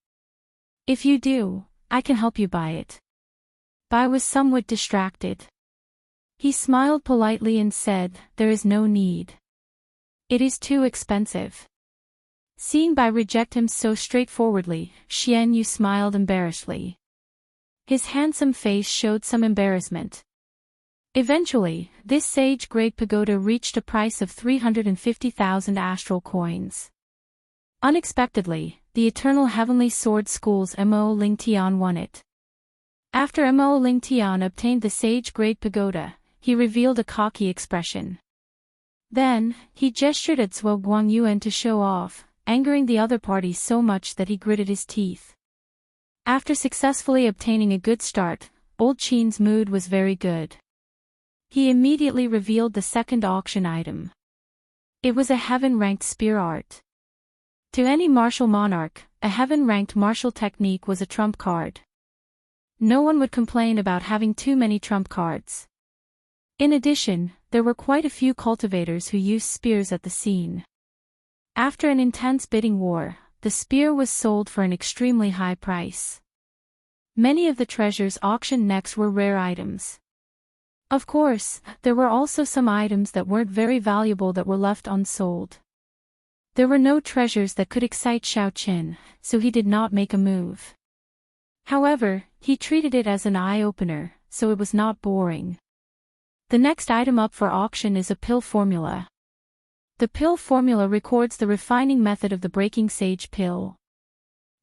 If you do, I can help you buy it." Bai was somewhat distracted. He smiled politely and said, "There is no need. It is too expensive." Seeing Bai reject him so straightforwardly, Xianyu smiled embarrassedly. His handsome face showed some embarrassment. Eventually, this sage-grade pagoda reached a price of 350,000 astral coins. Unexpectedly, the Eternal Heavenly Sword School's Mo Ling Tian won it. After Mo Ling Tian obtained the sage-grade pagoda, he revealed a cocky expression. Then, he gestured at Zhuo Guangyuan to show off, angering the other party so much that he gritted his teeth. After successfully obtaining a good start, Old Qin's mood was very good. He immediately revealed the second auction item. It was a heaven-ranked spear art. To any martial monarch, a heaven-ranked martial technique was a trump card. No one would complain about having too many trump cards. In addition, there were quite a few cultivators who used spears at the scene. After an intense bidding war, the spear was sold for an extremely high price. Many of the treasures auctioned next were rare items. Of course, there were also some items that weren't very valuable that were left unsold. There were no treasures that could excite Xiao Qian, so he did not make a move. However, he treated it as an eye-opener, so it was not boring. The next item up for auction is a pill formula. The pill formula records the refining method of the breaking sage pill.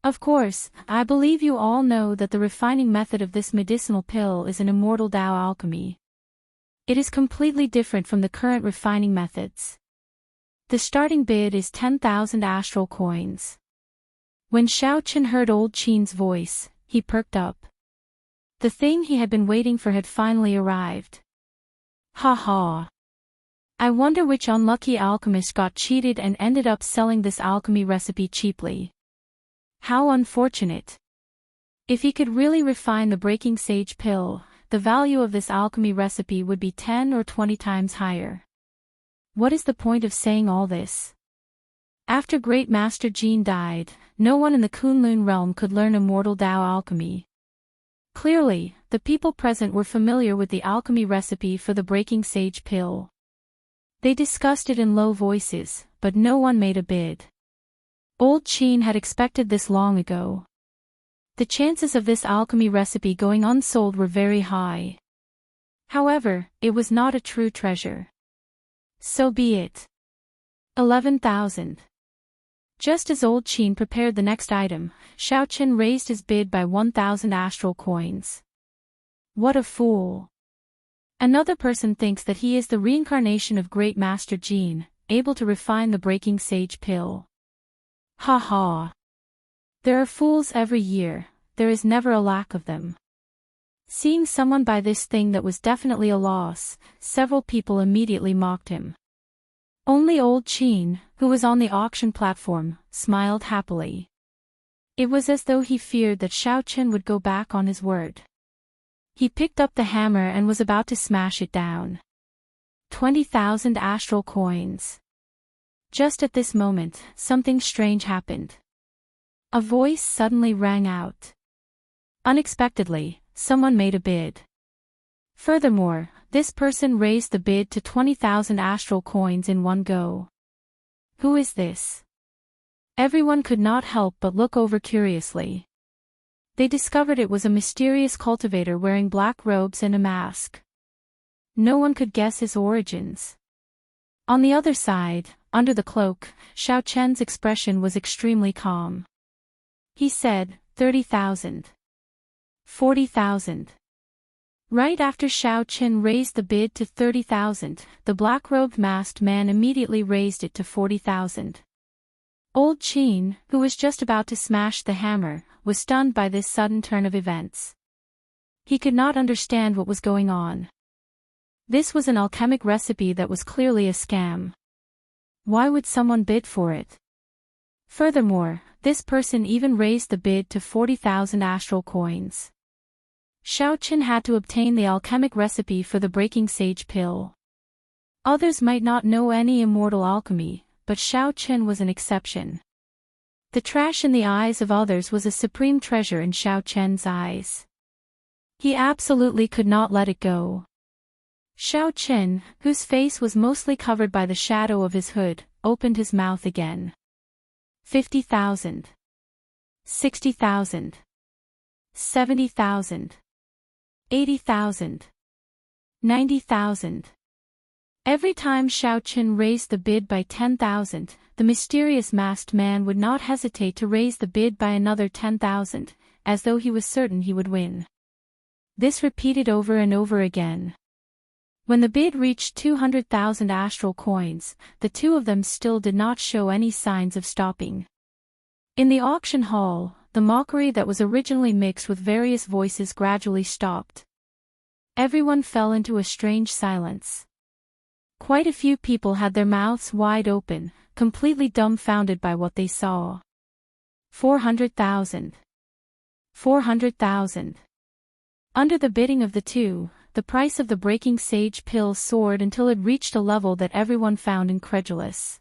Of course, I believe you all know that the refining method of this medicinal pill is an immortal Tao alchemy. It is completely different from the current refining methods. The starting bid is 10,000 astral coins. When Xiao Qian heard Old Qin's voice, he perked up. The thing he had been waiting for had finally arrived. Ha ha. I wonder which unlucky alchemist got cheated and ended up selling this alchemy recipe cheaply. How unfortunate. If he could really refine the breaking sage pill, the value of this alchemy recipe would be 10 or 20 times higher. What is the point of saying all this? After Great Master Jin died, no one in the Kunlun realm could learn immortal Tao alchemy. Clearly, the people present were familiar with the alchemy recipe for the breaking sage pill. They discussed it in low voices, but no one made a bid. Old Qin had expected this long ago. The chances of this alchemy recipe going unsold were very high. However, it was not a true treasure. So be it. 11,000. Just as Old Qin prepared the next item, Xiao Qian raised his bid by 1,000 astral coins. What a fool. Another person thinks that he is the reincarnation of Great Master Jin, able to refine the breaking sage pill. Ha ha. There are fools every year, there is never a lack of them. Seeing someone buy this thing that was definitely a loss, several people immediately mocked him. Only Old Qin, who was on the auction platform, smiled happily. It was as though he feared that Xiao Qian would go back on his word. He picked up the hammer and was about to smash it down. 20,000 astral coins. Just at this moment, something strange happened. A voice suddenly rang out. Unexpectedly, someone made a bid. Furthermore, this person raised the bid to 20,000 astral coins in one go. Who is this? Everyone could not help but look over curiously. They discovered it was a mysterious cultivator wearing black robes and a mask. No one could guess his origins. On the other side, under the cloak, Xiao Qian's expression was extremely calm. He said, 30,000. 40,000. Right after Xiao Qian raised the bid to 30,000, the black-robed masked man immediately raised it to 40,000. Old Qin, who was just about to smash the hammer, was stunned by this sudden turn of events. He could not understand what was going on. This was an alchemic recipe that was clearly a scam. Why would someone bid for it? Furthermore, this person even raised the bid to 40,000 astral coins. Xiaoqin had to obtain the alchemic recipe for the breaking sage pill. Others might not know any immortal alchemy, but Xiaoqin was an exception. The trash in the eyes of others was a supreme treasure in Xiaoqian's eyes. He absolutely could not let it go. Xiaoqin, whose face was mostly covered by the shadow of his hood, opened his mouth again. 50,000. 60,000. 70,000. 80,000. 90,000. Every time Xiaoqin raised the bid by 10,000, the mysterious masked man would not hesitate to raise the bid by another 10,000, as though he was certain he would win. This repeated over and over again. When the bid reached 200,000 astral coins, the two of them still did not show any signs of stopping. In the auction hall, the mockery that was originally mixed with various voices gradually stopped. Everyone fell into a strange silence. Quite a few people had their mouths wide open, completely dumbfounded by what they saw. 400,000. 400,000. Under the bidding of the two, the price of the breaking sage pill soared until it reached a level that everyone found incredulous.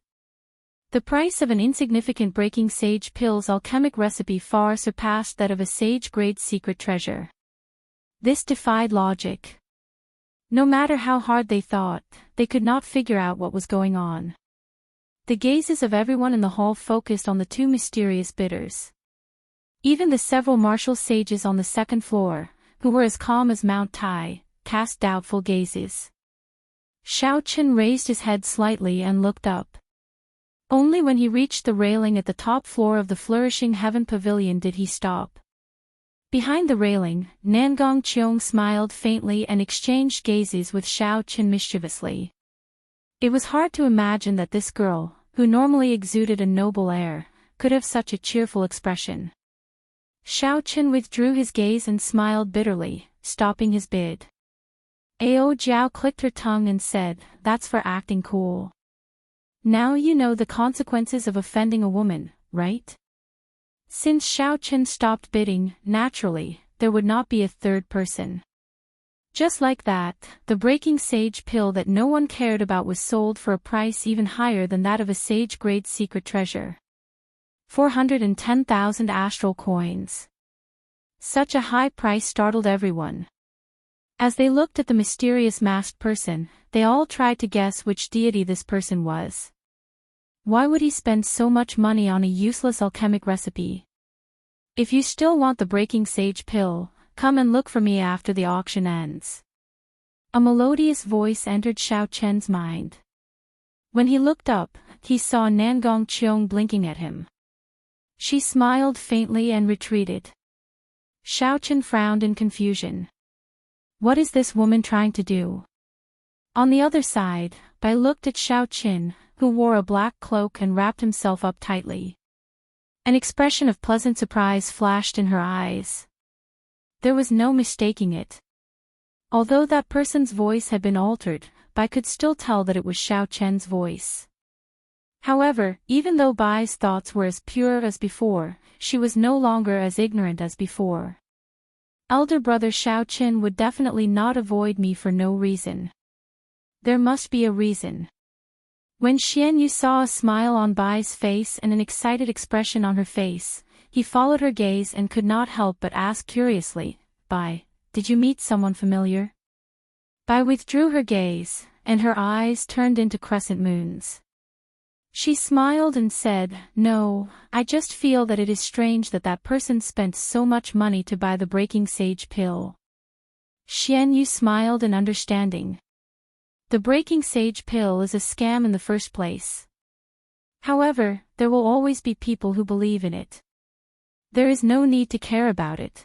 The price of an insignificant breaking sage pill's alchemic recipe far surpassed that of a sage-grade secret treasure. This defied logic. No matter how hard they thought, they could not figure out what was going on. The gazes of everyone in the hall focused on the two mysterious bidders. Even the several martial sages on the second floor, who were as calm as Mount Tai, cast doubtful gazes. Xiaoqin raised his head slightly and looked up. Only when he reached the railing at the top floor of the flourishing Heaven Pavilion did he stop. Behind the railing, Nangong Qiong smiled faintly and exchanged gazes with Xiaoqin mischievously. It was hard to imagine that this girl, who normally exuded a noble air, could have such a cheerful expression. Xiaoqin withdrew his gaze and smiled bitterly, stopping his bid. Ao Jiao clicked her tongue and said, "That's for acting cool. Now you know the consequences of offending a woman, right?" Since Xiaoqin stopped bidding, naturally, there would not be a third person. Just like that, the breaking sage pill that no one cared about was sold for a price even higher than that of a sage-grade secret treasure. 410,000 astral coins. Such a high price startled everyone. As they looked at the mysterious masked person, they all tried to guess which deity this person was. Why would he spend so much money on a useless alchemic recipe? If you still want the breaking sage pill, come and look for me after the auction ends. A melodious voice entered Xiaoqian's mind. When he looked up, he saw Nangong Qiong blinking at him. She smiled faintly and retreated. Xiaoqian frowned in confusion. What is this woman trying to do? On the other side, Bai looked at Xiaoqin, who wore a black cloak and wrapped himself up tightly. An expression of pleasant surprise flashed in her eyes. There was no mistaking it. Although that person's voice had been altered, Bai could still tell that it was Xiaoqian's voice. However, even though Bai's thoughts were as pure as before, she was no longer as ignorant as before. Elder brother Xiaoqin would definitely not avoid me for no reason. There must be a reason. When Xianyu saw a smile on Bai's face and an excited expression on her face, he followed her gaze and could not help but ask curiously, "Bai, did you meet someone familiar?" Bai withdrew her gaze, and her eyes turned into crescent moons. She smiled and said, "No, I just feel that it is strange that that person spent so much money to buy the breaking sage pill." Xianyu smiled in understanding. The breaking sage pill is a scam in the first place. However, there will always be people who believe in it. There is no need to care about it.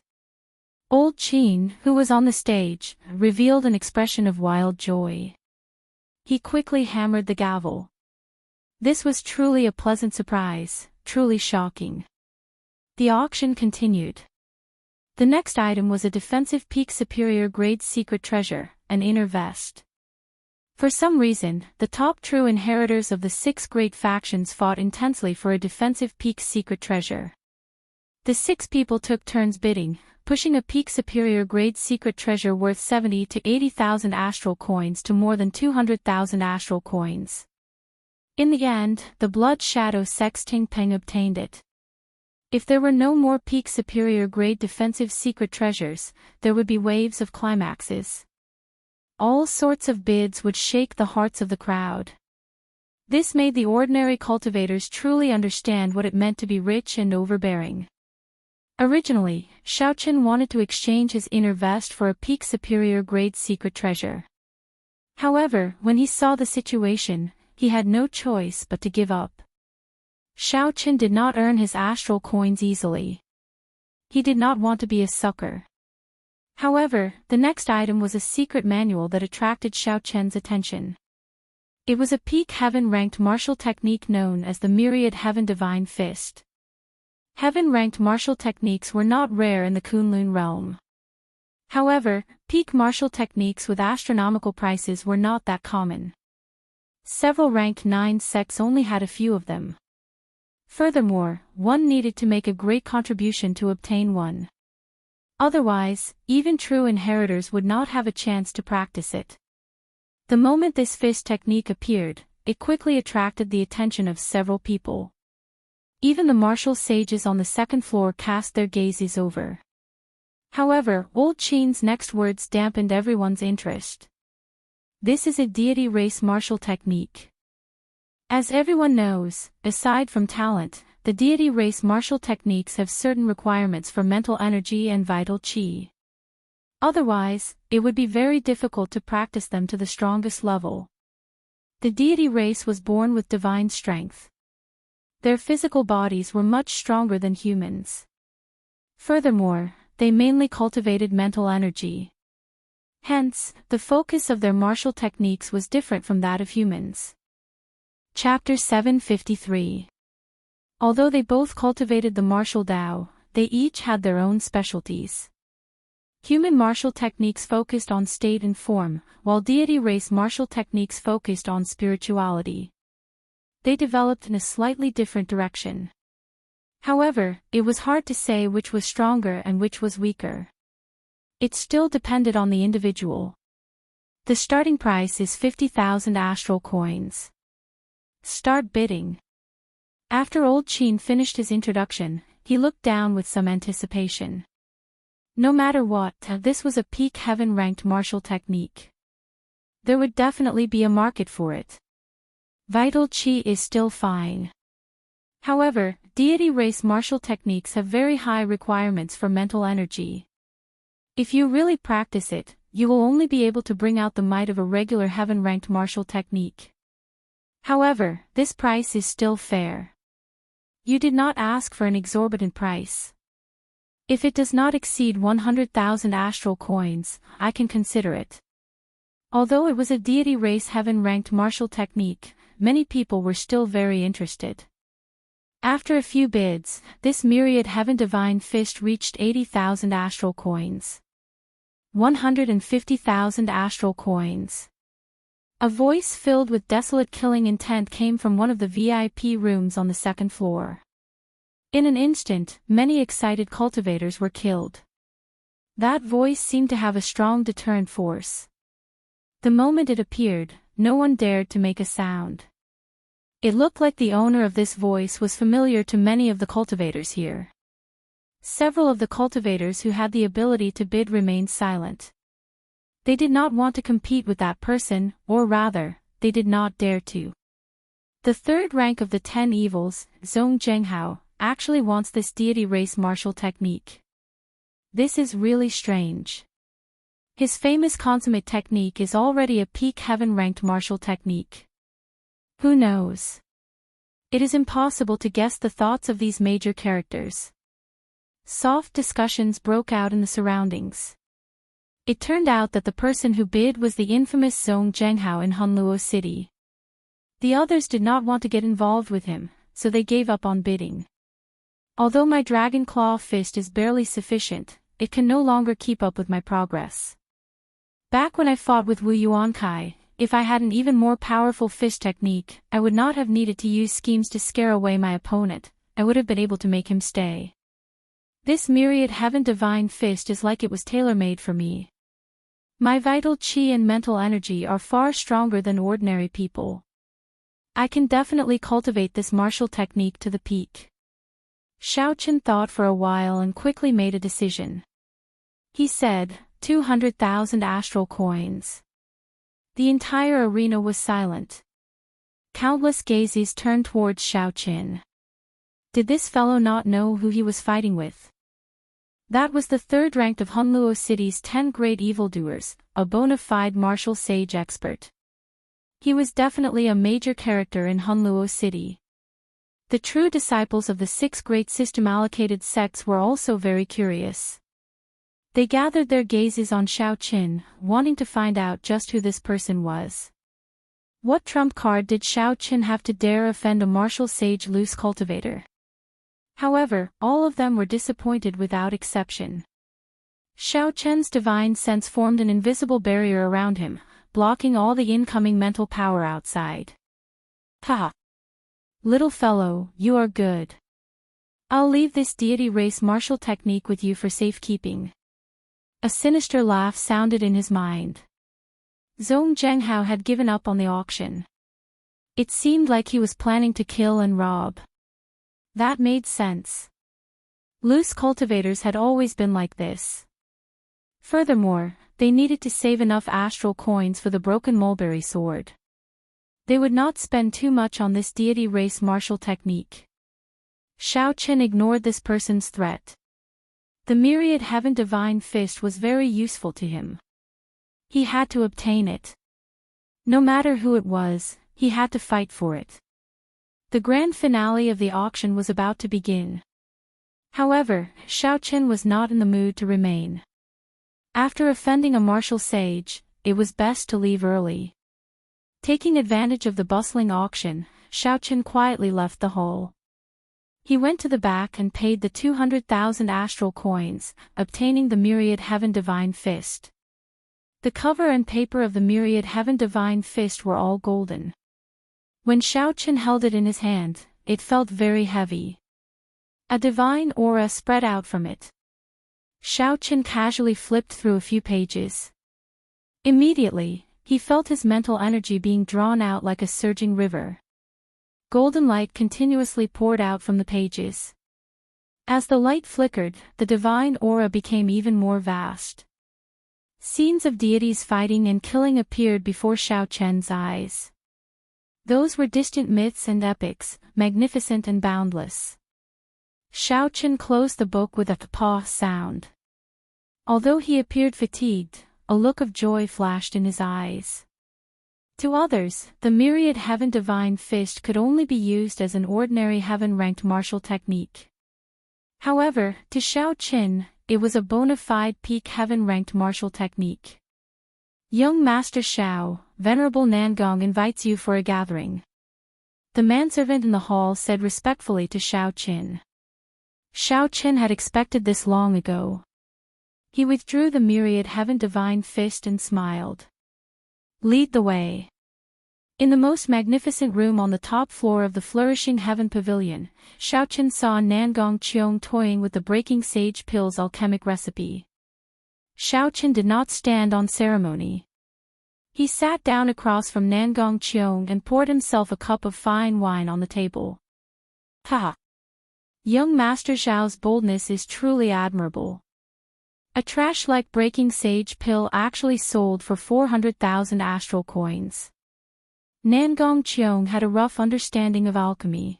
Old Qin, who was on the stage, revealed an expression of wild joy. He quickly hammered the gavel. This was truly a pleasant surprise, truly shocking. The auction continued. The next item was a defensive peak superior grade secret treasure, an inner vest. For some reason, the top true inheritors of the 6 great factions fought intensely for a defensive peak secret treasure. The 6 people took turns bidding, pushing a peak superior grade secret treasure worth 70 to 80,000 astral coins to more than 200,000 astral coins. In the end, the Blood Shadow Sexting Peng obtained it. If there were no more peak superior grade defensive secret treasures, there would be waves of climaxes. All sorts of bids would shake the hearts of the crowd. This made the ordinary cultivators truly understand what it meant to be rich and overbearing. Originally, Xiaochen wanted to exchange his inner vest for a peak superior grade secret treasure. However, when he saw the situation, he had no choice but to give up. Xiaochen did not earn his astral coins easily. He did not want to be a sucker. However, the next item was a secret manual that attracted Xiaochen's attention. It was a peak heaven-ranked martial technique known as the Myriad Heaven Divine Fist. Heaven-ranked martial techniques were not rare in the Kunlun realm. However, peak martial techniques with astronomical prices were not that common. Several rank 9 sects only had a few of them. Furthermore, one needed to make a great contribution to obtain one. Otherwise, even true inheritors would not have a chance to practice it. The moment this fist technique appeared, it quickly attracted the attention of several people. Even the martial sages on the second floor cast their gazes over. However, Old Qin's next words dampened everyone's interest. This is a deity race martial technique. As everyone knows, aside from talent, the deity race martial techniques have certain requirements for mental energy and vital qi. Otherwise, it would be very difficult to practice them to the strongest level. The deity race was born with divine strength. Their physical bodies were much stronger than humans. Furthermore, they mainly cultivated mental energy. Hence, the focus of their martial techniques was different from that of humans. Chapter 753. Although they both cultivated the martial Tao, they each had their own specialties. Human martial techniques focused on state and form, while deity race martial techniques focused on spirituality. They developed in a slightly different direction. However, it was hard to say which was stronger and which was weaker. It still depended on the individual. The starting price is 50,000 astral coins. Start bidding. After Old Qin finished his introduction, he looked down with some anticipation. No matter what, this was a peak heaven-ranked martial technique. There would definitely be a market for it. Vital qi is still fine. However, deity race martial techniques have very high requirements for mental energy. If you really practice it, you will only be able to bring out the might of a regular heaven-ranked martial technique. However, this price is still fair. You did not ask for an exorbitant price. If it does not exceed 100,000 astral coins, I can consider it. Although it was a deity race heaven-ranked martial technique, many people were still very interested. After a few bids, this Myriad Heaven Divine Fist reached 80,000 astral coins. 150,000 astral coins. A voice filled with desolate killing intent came from one of the VIP rooms on the second floor. In an instant, many excited cultivators were killed. That voice seemed to have a strong deterrent force. The moment it appeared, no one dared to make a sound. It looked like the owner of this voice was familiar to many of the cultivators here. Several of the cultivators who had the ability to bid remained silent. They did not want to compete with that person, or rather, they did not dare to. The third rank of the 10 evils, Zhong Zhenghao, actually wants this deity race martial technique. This is really strange. His famous consummate technique is already a peak heaven-ranked martial technique. Who knows? It is impossible to guess the thoughts of these major characters. Soft discussions broke out in the surroundings. It turned out that the person who bid was the infamous Zhong Zhenghao in Hunluo City. The others did not want to get involved with him, so they gave up on bidding. Although my Dragon Claw fist is barely sufficient, it can no longer keep up with my progress. Back when I fought with Wu Yuankai, if I had an even more powerful fist technique, I would not have needed to use schemes to scare away my opponent. I would have been able to make him stay. This myriad heaven divine fist is like it was tailor-made for me. My vital chi and mental energy are far stronger than ordinary people. I can definitely cultivate this martial technique to the peak. Xiaoqin thought for a while and quickly made a decision. He said, 200,000 astral coins. The entire arena was silent. Countless gazes turned towards Xiaoqin. Did this fellow not know who he was fighting with? That was the third ranked of Hunluo City's 10 great evildoers, a bona fide martial sage expert. He was definitely a major character in Hunluo City. The true disciples of the 6 great system-allocated sects were also very curious. They gathered their gazes on Xiaoqin, wanting to find out just who this person was. What trump card did Xiaoqin have to dare offend a martial sage loose cultivator? However, all of them were disappointed without exception. Xiaoqin's divine sense formed an invisible barrier around him, blocking all the incoming mental power outside. Ha! Little fellow, you are good. I'll leave this deity race martial technique with you for safekeeping. A sinister laugh sounded in his mind. Zhong Zhenghao had given up on the auction. It seemed like he was planning to kill and rob. That made sense. Loose cultivators had always been like this. Furthermore, they needed to save enough astral coins for the broken mulberry sword. They would not spend too much on this deity race martial technique. Xiaoqin ignored this person's threat. The myriad heaven divine fist was very useful to him. He had to obtain it. No matter who it was, he had to fight for it. The grand finale of the auction was about to begin. However, Xiaoqin was not in the mood to remain. After offending a martial sage, it was best to leave early. Taking advantage of the bustling auction, Xiaoqin quietly left the hall. He went to the back and paid the 200,000 astral coins, obtaining the myriad heaven divine fist. The cover and paper of the myriad heaven divine fist were all golden. When Xiaoqin held it in his hand, it felt very heavy. A divine aura spread out from it. Xiaoqin casually flipped through a few pages. Immediately, he felt his mental energy being drawn out like a surging river. Golden light continuously poured out from the pages. As the light flickered, the divine aura became even more vast. Scenes of deities fighting and killing appeared before Xiaoqin's eyes. Those were distant myths and epics, magnificent and boundless. Xiaoqin closed the book with a paw sound. Although he appeared fatigued, a look of joy flashed in his eyes. To others, the myriad heaven divine fist could only be used as an ordinary heaven-ranked martial technique. However, to Xiaoqin, it was a bona fide peak heaven-ranked martial technique. Young Master Xiao, Venerable Nangong invites you for a gathering. The manservant in the hall said respectfully to Xiaoqin. Xiaoqin had expected this long ago. He withdrew the myriad heaven divine fist and smiled. Lead the way. In the most magnificent room on the top floor of the flourishing heaven pavilion, Xiaoqin saw Nangong Qiong toying with the breaking sage pills alchemic recipe. Xiaoqin did not stand on ceremony. He sat down across from Nangong Qiong and poured himself a cup of fine wine on the table. Ha! Young Master Xiao's boldness is truly admirable. A trash-like breaking sage pill actually sold for 400,000 astral coins. Nangong Qiong had a rough understanding of alchemy.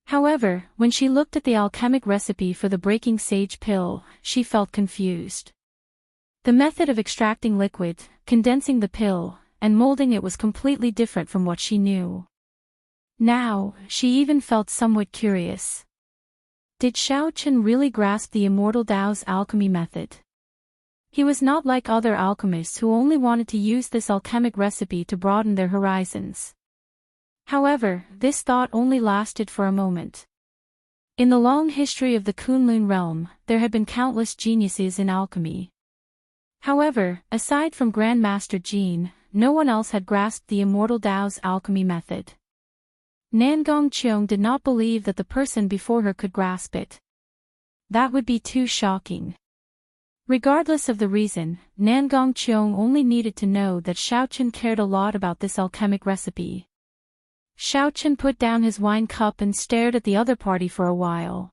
However, when she looked at the alchemic recipe for the breaking sage pill, she felt confused. The method of extracting liquid, condensing the pill, and molding it was completely different from what she knew. Now, she even felt somewhat curious. Did Xiaoqin really grasp the Immortal Tao's alchemy method? He was not like other alchemists who only wanted to use this alchemic recipe to broaden their horizons. However, this thought only lasted for a moment. In the long history of the Kunlun realm, there had been countless geniuses in alchemy. However, aside from Grandmaster Jin, no one else had grasped the Immortal Tao's alchemy method. Nangong Cheong did not believe that the person before her could grasp it. That would be too shocking. Regardless of the reason, Nangong Cheong only needed to know that Xiaochen cared a lot about this alchemic recipe. Xiaochen put down his wine cup and stared at the other party for a while.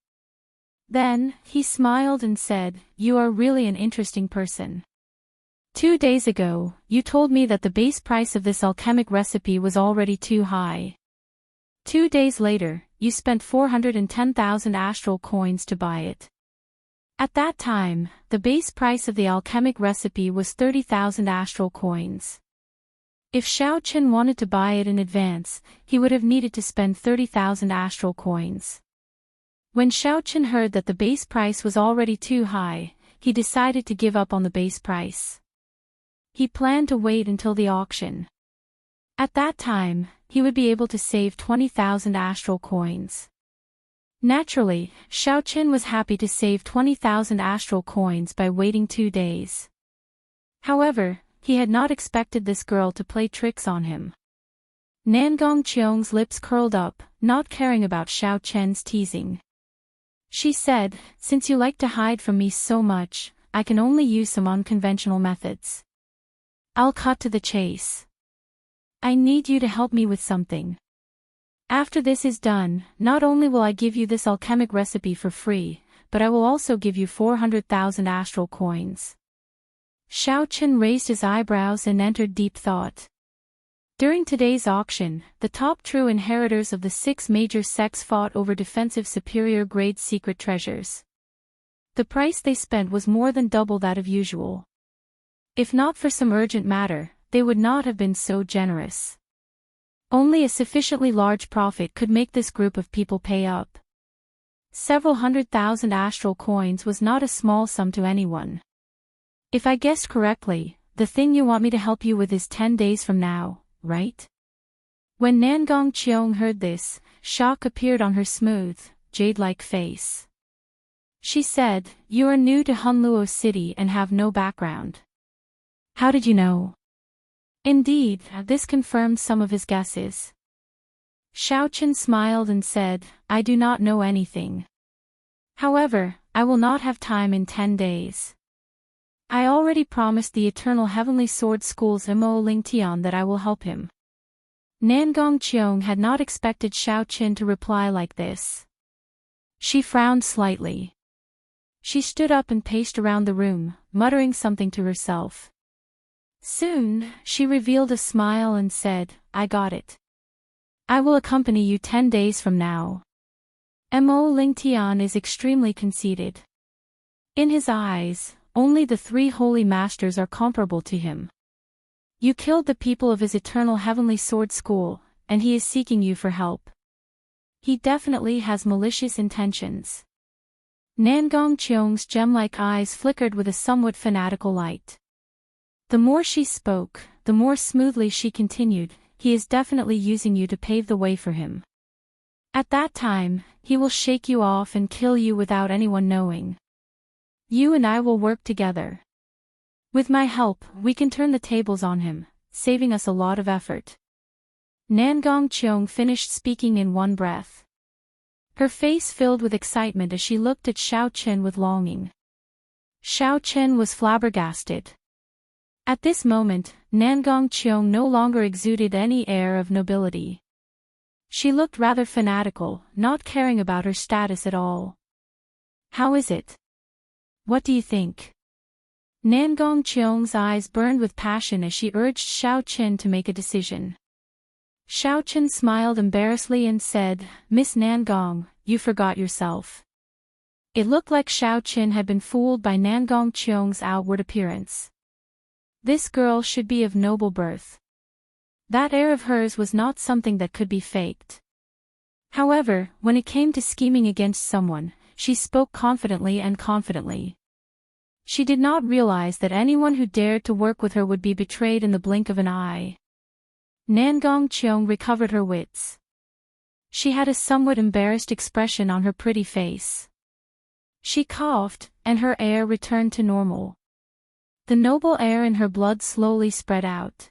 Then, he smiled and said, "You are really an interesting person. 2 days ago, you told me that the base price of this alchemic recipe was already too high. 2 days later, you spent 410,000 astral coins to buy it. At that time, the base price of the alchemic recipe was 30,000 astral coins. If Xiaochen wanted to buy it in advance, he would have needed to spend 30,000 astral coins. When Xiaochen heard that the base price was already too high, he decided to give up on the base price. He planned to wait until the auction. At that time, he would be able to save 20,000 astral coins. Naturally, Xiaochen was happy to save 20,000 astral coins by waiting 2 days. However, he had not expected this girl to play tricks on him. Nangong Cheong's lips curled up, not caring about Xiaochen's teasing. She said, "Since you like to hide from me so much, I can only use some unconventional methods. I'll cut to the chase. I need you to help me with something. After this is done, not only will I give you this alchemic recipe for free, but I will also give you 400,000 astral coins." Xiaochen raised his eyebrows and entered deep thought. During today's auction, the top true inheritors of the 6 major sects fought over defensive superior grade secret treasures. The price they spent was more than double that of usual. If not for some urgent matter, they would not have been so generous. Only a sufficiently large profit could make this group of people pay up. Several 100,000 astral coins was not a small sum to anyone. If I guessed correctly, the thing you want me to help you with is 10 days from now, right? When Nangong Cheong heard this, shock appeared on her smooth, jade-like face. She said, "You are new to Hunluo City and have no background. How did you know?" Indeed, this confirmed some of his guesses. Xiaochen smiled and said, "I do not know anything. However, I will not have time in 10 days. I already promised the Eternal Heavenly Sword School's Mo Lingtian that I will help him." Nangong Cheong had not expected Xiaochen to reply like this. She frowned slightly. She stood up and paced around the room, muttering something to herself. Soon, she revealed a smile and said, "I got it. I will accompany you 10 days from now." Mo Lingtian is extremely conceited. In his eyes, only the 3 holy masters are comparable to him. You killed the people of his Eternal Heavenly Sword School, and he is seeking you for help. He definitely has malicious intentions. Nangong Cheong's gem-like eyes flickered with a somewhat fanatical light. The more she spoke, the more smoothly she continued, "He is definitely using you to pave the way for him. At that time, he will shake you off and kill you without anyone knowing. You and I will work together. With my help, we can turn the tables on him, saving us a lot of effort." Nangong Cheong finished speaking in one breath. Her face filled with excitement as she looked at Xiaochen with longing. Xiaochen was flabbergasted. At this moment, Nangong Cheong no longer exuded any air of nobility. She looked rather fanatical, not caring about her status at all. "How is it? What do you think?" Nangong Cheong's eyes burned with passion as she urged Xiaochen to make a decision. Xiaochen smiled embarrassedly and said, "Miss Nangong, you forgot yourself." It looked like Xiaochen had been fooled by Nangong Cheong's outward appearance. This girl should be of noble birth. That air of hers was not something that could be faked. However, when it came to scheming against someone, she spoke confidently. She did not realize that anyone who dared to work with her would be betrayed in the blink of an eye. Nangong Cheong recovered her wits. She had a somewhat embarrassed expression on her pretty face. She coughed, and her air returned to normal. The noble air in her blood slowly spread out.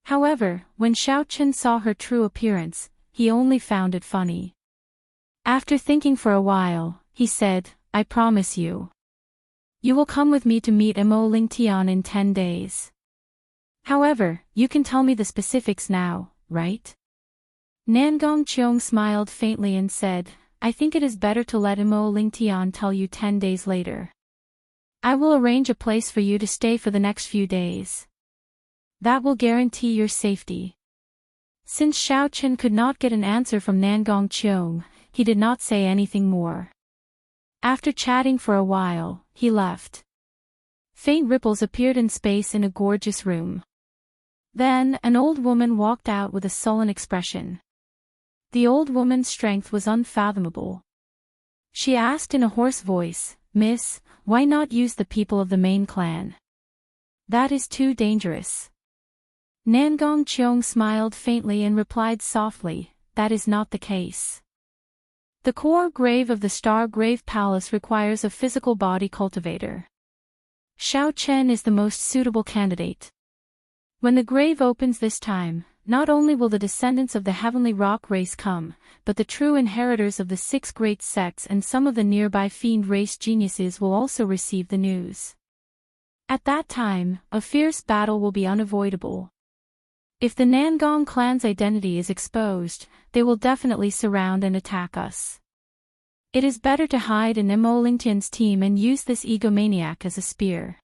However, when Xiao Chen saw her true appearance, he only found it funny. After thinking for a while, he said, I promise you. You will come with me to meet Mo Lingtian in 10 days. However, you can tell me the specifics now, right? Nangong Cheong smiled faintly and said, I think it is better to let Mo Lingtian tell you 10 days later. I will arrange a place for you to stay for the next few days. That will guarantee your safety. Since Xiao Chen could not get an answer from Nangong Cheong, he did not say anything more. After chatting for a while, he left. Faint ripples appeared in space in a gorgeous room. Then, an old woman walked out with a sullen expression. The old woman's strength was unfathomable. She asked in a hoarse voice, Miss, why not use the people of the main clan? That is too dangerous. Nangong Cheong smiled faintly and replied softly, that is not the case. The core grave of the Star Grave Palace requires a physical body cultivator. Xiao Chen is the most suitable candidate. When the grave opens this time, not only will the descendants of the heavenly rock race come, but the true inheritors of the 6 great sects and some of the nearby fiend race geniuses will also receive the news. At that time, a fierce battle will be unavoidable. If the Nangong clan's identity is exposed, they will definitely surround and attack us. It is better to hide in Mo Lingtian's team and use this egomaniac as a spear.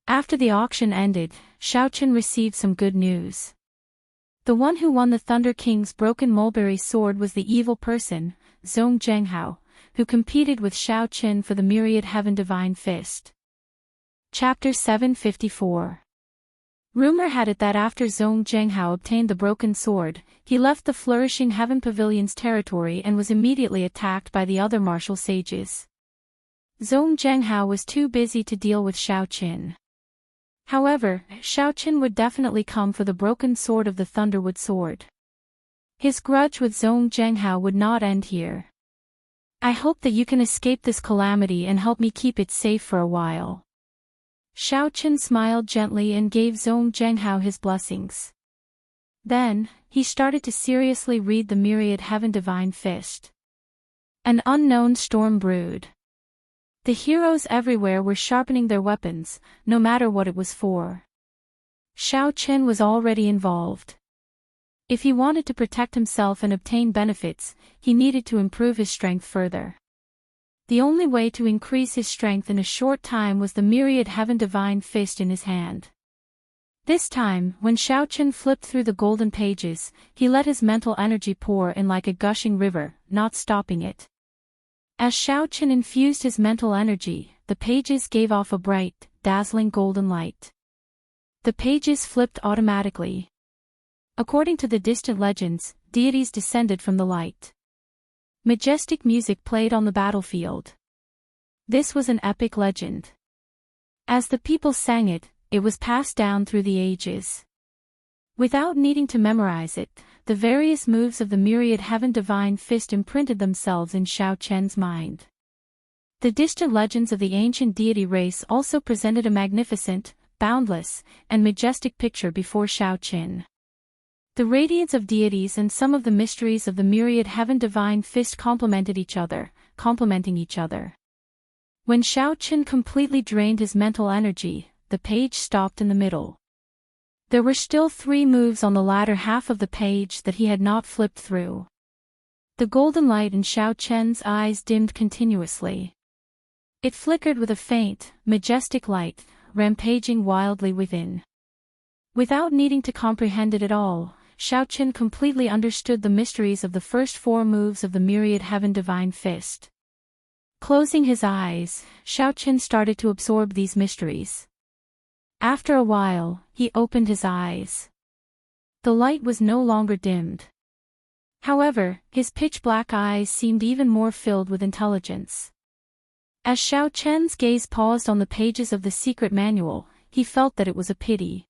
After the auction ended, Xiao Chen received some good news. The one who won the Thunder King's broken mulberry sword was the evil person, Zhong Zhenghao, who competed with Xiao Chen for the Myriad Heaven Divine Fist. Chapter 754. Rumor had it that after Zhong Zhenghao obtained the broken sword, he left the flourishing Heaven Pavilion's territory and was immediately attacked by the other martial sages. Zhong Zhenghao was too busy to deal with Xiao Chen. However, Xiao Chen would definitely come for the broken sword of the Thunderwood Sword. His grudge with Zhong Zhenghao would not end here. I hope that you can escape this calamity and help me keep it safe for a while. Xiao Chen smiled gently and gave Zhong Zhenghao his blessings. Then, he started to seriously read the Myriad Heaven Divine Fist. An unknown storm brewed. The heroes everywhere were sharpening their weapons, no matter what it was for. Xiao Chen was already involved. If he wanted to protect himself and obtain benefits, he needed to improve his strength further. The only way to increase his strength in a short time was the Myriad Heaven Divine Fist in his hand. This time, when Xiao Chen flipped through the golden pages, he let his mental energy pour in like a gushing river, not stopping it. As Xiao Chen infused his mental energy, the pages gave off a bright, dazzling golden light. The pages flipped automatically. According to the distant legends, deities descended from the light. Majestic music played on the battlefield. This was an epic legend. As the people sang it, it was passed down through the ages. Without needing to memorize it, the various moves of the Myriad Heaven Divine Fist imprinted themselves in Xiao Chen's mind. The distant legends of the ancient deity race also presented a magnificent, boundless, and majestic picture before Xiao Chen. The radiance of deities and some of the mysteries of the Myriad Heaven Divine Fist complementing each other. When Xiao Chen completely drained his mental energy, the page stopped in the middle. There were still 3 moves on the latter half of the page that he had not flipped through. The golden light in Xiao Chen's eyes dimmed continuously. It flickered with a faint, majestic light, rampaging wildly within. Without needing to comprehend it at all, Xiao Chen completely understood the mysteries of the first 4 moves of the Myriad Heaven Divine Fist. Closing his eyes, Xiao Chen started to absorb these mysteries. After a while, he opened his eyes. The light was no longer dimmed. However, his pitch-black eyes seemed even more filled with intelligence. As Xiao Chen's gaze paused on the pages of the secret manual, he felt that it was a pity.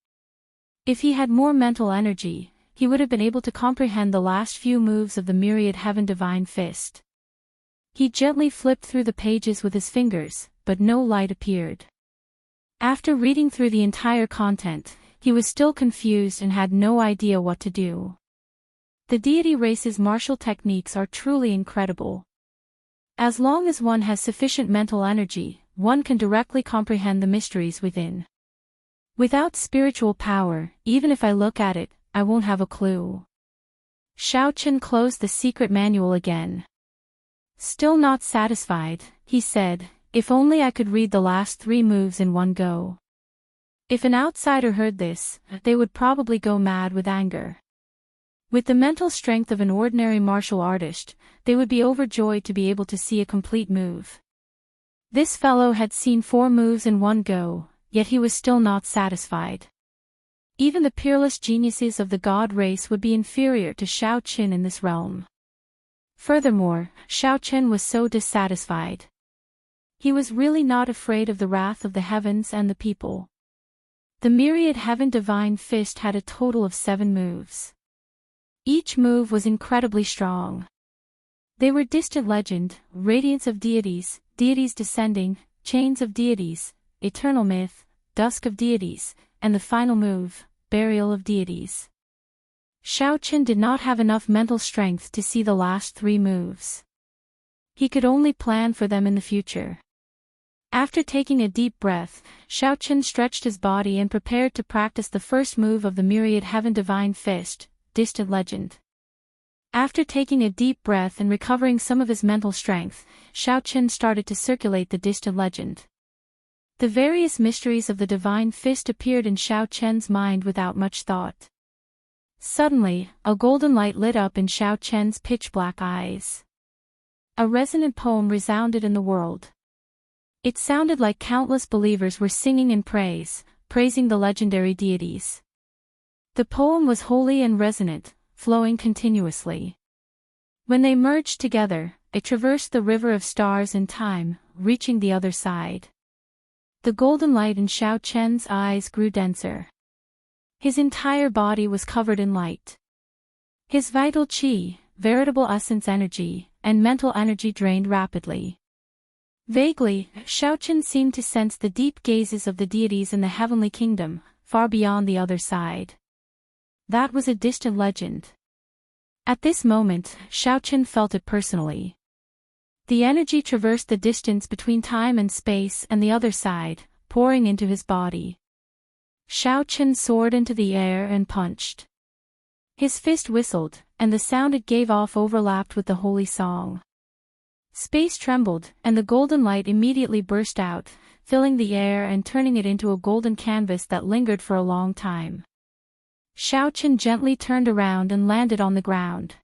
If he had more mental energy, he would have been able to comprehend the last few moves of the Myriad Heaven Divine Fist. He gently flipped through the pages with his fingers, but no light appeared. After reading through the entire content, he was still confused and had no idea what to do. The deity race's martial techniques are truly incredible. As long as one has sufficient mental energy, one can directly comprehend the mysteries within. Without spiritual power, even if I look at it, I won't have a clue. Xiaochen closed the secret manual again. Still not satisfied, he said, if only I could read the last 3 moves in one go. If an outsider heard this, they would probably go mad with anger. With the mental strength of an ordinary martial artist, they would be overjoyed to be able to see a complete move. This fellow had seen 4 moves in one go, yet he was still not satisfied. Even the peerless geniuses of the god race would be inferior to Xiaochen in this realm. Furthermore, Xiaochen was so dissatisfied. He was really not afraid of the wrath of the heavens and the people. The myriad heaven divine fist had a total of 7 moves. Each move was incredibly strong. They were distant legend, radiance of deities, deities descending, chains of deities, eternal myth, dusk of deities, and the final move, burial of deities. Xiaochen did not have enough mental strength to see the last 3 moves. He could only plan for them in the future. After taking a deep breath, Xiaochen stretched his body and prepared to practice the first move of the myriad heaven divine fist, distant legend. After taking a deep breath and recovering some of his mental strength, Xiaochen started to circulate the distant legend. The various mysteries of the divine fist appeared in Xiaochen's mind without much thought. Suddenly, a golden light lit up in Xiaochen's pitch-black eyes. A resonant poem resounded in the world. It sounded like countless believers were singing in praise, praising the legendary deities. The poem was holy and resonant, flowing continuously. When they merged together, it traversed the river of stars in time, reaching the other side. The golden light in Xiaochen's eyes grew denser. His entire body was covered in light. His vital qi, veritable essence energy, and mental energy drained rapidly. Vaguely, Xiaochen seemed to sense the deep gazes of the deities in the heavenly kingdom, far beyond the other side. That was a distant legend. At this moment, Xiaochen felt it personally. The energy traversed the distance between time and space and the other side, pouring into his body. Xiaochen soared into the air and punched. His fist whistled, and the sound it gave off overlapped with the holy song. Space trembled, and the golden light immediately burst out, filling the air and turning it into a golden canvas that lingered for a long time. Xiaochen gently turned around and landed on the ground.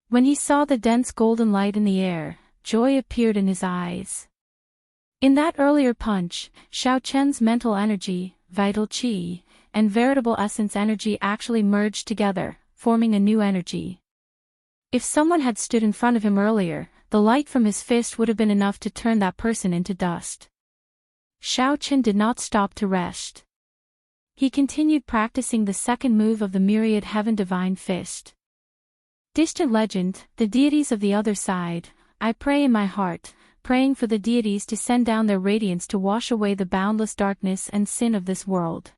When he saw the dense golden light in the air, joy appeared in his eyes. In that earlier punch, Xiaochen's mental energy, vital qi, and veritable essence energy actually merged together, forming a new energy. If someone had stood in front of him earlier, the light from his fist would have been enough to turn that person into dust. Xiaochen did not stop to rest. He continued practicing the second move of the myriad heaven divine fist. Distant legend, the deities of the other side, I pray in my heart, praying for the deities to send down their radiance to wash away the boundless darkness and sin of this world.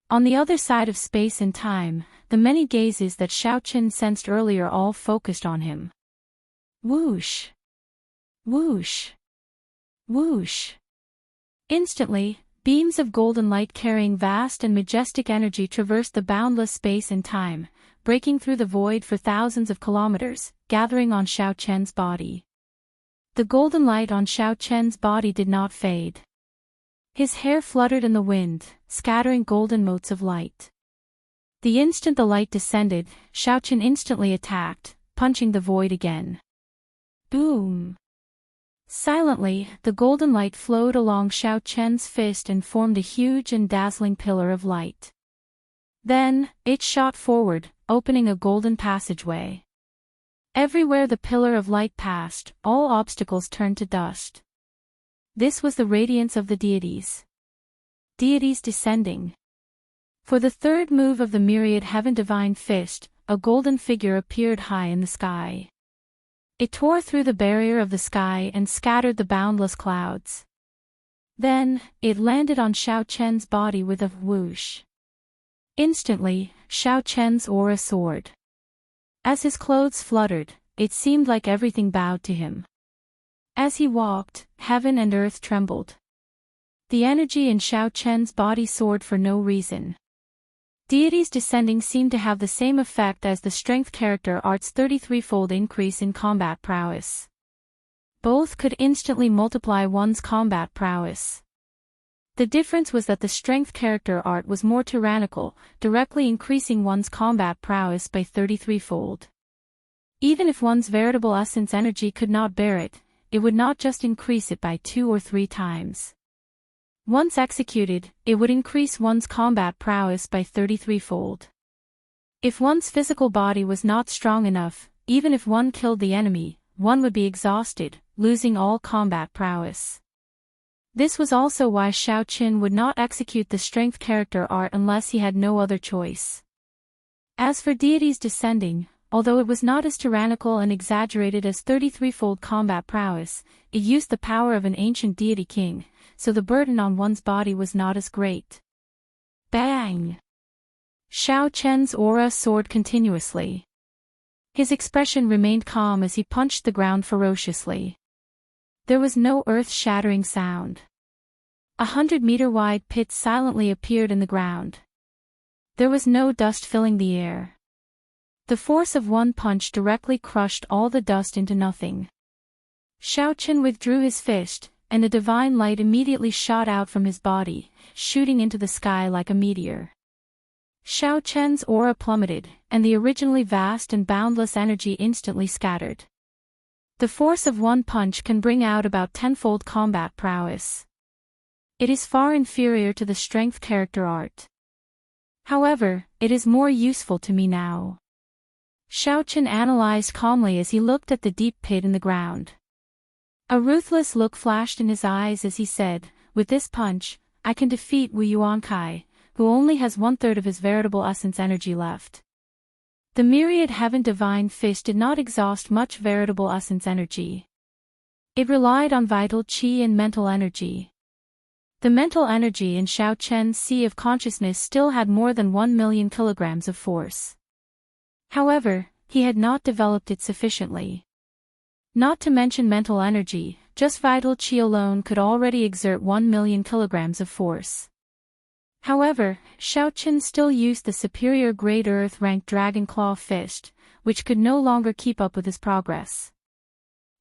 On the other side of space and time, the many gazes that Xiaochen sensed earlier all focused on him. Whoosh! Whoosh! Whoosh! Instantly, beams of golden light carrying vast and majestic energy traversed the boundless space and time, breaking through the void for thousands of kilometers, gathering on Xiaochen's body. The golden light on Xiaochen's body did not fade. His hair fluttered in the wind, scattering golden motes of light. The instant the light descended, Xiaochen instantly attacked, punching the void again. Boom! Silently, the golden light flowed along Xiaochen's fist and formed a huge and dazzling pillar of light. Then, it shot forward, opening a golden passageway. Everywhere the pillar of light passed, all obstacles turned to dust. This was the radiance of the deities. Deities descending. For the third move of the myriad heaven divine fist, a golden figure appeared high in the sky. It tore through the barrier of the sky and scattered the boundless clouds. Then, it landed on Xiaochen's body with a whoosh. Instantly, Xiao Chen's aura soared. As his clothes fluttered, it seemed like everything bowed to him. As he walked, heaven and earth trembled. The energy in Xiao Chen's body soared for no reason. Deities descending seemed to have the same effect as the strength character art's 33-fold increase in combat prowess. Both could instantly multiply one's combat prowess. The difference was that the strength character art was more tyrannical, directly increasing one's combat prowess by 33-fold. Even if one's veritable essence energy could not bear it, it would not just increase it by 2 or 3 times. Once executed, it would increase one's combat prowess by 33-fold. If one's physical body was not strong enough, even if one killed the enemy, one would be exhausted, losing all combat prowess. This was also why Xiao Qin would not execute the strength character art unless he had no other choice. As for deities descending, although it was not as tyrannical and exaggerated as 33-fold combat prowess, it used the power of an ancient deity king, so the burden on one's body was not as great. Bang! Xiao Chen's aura soared continuously. His expression remained calm as he punched the ground ferociously. There was no earth-shattering sound. 100-meter-wide pit silently appeared in the ground. There was no dust filling the air. The force of one punch directly crushed all the dust into nothing. Xiao Chen withdrew his fist, and a divine light immediately shot out from his body, shooting into the sky like a meteor. Xiao Chen's aura plummeted, and the originally vast and boundless energy instantly scattered. The force of one punch can bring out about 10-fold combat prowess. It is far inferior to the strength character art. However, it is more useful to me now. Xiao Chen analyzed calmly as he looked at the deep pit in the ground. A ruthless look flashed in his eyes as he said, "With this punch, I can defeat Wu Yuankai, who only has 1/3 of his veritable essence energy left." The myriad heaven divine fist did not exhaust much veritable essence energy. It relied on vital qi and mental energy. The mental energy in Xiao Chen's sea of consciousness still had more than 1 million kilograms of force. However, he had not developed it sufficiently. Not to mention mental energy, just vital qi alone could already exert 1 million kilograms of force. However, Xiao Chen still used the superior grade earth-ranked Dragon Claw fist, which could no longer keep up with his progress.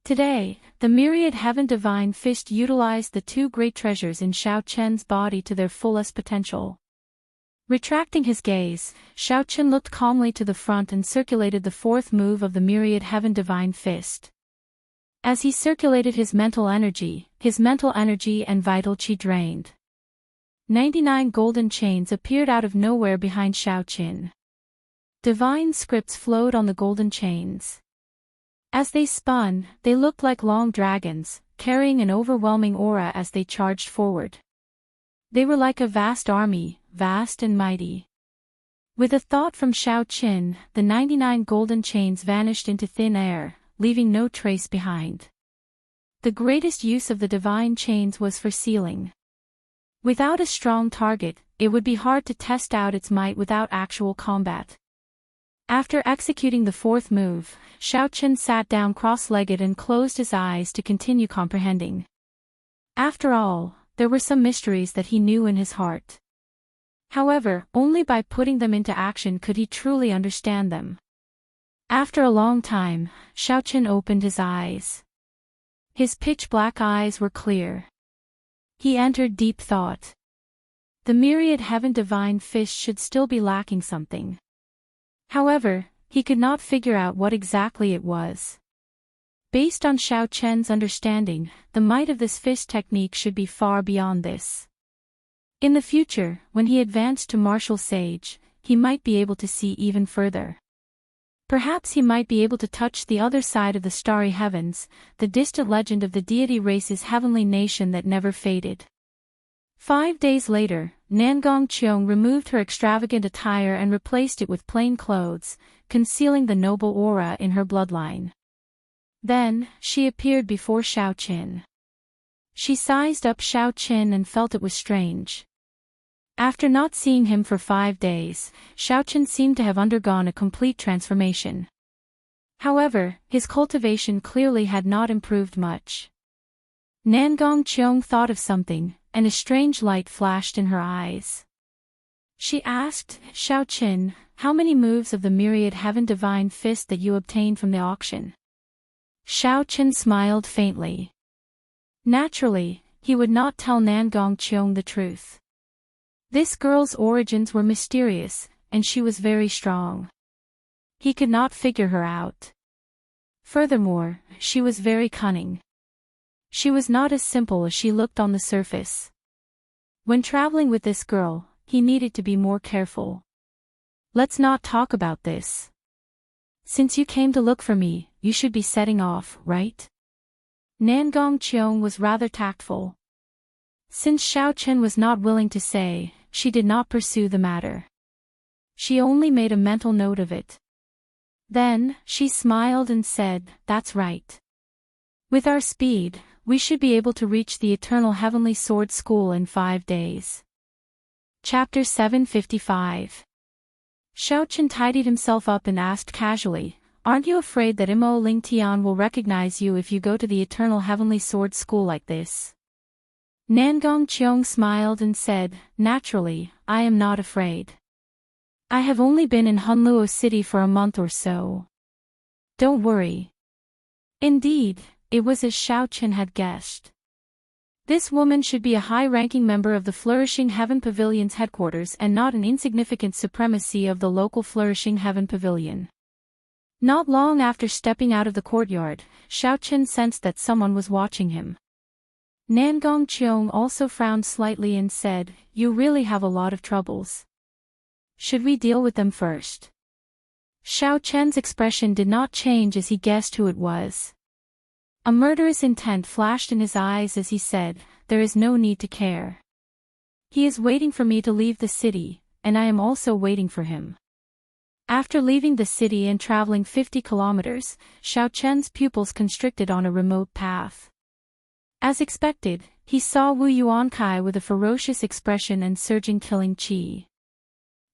Today, the myriad heaven divine fist utilized the 2 great treasures in Xiao Chen's body to their fullest potential. Retracting his gaze, Xiao Chen looked calmly to the front and circulated the 4th move of the myriad heaven divine fist. As he circulated his mental energy and vital qi drained. 99 golden chains appeared out of nowhere behind Xiao Qin. Divine scripts flowed on the golden chains. As they spun, they looked like long dragons, carrying an overwhelming aura as they charged forward. They were like a vast army, vast and mighty. With a thought from Xiao Qin, the 99 golden chains vanished into thin air, leaving no trace behind. The greatest use of the divine chains was for sealing. Without a strong target, it would be hard to test out its might without actual combat. After executing the 4th move, Xiao Chen sat down cross-legged and closed his eyes to continue comprehending. After all, there were some mysteries that he knew in his heart. However, only by putting them into action could he truly understand them. After a long time, Xiao Chen opened his eyes. His pitch-black eyes were clear. He entered deep thought. The myriad heaven divine fist should still be lacking something. However, he could not figure out what exactly it was. Based on Xiao Chen's understanding, the might of this fist technique should be far beyond this. In the future, when he advanced to martial sage, he might be able to see even further. Perhaps he might be able to touch the other side of the starry heavens, the distant legend of the deity race's heavenly nation that never faded. 5 days later, Nangong Qiong removed her extravagant attire and replaced it with plain clothes, concealing the noble aura in her bloodline. Then, she appeared before Xiao Qin. She sized up Xiao Qin and felt it was strange. After not seeing him for 5 days, Xiaochen seemed to have undergone a complete transformation. However, his cultivation clearly had not improved much. Nangong Cheong thought of something, and a strange light flashed in her eyes. She asked, Xiaochen, how many moves of the myriad heaven divine fist that you obtained from the auction? Xiaochen smiled faintly. Naturally, he would not tell Nangong Cheong the truth. This girl's origins were mysterious, and she was very strong. He could not figure her out. Furthermore, she was very cunning. She was not as simple as she looked on the surface. When traveling with this girl, he needed to be more careful. Let's not talk about this. Since you came to look for me, you should be setting off, right? Nangong Cheong was rather tactful. Since Xiaochen was not willing to say, she did not pursue the matter. She only made a mental note of it. Then, she smiled and said, that's right. With our speed, we should be able to reach the Eternal Heavenly Sword School in 5 days. Chapter 755. Xiaochen tidied himself up and asked casually, aren't you afraid that Imo Ling Tian will recognize you if you go to the Eternal Heavenly Sword School like this? Nangong Cheong smiled and said, naturally, I am not afraid. I have only been in Hunluo City for a month or so. Don't worry. Indeed, it was as Xiaochen had guessed. This woman should be a high-ranking member of the Flourishing Heaven Pavilion's headquarters and not an insignificant supremacy of the local Flourishing Heaven Pavilion. Not long after stepping out of the courtyard, Xiaochen sensed that someone was watching him. Nangong Cheong also frowned slightly and said, you really have a lot of troubles. Should we deal with them first? Xiaochen's expression did not change as he guessed who it was. A murderous intent flashed in his eyes as he said, there is no need to care. He is waiting for me to leave the city, and I am also waiting for him. After leaving the city and traveling 50 kilometers, Xiaochen's pupils constricted on a remote path. As expected, he saw Wu Yuankai with a ferocious expression and surging killing chi.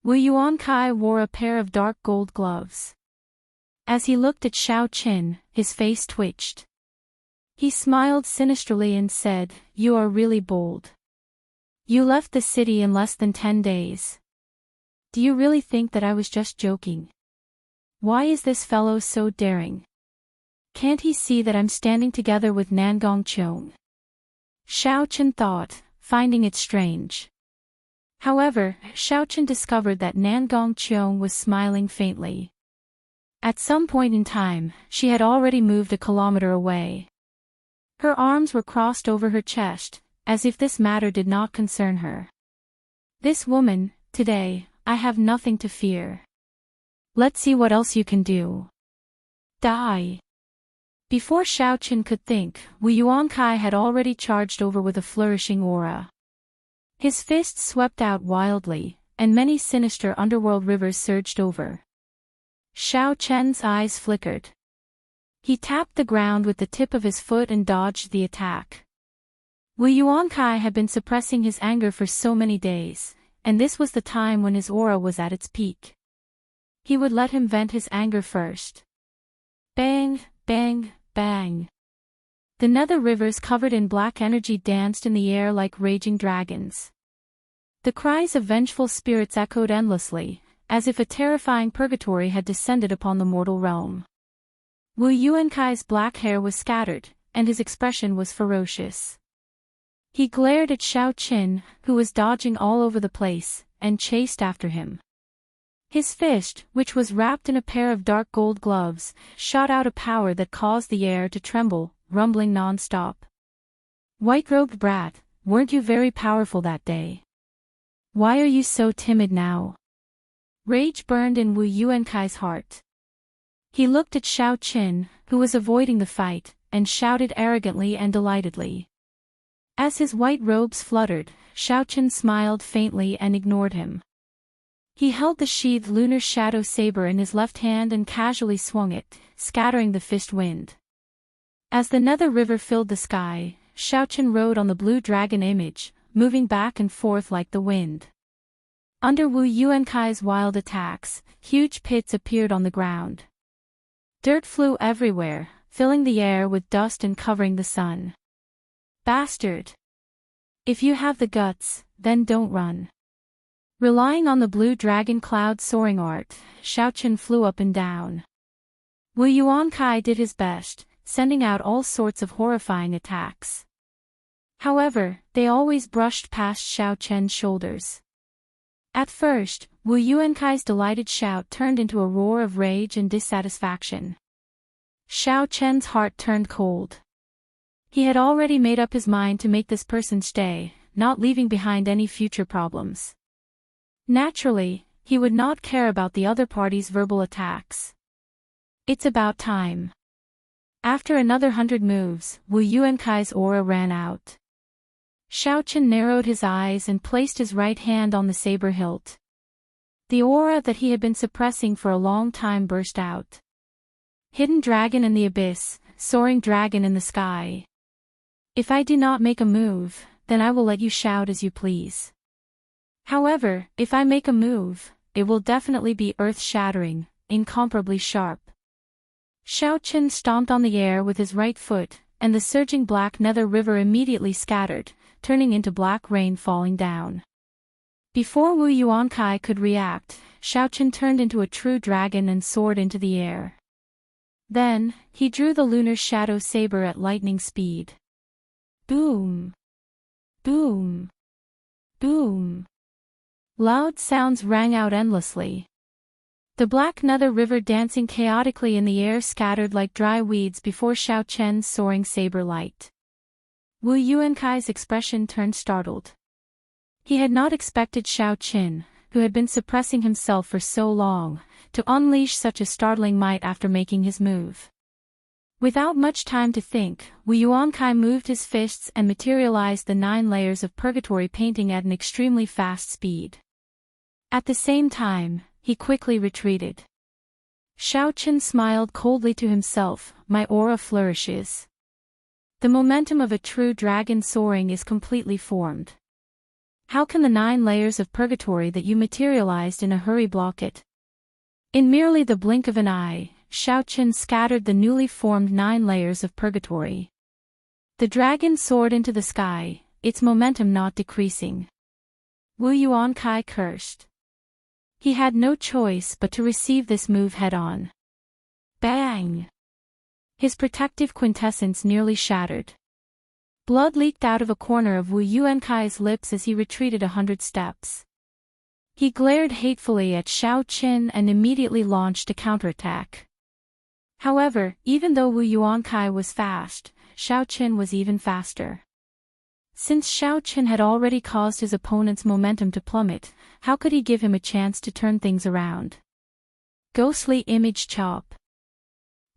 Wu Yuankai wore a pair of dark gold gloves. As he looked at Xiaochen, his face twitched. He smiled sinisterly and said, you are really bold. You left the city in less than 10 days. Do you really think that I was just joking? Why is this fellow so daring? Can't he see that I'm standing together with Nangong Cheong? Xiaochen thought, finding it strange. However, Xiaochen discovered that Nangong Cheong was smiling faintly. At some point in time, she had already moved a kilometer away. Her arms were crossed over her chest, as if this matter did not concern her. This woman, today, I have nothing to fear. Let's see what else you can do. Die. Before Xiaochen could think, Wu Yuankai had already charged over with a flourishing aura. His fists swept out wildly, and many sinister underworld rivers surged over. Xiaochen's eyes flickered. He tapped the ground with the tip of his foot and dodged the attack. Wu Yuankai had been suppressing his anger for so many days, and this was the time when his aura was at its peak. He would let him vent his anger first. Bang, bang, bang. The nether rivers covered in black energy danced in the air like raging dragons. The cries of vengeful spirits echoed endlessly, as if a terrifying purgatory had descended upon the mortal realm. Wu Yuankai's black hair was scattered, and his expression was ferocious. He glared at Xiaochen, who was dodging all over the place, and chased after him. His fist, which was wrapped in a pair of dark gold gloves, shot out a power that caused the air to tremble, rumbling non-stop. White-robed brat, weren't you very powerful that day? Why are you so timid now? Rage burned in Wu Yuankai's heart. He looked at Xiaochen, who was avoiding the fight, and shouted arrogantly and delightedly. As his white robes fluttered, Xiaochen smiled faintly and ignored him. He held the sheathed lunar shadow saber in his left hand and casually swung it, scattering the fist wind. As the nether river filled the sky, Xiaochen rode on the blue dragon image, moving back and forth like the wind. Under Wu Yuankai's wild attacks, huge pits appeared on the ground. Dirt flew everywhere, filling the air with dust and covering the sun. Bastard! If you have the guts, then don't run. Relying on the blue dragon cloud soaring art, Xiaochen flew up and down. Wu Yuankai did his best, sending out all sorts of horrifying attacks. However, they always brushed past Xiaochen's shoulders. At first, Wu Yuankai's delighted shout turned into a roar of rage and dissatisfaction. Xiaochen's heart turned cold. He had already made up his mind to make this person stay, not leaving behind any future problems. Naturally, he would not care about the other party's verbal attacks. It's about time. After another 100 moves, Wu Yuankai's aura ran out. Xiaochen narrowed his eyes and placed his right hand on the saber hilt. The aura that he had been suppressing for a long time burst out. Hidden dragon in the abyss, soaring dragon in the sky. If I do not make a move, then I will let you shout as you please. However, if I make a move, it will definitely be earth-shattering, incomparably sharp. Xiaochen stomped on the air with his right foot, and the surging black nether river immediately scattered, turning into black rain falling down. Before Wu Yuankai could react, Xiaochen turned into a true dragon and soared into the air. Then, he drew the lunar shadow saber at lightning speed. Boom! Boom! Boom! Loud sounds rang out endlessly. The black nether river dancing chaotically in the air scattered like dry weeds before Xiaochen's soaring saber light. Wu Yuankai's expression turned startled. He had not expected Xiaochen, who had been suppressing himself for so long, to unleash such a startling might after making his move. Without much time to think, Wu Yuankai moved his fists and materialized the 9 layers of purgatory painting at an extremely fast speed. At the same time, he quickly retreated. Xiaochen smiled coldly to himself, my aura flourishes. The momentum of a true dragon soaring is completely formed. How can the 9 layers of purgatory that you materialized in a hurry block it? In merely the blink of an eye, Xiaochen scattered the newly formed 9 layers of purgatory. The dragon soared into the sky, its momentum not decreasing. Wu Yuankai cursed. He had no choice but to receive this move head-on. Bang! His protective quintessence nearly shattered. Blood leaked out of a corner of Wu Yuankai's lips as he retreated 100 steps. He glared hatefully at Xiaochen and immediately launched a counterattack. However, even though Wu Yuankai was fast, Xiaochen was even faster. Since Xiaochen had already caused his opponent's momentum to plummet, how could he give him a chance to turn things around? Ghostly image chop.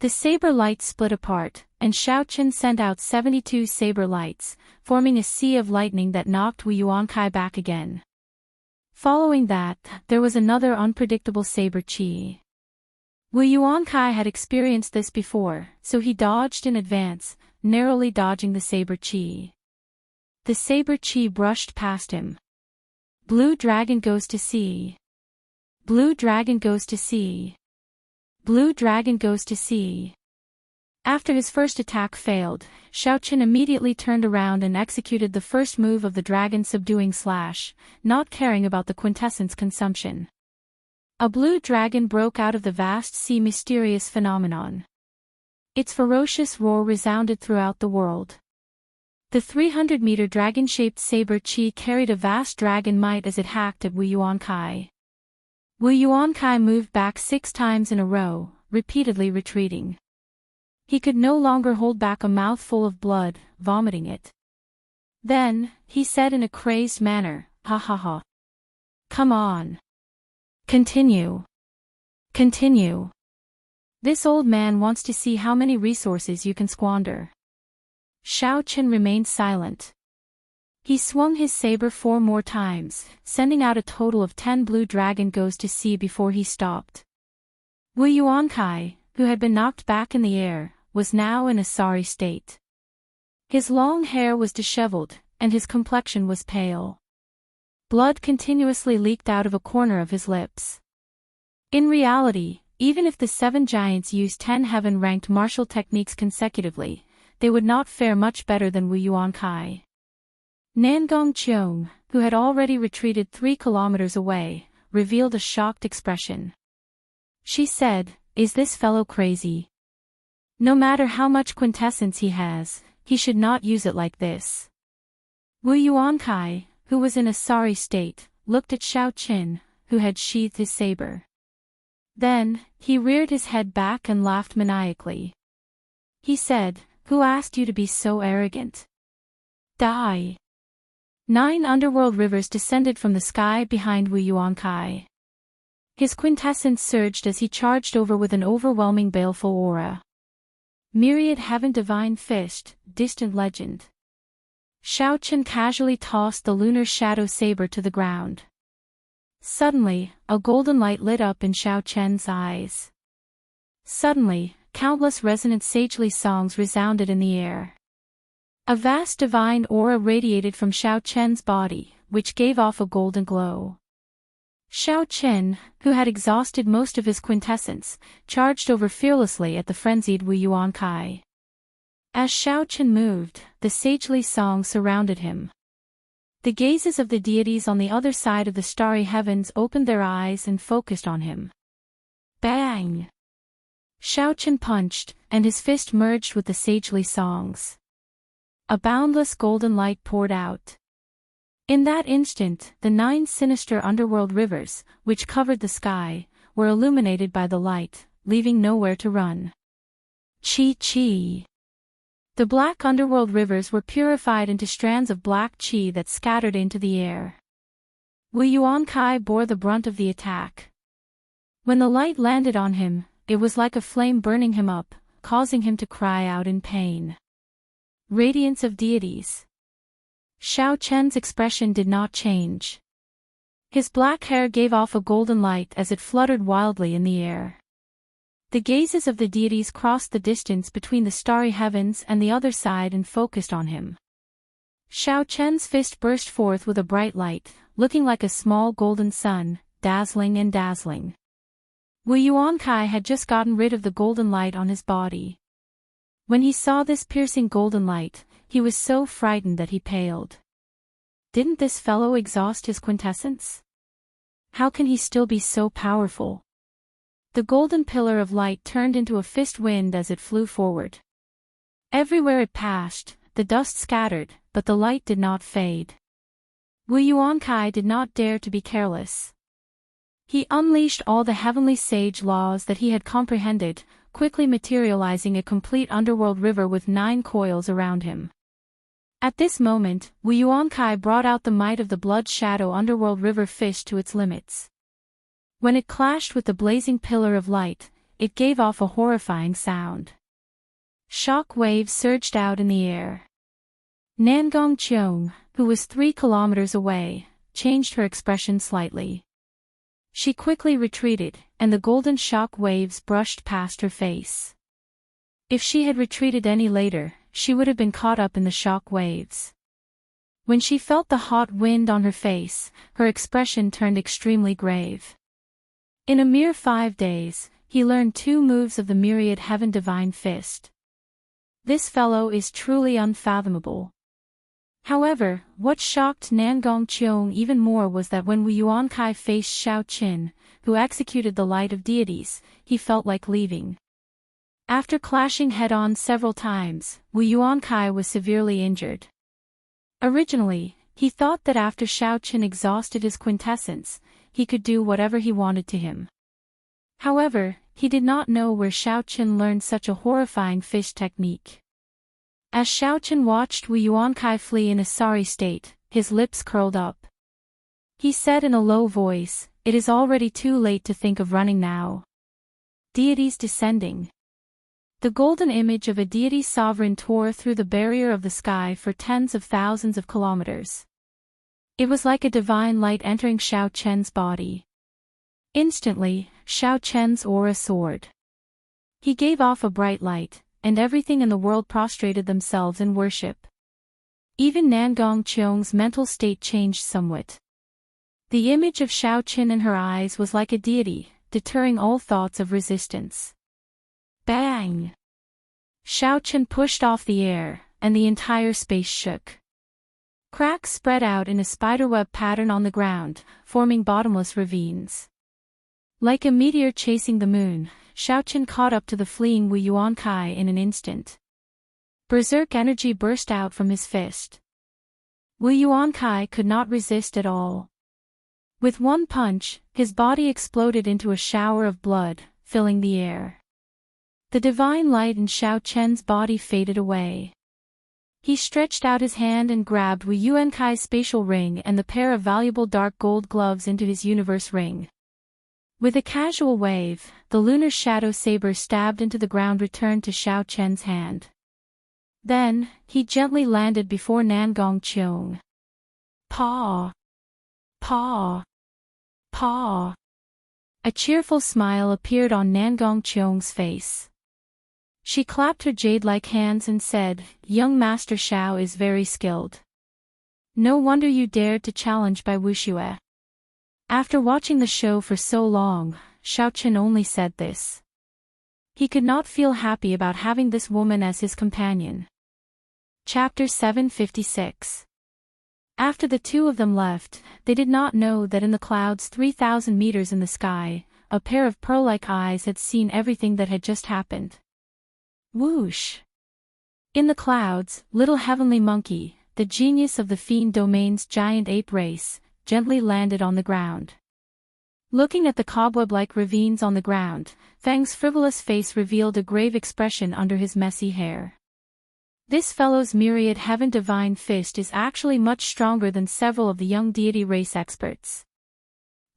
The saber light split apart, and Xiaochen sent out 72 saber lights, forming a sea of lightning that knocked Wu Yuankai back again. Following that, there was another unpredictable saber chi. Wu Yuankai had experienced this before, so he dodged in advance, narrowly dodging the saber chi. The saber chi brushed past him. Blue dragon goes to sea. Blue dragon goes to sea. Blue dragon goes to sea. After his first attack failed, Xiaochen immediately turned around and executed the first move of the dragon subduing slash, not caring about the quintessence consumption. A blue dragon broke out of the vast sea mysterious phenomenon. Its ferocious roar resounded throughout the world. The 300-meter dragon-shaped saber chi carried a vast dragon might as it hacked at Wu Yuankai. Wu Yuankai moved back 6 times in a row, repeatedly retreating. He could no longer hold back a mouthful of blood, vomiting it. Then, he said in a crazed manner, "Ha ha ha. Come on. Continue. Continue. This old man wants to see how many resources you can squander." Xiaochen remained silent. He swung his saber 4 more times, sending out a total of 10 blue dragon goes to sea before he stopped. Wu Yuankai, who had been knocked back in the air, was now in a sorry state. His long hair was disheveled, and his complexion was pale. Blood continuously leaked out of a corner of his lips. In reality, even if the 7 giants used 10 heaven-ranked martial techniques consecutively, they would not fare much better than Wu Yuankai. Nangong Cheong, who had already retreated 3 kilometers away, revealed a shocked expression. She said, "Is this fellow crazy? No matter how much quintessence he has, he should not use it like this." Wu Yuankai, who was in a sorry state, looked at Xiao Qin, who had sheathed his saber. Then, he reared his head back and laughed maniacally. He said, "Who asked you to be so arrogant? Die!" 9 underworld rivers descended from the sky behind Wu Yuankai. His quintessence surged as he charged over with an overwhelming baleful aura. Myriad heaven divine fist, distant legend. Xiao Qin casually tossed the lunar shadow saber to the ground. Suddenly, a golden light lit up in Xiao Chen's eyes. Suddenly, countless resonant sagely songs resounded in the air. A vast divine aura radiated from Xiao Chen's body, which gave off a golden glow. Xiao Chen, who had exhausted most of his quintessence, charged over fearlessly at the frenzied Wu Yuankai. As Xiao Chen moved, the sagely songs surrounded him. The gazes of the deities on the other side of the starry heavens opened their eyes and focused on him. Bang! Xiao Chen punched, and his fist merged with the sagely songs. A boundless golden light poured out. In that instant, the 9 sinister underworld rivers, which covered the sky, were illuminated by the light, leaving nowhere to run. Chi. The black underworld rivers were purified into strands of black qi that scattered into the air. Wu Yuankai bore the brunt of the attack. When the light landed on him, it was like a flame burning him up, causing him to cry out in pain. Radiance of deities. Xiao Chen's expression did not change. His black hair gave off a golden light as it fluttered wildly in the air. The gazes of the deities crossed the distance between the starry heavens and the other side and focused on him. Xiao Chen's fist burst forth with a bright light, looking like a small golden sun, dazzling and dazzling. Wu Yuankai had just gotten rid of the golden light on his body. When he saw this piercing golden light, he was so frightened that he paled. Didn't this fellow exhaust his quintessence? How can he still be so powerful? The golden pillar of light turned into a fist wind as it flew forward. Everywhere it passed, the dust scattered, but the light did not fade. Wu Yuankai did not dare to be careless. He unleashed all the heavenly sage laws that he had comprehended, quickly materializing a complete underworld river with 9 coils around him. At this moment, Wu Yuankai brought out the might of the blood shadow underworld river fish to its limits. When it clashed with the blazing pillar of light, it gave off a horrifying sound. Shock waves surged out in the air. Nangong Cheong, who was 3 kilometers away, changed her expression slightly. She quickly retreated, and the golden shock waves brushed past her face. If she had retreated any later, she would have been caught up in the shock waves. When she felt the hot wind on her face, her expression turned extremely grave. In a mere 5 days, he learned 2 moves of the myriad heaven divine fist. This fellow is truly unfathomable. However, what shocked Nangong Cheong even more was that when Wu Yuankai faced Xiao Qin, who executed the light of deities, he felt like leaving. After clashing head-on several times, Wu Yuankai was severely injured. Originally, he thought that after Xiao Qin exhausted his quintessence, he could do whatever he wanted to him. However, he did not know where Xiao Qin learned such a horrifying fish technique. As Xiao Qin watched Wu Yuankai flee in a sorry state, his lips curled up. He said in a low voice, "It is already too late to think of running now." Deities descending. The golden image of a deity sovereign tore through the barrier of the sky for tens of thousands of kilometers. It was like a divine light entering Xiao Chen's body. Instantly, Xiao Chen's aura soared. He gave off a bright light, and everything in the world prostrated themselves in worship. Even Nangong Cheong's mental state changed somewhat. The image of Xiaoqin in her eyes was like a deity, deterring all thoughts of resistance. Bang! Xiaoqin pushed off the air, and the entire space shook. Cracks spread out in a spiderweb pattern on the ground, forming bottomless ravines. Like a meteor chasing the moon, Xiaoqin caught up to the fleeing Wu Yuankai in an instant. Berserk energy burst out from his fist. Wu Yuankai could not resist at all. With one punch, his body exploded into a shower of blood, filling the air. The divine light in Xiaoqian's body faded away. He stretched out his hand and grabbed Wu Yuankai's spatial ring and the pair of valuable dark gold gloves into his universe ring. With a casual wave, the lunar shadow saber stabbed into the ground returned to Xiaoqian's hand. Then, he gently landed before Nangong Qiong. Paw! Paw! Paw! A cheerful smile appeared on Nangong Qiong's face. She clapped her jade-like hands and said, "Young Master Xiao is very skilled. No wonder you dared to challenge by wuxue." After watching the show for so long, Xiaoqin only said this. He could not feel happy about having this woman as his companion. Chapter 756. After the two of them left, they did not know that in the clouds 3,000 meters in the sky, a pair of pearl-like eyes had seen everything that had just happened. Whoosh! In the clouds, little heavenly monkey, the genius of the fiend domain's giant ape race, gently landed on the ground. Looking at the cobweb-like ravines on the ground, Fang's frivolous face revealed a grave expression under his messy hair. This fellow's myriad heaven divine fist is actually much stronger than several of the young deity race experts.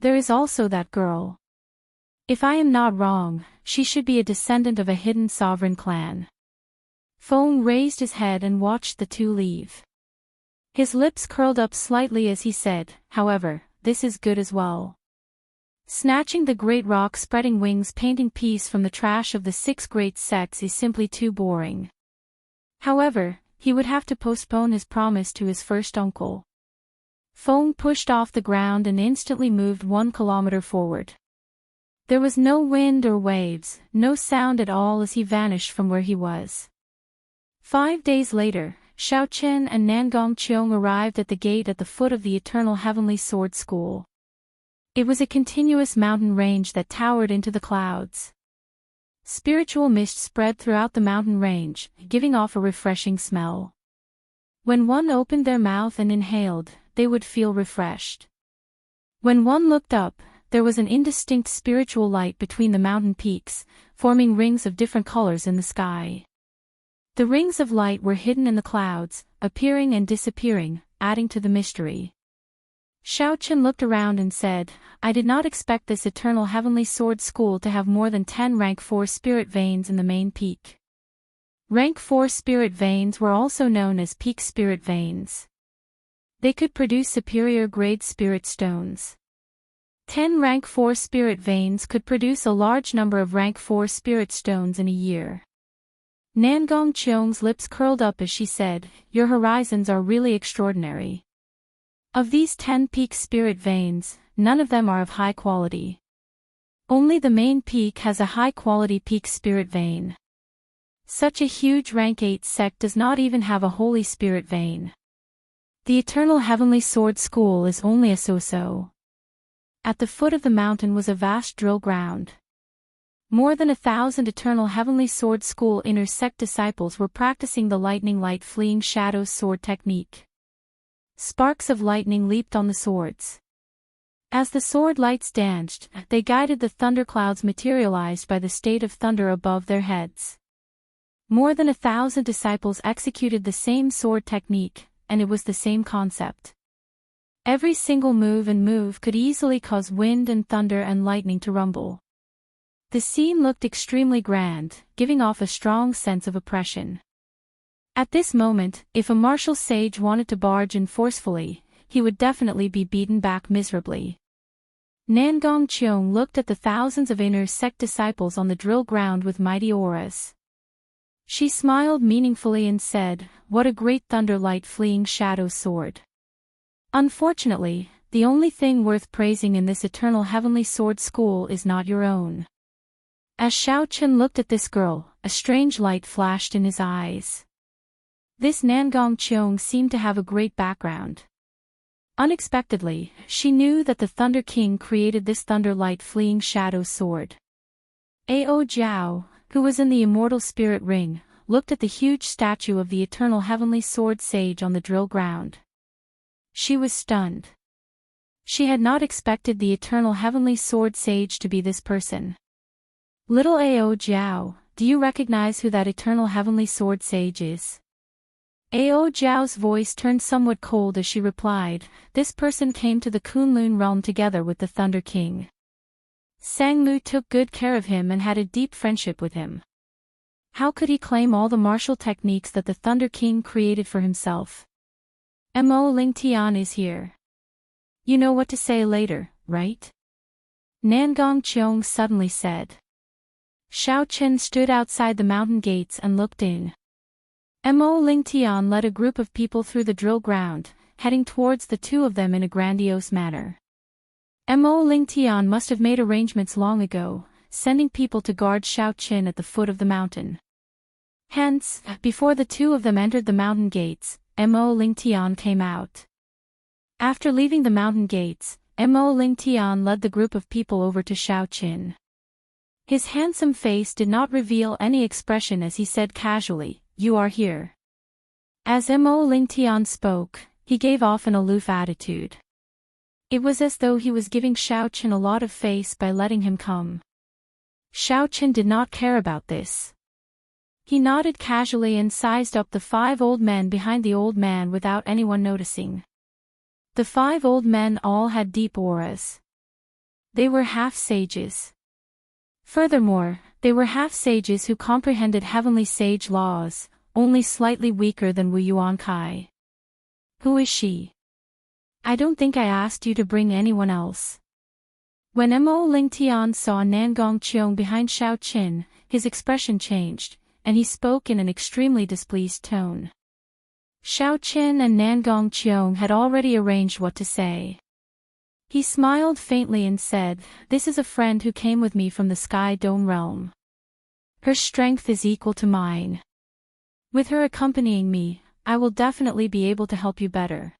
There is also that girl. If I am not wrong, she should be a descendant of a hidden sovereign clan. Feng raised his head and watched the two leave. His lips curled up slightly as he said, "However, this is good as well." Snatching the great rock spreading wings painting piece from the trash of the 6 great sects is simply too boring. However, he would have to postpone his promise to his first uncle. Feng pushed off the ground and instantly moved 1 kilometer forward. There was no wind or waves, no sound at all as he vanished from where he was. 5 days later, Xiaoqin and Nangong Qiong arrived at the gate at the foot of the Eternal Heavenly Sword School. It was a continuous mountain range that towered into the clouds. Spiritual mist spread throughout the mountain range, giving off a refreshing smell. When one opened their mouth and inhaled, they would feel refreshed. When one looked up, there was an indistinct spiritual light between the mountain peaks, forming rings of different colors in the sky. The rings of light were hidden in the clouds, appearing and disappearing, adding to the mystery. Xiaoqin looked around and said, "I did not expect this Eternal Heavenly Sword School to have more than 10 rank 4 spirit veins in the main peak." Rank 4 spirit veins were also known as peak spirit veins. They could produce superior grade spirit stones. 10 rank 4 spirit veins could produce a large number of rank 4 spirit stones in a year. Nangong Qiong's lips curled up as she said, "Your horizons are really extraordinary. Of these 10 peak spirit veins, none of them are of high quality. Only the main peak has a high-quality peak spirit vein. Such a huge rank 8 sect does not even have a holy spirit vein. The Eternal Heavenly Sword School is only a so-so." At the foot of the mountain was a vast drill ground. More than 1,000 Eternal Heavenly Sword School inner sect disciples were practicing the lightning light fleeing shadows sword technique. Sparks of lightning leaped on the swords. As the sword lights danced, they guided the thunderclouds materialized by the state of thunder above their heads. More than 1,000 disciples executed the same sword technique, and it was the same concept. Every single move could easily cause wind and thunder and lightning to rumble. The scene looked extremely grand, giving off a strong sense of oppression. At this moment, if a martial sage wanted to barge in forcefully, he would definitely be beaten back miserably. Nangong Qiong looked at the thousands of inner sect disciples on the drill ground with mighty auras. She smiled meaningfully and said, "What a great thunder light fleeing shadow sword." Unfortunately, the only thing worth praising in this eternal heavenly sword school is not your own. As Xiao Chen looked at this girl, a strange light flashed in his eyes. This Nangong Cheong seemed to have a great background. Unexpectedly, she knew that the Thunder King created this Thunder Light Fleeing Shadow sword. Ao Jiao, who was in the Immortal Spirit Ring, looked at the huge statue of the eternal heavenly sword sage on the drill ground. She was stunned. She had not expected the eternal heavenly sword sage to be this person. Little Ao Jiao, do you recognize who that eternal heavenly sword sage is? Ao Jiao's voice turned somewhat cold as she replied, this person came to the Kunlun realm together with the Thunder King. Sang Mu took good care of him and had a deep friendship with him. How could he claim all the martial techniques that the Thunder King created for himself? Mo Ling Tian is here. You know what to say later, right? Nangong Cheong suddenly said. Xiao Chen stood outside the mountain gates and looked in. Mo Ling Tian led a group of people through the drill ground, heading towards the two of them in a grandiose manner. Mo Ling Tian must have made arrangements long ago, sending people to guard Xiao Chen at the foot of the mountain. Hence, before the two of them entered the mountain gates, Mo Ling Tian came out. After leaving the mountain gates, Mo Ling Tian led the group of people over to Xiao Chen. His handsome face did not reveal any expression as he said casually, you are here. As Mo Ling Tian spoke, he gave off an aloof attitude. It was as though he was giving Xiao Chen a lot of face by letting him come. Xiao Chen did not care about this. He nodded casually and sized up the 5 old men behind the old man without anyone noticing. The 5 old men all had deep auras. They were half-sages. Furthermore, they were half-sages who comprehended heavenly sage laws, only slightly weaker than Wu Yuan Kai. Who is she? I don't think I asked you to bring anyone else. When Mo Ling Tian saw Nangong Cheong behind Xiao Chen, his expression changed, and he spoke in an extremely displeased tone. Xiao Chen and Nangong Cheong had already arranged what to say. He smiled faintly and said, this is a friend who came with me from the Sky Dome realm. Her strength is equal to mine. With her accompanying me, I will definitely be able to help you better.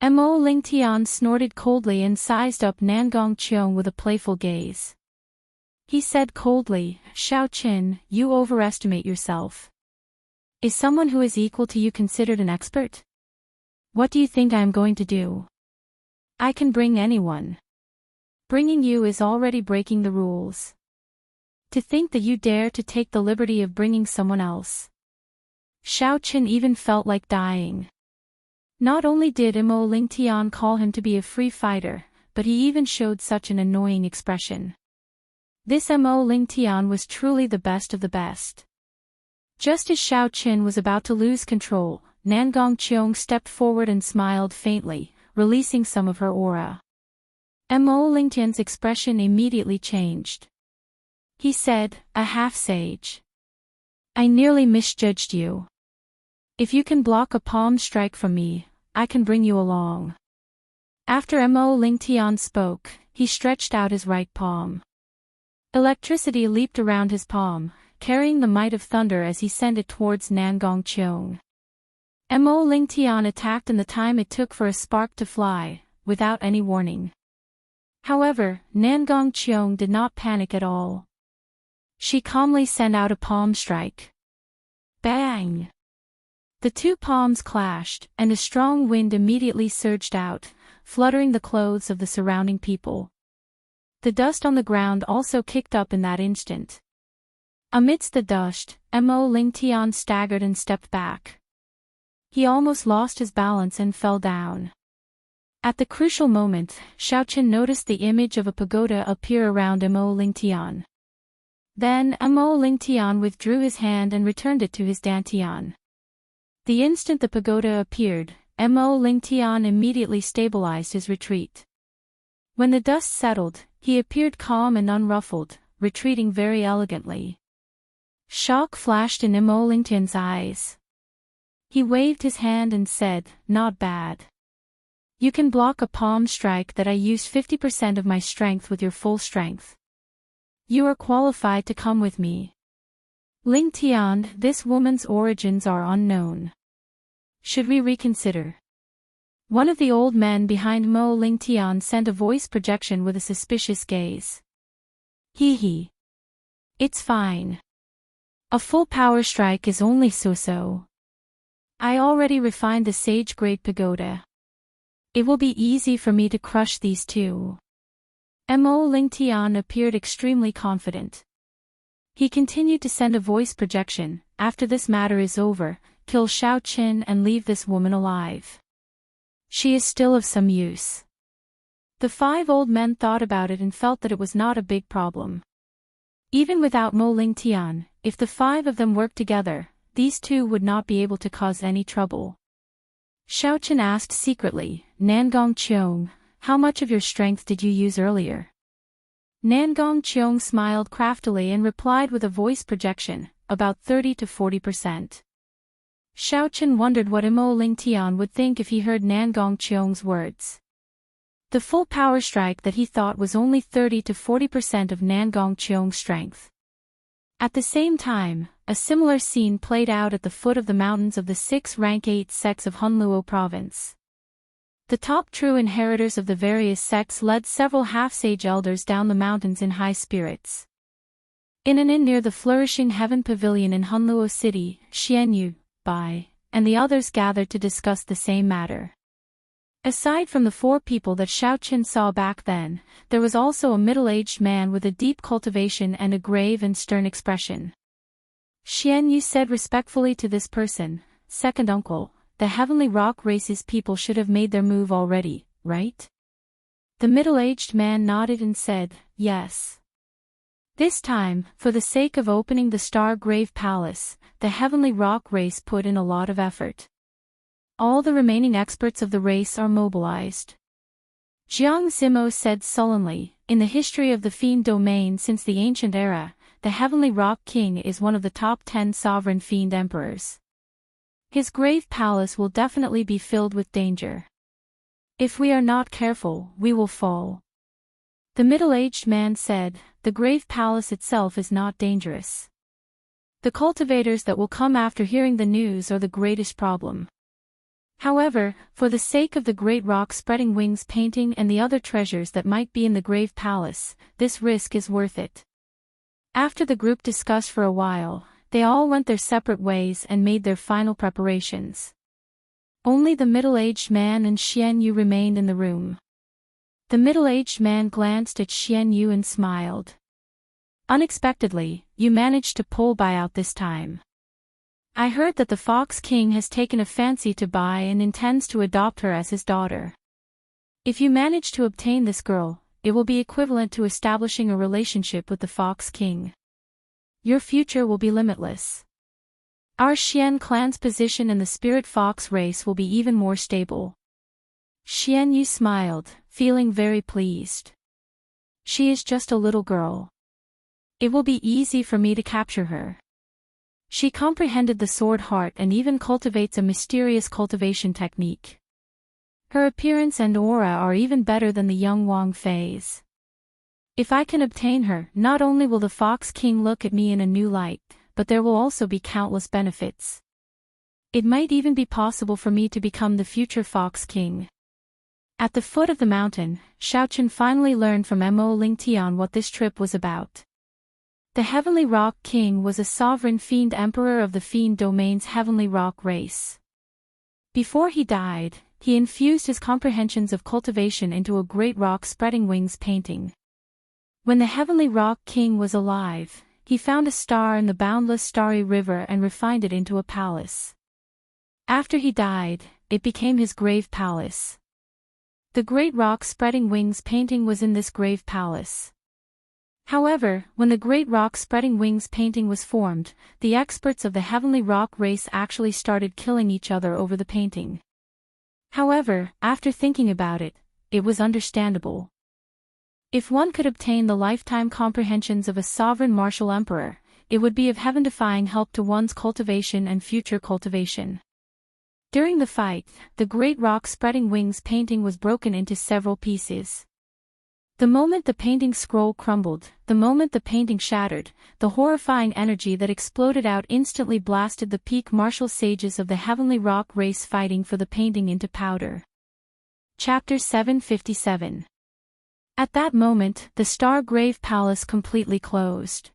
Mo Ling Tian snorted coldly and sized up Nangong Cheong with a playful gaze. He said coldly, Xiao Chen, you overestimate yourself. Is someone who is equal to you considered an expert? What do you think I am going to do? I can bring anyone. Bringing you is already breaking the rules. To think that you dare to take the liberty of bringing someone else. Xiao Chen even felt like dying. Not only did Mo Ling Tian call him to be a free fighter, but he even showed such an annoying expression. This Mo Ling Tian was truly the best of the best. Just as Xiao Chen was about to lose control, Nangong Cheong stepped forward and smiled faintly, releasing some of her aura. Mo Ling Tian's expression immediately changed. He said, a half-sage. I nearly misjudged you. If you can block a palm strike from me, I can bring you along. After Mo Ling Tian spoke, he stretched out his right palm. Electricity leaped around his palm, carrying the might of thunder as he sent it towards Nangong Cheong. Mo Ling Tian attacked in the time it took for a spark to fly, without any warning. However, Nangong Cheong did not panic at all. She calmly sent out a palm strike. Bang! The 2 palms clashed, and a strong wind immediately surged out, fluttering the clothes of the surrounding people. The dust on the ground also kicked up in that instant. Amidst the dust, Mo Ling Tian staggered and stepped back. He almost lost his balance and fell down. At the crucial moment, Xiao Chen noticed the image of a pagoda appear around Mo Ling Tian. Then Mo Ling Tian withdrew his hand and returned it to his dantian. The instant the pagoda appeared, Mo Ling Tian immediately stabilized his retreat. When the dust settled, he appeared calm and unruffled, retreating very elegantly. Shock flashed in Mo Ling Tian's eyes. He waved his hand and said, not bad. You can block a palm strike that I used 50% of my strength with your full strength. You are qualified to come with me. Ling Tian, this woman's origins are unknown. Should we reconsider? One of the old men behind Mo Ling Tian sent a voice projection with a suspicious gaze. Hee hee. It's fine. A full power strike is only so-so. I already refined the Sage Grade Pagoda. It will be easy for me to crush these two. Mo Ling Tian appeared extremely confident. He continued to send a voice projection, after this matter is over, kill Xiao Qin and leave this woman alive. She is still of some use. The 5 old men thought about it and felt that it was not a big problem. Even without Mo Ling Tian, if the 5 of them worked together, these two would not be able to cause any trouble. Xiao Qin asked secretly, Nangong Qiong, how much of your strength did you use earlier? Nangong Qiong smiled craftily and replied with a voice projection, about 30 to 40%. Xiao Qin wondered what Mo Ling Tian would think if he heard Nangong Qiong's words. The full power strike that he thought was only 30 to 40% of Nangong Qiong's strength. At the same time, a similar scene played out at the foot of the mountains of the 6 rank 8 sects of Hunluo province. The top true inheritors of the various sects led several half-sage elders down the mountains in high spirits. In an inn near the flourishing Heaven Pavilion in Hunluo City, Xianyu, Bai, and the others gathered to discuss the same matter. Aside from the 4 people that Xiao Qin saw back then, there was also a middle-aged man with a deep cultivation and a grave and stern expression. Xianyu said respectfully to this person, Second uncle, the Heavenly Rock Race's people should have made their move already, right? The middle-aged man nodded and said, yes. This time, for the sake of opening the Star Grave Palace, the Heavenly Rock Race put in a lot of effort. All the remaining experts of the race are mobilized. Jiang Zimo said sullenly, in the history of the Fiend domain since the ancient era, the Heavenly Rock King is one of the top 10 sovereign Fiend emperors. His grave palace will definitely be filled with danger. If we are not careful, we will fall. The middle-aged man said, the grave palace itself is not dangerous. The cultivators that will come after hearing the news are the greatest problem. However, for the sake of the great rock spreading wings painting and the other treasures that might be in the grave palace, this risk is worth it. After the group discussed for a while, they all went their separate ways and made their final preparations. Only the middle-aged man and Xianyu remained in the room. The middle-aged man glanced at Xianyu and smiled. Unexpectedly, you managed to pull Bai out this time. I heard that the Fox King has taken a fancy to Bai and intends to adopt her as his daughter. If you manage to obtain this girl, it will be equivalent to establishing a relationship with the Fox King. Your future will be limitless. Our Xian clan's position in the Spirit Fox race will be even more stable. Xianyu smiled, feeling very pleased. She is just a little girl. It will be easy for me to capture her. She comprehended the sword heart and even cultivates a mysterious cultivation technique. Her appearance and aura are even better than the young Wang Fei's. If I can obtain her, not only will the Fox King look at me in a new light, but there will also be countless benefits. It might even be possible for me to become the future Fox King. At the foot of the mountain, Xiao Qin finally learned from Mo Ling Tian what this trip was about. The Heavenly Rock King was a sovereign fiend emperor of the Fiend domain's Heavenly Rock race. Before he died, he infused his comprehensions of cultivation into a great rock spreading wings painting. When the Heavenly Rock King was alive, he found a star in the boundless starry river and refined it into a palace. After he died, it became his grave palace. The great rock spreading wings painting was in this grave palace. However, when the great rock spreading wings painting was formed, the experts of the Heavenly Rock race actually started killing each other over the painting. However, after thinking about it, it was understandable. If one could obtain the lifetime comprehensions of a sovereign martial emperor, it would be of heaven-defying help to one's cultivation and future cultivation. During the fight, the great rock spreading wings painting was broken into several pieces. The moment the painting scroll crumbled, the moment the painting shattered, the horrifying energy that exploded out instantly blasted the peak martial sages of the Heavenly Rock race fighting for the painting into powder. Chapter 757. At that moment, the Stargrave Palace completely closed.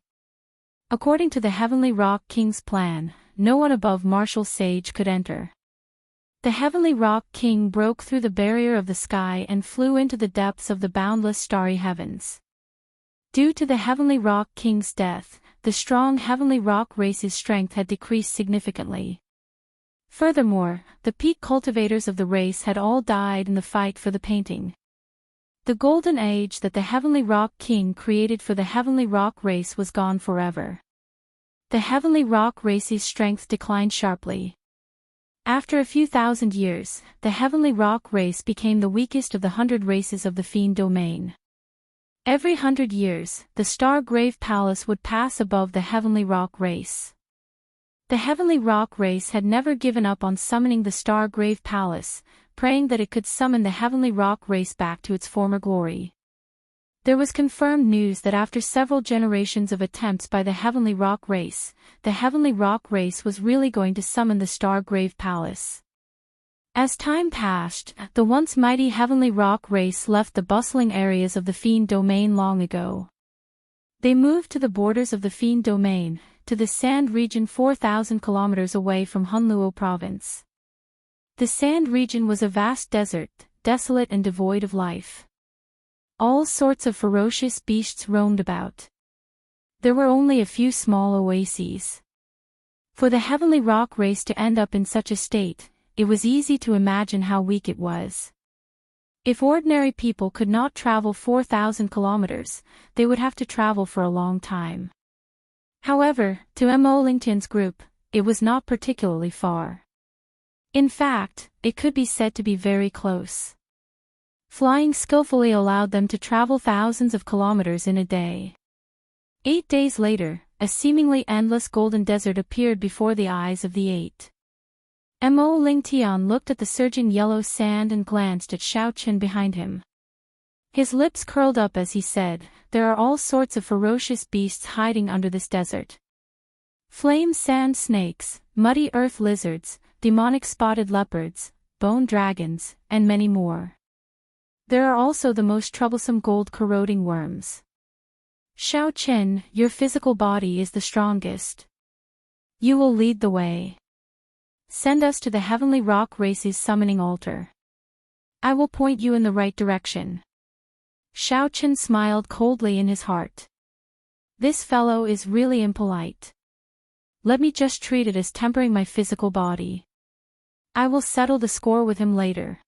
According to the Heavenly Rock King's plan, no one above Martial Sage could enter. The Heavenly Rock King broke through the barrier of the sky and flew into the depths of the boundless starry heavens. Due to the Heavenly Rock King's death, the strong Heavenly Rock race's strength had decreased significantly. Furthermore, the peak cultivators of the race had all died in the fight for the painting. The golden age that the Heavenly Rock King created for the Heavenly Rock race was gone forever. The Heavenly Rock race's strength declined sharply. After a few thousand years, the Heavenly Rock race became the weakest of the 100 races of the Fiend domain. Every 100 years, the Stargrave Palace would pass above the Heavenly Rock race. The Heavenly Rock race had never given up on summoning the Stargrave Palace, praying that it could summon the Heavenly Rock race back to its former glory. There was confirmed news that after several generations of attempts by the Heavenly Rock race, the Heavenly Rock race was really going to summon the Stargrave Palace. As time passed, the once mighty Heavenly Rock race left the bustling areas of the Fiend domain long ago. They moved to the borders of the Fiend domain, to the Sand region 4,000 kilometers away from Hunluo province. The Sand region was a vast desert, desolate and devoid of life. All sorts of ferocious beasts roamed about. There were only a few small oases. For the Heavenly Rock race to end up in such a state, it was easy to imagine how weak it was. If ordinary people could not travel 4,000 kilometers, they would have to travel for a long time. However, to Lingtian's group, it was not particularly far. In fact, it could be said to be very close. Flying skillfully allowed them to travel thousands of kilometers in a day. 8 days later, a seemingly endless golden desert appeared before the eyes of the 8. Lingtian looked at the surging yellow sand and glanced at Xiaoqin behind him. His lips curled up as he said, "There are all sorts of ferocious beasts hiding under this desert. Flame sand snakes, muddy earth lizards, demonic spotted leopards, bone dragons, and many more. There are also the most troublesome gold-corroding worms. Xiaoqin, your physical body is the strongest. You will lead the way. Send us to the Heavenly Rock race's summoning altar. I will point you in the right direction." Xiaoqin smiled coldly in his heart. This fellow is really impolite. Let me just treat it as tempering my physical body. I will settle the score with him later.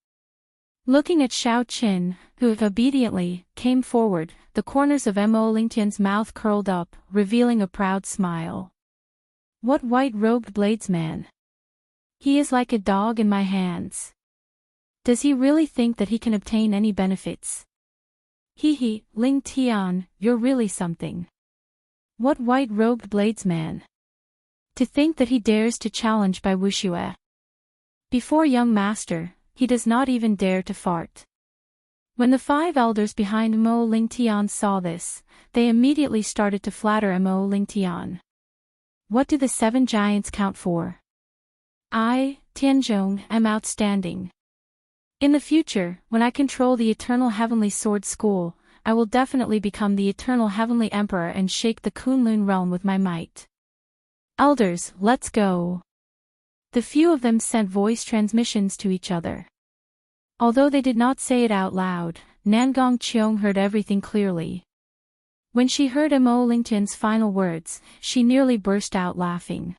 Looking at Xiaoqin, who obediently came forward, the corners of Lingtian's mouth curled up, revealing a proud smile. What white-robed bladesman! He is like a dog in my hands. Does he really think that he can obtain any benefits? Hee, Lingtian, you're really something. What white-robed bladesman! To think that he dares to challenge by wuxue. Before young master, he does not even dare to fart. When the 5 elders behind Lingtian saw this, they immediately started to flatter Lingtian. What do the 7 giants count for? I, Tianzhong, am outstanding. In the future, when I control the Eternal Heavenly Sword School, I will definitely become the Eternal Heavenly Emperor and shake the Kunlun realm with my might. Elders, let's go. The few of them sent voice transmissions to each other. Although they did not say it out loud, Nangong Qiong heard everything clearly. When she heard Lingtian's final words, she nearly burst out laughing.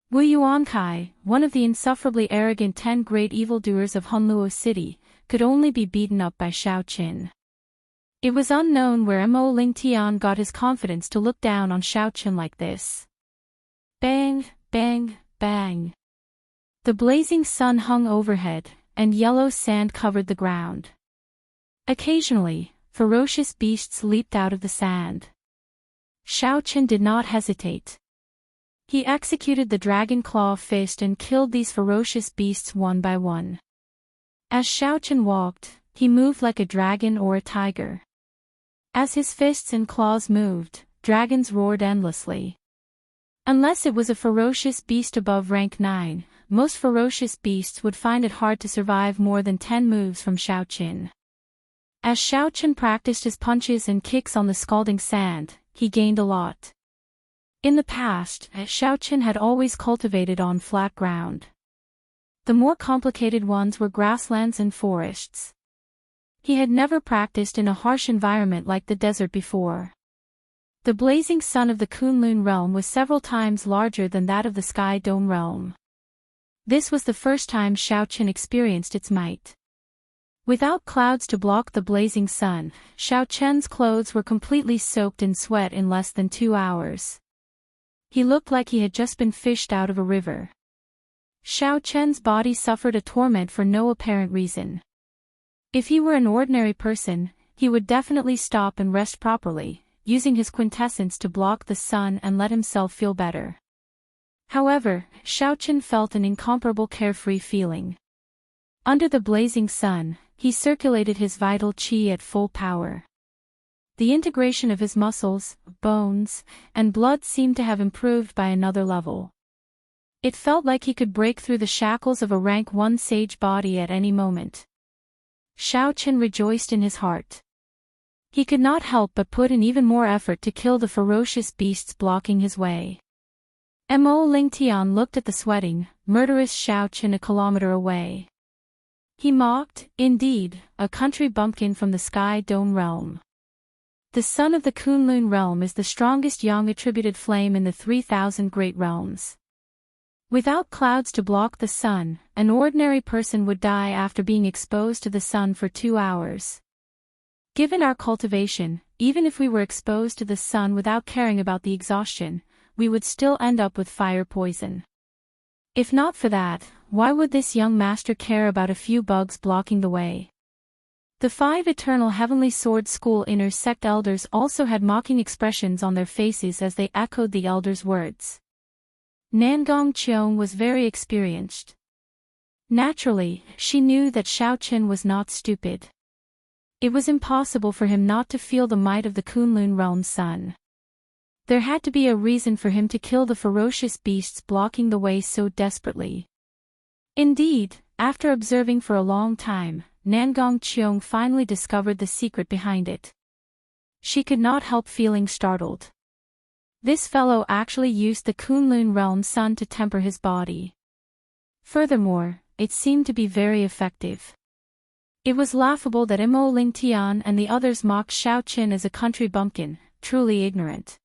Wu Yuankai, one of the insufferably arrogant 10 great evildoers of Hunluo City, could only be beaten up by Xiaoqin. It was unknown where Lingtian got his confidence to look down on Xiaoqin like this. Bang, bang, bang. The blazing sun hung overhead, and yellow sand covered the ground. Occasionally, ferocious beasts leaped out of the sand. Xiaoqin did not hesitate. He executed the dragon claw fist and killed these ferocious beasts one by one. As Xiaochen walked, he moved like a dragon or a tiger. As his fists and claws moved, dragons roared endlessly. Unless it was a ferocious beast above rank 9, most ferocious beasts would find it hard to survive more than 10 moves from Xiaochen. As Xiaochen practiced his punches and kicks on the scalding sand, he gained a lot. In the past, Xiaochen had always cultivated on flat ground. The more complicated ones were grasslands and forests. He had never practiced in a harsh environment like the desert before. The blazing sun of the Kunlun realm was several times larger than that of the Sky Dome realm. This was the first time Xiaochen experienced its might. Without clouds to block the blazing sun, Xiaochen's clothes were completely soaked in sweat in less than 2 hours. He looked like he had just been fished out of a river. Xiaochen's body suffered a torment for no apparent reason. If he were an ordinary person, he would definitely stop and rest properly, using his quintessence to block the sun and let himself feel better. However, Xiaochen felt an incomparable carefree feeling. Under the blazing sun, he circulated his vital qi at full power. The integration of his muscles, bones, and blood seemed to have improved by another level. It felt like he could break through the shackles of a rank 1 sage body at any moment. Xiaochen rejoiced in his heart. He could not help but put in even more effort to kill the ferocious beasts blocking his way. Mo Lingtian looked at the sweating, murderous Xiaochen a kilometer away. He mocked, indeed, a country bumpkin from the Sky Dome realm. The sun of the Kunlun realm is the strongest yang-attributed flame in the 3,000 great realms. Without clouds to block the sun, an ordinary person would die after being exposed to the sun for 2 hours. Given our cultivation, even if we were exposed to the sun without caring about the exhaustion, we would still end up with fire poison. If not for that, why would this young master care about a few bugs blocking the way? The 5 Eternal Heavenly Sword School Inner Sect elders also had mocking expressions on their faces as they echoed the elders' words. Nangong Qiong was very experienced. Naturally, she knew that Xiaochen was not stupid. It was impossible for him not to feel the might of the Kunlun realm's sun. There had to be a reason for him to kill the ferocious beasts blocking the way so desperately. Indeed, after observing for a long time, Nangong Qiong finally discovered the secret behind it. She could not help feeling startled. This fellow actually used the Kunlun realm's sun to temper his body. Furthermore, it seemed to be very effective. It was laughable that Mo Lingtian and the others mocked Xiaochen as a country bumpkin, truly ignorant.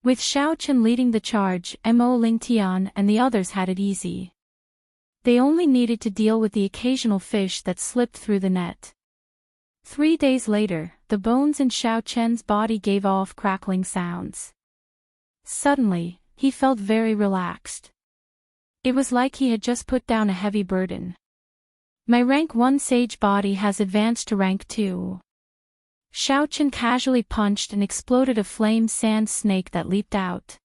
With Xiaochen leading the charge, Mo Lingtian and the others had it easy. They only needed to deal with the occasional fish that slipped through the net. 3 days later, the bones in Xiaochen's body gave off crackling sounds. Suddenly, he felt very relaxed. It was like he had just put down a heavy burden. My rank 1 sage body has advanced to rank 2. Xiaochen casually punched and exploded a flame sand snake that leaped out.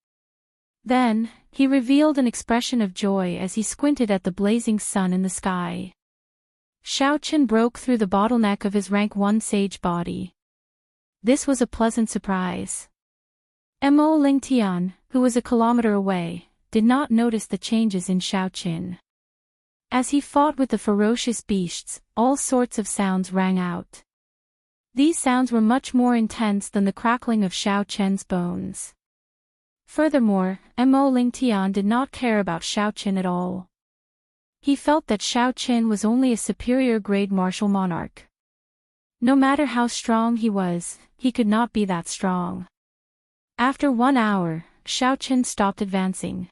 Then, he revealed an expression of joy as he squinted at the blazing sun in the sky. Xiaochen broke through the bottleneck of his rank 1 sage body. This was a pleasant surprise. Mo Lingtian, who was a kilometer away, did not notice the changes in Xiaochen. As he fought with the ferocious beasts, all sorts of sounds rang out. These sounds were much more intense than the crackling of Xiaochen's bones. Furthermore, Mo Lingtian did not care about Xiaochen at all. He felt that Xiaochen was only a superior grade martial monarch. No matter how strong he was, he could not be that strong. After 1 hour, Xiaochen stopped advancing.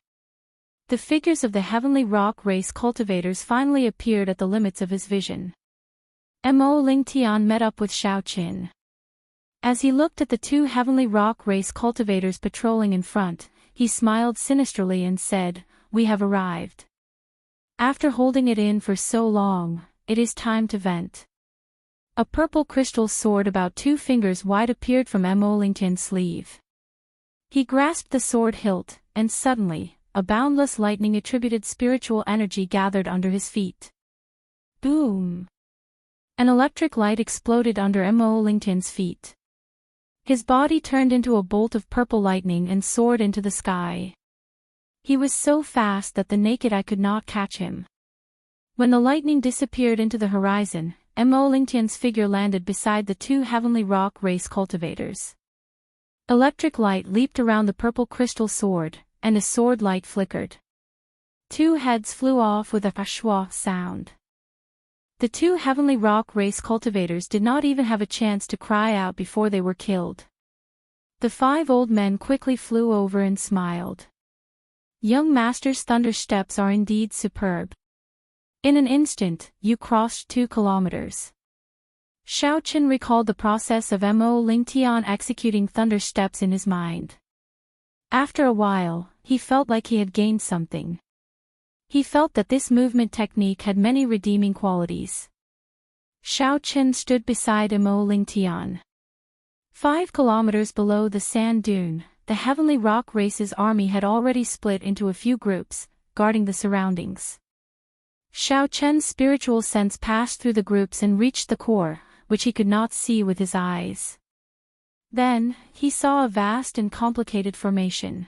The figures of the heavenly rock race cultivators finally appeared at the limits of his vision. Mo Lingtian met up with Xiaochen. As he looked at the 2 heavenly rock race cultivators patrolling in front, he smiled sinisterly and said, "We have arrived. After holding it in for so long, it is time to vent." A purple crystal sword about 2 fingers wide appeared from Mo Lingtian's sleeve. He grasped the sword hilt, and suddenly, a boundless lightning-attributed spiritual energy gathered under his feet. Boom! An electric light exploded under Mo Lingtian's feet. His body turned into a bolt of purple lightning and soared into the sky. He was so fast that the naked eye could not catch him. When the lightning disappeared into the horizon, Mo Lingtian's figure landed beside the two heavenly rock race cultivators. Electric light leaped around the purple crystal sword, and a sword light flickered. Two heads flew off with a schwa sound. The two heavenly rock race cultivators did not even have a chance to cry out before they were killed. The 5 old men quickly flew over and smiled. Young master's thunder steps are indeed superb. In an instant, you crossed 2 kilometers. Xiao Qin recalled the process of Mo Lingtian executing thunder steps in his mind. After a while, he felt like he had gained something. He felt that this movement technique had many redeeming qualities. Xiao Qin stood beside Mo Lingtian. 5 kilometers below the sand dune, the heavenly rock race's army had already split into a few groups, guarding the surroundings. Xiao Qin's spiritual sense passed through the groups and reached the core, which he could not see with his eyes. Then, he saw a vast and complicated formation.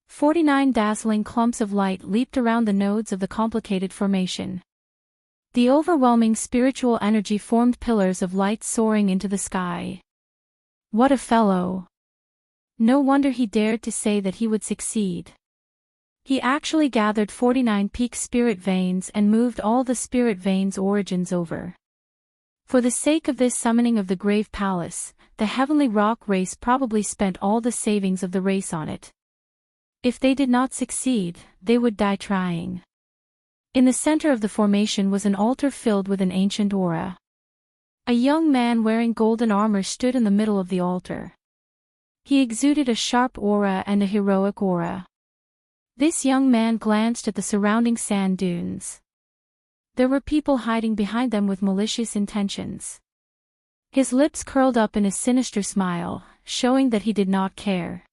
49 dazzling clumps of light leaped around the nodes of the complicated formation. The overwhelming spiritual energy formed pillars of light soaring into the sky. What a fellow! No wonder he dared to say that he would succeed. He actually gathered 49 peak spirit veins and moved all the spirit veins' origins over. For the sake of this summoning of the Grave Palace, the heavenly rock race probably spent all the savings of the race on it. If they did not succeed, they would die trying. In the center of the formation was an altar filled with an ancient aura. A young man wearing golden armor stood in the middle of the altar. He exuded a sharp aura and a heroic aura. This young man glanced at the surrounding sand dunes. There were people hiding behind them with malicious intentions. His lips curled up in a sinister smile, showing that he did not care.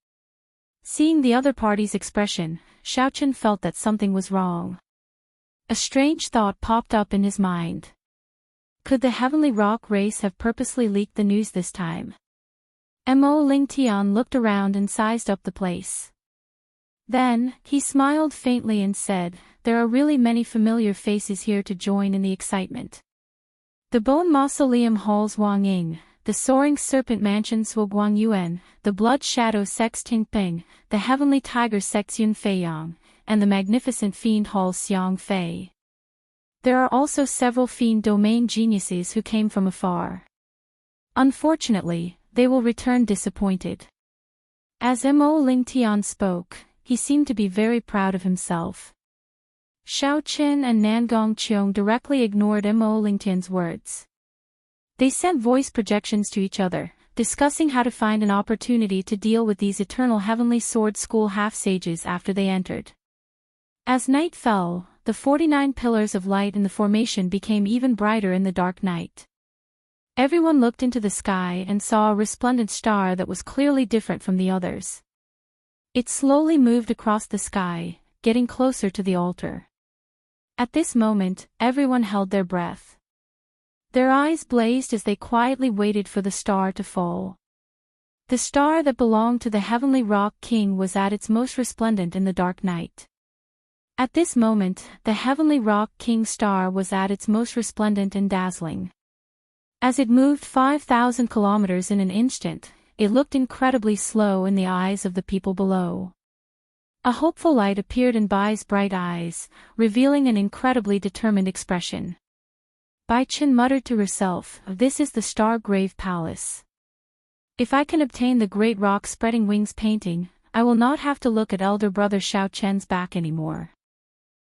Seeing the other party's expression, Xiao Qin felt that something was wrong. A strange thought popped up in his mind. Could the heavenly rock race have purposely leaked the news this time? Mo Lingtian looked around and sized up the place. Then, he smiled faintly and said, "There are really many familiar faces here to join in the excitement. The Bone Mausoleum Halls Wang Ying, the Soaring Serpent Mansion Suoguang Yuan, the Blood Shadow Sex Ting Ping, the Heavenly Tiger Sex Yun Fei Yang, and the Magnificent Fiend Hall Xiang Fei. There are also several fiend domain geniuses who came from afar. Unfortunately, they will return disappointed." As Mo Lingtian spoke, he seemed to be very proud of himself. Xiao Qin and Nangong Qiong directly ignored Mo Lingtian's words. They sent voice projections to each other, discussing how to find an opportunity to deal with these eternal heavenly sword school half-sages after they entered. As night fell, the 49 pillars of light in the formation became even brighter in the dark night. Everyone looked into the sky and saw a resplendent star that was clearly different from the others. It slowly moved across the sky, getting closer to the altar. At this moment, everyone held their breath. Their eyes blazed as they quietly waited for the star to fall. The star that belonged to the heavenly rock king was at its most resplendent in the dark night. At this moment, the heavenly rock king star was at its most resplendent and dazzling. As it moved 5,000 kilometers in an instant, it looked incredibly slow in the eyes of the people below. A hopeful light appeared in Bai's bright eyes, revealing an incredibly determined expression. Bai Qin muttered to herself, "This is the Star Grave Palace. If I can obtain the Great Rock Spreading Wings painting, I will not have to look at elder brother Xiao Chen's back anymore."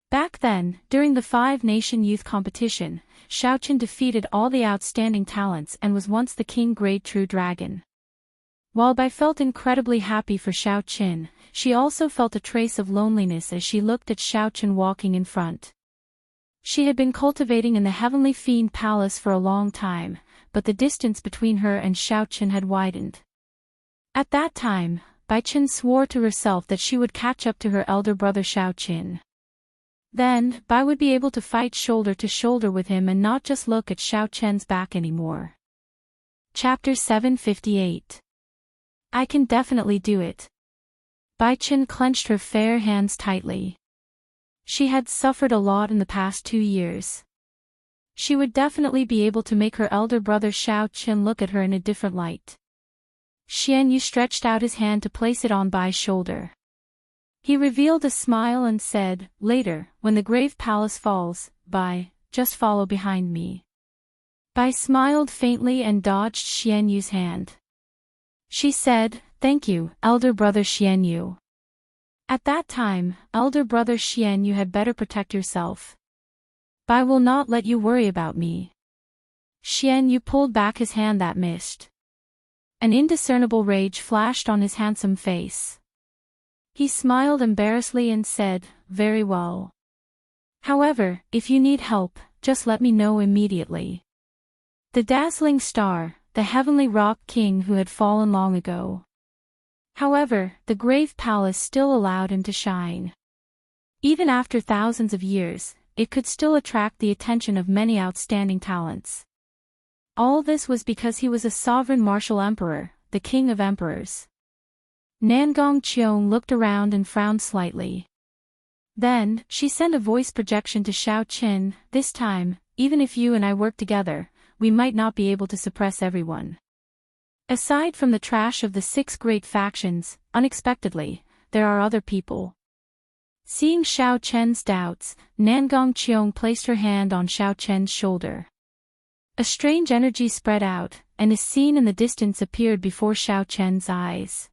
Back then, during the 5-nation youth competition, Xiao Chen defeated all the outstanding talents and was once the king grade true dragon. While Bai felt incredibly happy for Xiao Chen, she also felt a trace of loneliness as she looked at Xiao Chen walking in front. She had been cultivating in the Heavenly Fiend Palace for a long time, but the distance between her and Xiao Chen had widened. At that time, Bai Qin swore to herself that she would catch up to her elder brother Xiao Qin. Then, Bai would be able to fight shoulder to shoulder with him and not just look at Xiao Qian's back anymore. Chapter 758. I can definitely do it. Bai Qin clenched her fair hands tightly. She had suffered a lot in the past 2 years. She would definitely be able to make her elder brother Xiao Qin look at her in a different light. Xian Yu stretched out his hand to place it on Bai's shoulder. He revealed a smile and said, "Later, when the grave palace falls, Bai, just follow behind me." Bai smiled faintly and dodged Xian Yu's hand. She said, "Thank you, elder brother Xian Yu." At that time, elder brother Xian Yu had better protect yourself. Bai will not let you worry about me. Xian Yu pulled back his hand that missed. An indiscernible rage flashed on his handsome face. He smiled embarrassedly and said, "Very well. However, if you need help, just let me know immediately." The dazzling star, the heavenly rock king who had fallen long ago. However, the grave palace still allowed him to shine. Even after thousands of years, it could still attract the attention of many outstanding talents. All this was because he was a sovereign martial emperor, the king of emperors. Nangong Qiong looked around and frowned slightly. Then, she sent a voice projection to Xiao Qin, "This time, even if you and I work together, we might not be able to suppress everyone. Aside from the trash of the 6 great factions, unexpectedly, there are other people." Seeing Xiao Chen's doubts, Nangong Qiong placed her hand on Xiao Chen's shoulder. A strange energy spread out, and a scene in the distance appeared before Xiao Chen's eyes.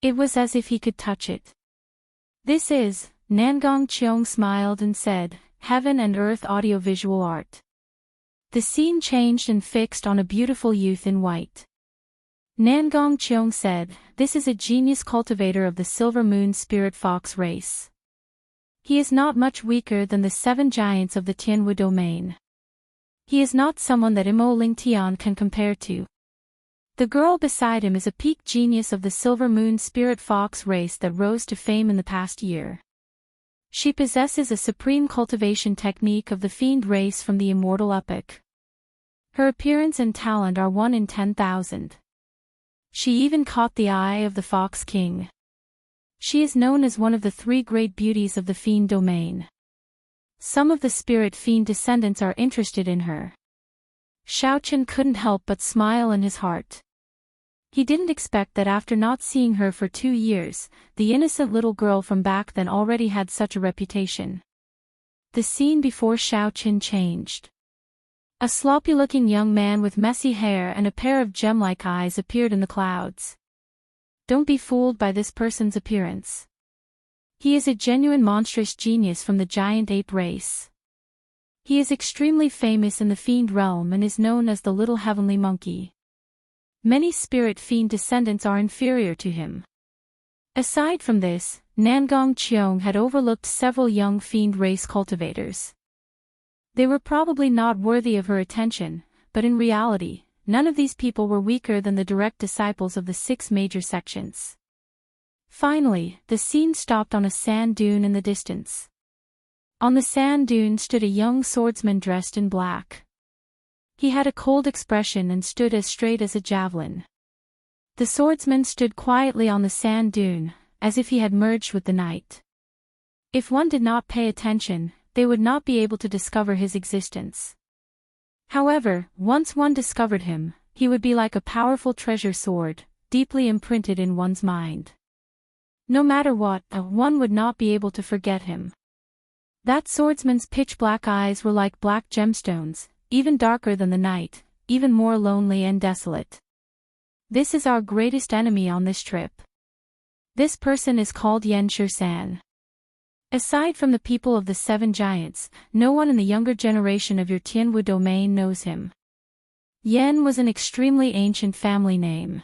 It was as if he could touch it. "This is," Nangong Qiong smiled and said, "heaven and earth audiovisual art." The scene changed and fixed on a beautiful youth in white. Nangong Qiong said, "This is a genius cultivator of the Silver Moon Spirit Fox race. He is not much weaker than the 7 giants of the Tianwu domain. He is not someone that Imo Ling Tian can compare to. The girl beside him is a peak genius of the Silver Moon Spirit Fox race that rose to fame in the past year. She possesses a supreme cultivation technique of the Fiend race from the Immortal epoch. Her appearance and talent are 1 in 10,000. She even caught the eye of the Fox King. She is known as one of the 3 great beauties of the Fiend domain. Some of the Spirit Fiend descendants are interested in her." Xiao Qin couldn't help but smile in his heart. He didn't expect that after not seeing her for 2 years, the innocent little girl from back then already had such a reputation. The scene before Xiao Qin changed. A sloppy-looking young man with messy hair and a pair of gem-like eyes appeared in the clouds. Don't be fooled by this person's appearance. He is a genuine monstrous genius from the giant ape race. He is extremely famous in the Fiend realm and is known as the Little Heavenly Monkey. Many Spirit Fiend descendants are inferior to him. Aside from this, Nangong Qiong had overlooked several young Fiend race cultivators. They were probably not worthy of her attention, but in reality, none of these people were weaker than the direct disciples of the 6 major sections. Finally, the scene stopped on a sand dune in the distance. On the sand dune stood a young swordsman dressed in black. He had a cold expression and stood as straight as a javelin. The swordsman stood quietly on the sand dune, as if he had merged with the night. If one did not pay attention, they would not be able to discover his existence. However, once one discovered him, he would be like a powerful treasure sword, deeply imprinted in one's mind. No matter what, one would not be able to forget him. That swordsman's pitch-black eyes were like black gemstones, even darker than the night, even more lonely and desolate. This is our greatest enemy on this trip. This person is called Yen Shursan. Aside from the people of the 7 giants, no one in the younger generation of your Tianwu domain knows him. Yen was an extremely ancient family name.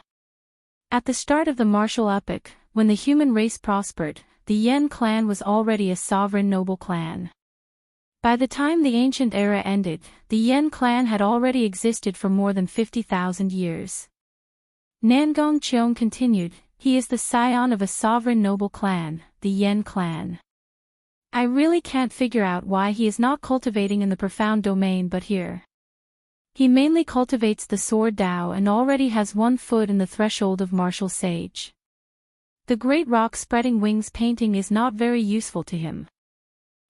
At the start of the martial epoch, when the human race prospered, the Yen clan was already a sovereign noble clan. By the time the ancient era ended, the Yen clan had already existed for more than 50,000 years. Nangong Qiong continued, He is the scion of a sovereign noble clan, the Yen clan. I really can't figure out why he is not cultivating in the profound domain but here. He mainly cultivates the sword Dao and already has 1 foot in the threshold of martial sage. The great rock spreading wings painting is not very useful to him.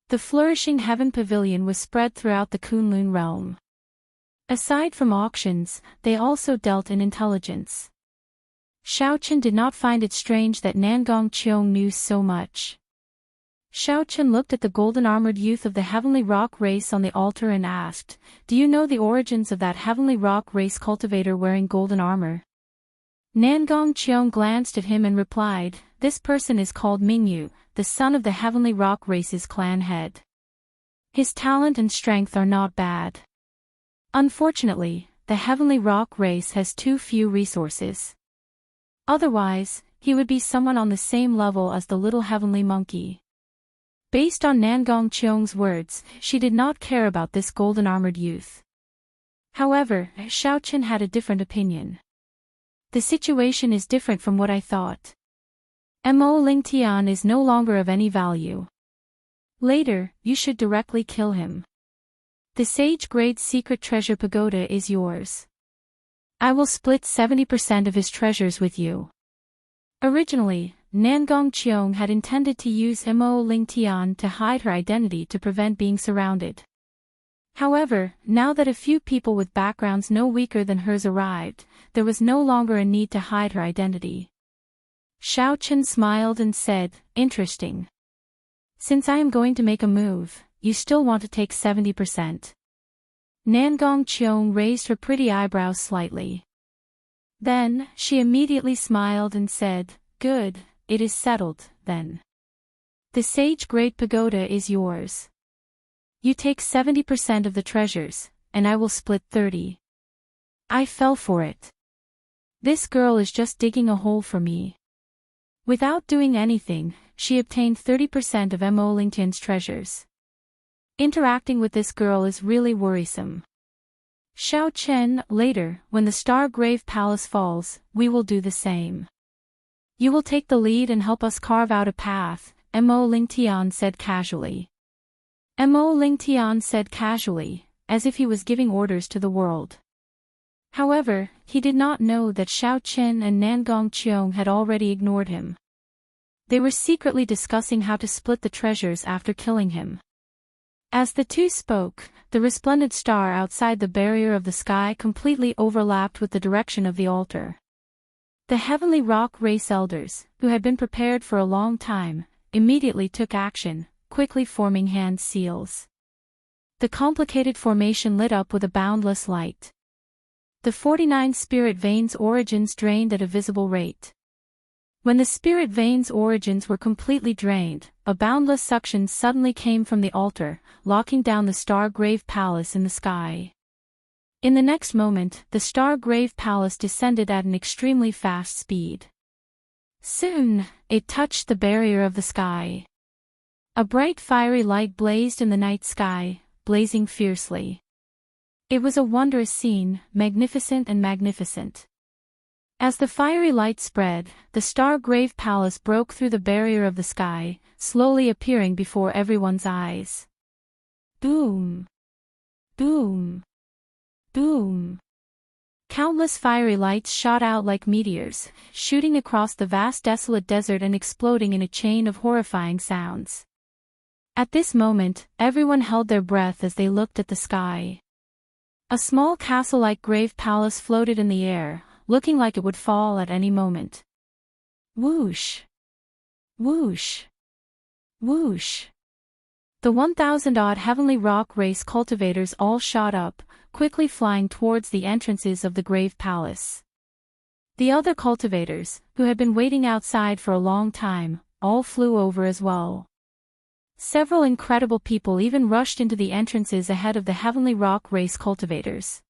The flourishing heaven pavilion was spread throughout the Kunlun realm. Aside from auctions, they also dealt in intelligence. Xiaochen did not find it strange that Nangong Qiong knew so much. Xiaochen looked at the golden-armored youth of the heavenly rock race on the altar and asked, "Do you know the origins of that heavenly rock race cultivator wearing golden armor?" Nangong Qiong glanced at him and replied, "This person is called Mingyu, the son of the heavenly rock race's clan head. His talent and strength are not bad. Unfortunately, the heavenly rock race has too few resources. Otherwise, he would be someone on the same level as the little heavenly monkey." Based on Nangong Qiong's words, she did not care about this golden-armored youth. However, Xiaochen had a different opinion. "The situation is different from what I thought. Mo Lingtian is no longer of any value. Later, you should directly kill him. The Sage-grade secret treasure pagoda is yours. I will split 70% of his treasures with you." Originally, Nangong Qiong had intended to use Mo Lingtian to hide her identity to prevent being surrounded. However, now that a few people with backgrounds no weaker than hers arrived, there was no longer a need to hide her identity. Xiaochen smiled and said, "Interesting. Since I am going to make a move, you still want to take 70%. Nangong Qiong raised her pretty eyebrows slightly. Then, she immediately smiled and said, "Good, it is settled, then. The Sage Great Pagoda is yours. You take 70% of the treasures, and I will split 30. I fell for it. This girl is just digging a hole for me." Without doing anything, she obtained 30% of Mo Lingtian's treasures. Interacting with this girl is really worrisome. Xiaochen, later, when the Star-Grave Palace falls, we will do the same. You will take the lead and help us carve out a path, Mo Lingtian said casually. Mo Lingtian said casually, as if he was giving orders to the world. However, he did not know that Xiaochen and Nangong Qiong had already ignored him. They were secretly discussing how to split the treasures after killing him. As the two spoke, the resplendent star outside the barrier of the sky completely overlapped with the direction of the altar. The heavenly rock race elders, who had been prepared for a long time, immediately took action, quickly forming hand seals. The complicated formation lit up with a boundless light. The 49 spirit veins' origins drained at a visible rate. When the spirit veins' origins were completely drained, a boundless suction suddenly came from the altar, locking down the Star-Grave Palace in the sky. In the next moment, the Star-Grave Palace descended at an extremely fast speed. Soon, it touched the barrier of the sky. A bright fiery light blazed in the night sky, blazing fiercely. It was a wondrous scene, magnificent and magnificent. As the fiery light spread, the Star-Grave Palace broke through the barrier of the sky, slowly appearing before everyone's eyes. Boom! Boom! Boom! Countless fiery lights shot out like meteors, shooting across the vast desolate desert and exploding in a chain of horrifying sounds. At this moment, everyone held their breath as they looked at the sky. A small castle-like grave palace floated in the air, looking like it would fall at any moment. Whoosh! Whoosh! Whoosh! The 1,000-odd heavenly rock race cultivators all shot up, quickly flying towards the entrances of the grave palace. The other cultivators, who had been waiting outside for a long time, all flew over as well. Several incredible people even rushed into the entrances ahead of the heavenly rock race cultivators.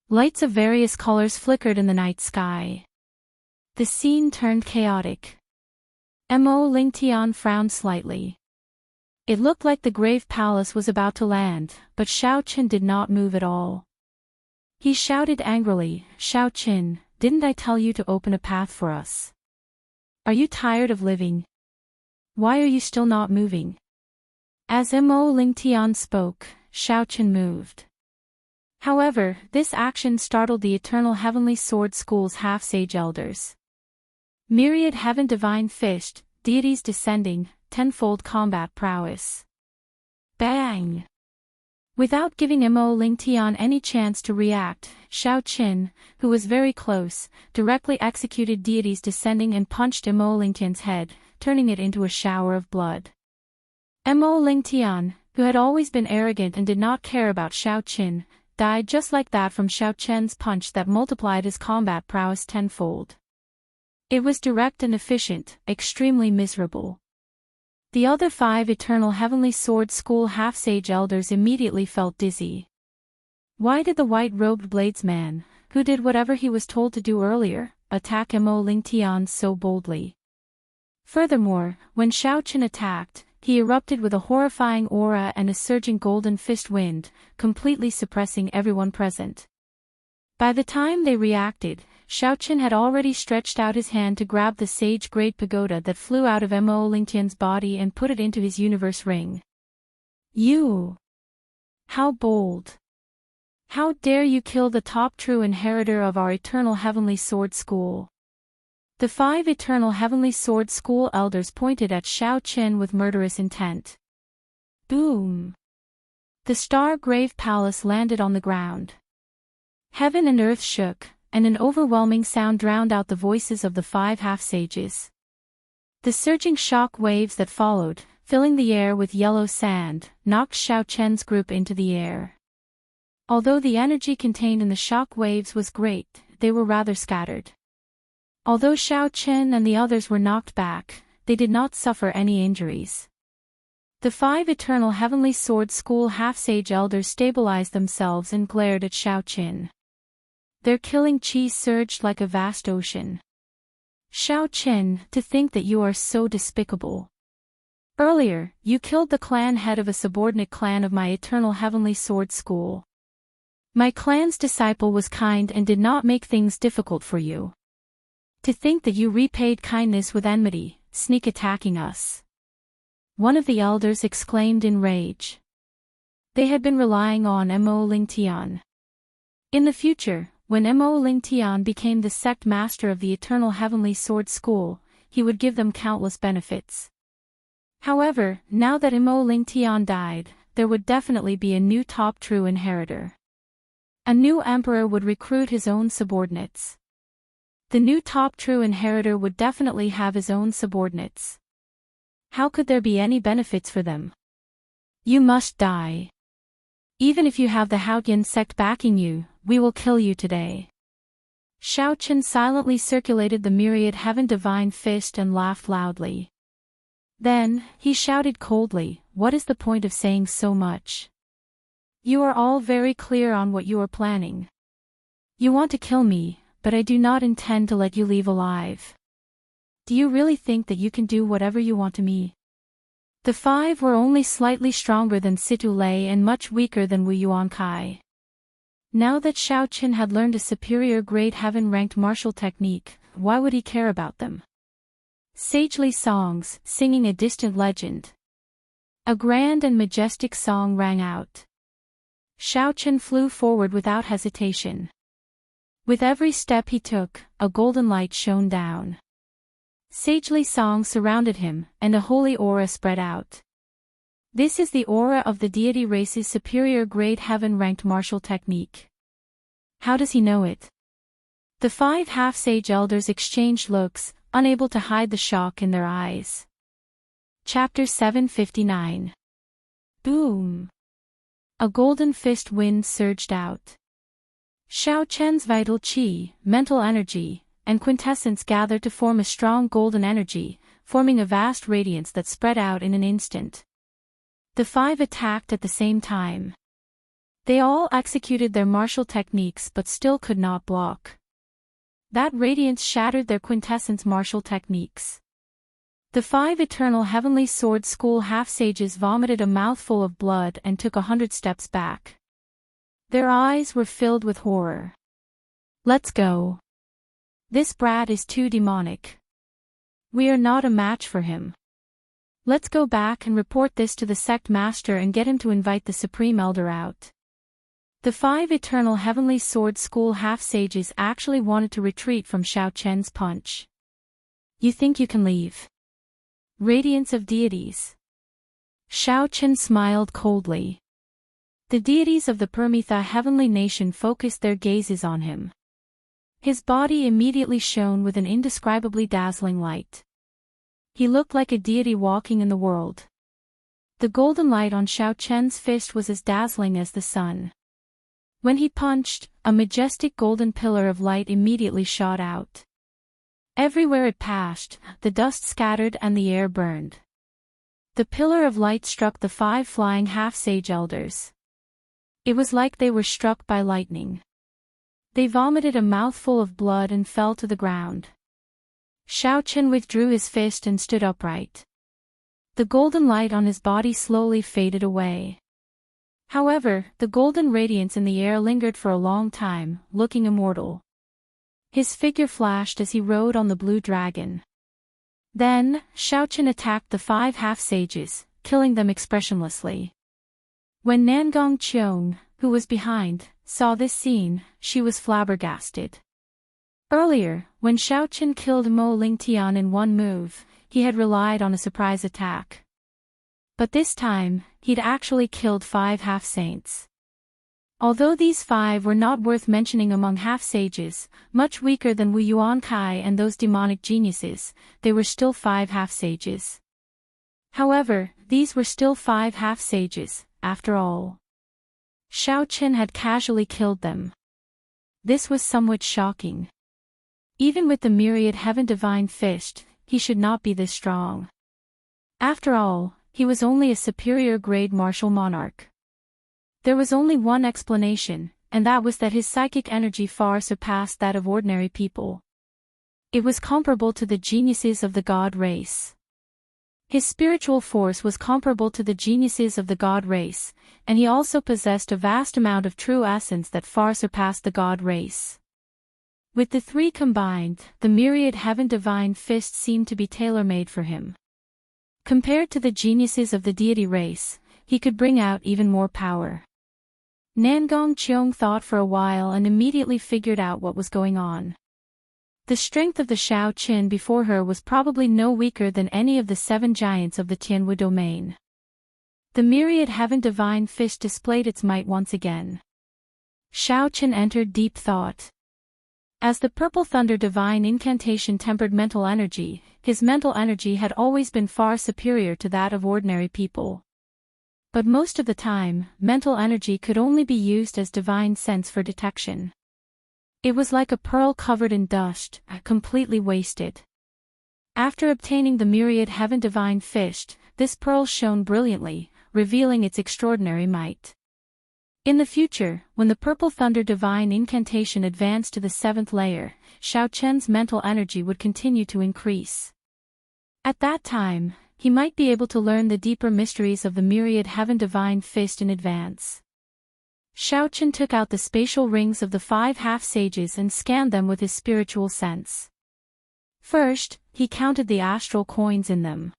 Lights of various colors flickered in the night sky. The scene turned chaotic. Mo Lingtian frowned slightly. It looked like the grave palace was about to land, but Xiaochen did not move at all. He shouted angrily, "Xiaochen, didn't I tell you to open a path for us? Are you tired of living? Why are you still not moving? As Mo Lingtian spoke, Xiaochen moved. However, this action startled the Eternal Heavenly Sword School's half-sage elders. Myriad Heaven Divine Fished, deities descending, tenfold combat prowess. Bang! Without giving Mo Lingtian any chance to react, Xiaochen, who was very close, directly executed deities descending and punched Mo Lingtian's head, turning it into a shower of blood. Mo Lingtian, who had always been arrogant and did not care about Xiaochen, died just like that from Xiaochen's punch that multiplied his combat prowess tenfold. It was direct and efficient, extremely miserable. The other 5 Eternal Heavenly Sword School half-sage elders immediately felt dizzy. Why did the white-robed bladesman, who did whatever he was told to do earlier, attack Mo Lingtian so boldly? Furthermore, when Xiaochen attacked, he erupted with a horrifying aura and a surging golden fist wind, completely suppressing everyone present. By the time they reacted, Xiaochen had already stretched out his hand to grab the sage-grade pagoda that flew out of Mo Lingtian's body and put it into his universe ring. You! How bold! How dare you kill the top true inheritor of our Eternal Heavenly Sword School? The 5 Eternal Heavenly Sword School elders pointed at Xiaochen with murderous intent. Boom! The Star-Grave Palace landed on the ground. Heaven and earth shook, and an overwhelming sound drowned out the voices of the 5 half-sages. The surging shock waves that followed, filling the air with yellow sand, knocked Xiaochen's group into the air. Although the energy contained in the shock waves was great, they were rather scattered. Although Xiaochen and the others were knocked back, they did not suffer any injuries. The 5 Eternal Heavenly Sword School half-sage elders stabilized themselves and glared at Xiaochen. Their killing chi surged like a vast ocean. Xiaochen, to think that you are so despicable. Earlier, you killed the clan head of a subordinate clan of my Eternal Heavenly Sword School. My clan's disciple was kind and did not make things difficult for you. To think that you repaid kindness with enmity, sneak attacking us. One of the elders exclaimed in rage. They had been relying on Mo Lingtian. In the future, when Mo Lingtian became the sect master of the Eternal Heavenly Sword School, he would give them countless benefits. However, now that Mo Lingtian died, there would definitely be a new top true inheritor. A new emperor would recruit his own subordinates. The new top true inheritor would definitely have his own subordinates. How could there be any benefits for them? You must die. Even if you have the Haotian sect backing you, we will kill you today. Xiaochen silently circulated the myriad heaven divine fist and laughed loudly. Then, he shouted coldly, what is the point of saying so much? You are all very clear on what you are planning. You want to kill me, but I do not intend to let you leave alive. Do you really think that you can do whatever you want to me? The 5 were only slightly stronger than Situ Lei and much weaker than Wu Yuankai. Now that Xiaochen had learned a superior grade heaven-ranked martial technique, why would he care about them? Sagely songs, singing a distant legend. A grand and majestic song rang out. Xiaochen flew forward without hesitation. With every step he took, a golden light shone down. Sagely songs surrounded him, and a holy aura spread out. This is the aura of the deity race's superior grade heaven-ranked martial technique. How does he know it? The 5 half-sage elders exchanged looks, unable to hide the shock in their eyes. Chapter 759. Boom! A golden fist wind surged out. Xiaochen's vital qi, mental energy, and quintessence gathered to form a strong golden energy, forming a vast radiance that spread out in an instant. The 5 attacked at the same time. They all executed their martial techniques but still could not block. That radiance shattered their quintessence martial techniques. The 5 Eternal Heavenly Sword School half-sages vomited a mouthful of blood and took 100 steps back. Their eyes were filled with horror. Let's go. This brat is too demonic. We are not a match for him. Let's go back and report this to the sect master and get him to invite the Supreme Elder out. The 5 Eternal Heavenly Sword School half-sages actually wanted to retreat from Xiao Chen's punch. You think you can leave? Radiance of deities. Xiao Chen smiled coldly. The deities of the Permitha heavenly nation focused their gazes on him. His body immediately shone with an indescribably dazzling light. He looked like a deity walking in the world. The golden light on Xiao Chen's fist was as dazzling as the sun. When he punched, a majestic golden pillar of light immediately shot out. Everywhere it passed, the dust scattered and the air burned. The pillar of light struck the 5 flying half-sage elders. It was like they were struck by lightning. They vomited a mouthful of blood and fell to the ground. Xiao Chen withdrew his fist and stood upright. The golden light on his body slowly faded away. However, the golden radiance in the air lingered for a long time, looking immortal. His figure flashed as he rode on the blue dragon. Then, Xiao Chen attacked the 5 half-sages, killing them expressionlessly. When Nangong Qiong, who was behind, saw this scene, she was flabbergasted. Earlier, when Xiao Chen killed Mo Lingtian in one move, he had relied on a surprise attack. But this time, he'd actually killed 5 half-saints. Although these 5 were not worth mentioning among half-sages, much weaker than Wu Yuankai and those demonic geniuses, they were still 5 half-sages. However, these were still 5 half-sages, after all. Xiao Chen had casually killed them. This was somewhat shocking. Even with the myriad heaven divine fist, he should not be this strong. After all, he was only a superior grade martial monarch. There was only one explanation, and that was that his psychic energy far surpassed that of ordinary people. It was comparable to the geniuses of the god race. His spiritual force was comparable to the geniuses of the god race, and he also possessed a vast amount of true essence that far surpassed the god race. With the 3 combined, the myriad heaven divine fist seemed to be tailor-made for him. Compared to the geniuses of the deity race, he could bring out even more power. Nangong Qiong thought for a while and immediately figured out what was going on. The strength of the Xiao Chen before her was probably no weaker than any of the 7 giants of the Tianwu domain. The myriad heaven divine fist displayed its might once again. Xiao Chen entered deep thought. As the purple thunder divine incantation tempered mental energy, his mental energy had always been far superior to that of ordinary people. But most of the time, mental energy could only be used as divine sense for detection. It was like a pearl covered in dust, completely wasted. After obtaining the myriad heaven divine fist, this pearl shone brilliantly, revealing its extraordinary might. In the future, when the purple thunder divine incantation advanced to the 7th layer, Xiao Chen's mental energy would continue to increase. At that time, he might be able to learn the deeper mysteries of the myriad heaven divine fist in advance. Xiao Chen took out the spatial rings of the 5 half-sages and scanned them with his spiritual sense. First, he counted the astral coins in them.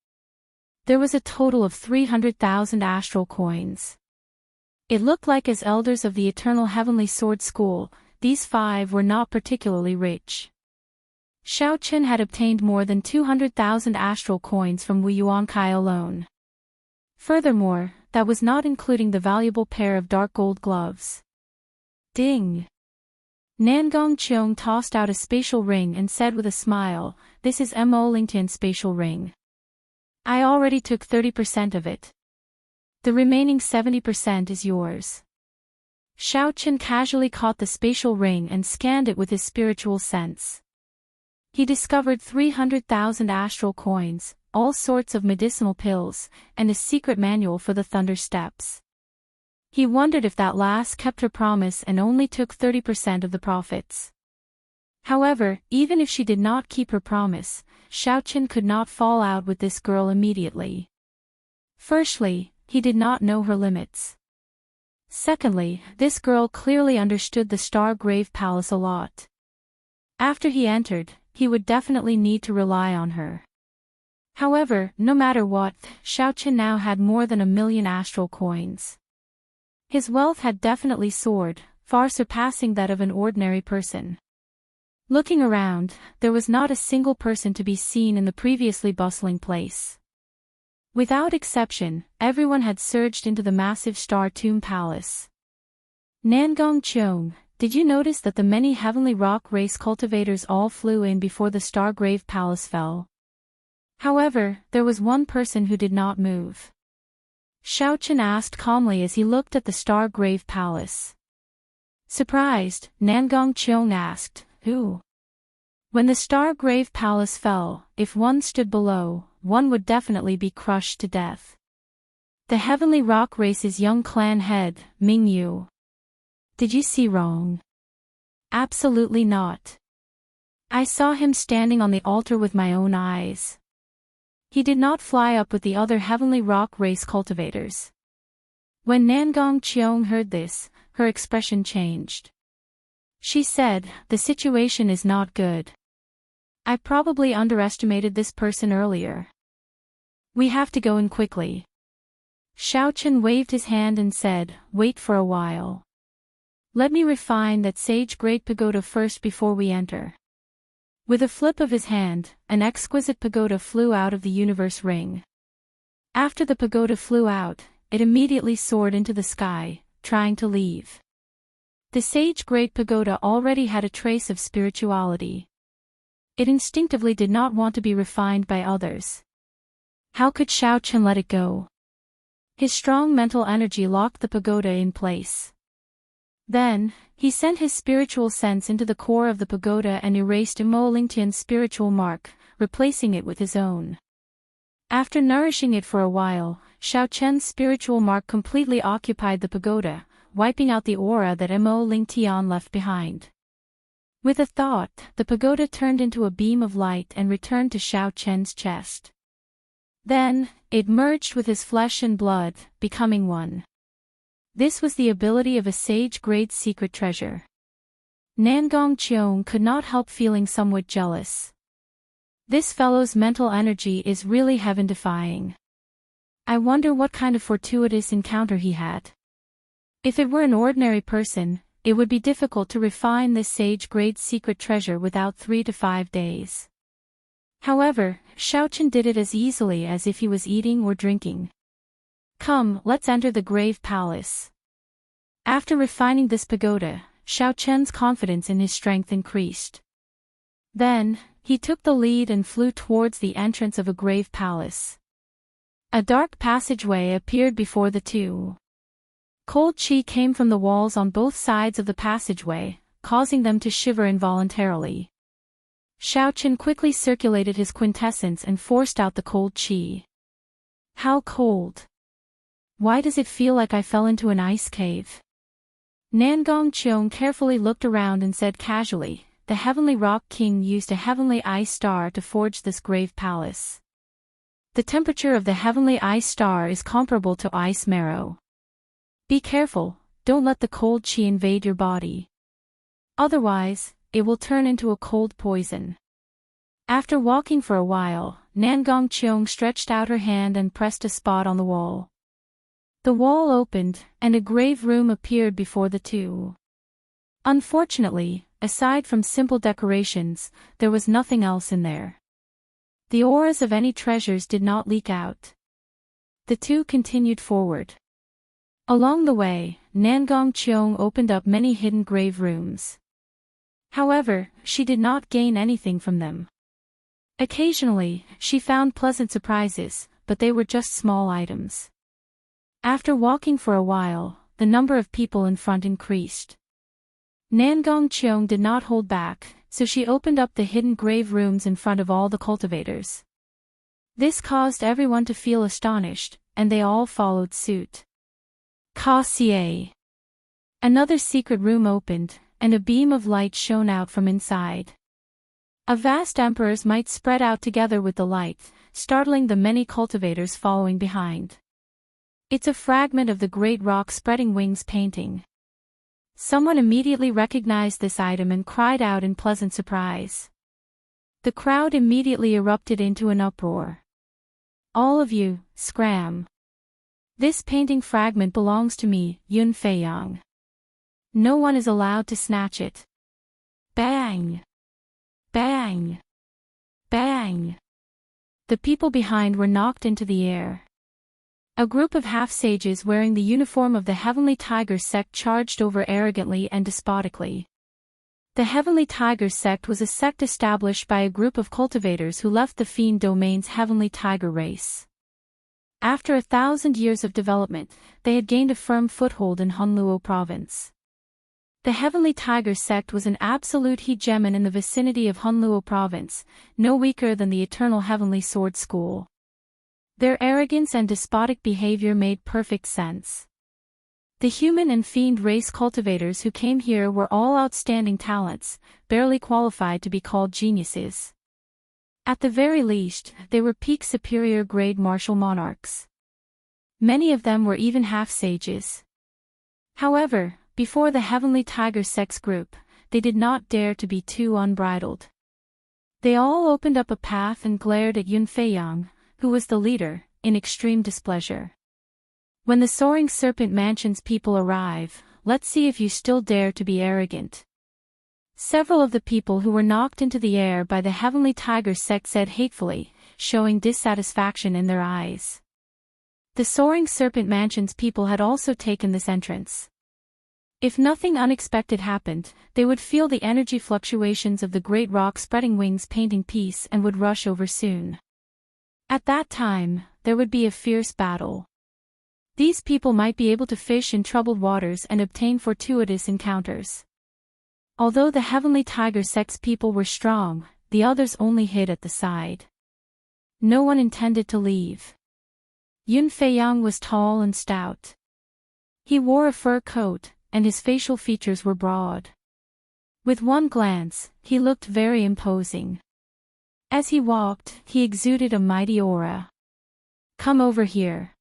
There was a total of 300,000 astral coins. It looked like as elders of the Eternal Heavenly Sword School, these 5 were not particularly rich. Xiao Chen had obtained more than 200,000 astral coins from Wu Yuankai alone. Furthermore, that was not including the valuable pair of dark gold gloves. Ding! Nangong Qiong tossed out a spatial ring and said with a smile, "This is Mo Lingtian's spatial ring. I already took 30% of it. The remaining 70% is yours." Xiao Chen casually caught the spatial ring and scanned it with his spiritual sense. He discovered 300,000 astral coins, all sorts of medicinal pills, and a secret manual for the Thunder Steps. He wondered if that lass kept her promise and only took 30% of the profits. However, even if she did not keep her promise, Xiao Chen could not fall out with this girl immediately. Firstly, he did not know her limits. Secondly, this girl clearly understood the Star Grave Palace a lot. After he entered, he would definitely need to rely on her. However, no matter what, Xiaoqian now had more than 1,000,000 astral coins. His wealth had definitely soared, far surpassing that of an ordinary person. Looking around, there was not a single person to be seen in the previously bustling place. Without exception, everyone had surged into the massive Star Tomb Palace. Nangong Cheong, did you notice that the many heavenly rock race cultivators all flew in before the Stargrave Palace fell? However, there was one person who did not move. Xiaoqian asked calmly as he looked at the Stargrave Palace. Surprised, Nangong Cheong asked, "Who?" When the Stargrave Palace fell, if one stood below, one would definitely be crushed to death. The heavenly rock race's young clan head, Ming Yu. Did you see wrong? Absolutely not. I saw him standing on the altar with my own eyes. He did not fly up with the other heavenly rock race cultivators. When Nangong Cheong heard this, her expression changed. She said, "The situation is not good. I probably underestimated this person earlier. We have to go in quickly." Xiaoqian waved his hand and said, "Wait for a while. Let me refine that sage great pagoda first before we enter." With a flip of his hand, an exquisite pagoda flew out of the universe ring. After the pagoda flew out, it immediately soared into the sky, trying to leave. The sage great pagoda already had a trace of spirituality. It instinctively did not want to be refined by others. How could Xiaoqian let it go? His strong mental energy locked the pagoda in place. Then, he sent his spiritual sense into the core of the pagoda and erased Immortal's spiritual mark, replacing it with his own. After nourishing it for a while, Xiaoqian's spiritual mark completely occupied the pagoda, wiping out the aura that Immortal left behind. With a thought, the pagoda turned into a beam of light and returned to Xiaoqian's chest. Then, it merged with his flesh and blood, becoming one. This was the ability of a sage-grade secret treasure. Nangong Cheong could not help feeling somewhat jealous. This fellow's mental energy is really heaven-defying. I wonder what kind of fortuitous encounter he had. If it were an ordinary person, it would be difficult to refine this sage-grade secret treasure without 3 to 5 days. However, Xiaoqian did it as easily as if he was eating or drinking. Come, let's enter the Grave Palace. After refining this pagoda, Xiaoqian's confidence in his strength increased. Then, he took the lead and flew towards the entrance of a grave palace. A dark passageway appeared before the two. Cold chi came from the walls on both sides of the passageway, causing them to shiver involuntarily. Xiaoqian quickly circulated his quintessence and forced out the cold chi. How cold! Why does it feel like I fell into an ice cave? Nangong Cheong carefully looked around and said casually, "The Heavenly Rock King used a heavenly ice star to forge this grave palace. The temperature of the heavenly ice star is comparable to ice marrow. Be careful, don't let the cold chi invade your body. Otherwise, it will turn into a cold poison." After walking for a while, Nangong Cheong stretched out her hand and pressed a spot on the wall. The wall opened, and a grave room appeared before the two. Unfortunately, aside from simple decorations, there was nothing else in there. The auras of any treasures did not leak out. The two continued forward. Along the way, Nangong Cheong opened up many hidden grave rooms. However, she did not gain anything from them. Occasionally, she found pleasant surprises, but they were just small items. After walking for a while, the number of people in front increased. Nangong Cheong did not hold back, so she opened up the hidden grave rooms in front of all the cultivators. This caused everyone to feel astonished, and they all followed suit. Ka-Cie. Another secret room opened, and a beam of light shone out from inside. A vast emperor's might spread out together with the light, startling the many cultivators following behind. It's a fragment of the Great Rock Spreading Wings painting. Someone immediately recognized this item and cried out in pleasant surprise. The crowd immediately erupted into an uproar. All of you, scram. This painting fragment belongs to me, Yun Feiyang. No one is allowed to snatch it. Bang! Bang! Bang! The people behind were knocked into the air. A group of half-sages wearing the uniform of the Heavenly Tiger sect charged over arrogantly and despotically. The Heavenly Tiger sect was a sect established by a group of cultivators who left the Fiend Domain's Heavenly Tiger race. After 1,000 years of development, they had gained a firm foothold in Hunluo province. The Heavenly Tiger sect was an absolute hegemon in the vicinity of Hunluo province, no weaker than the Eternal Heavenly Sword School. Their arrogance and despotic behavior made perfect sense. The human and fiend race cultivators who came here were all outstanding talents, barely qualified to be called geniuses. At the very least, they were peak superior grade martial monarchs. Many of them were even half-sages. However, before the Heavenly Tiger sex group, they did not dare to be too unbridled. They all opened up a path and glared at Yun Feiyang, who was the leader, in extreme displeasure. When the Soaring Serpent Mansion's people arrive, let's see if you still dare to be arrogant. Several of the people who were knocked into the air by the Heavenly Tiger sect said hatefully, showing dissatisfaction in their eyes. The Soaring Serpent Mansion's people had also taken this entrance. If nothing unexpected happened, they would feel the energy fluctuations of the Great Rock Spreading Wings painting piece and would rush over soon. At that time, there would be a fierce battle. These people might be able to fish in troubled waters and obtain fortuitous encounters. Although the Heavenly Tiger sect's people were strong, the others only hid at the side. No one intended to leave. Yun Feiyang was tall and stout. He wore a fur coat, and his facial features were broad. With one glance, he looked very imposing. As he walked, he exuded a mighty aura. Come over here.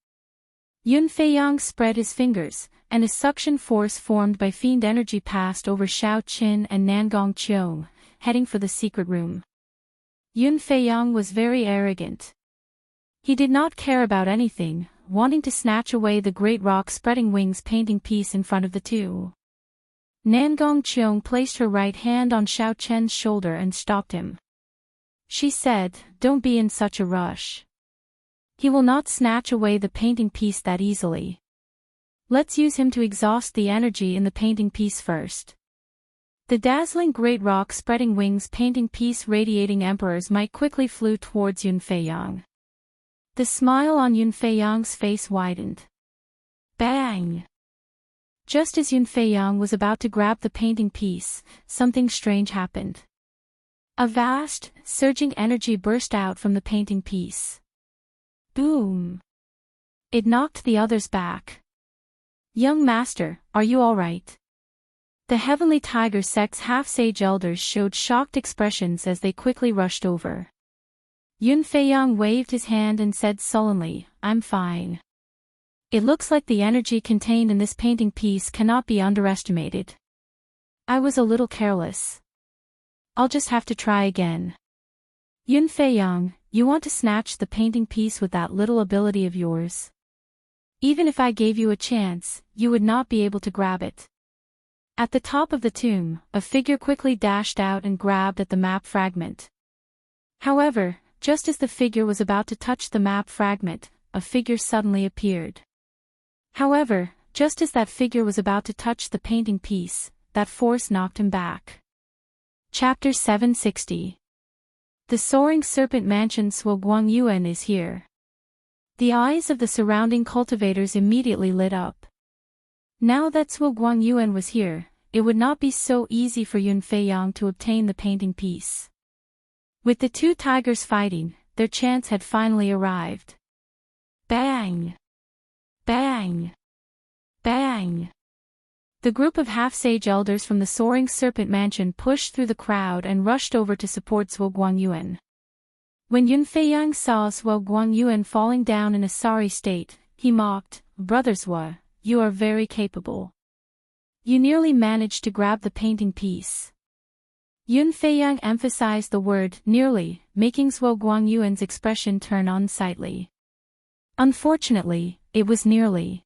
Yun Feiyang spread his fingers, and a suction force formed by fiend energy passed over Xiao Qin and Nangong Qiong, heading for the secret room. Yun Feiyang was very arrogant. He did not care about anything, wanting to snatch away the Great Rock Spreading Wings painting piece in front of the two. Nangong Qiong placed her right hand on Xiao Chen's shoulder and stopped him. She said, "Don't be in such a rush. He will not snatch away the painting piece that easily. Let's use him to exhaust the energy in the painting piece first." The dazzling Great Rock Spreading Wings painting piece radiating emperors might quickly flew towards Yun Feiyang. The smile on Yun Feiyang's face widened. Bang! Just as Yun Feiyang was about to grab the painting piece, something strange happened. A vast, surging energy burst out from the painting piece. Boom! It knocked the others back. "Young master, are you all right?" The Heavenly Tiger sect's half-sage elders showed shocked expressions as they quickly rushed over. Yun Feiyang waved his hand and said sullenly, "I'm fine. It looks like the energy contained in this painting piece cannot be underestimated. I was a little careless. I'll just have to try again." "Yun Feiyang, you want to snatch the painting piece with that little ability of yours? Even if I gave you a chance, you would not be able to grab it." At the top of the tomb, a figure quickly dashed out and grabbed at the map fragment. However, just as the figure was about to touch the map fragment, a figure suddenly appeared. However, just as that figure was about to touch the painting piece, that force knocked him back. Chapter 760. The Soaring Serpent Mansion Swo Guangyuan is here. The eyes of the surrounding cultivators immediately lit up. Now that Swo Guangyuan was here, it would not be so easy for Yun Feiyang to obtain the painting piece. With the two tigers fighting, their chance had finally arrived. Bang! Bang! Bang! The group of half-sage elders from the Soaring Serpent Mansion pushed through the crowd and rushed over to support Swo Guangyuan. When Yun Feiyang saw Swo Guangyuan falling down in a sorry state, he mocked, "Brother Swo, you are very capable. You nearly managed to grab the painting piece." Yun Feiyang emphasized the word "nearly," making Swo Guangyuan's expression turn unsightly. Unfortunately, it was nearly.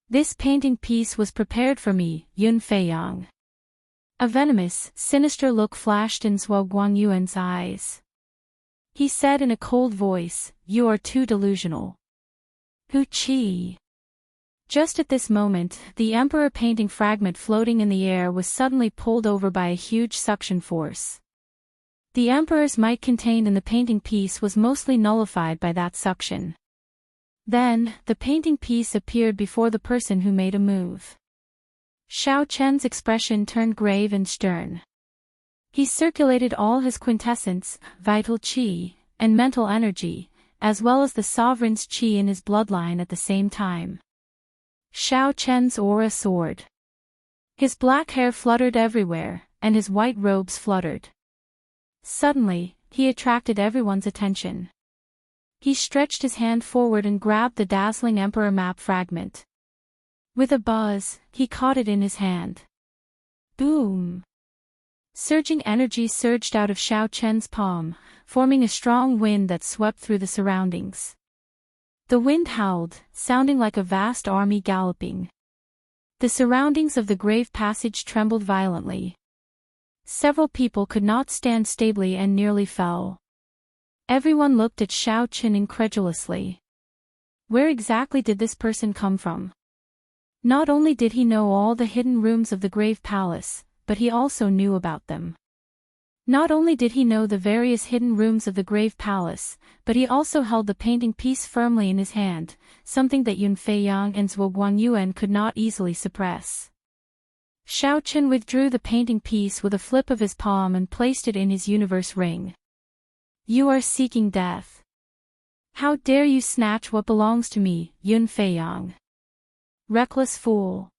This painting piece was prepared for me, Yun Feiyang. A venomous, sinister look flashed in Zhuo Guangyuan's eyes. He said in a cold voice, "You are too delusional." Hu Qi. Just at this moment, the emperor painting fragment floating in the air was suddenly pulled over by a huge suction force. The emperor's might contained in the painting piece was mostly nullified by that suction. Then, the painting piece appeared before the person who made a move. Xiao Chen's expression turned grave and stern. He circulated all his quintessence, vital qi, and mental energy, as well as the sovereign's qi in his bloodline at the same time. Xiao Chen's aura soared. His black hair fluttered everywhere, and his white robes fluttered. Suddenly, he attracted everyone's attention. He stretched his hand forward and grabbed the dazzling emperor map fragment. With a buzz, he caught it in his hand. Boom! Surging energy surged out of Xiao Chen's palm, forming a strong wind that swept through the surroundings. The wind howled, sounding like a vast army galloping. The surroundings of the grave passage trembled violently. Several people could not stand stably and nearly fell. Everyone looked at Xiao Chen incredulously. Where exactly did this person come from? Not only did he know all the hidden rooms of the grave palace, but he also knew about them. Not only did he know the various hidden rooms of the grave palace, but he also held the painting piece firmly in his hand, something that Yun Feiyang and Zhuo Guangyuan could not easily suppress. Xiao Chen withdrew the painting piece with a flip of his palm and placed it in his universe ring. You are seeking death. How dare you snatch what belongs to me, Yun Feiyang? Reckless fool.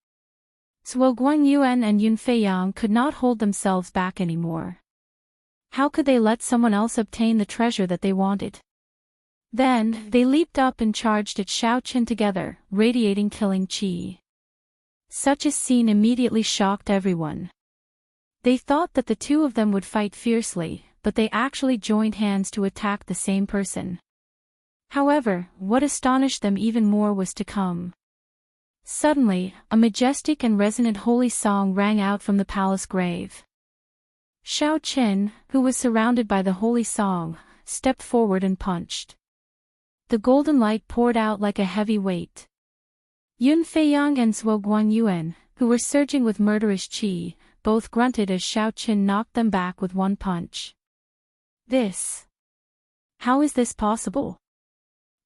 Zhuo Guangyuan and Yun Feiyang could not hold themselves back anymore. How could they let someone else obtain the treasure that they wanted? Then, they leaped up and charged at Xiao Chen together, radiating killing qi. Such a scene immediately shocked everyone. They thought that the two of them would fight fiercely, but they actually joined hands to attack the same person. However, what astonished them even more was to come. Suddenly, a majestic and resonant holy song rang out from the palace grave. Xiao Chen, who was surrounded by the holy song, stepped forward and punched. The golden light poured out like a heavy weight. Yun Feiyang and Zhuo Guangyuan, who were surging with murderous qi, both grunted as Xiao Chen knocked them back with one punch. How is this possible?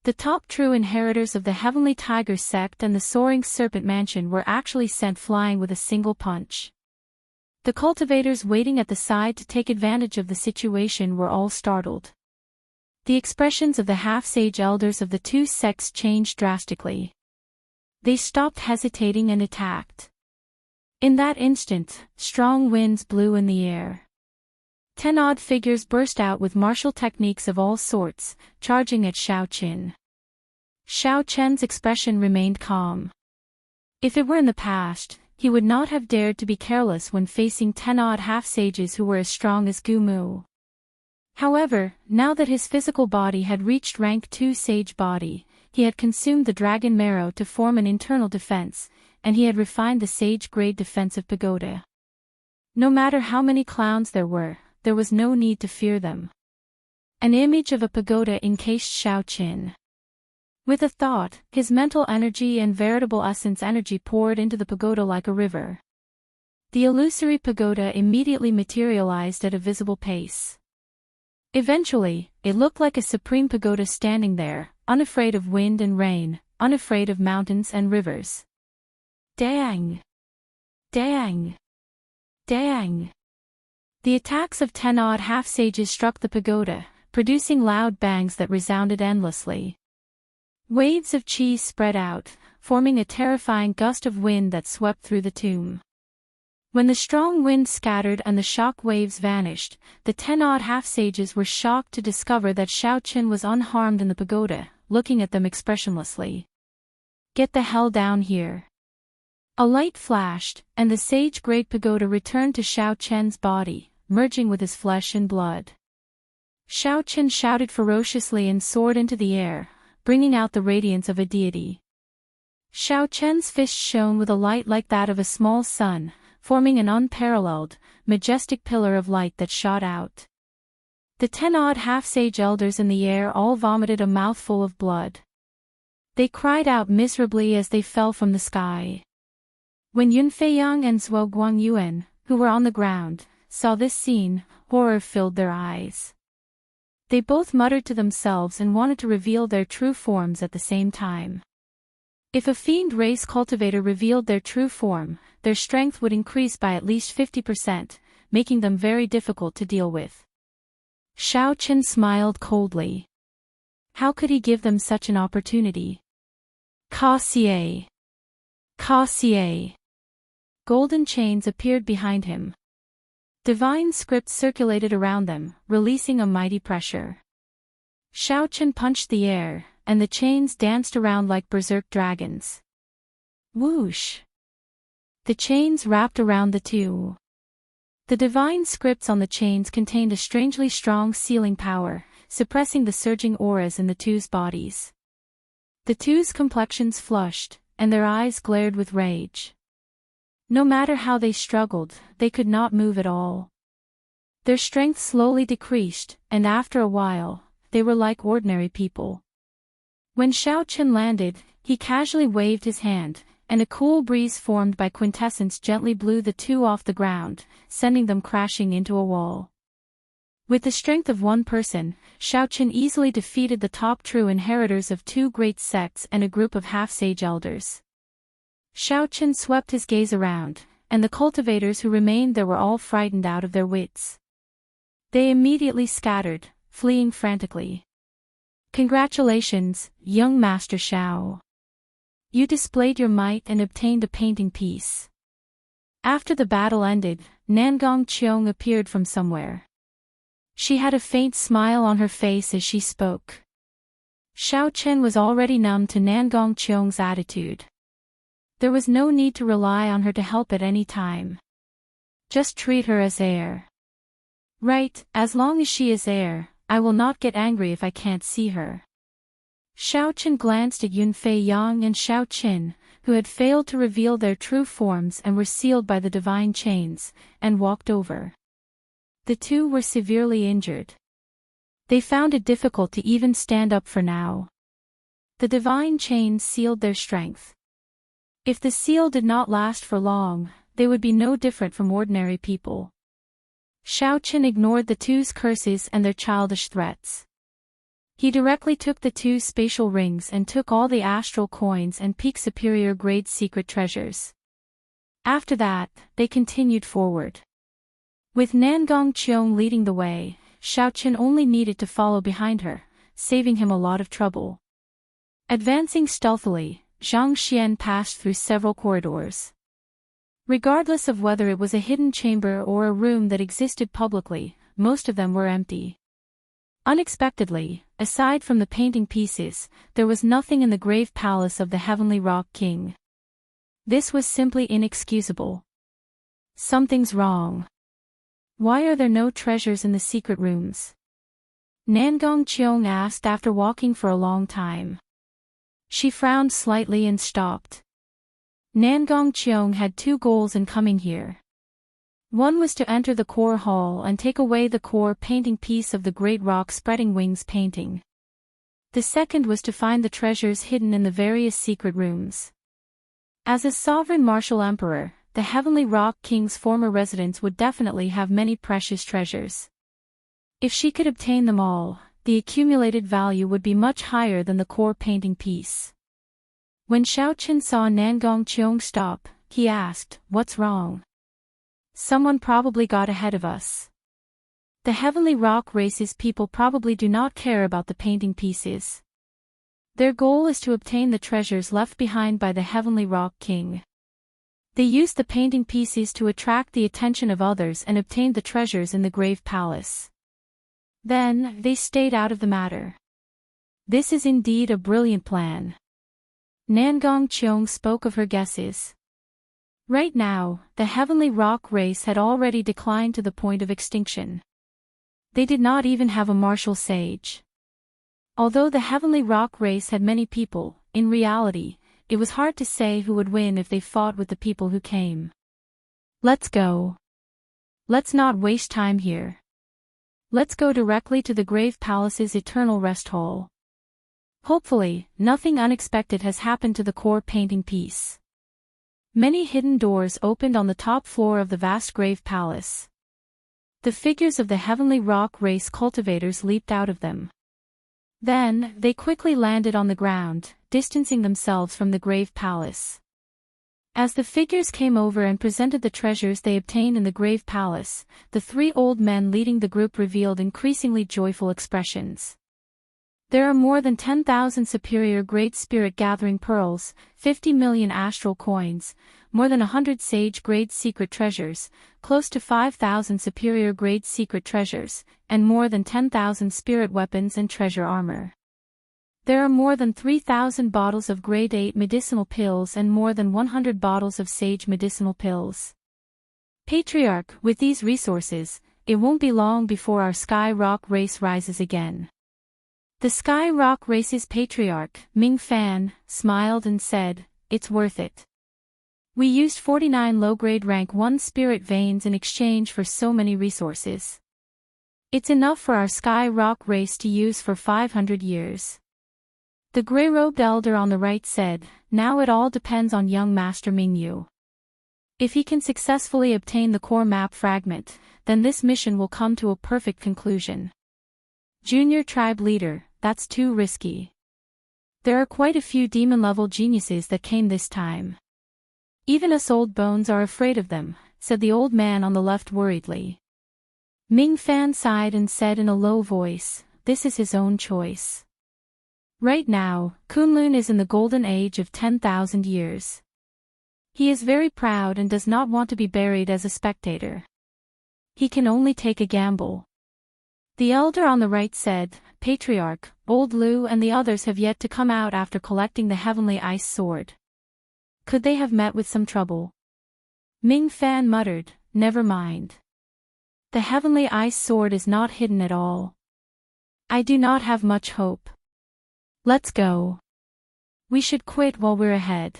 The top true inheritors of the Heavenly Tiger sect and the Soaring Serpent Mansion were actually sent flying with a single punch. The cultivators waiting at the side to take advantage of the situation were all startled. The expressions of the half-sage elders of the two sects changed drastically. They stopped hesitating and attacked. In that instant, strong winds blew in the air. 10 odd figures burst out with martial techniques of all sorts, charging at Xiao Chen. Xiao Chen's expression remained calm. If it were in the past, he would not have dared to be careless when facing 10 odd half-sages who were as strong as Gu Mu. However, now that his physical body had reached rank 2 sage body, he had consumed the dragon marrow to form an internal defense, and he had refined the sage-grade defensive pagoda. No matter how many clowns there was no need to fear them. An image of a pagoda encased Xiao Chen. With a thought, his mental energy and veritable essence energy poured into the pagoda like a river. The illusory pagoda immediately materialized at a visible pace. Eventually, it looked like a supreme pagoda standing there, unafraid of wind and rain, unafraid of mountains and rivers. Dang! Dang! Dang! The attacks of 10 odd half-sages struck the pagoda, producing loud bangs that resounded endlessly. Waves of qi spread out, forming a terrifying gust of wind that swept through the tomb. When the strong wind scattered and the shock waves vanished, the 10 odd half-sages were shocked to discover that Xiao Chen was unharmed in the pagoda, looking at them expressionlessly. Get the hell down here. A light flashed, and the sage-grade pagoda returned to Xiao Chen's body, merging with his flesh and blood. Xiao Chen shouted ferociously and soared into the air, bringing out the radiance of a deity. Xiao Chen's fist shone with a light like that of a small sun, forming an unparalleled, majestic pillar of light that shot out. The 10-odd half-sage elders in the air all vomited a mouthful of blood. They cried out miserably as they fell from the sky. When Yunfeiyang and Zhuo Guangyuan, who were on the ground, saw this scene, horror filled their eyes. They both muttered to themselves and wanted to reveal their true forms at the same time. If a fiend race cultivator revealed their true form, their strength would increase by at least 50%, making them very difficult to deal with. Xiao Chen smiled coldly. How could he give them such an opportunity? Ka-xie. Ka-xie. Golden chains appeared behind him. Divine script circulated around them, releasing a mighty pressure. Xiao Chen punched the air, and the chains danced around like berserk dragons. Whoosh! The chains wrapped around the two. The divine scripts on the chains contained a strangely strong sealing power, suppressing the surging auras in the two's bodies. The two's complexions flushed, and their eyes glared with rage. No matter how they struggled, they could not move at all. Their strength slowly decreased, and after a while, they were like ordinary people. When Xiao Chen landed, he casually waved his hand, and a cool breeze formed by quintessence gently blew the two off the ground, sending them crashing into a wall. With the strength of one person, Xiao Chen easily defeated the top true inheritors of two great sects and a group of half-sage elders. Xiao Chen swept his gaze around, and the cultivators who remained there were all frightened out of their wits. They immediately scattered, fleeing frantically. Congratulations, young Master Xiao. You displayed your might and obtained a painting piece. After the battle ended, Nangong Qiong appeared from somewhere. She had a faint smile on her face as she spoke. Xiao Chen was already numb to Nangong Qiong's attitude. There was no need to rely on her to help at any time. Just treat her as heir. Right, as long as she is heir, I will not get angry if I can't see her. Xiao Chen glanced at Yunfeiyang and Xiao Qin, who had failed to reveal their true forms and were sealed by the divine chains, and walked over. The two were severely injured. They found it difficult to even stand up for now. The divine chains sealed their strength. If the seal did not last for long, they would be no different from ordinary people. Xiao Chen ignored the two's curses and their childish threats. He directly took the two spatial rings and took all the astral coins and peak superior grade secret treasures. After that, they continued forward. With Nangong Qiong leading the way, Xiao Chen only needed to follow behind her, saving him a lot of trouble. Advancing stealthily, Zhang Xian passed through several corridors. Regardless of whether it was a hidden chamber or a room that existed publicly, most of them were empty. Unexpectedly, aside from the painting pieces, there was nothing in the grave palace of the Heavenly Rock King. This was simply inexcusable. Something's wrong. Why are there no treasures in the secret rooms? Nangong Qiong asked after walking for a long time. She frowned slightly and stopped. Nangong Qiong had two goals in coming here. One was to enter the core hall and take away the core painting piece of the Great Rock Spreading Wings painting. The second was to find the treasures hidden in the various secret rooms. As a sovereign martial emperor, the Heavenly Rock King's former residence would definitely have many precious treasures. If she could obtain them all, the accumulated value would be much higher than the core painting piece. When Xiao Chen saw Nangong Qiong stop, he asked, "What's wrong?" "Someone probably got ahead of us. The Heavenly Rock race's people probably do not care about the painting pieces. Their goal is to obtain the treasures left behind by the Heavenly Rock King. They used the painting pieces to attract the attention of others and obtained the treasures in the Grave Palace. Then, they stayed out of the matter. This is indeed a brilliant plan." Nangong Qiong spoke of her guesses. Right now, the Heavenly Rock race had already declined to the point of extinction. They did not even have a martial sage. Although the Heavenly Rock race had many people, in reality, it was hard to say who would win if they fought with the people who came. Let's go. Let's not waste time here. Let's go directly to the Grave Palace's eternal rest hole. Hopefully, nothing unexpected has happened to the core painting piece. Many hidden doors opened on the top floor of the vast Grave Palace. The figures of the Heavenly Rock race cultivators leaped out of them. Then, they quickly landed on the ground, distancing themselves from the Grave Palace. As the figures came over and presented the treasures they obtained in the Grave Palace, the three old men leading the group revealed increasingly joyful expressions. There are more than 10,000 superior Great Spirit Gathering Pearls, 50 million astral coins, more than 100 Sage Grade Secret Treasures, close to 5,000 superior Grade Secret Treasures, and more than 10,000 spirit weapons and treasure armor. There are more than 3,000 bottles of Grade 8 medicinal pills and more than 100 bottles of Sage medicinal pills. Patriarch, with these resources, it won't be long before our Sky Rock race rises again. The Sky Rock race's patriarch, Ming Fan, smiled and said, "It's worth it. We used 49 low-grade rank 1 spirit veins in exchange for so many resources. It's enough for our Sky Rock race to use for 500 years. The gray-robed elder on the right said, "Now it all depends on young Master Ming Yu. If he can successfully obtain the core map fragment, then this mission will come to a perfect conclusion." Junior tribe leader, "That's too risky. There are quite a few demon-level geniuses that came this time. Even us old bones are afraid of them," said the old man on the left worriedly. Ming Fan sighed and said in a low voice, "This is his own choice. Right now, Kunlun is in the golden age of 10,000 years. He is very proud and does not want to be buried as a spectator. He can only take a gamble." The elder on the right said, "Patriarch, Old Lu and the others have yet to come out after collecting the Heavenly Ice Sword. Could they have met with some trouble?" Ming Fan muttered, "Never mind. The Heavenly Ice Sword is not hidden at all. I do not have much hope. Let's go. We should quit while we're ahead.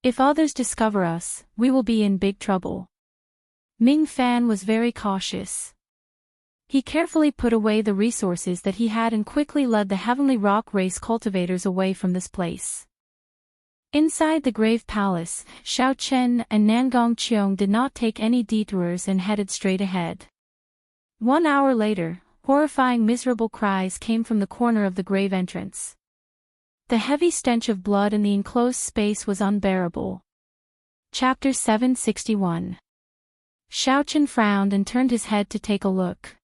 If others discover us, we will be in big trouble." Ming Fan was very cautious. He carefully put away the resources that he had and quickly led the Heavenly Rock race cultivators away from this place. Inside the Grave Palace, Xiao Chen and Nangong Cheong did not take any detours and headed straight ahead. 1 hour later, horrifying miserable cries came from the corner of the grave entrance. The heavy stench of blood in the enclosed space was unbearable. Chapter 761. Xiao Chen frowned and turned his head to take a look.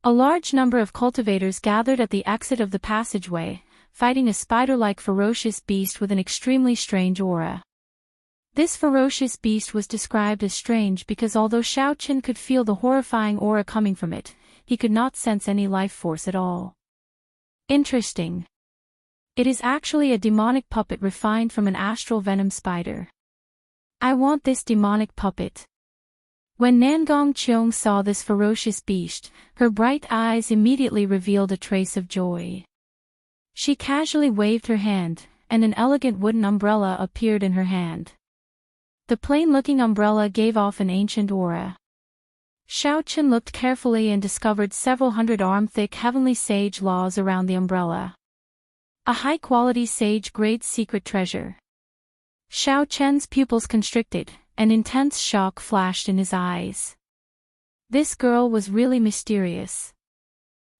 A large number of cultivators gathered at the exit of the passageway, fighting a spider-like ferocious beast with an extremely strange aura. This ferocious beast was described as strange because although Xiao Chen could feel the horrifying aura coming from it, he could not sense any life force at all. Interesting. It is actually a demonic puppet refined from an astral venom spider. I want this demonic puppet. When Nangong Cheong saw this ferocious beast, her bright eyes immediately revealed a trace of joy. She casually waved her hand, and an elegant wooden umbrella appeared in her hand. The plain-looking umbrella gave off an ancient aura. Xiao Chen looked carefully and discovered several hundred-arm-thick heavenly sage laws around the umbrella. A high-quality sage-grade secret treasure. Xiao Chen's pupils constricted, and intense shock flashed in his eyes. This girl was really mysterious.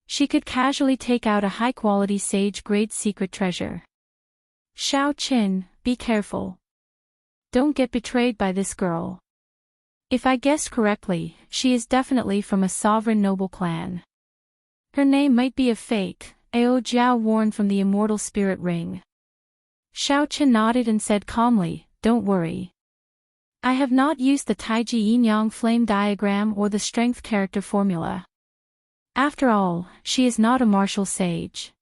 She could casually take out a high-quality sage-grade secret treasure. Xiao Chen, be careful. Don't get betrayed by this girl. If I guessed correctly, she is definitely from a sovereign noble clan. Her name might be a fake, Ao Jiao warned from the Immortal Spirit Ring. Xiao Chen nodded and said calmly, "Don't worry. I have not used the Taiji Yin-Yang flame diagram or the strength character formula. After all, she is not a martial sage.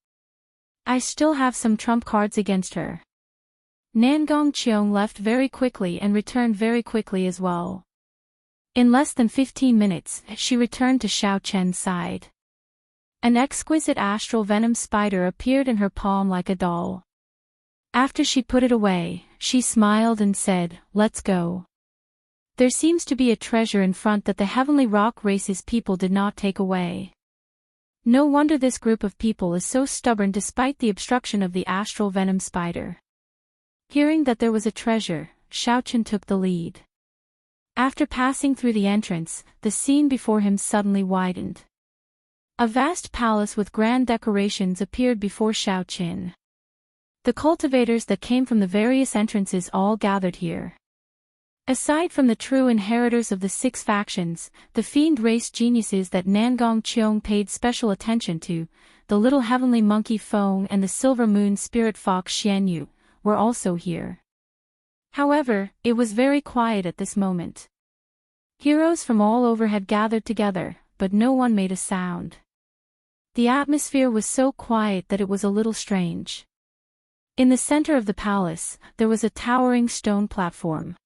I still have some trump cards against her." Nangong Cheong left very quickly and returned very quickly as well. In less than 15 minutes, she returned to Xiao Chen's side. An exquisite astral venom spider appeared in her palm like a doll. After she put it away, she smiled and said, "Let's go. There seems to be a treasure in front that the heavenly rock race's people did not take away. No wonder this group of people is so stubborn despite the obstruction of the astral venom spider." Hearing that there was a treasure, Xiaochen took the lead. After passing through the entrance, the scene before him suddenly widened. A vast palace with grand decorations appeared before Xiaochen. The cultivators that came from the various entrances all gathered here. Aside from the true inheritors of the 6 factions, the fiend race geniuses that Nangong Qiong paid special attention to, the little heavenly monkey Feng and the silver moon spirit fox Xianyu, were also here. However, it was very quiet at this moment. Heroes from all over had gathered together, but no one made a sound. The atmosphere was so quiet that it was a little strange. In the center of the palace, there was a towering stone platform.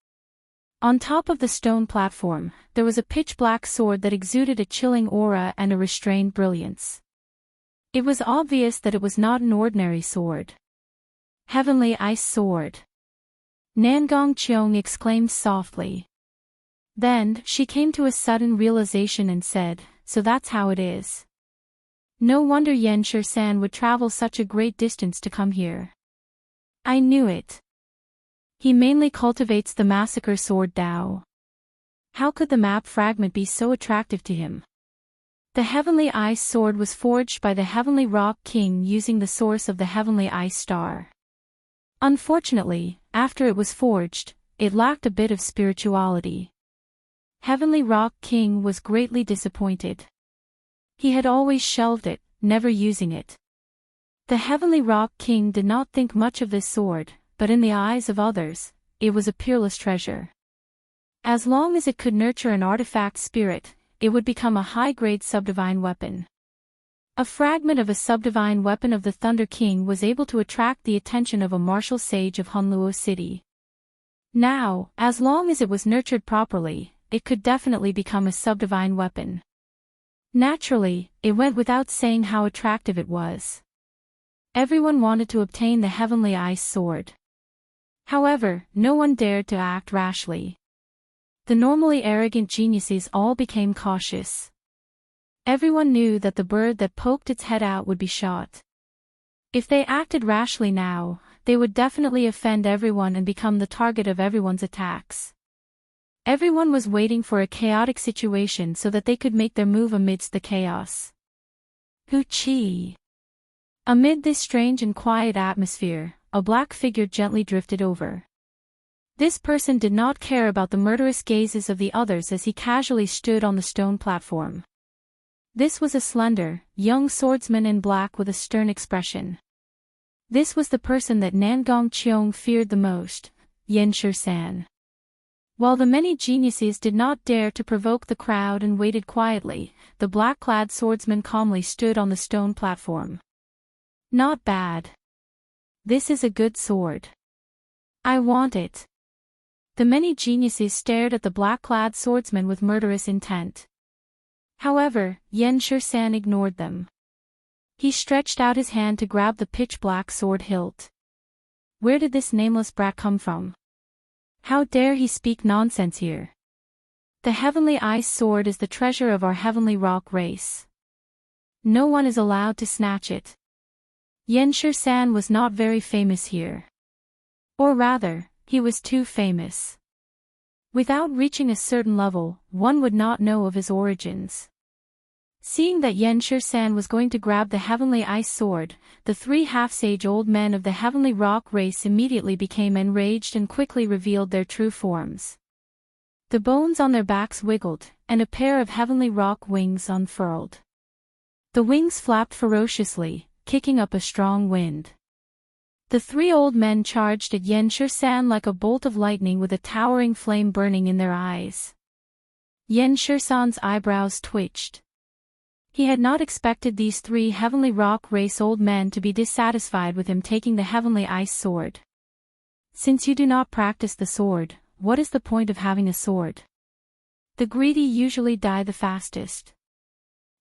On top of the stone platform, there was a pitch-black sword that exuded a chilling aura and a restrained brilliance. It was obvious that it was not an ordinary sword. "Heavenly Ice Sword!" Nangong Qiong exclaimed softly. Then, she came to a sudden realization and said, "So that's how it is. No wonder Yan Shi-san would travel such a great distance to come here. I knew it. He mainly cultivates the Massacre Sword Dao. How could the map fragment be so attractive to him?" The Heavenly Ice Sword was forged by the Heavenly Rock King using the source of the Heavenly Ice Star. Unfortunately, after it was forged, it lacked a bit of spirituality. Heavenly Rock King was greatly disappointed. He had always shelved it, never using it. The Heavenly Rock King did not think much of this sword, but in the eyes of others, it was a peerless treasure. As long as it could nurture an artifact spirit, it would become a high-grade subdivine weapon. A fragment of a subdivine weapon of the Thunder King was able to attract the attention of a martial sage of Hunluo City. Now, as long as it was nurtured properly, it could definitely become a subdivine weapon. Naturally, it went without saying how attractive it was. Everyone wanted to obtain the Heavenly Ice Sword. However, no one dared to act rashly. The normally arrogant geniuses all became cautious. Everyone knew that the bird that poked its head out would be shot. If they acted rashly now, they would definitely offend everyone and become the target of everyone's attacks. Everyone was waiting for a chaotic situation so that they could make their move amidst the chaos. Hu-chi! Amid this strange and quiet atmosphere, a black figure gently drifted over. This person did not care about the murderous gazes of the others as he casually stood on the stone platform. This was a slender, young swordsman in black with a stern expression. This was the person that Nangong Qiong feared the most, Yan Shi-san. While the many geniuses did not dare to provoke the crowd and waited quietly, the black-clad swordsman calmly stood on the stone platform. Not bad. This is a good sword. I want it. The many geniuses stared at the black-clad swordsman with murderous intent. However, Yan Shi-san ignored them. He stretched out his hand to grab the pitch-black sword hilt. Where did this nameless brat come from? How dare he speak nonsense here? The Heavenly Ice Sword is the treasure of our Heavenly Rock race. No one is allowed to snatch it. Yan Shi-san was not very famous here. Or rather, he was too famous. Without reaching a certain level, one would not know of his origins. Seeing that Yan Shi-san was going to grab the Heavenly Ice Sword, the 3 half-sage old men of the Heavenly Rock race immediately became enraged and quickly revealed their true forms. The bones on their backs wiggled, and a pair of Heavenly Rock wings unfurled. The wings flapped ferociously, kicking up a strong wind. The 3 old men charged at Yan Shi-san like a bolt of lightning with a towering flame burning in their eyes. Yan Shi-san's eyebrows twitched. He had not expected these 3 Heavenly Rock race old men to be dissatisfied with him taking the Heavenly Ice Sword. Since you do not practice the sword, what is the point of having a sword? The greedy usually die the fastest.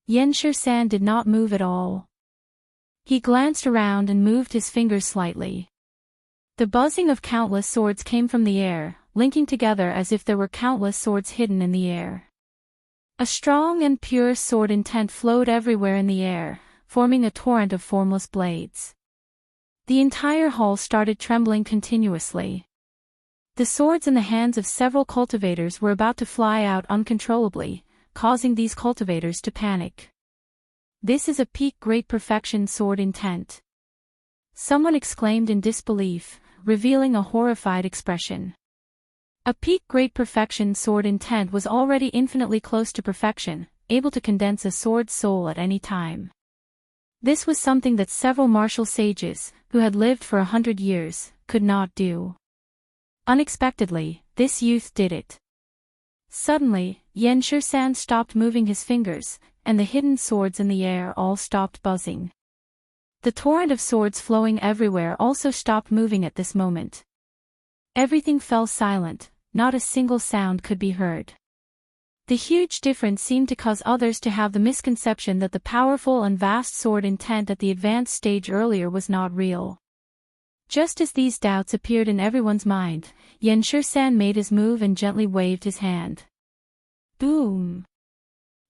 Yen Shirsan did not move at all. He glanced around and moved his fingers slightly. The buzzing of countless swords came from the air, linking together as if there were countless swords hidden in the air. A strong and pure sword intent flowed everywhere in the air, forming a torrent of formless blades. The entire hall started trembling continuously. The swords in the hands of several cultivators were about to fly out uncontrollably, causing these cultivators to panic. This is a peak great perfection sword intent. Someone exclaimed in disbelief, revealing a horrified expression. A peak great perfection sword intent was already infinitely close to perfection, able to condense a sword's soul at any time. This was something that several martial sages, who had lived for 100 years, could not do. Unexpectedly, this youth did it. Suddenly, Yen Shirsan stopped moving his fingers, and the hidden swords in the air all stopped buzzing. The torrent of swords flowing everywhere also stopped moving at this moment. Everything fell silent, not a single sound could be heard. The huge difference seemed to cause others to have the misconception that the powerful and vast sword intent at the advanced stage earlier was not real. Just as these doubts appeared in everyone's mind, Yen Shirsan made his move and gently waved his hand. Boom!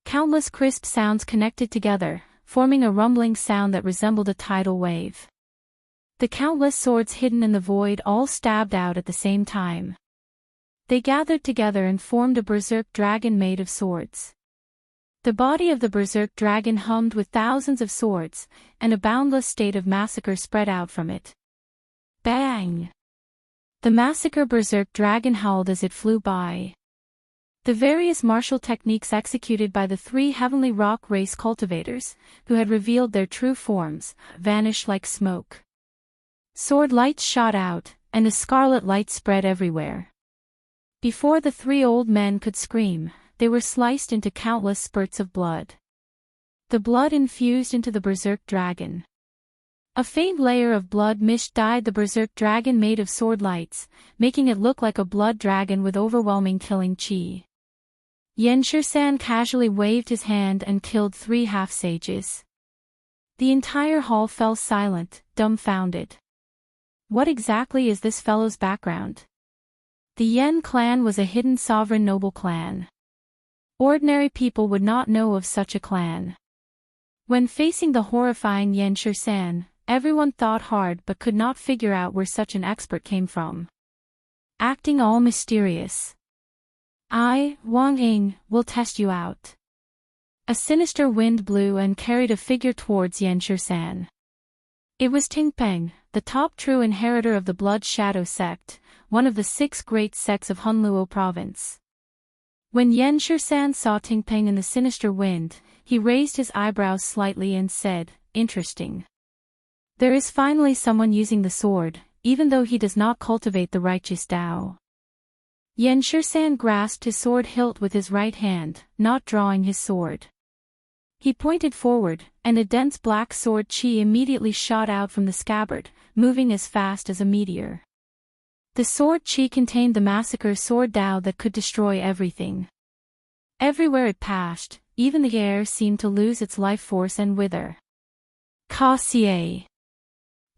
Countless crisp sounds connected together, forming a rumbling sound that resembled a tidal wave. The countless swords hidden in the void all stabbed out at the same time. They gathered together and formed a berserk dragon made of swords. The body of the berserk dragon hummed with thousands of swords, and a boundless state of massacre spread out from it. Bang! The massacre berserk dragon howled as it flew by. The various martial techniques executed by the 3 heavenly rock race cultivators, who had revealed their true forms, vanished like smoke. Sword lights shot out, and a scarlet light spread everywhere. Before the 3 old men could scream, they were sliced into countless spurts of blood. The blood infused into the berserk dragon. A faint layer of blood mist dyed the berserk dragon made of sword lights, making it look like a blood dragon with overwhelming killing chi. Yen Shirsan casually waved his hand and killed 3 half-sages. The entire hall fell silent, dumbfounded. What exactly is this fellow's background? The Yen clan was a hidden sovereign noble clan. Ordinary people would not know of such a clan. When facing the horrifying Yen Shirsan, everyone thought hard but could not figure out where such an expert came from. Acting all mysterious. I, Wang Ying, will test you out. A sinister wind blew and carried a figure towards Yen Shirsan. It was Tingpeng, the top true inheritor of the Blood Shadow sect, one of the 6 great sects of Hunluo province. When Yen Shirsan saw Tingpeng in the sinister wind, he raised his eyebrows slightly and said, "Interesting. There is finally someone using the sword, even though he does not cultivate the righteous Tao." Yen Shirsan grasped his sword hilt with his right hand, not drawing his sword. He pointed forward, and a dense black sword chi immediately shot out from the scabbard, moving as fast as a meteor. The sword chi contained the massacre sword Tao that could destroy everything. Everywhere it passed, even the air seemed to lose its life force and wither. Ka Xie.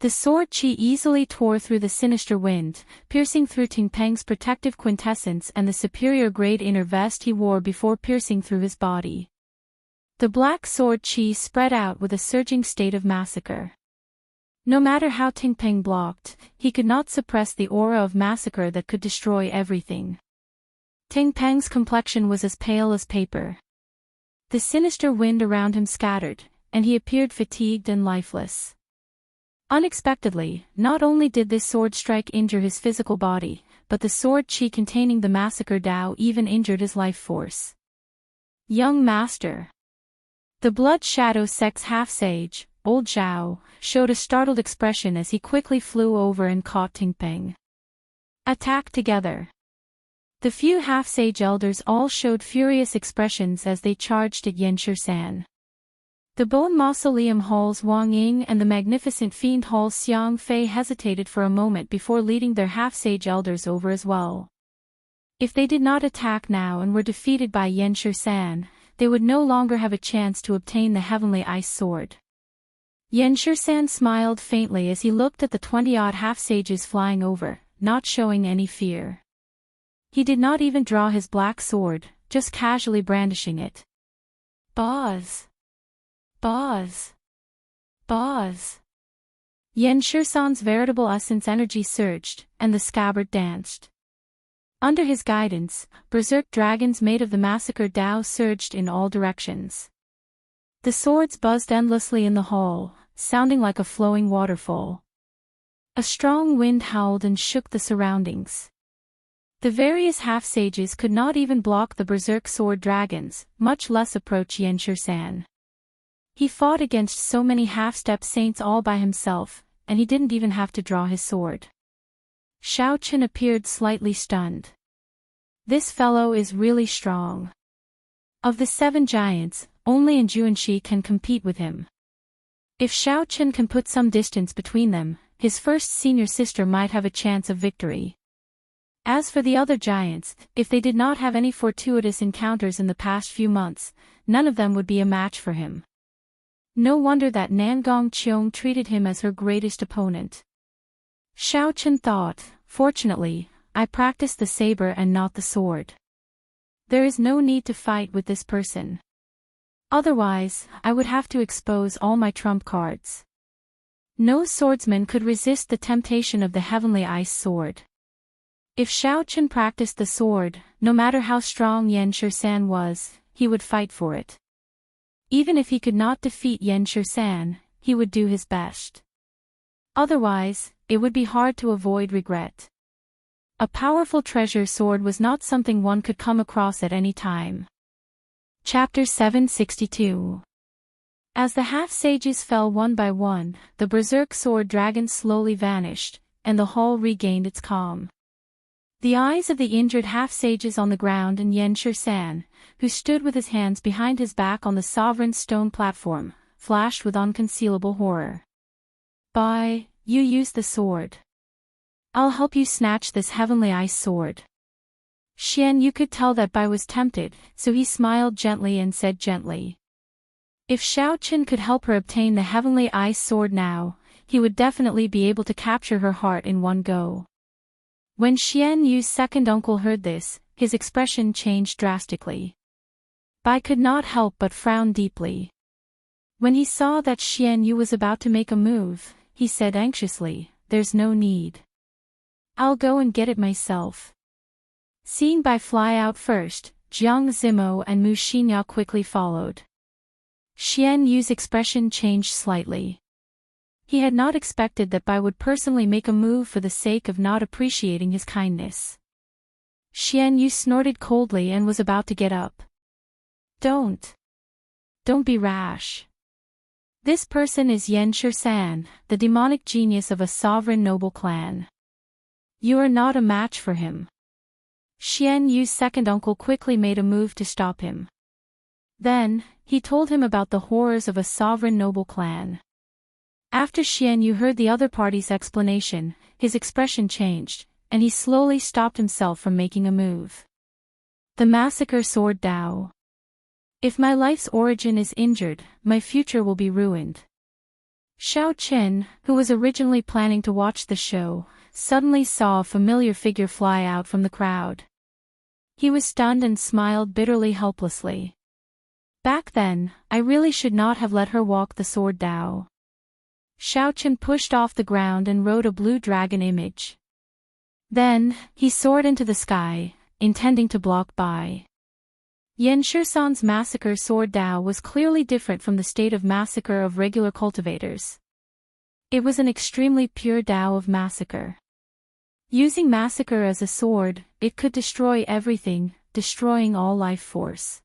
The sword chi easily tore through the sinister wind, piercing through Tingpeng's protective quintessence and the superior grade inner vest he wore before piercing through his body. The black sword chi spread out with a surging state of massacre. No matter how Tingpeng blocked, he could not suppress the aura of massacre that could destroy everything. Tingpeng's complexion was as pale as paper. The sinister wind around him scattered, and he appeared fatigued and lifeless. Unexpectedly, not only did this sword strike injure his physical body, but the sword chi containing the massacre Tao even injured his life force. Young Master. The Blood Shadow sect's half-sage, Old Zhao, showed a startled expression as he quickly flew over and caught Tingpeng. Attack together. The few half-sage elders all showed furious expressions as they charged at Yen Shirsan. The Bone Mausoleum Hall's Wang Ying and the magnificent Fiend Hall's Xiang Fei hesitated for a moment before leading their half-sage elders over as well. If they did not attack now and were defeated by Yen Shirsan, they would no longer have a chance to obtain the heavenly ice sword. Yenshir-san smiled faintly as he looked at the 20-odd half-sages flying over, not showing any fear. He did not even draw his black sword, just casually brandishing it. Buzz! Buzz! Buzz! Yenshir-san's veritable essence energy surged, and the scabbard danced. Under his guidance, berserk dragons made of the massacre Dao surged in all directions. The swords buzzed endlessly in the hall, sounding like a flowing waterfall. A strong wind howled and shook the surroundings. The various half-sages could not even block the berserk sword dragons, much less approach Yenshir-san. He fought against so many half-step saints all by himself, and he didn't even have to draw his sword. Xiao Qin appeared slightly stunned. This fellow is really strong. Of the 7 giants, only Enjuanshi can compete with him. If Xiao Qin can put some distance between them, his first senior sister might have a chance of victory. As for the other giants, if they did not have any fortuitous encounters in the past few months, none of them would be a match for him. No wonder that Nangong Cheong treated him as her greatest opponent. Xiao Qin thought, fortunately, I practice the saber and not the sword. There is no need to fight with this person. Otherwise, I would have to expose all my trump cards. No swordsman could resist the temptation of the heavenly ice sword. If Xiao Qin practiced the sword, no matter how strong Yenshir-san was, he would fight for it. Even if he could not defeat Yenshir-san, he would do his best. Otherwise, it would be hard to avoid regret. A powerful treasure sword was not something one could come across at any time. Chapter 762. As the half-sages fell one by one, the berserk sword dragons slowly vanished, and the hall regained its calm. The eyes of the injured half-sages on the ground and Yenshir-san, who stood with his hands behind his back on the sovereign's stone platform, flashed with unconcealable horror. Bai, you use the sword. I'll help you snatch this heavenly ice sword. Xian Yu could tell that Bai was tempted, so he smiled gently and said gently. If Xiao Qin could help her obtain the heavenly ice sword now, he would definitely be able to capture her heart in one go. When Xian Yu's second uncle heard this, his expression changed drastically. Bai could not help but frown deeply. When he saw that Xian Yu was about to make a move, he said anxiously, "There's no need. I'll go and get it myself." Seeing Bai fly out first, Jiang Zimo and Mu Xinya quickly followed. Xian Yu's expression changed slightly. He had not expected that Bai would personally make a move for the sake of not appreciating his kindness. Xian Yu snorted coldly and was about to get up. Don't be rash. This person is Yenshir-san, the demonic genius of a sovereign noble clan. You are not a match for him. Xian Yu's second uncle quickly made a move to stop him. Then, he told him about the horrors of a sovereign noble clan. After Xian Yu heard the other party's explanation, his expression changed, and he slowly stopped himself from making a move. The massacre sword Dao. If my life's origin is injured, my future will be ruined. Xiao Qin, who was originally planning to watch the show, suddenly saw a familiar figure fly out from the crowd. He was stunned and smiled bitterly helplessly. Back then, I really should not have let her walk the sword Dao. Xiao Qin pushed off the ground and wrote a blue dragon image. Then, he soared into the sky, intending to block Bai. Yenshir-san's massacre sword Dao was clearly different from the state of massacre of regular cultivators. It was an extremely pure Dao of massacre. Using massacre as a sword, it could destroy everything, destroying all life force.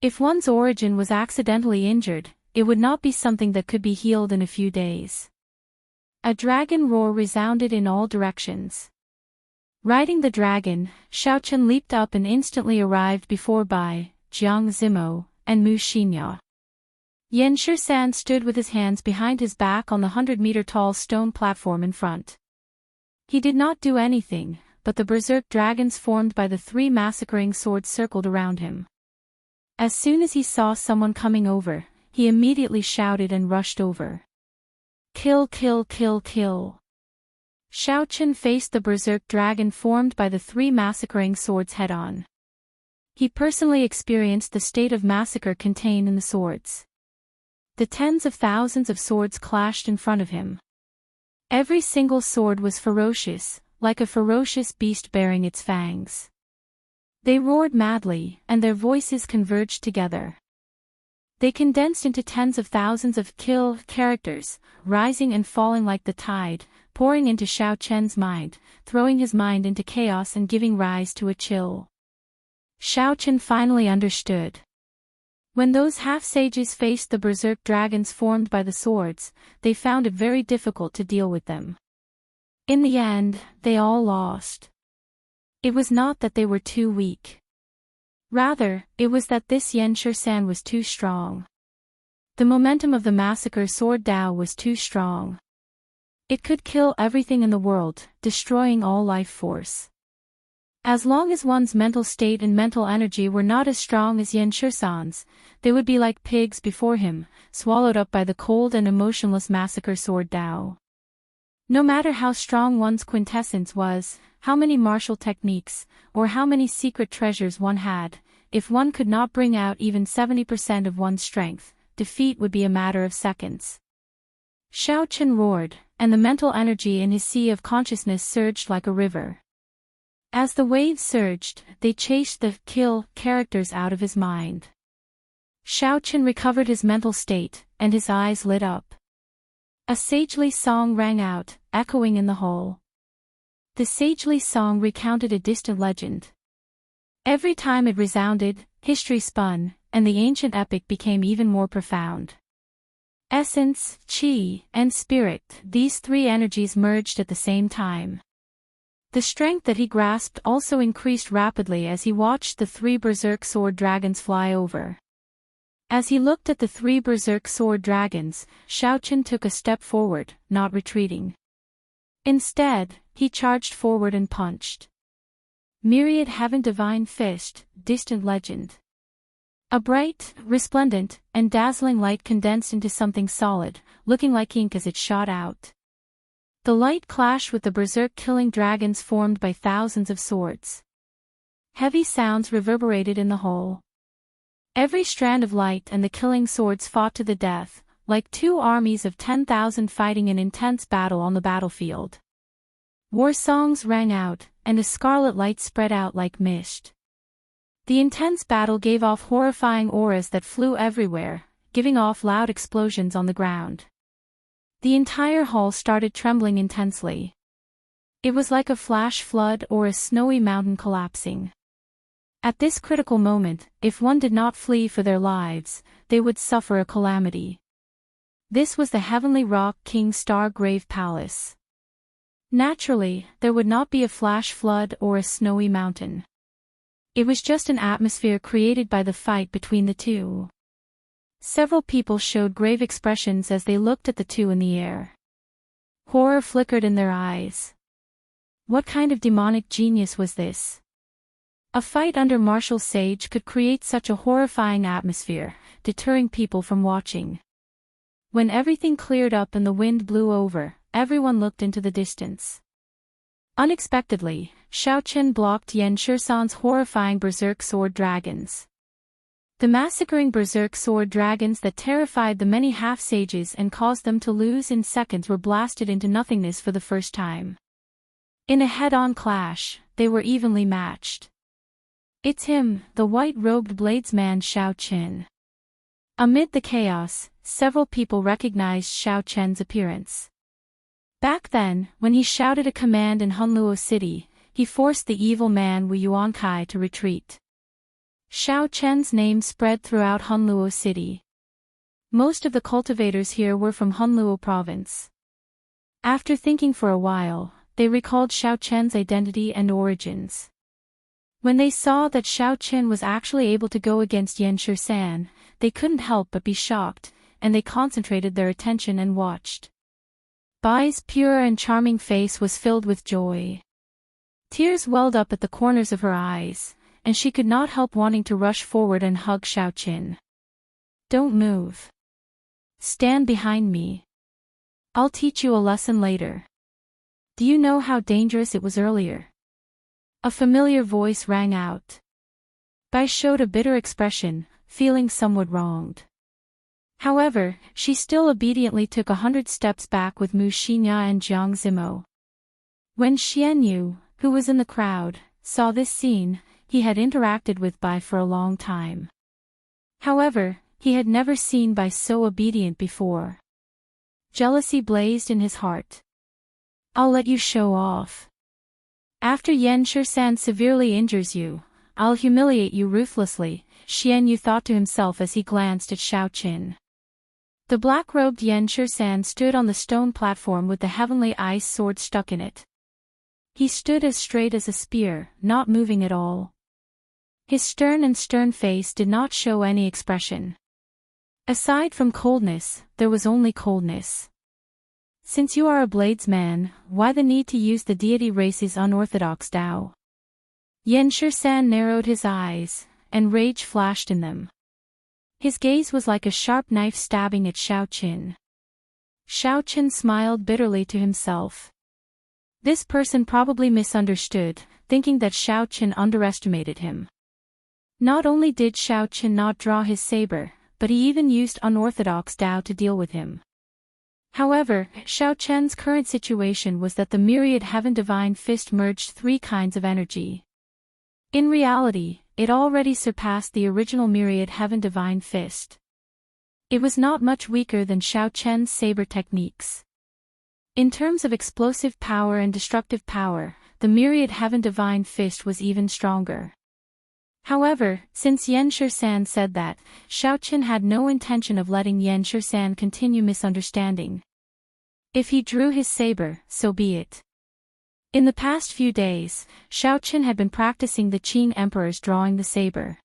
If one's origin was accidentally injured, it would not be something that could be healed in a few days. A dragon roar resounded in all directions. Riding the dragon, Xiao Qin leaped up and instantly arrived before Bai, Jiang Zimo, and Mu Xinya. Yenshir-san stood with his hands behind his back on the 100-meter-tall stone platform in front. He did not do anything, but the berserk dragons formed by the 3 massacring swords circled around him. As soon as he saw someone coming over, he immediately shouted and rushed over. Kill, kill, kill, kill. Xiao Chen faced the berserk dragon formed by the three massacring swords head-on. He personally experienced the state of massacre contained in the swords. The tens of thousands of swords clashed in front of him. Every single sword was ferocious, like a ferocious beast bearing its fangs. They roared madly, and their voices converged together. They condensed into tens of thousands of kill characters, rising and falling like the tide, pouring into Xiao Chen's mind, throwing his mind into chaos and giving rise to a chill. Xiao Chen finally understood. When those half-sages faced the berserk dragons formed by the swords, they found it very difficult to deal with them. In the end, they all lost. It was not that they were too weak. Rather, it was that this Yan Shisan was too strong. The momentum of the massacre sword Dao was too strong. It could kill everything in the world, destroying all life force. As long as one's mental state and mental energy were not as strong as Yan Shisan's, they would be like pigs before him, swallowed up by the cold and emotionless massacre sword Dao. No matter how strong one's quintessence was, how many martial techniques, or how many secret treasures one had, if one could not bring out even 70% of one's strength, defeat would be a matter of seconds. Xiao Chen roared, and the mental energy in his sea of consciousness surged like a river. As the waves surged, they chased the kill characters out of his mind. Xiao Chen recovered his mental state, and his eyes lit up. A sagely song rang out, echoing in the hall. The sagely song recounted a distant legend. Every time it resounded, history spun, and the ancient epic became even more profound. Essence, Qi, and Spirit, these three energies merged at the same time. The strength that he grasped also increased rapidly as he watched the three berserk sword dragons fly over. As he looked at the three berserk sword dragons, Xiao Chen took a step forward, not retreating. Instead, he charged forward and punched. Myriad Heaven Divine Fist, distant legend. A bright, resplendent, and dazzling light condensed into something solid, looking like ink as it shot out. The light clashed with the berserk-killing dragons formed by thousands of swords. Heavy sounds reverberated in the hall. Every strand of light and the killing swords fought to the death, like two armies of 10,000 fighting an intense battle on the battlefield. War songs rang out, and a scarlet light spread out like mist. The intense battle gave off horrifying auras that flew everywhere, giving off loud explosions on the ground. The entire hall started trembling intensely. It was like a flash flood or a snowy mountain collapsing. At this critical moment, if one did not flee for their lives, they would suffer a calamity. This was the Heavenly Rock King Star Grave Palace. Naturally, there would not be a flash flood or a snowy mountain. It was just an atmosphere created by the fight between the two. Several people showed grave expressions as they looked at the two in the air. Horror flickered in their eyes. What kind of demonic genius was this? A fight under martial sage could create such a horrifying atmosphere, deterring people from watching. When everything cleared up and the wind blew over, everyone looked into the distance. Unexpectedly, Xiao Chen blocked Yan Shisan's horrifying berserk sword dragons. The massacring berserk sword dragons that terrified the many half-sages and caused them to lose in seconds were blasted into nothingness for the first time. In a head-on clash, they were evenly matched. It's him, the white-robed bladesman Xiao Chen. Amid the chaos, several people recognized Xiao Chen's appearance. Back then, when he shouted a command in Hunluo City, he forced the evil man Wu Yuankai to retreat. Xiao Chen's name spread throughout Hunluo City. Most of the cultivators here were from Hunluo province. After thinking for a while, they recalled Xiao Chen's identity and origins. When they saw that Xiao Chen was actually able to go against Yan Shisan, they couldn't help but be shocked, and they concentrated their attention and watched. Bai's pure and charming face was filled with joy. Tears welled up at the corners of her eyes, and she could not help wanting to rush forward and hug Xiaoqin. Don't move. Stand behind me. I'll teach you a lesson later. Do you know how dangerous it was earlier? A familiar voice rang out. Bai showed a bitter expression, feeling somewhat wronged. However, she still obediently took 100 steps back with Mu Xinya and Jiang Zimo. When Xian Yu, who was in the crowd, saw this scene, he had interacted with Bai for a long time. However, he had never seen Bai so obedient before. Jealousy blazed in his heart. I'll let you show off. After Yan Shisan severely injures you, I'll humiliate you ruthlessly, Xian Yu thought to himself as he glanced at Xiaoqin. The black-robed Yan Shisan stood on the stone platform with the heavenly ice sword stuck in it. He stood as straight as a spear, not moving at all. His stern face did not show any expression. Aside from coldness, there was only coldness. Since you are a bladesman, why the need to use the deity race's unorthodox Tao? Yan Shisan narrowed his eyes, and rage flashed in them. His gaze was like a sharp knife stabbing at Xiaoqin. Xiaoqin smiled bitterly to himself. This person probably misunderstood, thinking that Xiaoqin underestimated him. Not only did Xiaoqin not draw his saber, but he even used unorthodox Tao to deal with him. However, Xiaoqin's current situation was that the myriad heaven divine fist merged 3 kinds of energy. In reality, it already surpassed the original myriad heaven divine fist. It was not much weaker than Xiaoqin's saber techniques. In terms of explosive power and destructive power, the myriad heaven divine fist was even stronger. However, since Yan Shisan said that, Xiaoqin had no intention of letting Yan Shisan continue misunderstanding. If he drew his saber, so be it. In the past few days, Xiaoqin had been practicing the Qing Emperor's drawing the saber.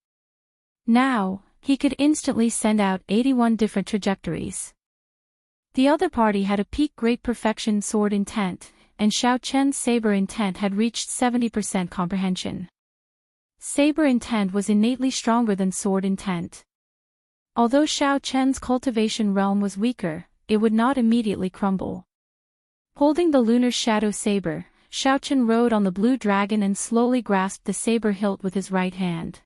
Now, he could instantly send out 81 different trajectories. The other party had a peak great perfection sword intent, and Xiaoqin's saber intent had reached 70% comprehension. Saber intent was innately stronger than sword intent. Although Xiaoqin's cultivation realm was weaker, it would not immediately crumble. Holding the lunar shadow saber, Xiaoqin rode on the blue dragon and slowly grasped the saber hilt with his right hand.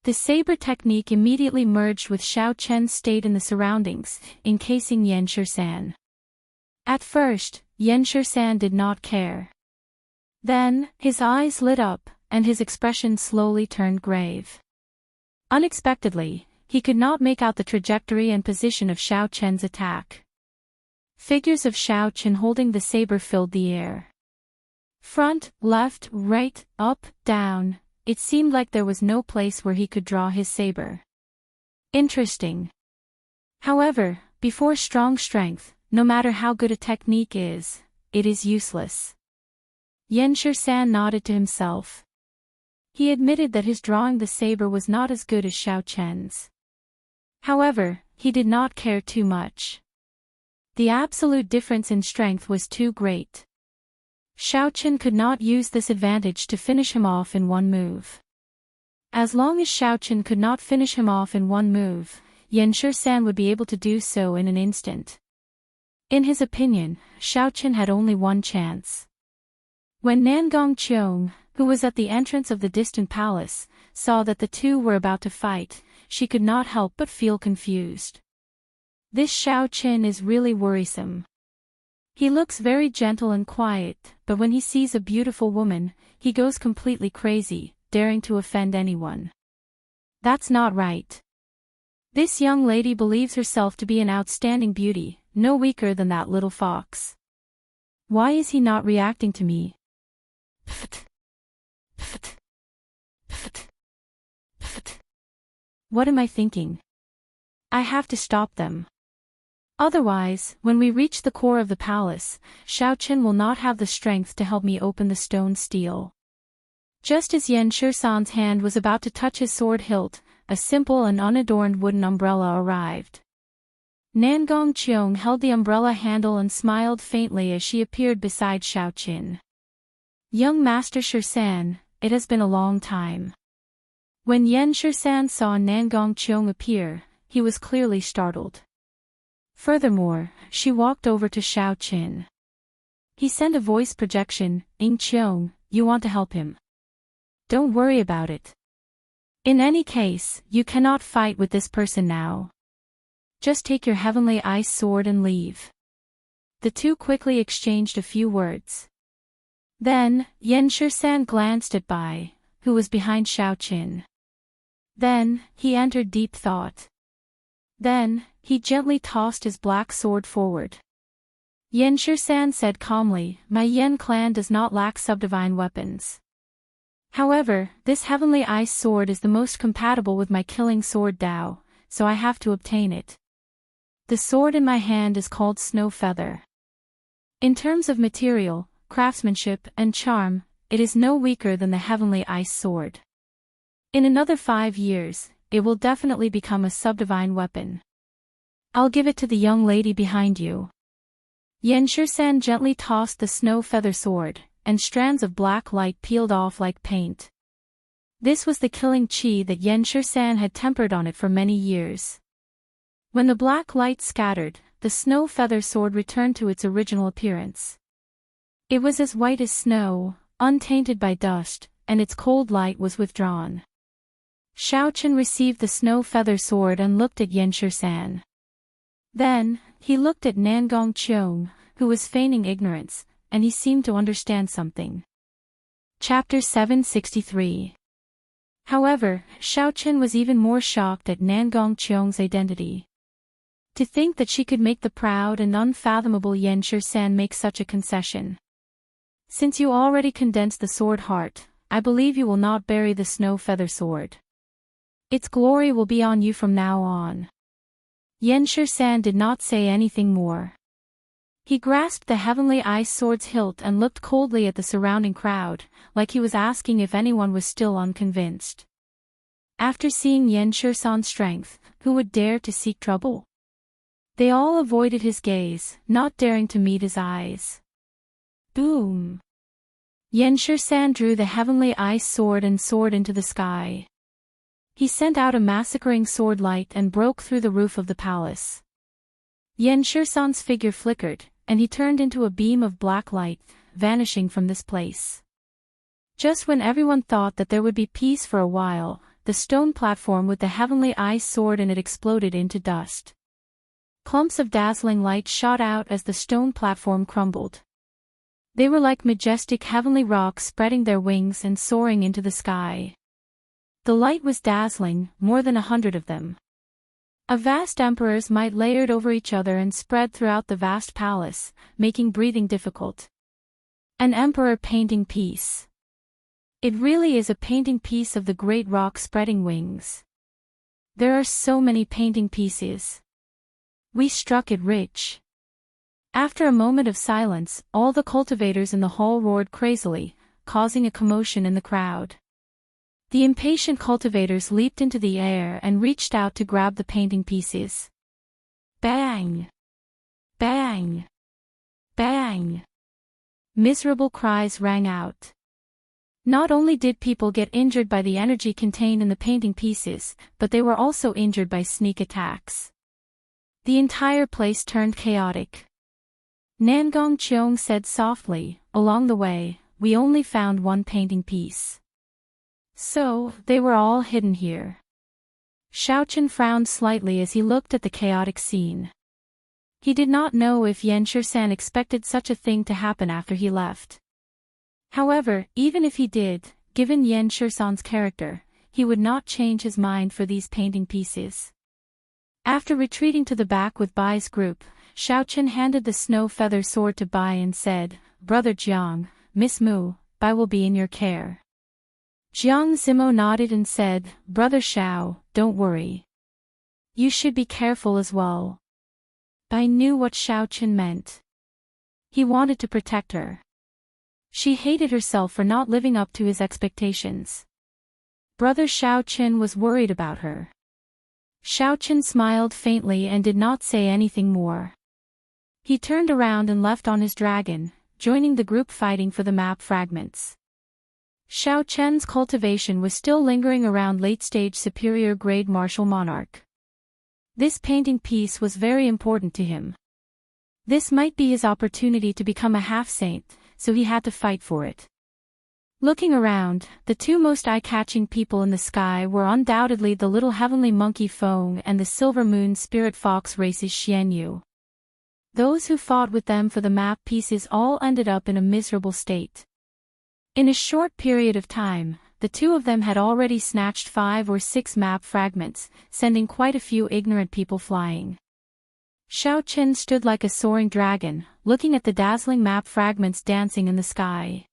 The saber technique immediately merged with Xiaoqin's state in the surroundings, encasing Yan Shisan. At first, Yan Shisan did not care. Then, his eyes lit up, and his expression slowly turned grave. Unexpectedly, he could not make out the trajectory and position of Xiaoqin's attack. Figures of Xiaoqin holding the saber filled the air. Front, left, right, up, down, it seemed like there was no place where he could draw his saber. Interesting. However, before strong strength, no matter how good a technique is, it is useless. Yan Shisan nodded to himself. He admitted that his drawing the saber was not as good as Xiaoqin's. However, he did not care too much. The absolute difference in strength was too great. Xiaoqin could not use this advantage to finish him off in one move. As long as Xiaoqin could not finish him off in one move, Yan Shisan would be able to do so in an instant. In his opinion, Xiaoqin had only one chance. When Nangong Qiong, who was at the entrance of the distant palace, saw that the two were about to fight, she could not help but feel confused. This Xiaoqin is really worrisome. He looks very gentle and quiet, but when he sees a beautiful woman, he goes completely crazy, daring to offend anyone. That's not right. This young lady believes herself to be an outstanding beauty, no weaker than that little fox. Why is he not reacting to me? Pft. Pft. Pft. Pft. What am I thinking? I have to stop them. Otherwise, when we reach the core of the palace, Xiaoqin will not have the strength to help me open the stone steel. Just as Yan Shisan's hand was about to touch his sword hilt, a simple and unadorned wooden umbrella arrived. Nangong Qiong held the umbrella handle and smiled faintly as she appeared beside Xiaoqin. Young Master Shisan, it has been a long time. When Yen Shisan saw Nangong Cheong appear, he was clearly startled. Furthermore, she walked over to Xiao Qin. He sent a voice projection, "Ing Cheong, you want to help him? Don't worry about it. In any case, you cannot fight with this person now. Just take your heavenly ice sword and leave." The two quickly exchanged a few words. Then, Yen Shisan glanced at Bai, who was behind Xiao Qin. Then, he entered deep thought. Then, he gently tossed his black sword forward. Yen Shisan said calmly, "My Yen clan does not lack subdivine weapons. However, this heavenly ice sword is the most compatible with my killing sword Dao, so I have to obtain it. The sword in my hand is called Snow Feather. In terms of material, craftsmanship, and charm, it is no weaker than the heavenly ice sword. In another 5 years, it will definitely become a subdivine weapon. I'll give it to the young lady behind you." Yen Shisan gently tossed the snow feather sword, and strands of black light peeled off like paint. This was the killing chi that Yen Shisan had tempered on it for many years. When the black light scattered, the snow feather sword returned to its original appearance. It was as white as snow, untainted by dust, and its cold light was withdrawn. Xiao Qin received the snow feather sword and looked at Yen Shisan. Then, he looked at Nangong Cheong, who was feigning ignorance, and he seemed to understand something. Chapter 763. However, Xiao Qin was even more shocked at Nangong Cheong's identity. To think that she could make the proud and unfathomable Yen Shisan make such a concession. "Since you already condensed the sword heart, I believe you will not bury the snow feather sword. Its glory will be on you from now on." Yen Shisan did not say anything more. He grasped the heavenly ice sword's hilt and looked coldly at the surrounding crowd, like he was asking if anyone was still unconvinced. After seeing Yen Shisan's strength, who would dare to seek trouble? They all avoided his gaze, not daring to meet his eyes. Boom! Yen Shisan drew the heavenly ice sword and soared into the sky. He sent out a massacring sword light and broke through the roof of the palace. Yen Shisan's figure flickered, and he turned into a beam of black light, vanishing from this place. Just when everyone thought that there would be peace for a while, the stone platform with the heavenly ice sword in it exploded into dust. Clumps of dazzling light shot out as the stone platform crumbled. They were like majestic heavenly rocks spreading their wings and soaring into the sky. The light was dazzling, more than 100 of them. A vast emperor's might layered over each other and spread throughout the vast palace, making breathing difficult. An emperor painting piece. It really is a painting piece of the great rock spreading wings. There are so many painting pieces. We struck it rich. After a moment of silence, all the cultivators in the hall roared crazily, causing a commotion in the crowd. The impatient cultivators leaped into the air and reached out to grab the painting pieces. Bang! Bang! Bang! Miserable cries rang out. Not only did people get injured by the energy contained in the painting pieces, but they were also injured by sneak attacks. The entire place turned chaotic. Nangong Cheong said softly, "Along the way, we only found one painting piece. So, they were all hidden here." Xiao Qin frowned slightly as he looked at the chaotic scene. He did not know if Yen Shisan expected such a thing to happen after he left. However, even if he did, given Yen Shisan's character, he would not change his mind for these painting pieces. After retreating to the back with Bai's group, Xiao Qin handed the snow feather sword to Bai and said, "Brother Jiang, Miss Mu, Bai will be in your care." Jiang Zimo nodded and said, "Brother Xiao, don't worry. You should be careful as well." Bai knew what Xiao Qin meant. He wanted to protect her. She hated herself for not living up to his expectations. Brother Xiao Qin was worried about her. Xiao Qin smiled faintly and did not say anything more. He turned around and left on his dragon, joining the group fighting for the map fragments. Xiao Chen's cultivation was still lingering around late-stage superior-grade martial monarch. This painting piece was very important to him. This might be his opportunity to become a half-saint, so he had to fight for it. Looking around, the two most eye-catching people in the sky were undoubtedly the little heavenly monkey Feng and the silver moon spirit fox race's Xianyu. Those who fought with them for the map pieces all ended up in a miserable state. In a short period of time, the two of them had already snatched 5 or 6 map fragments, sending quite a few ignorant people flying. Xiao Chen stood like a soaring dragon, looking at the dazzling map fragments dancing in the sky.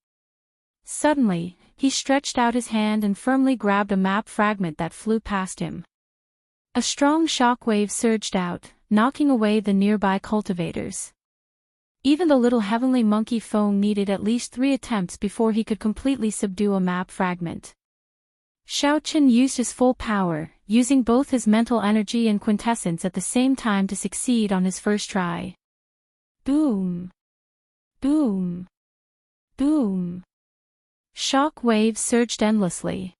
Suddenly, he stretched out his hand and firmly grabbed a map fragment that flew past him. A strong shockwave surged out, knocking away the nearby cultivators. Even the little heavenly monkey Feng needed at least 3 attempts before he could completely subdue a map fragment. Xiao Chen used his full power, using both his mental energy and quintessence at the same time to succeed on his first try. Boom! Boom! Boom! Shock waves surged endlessly.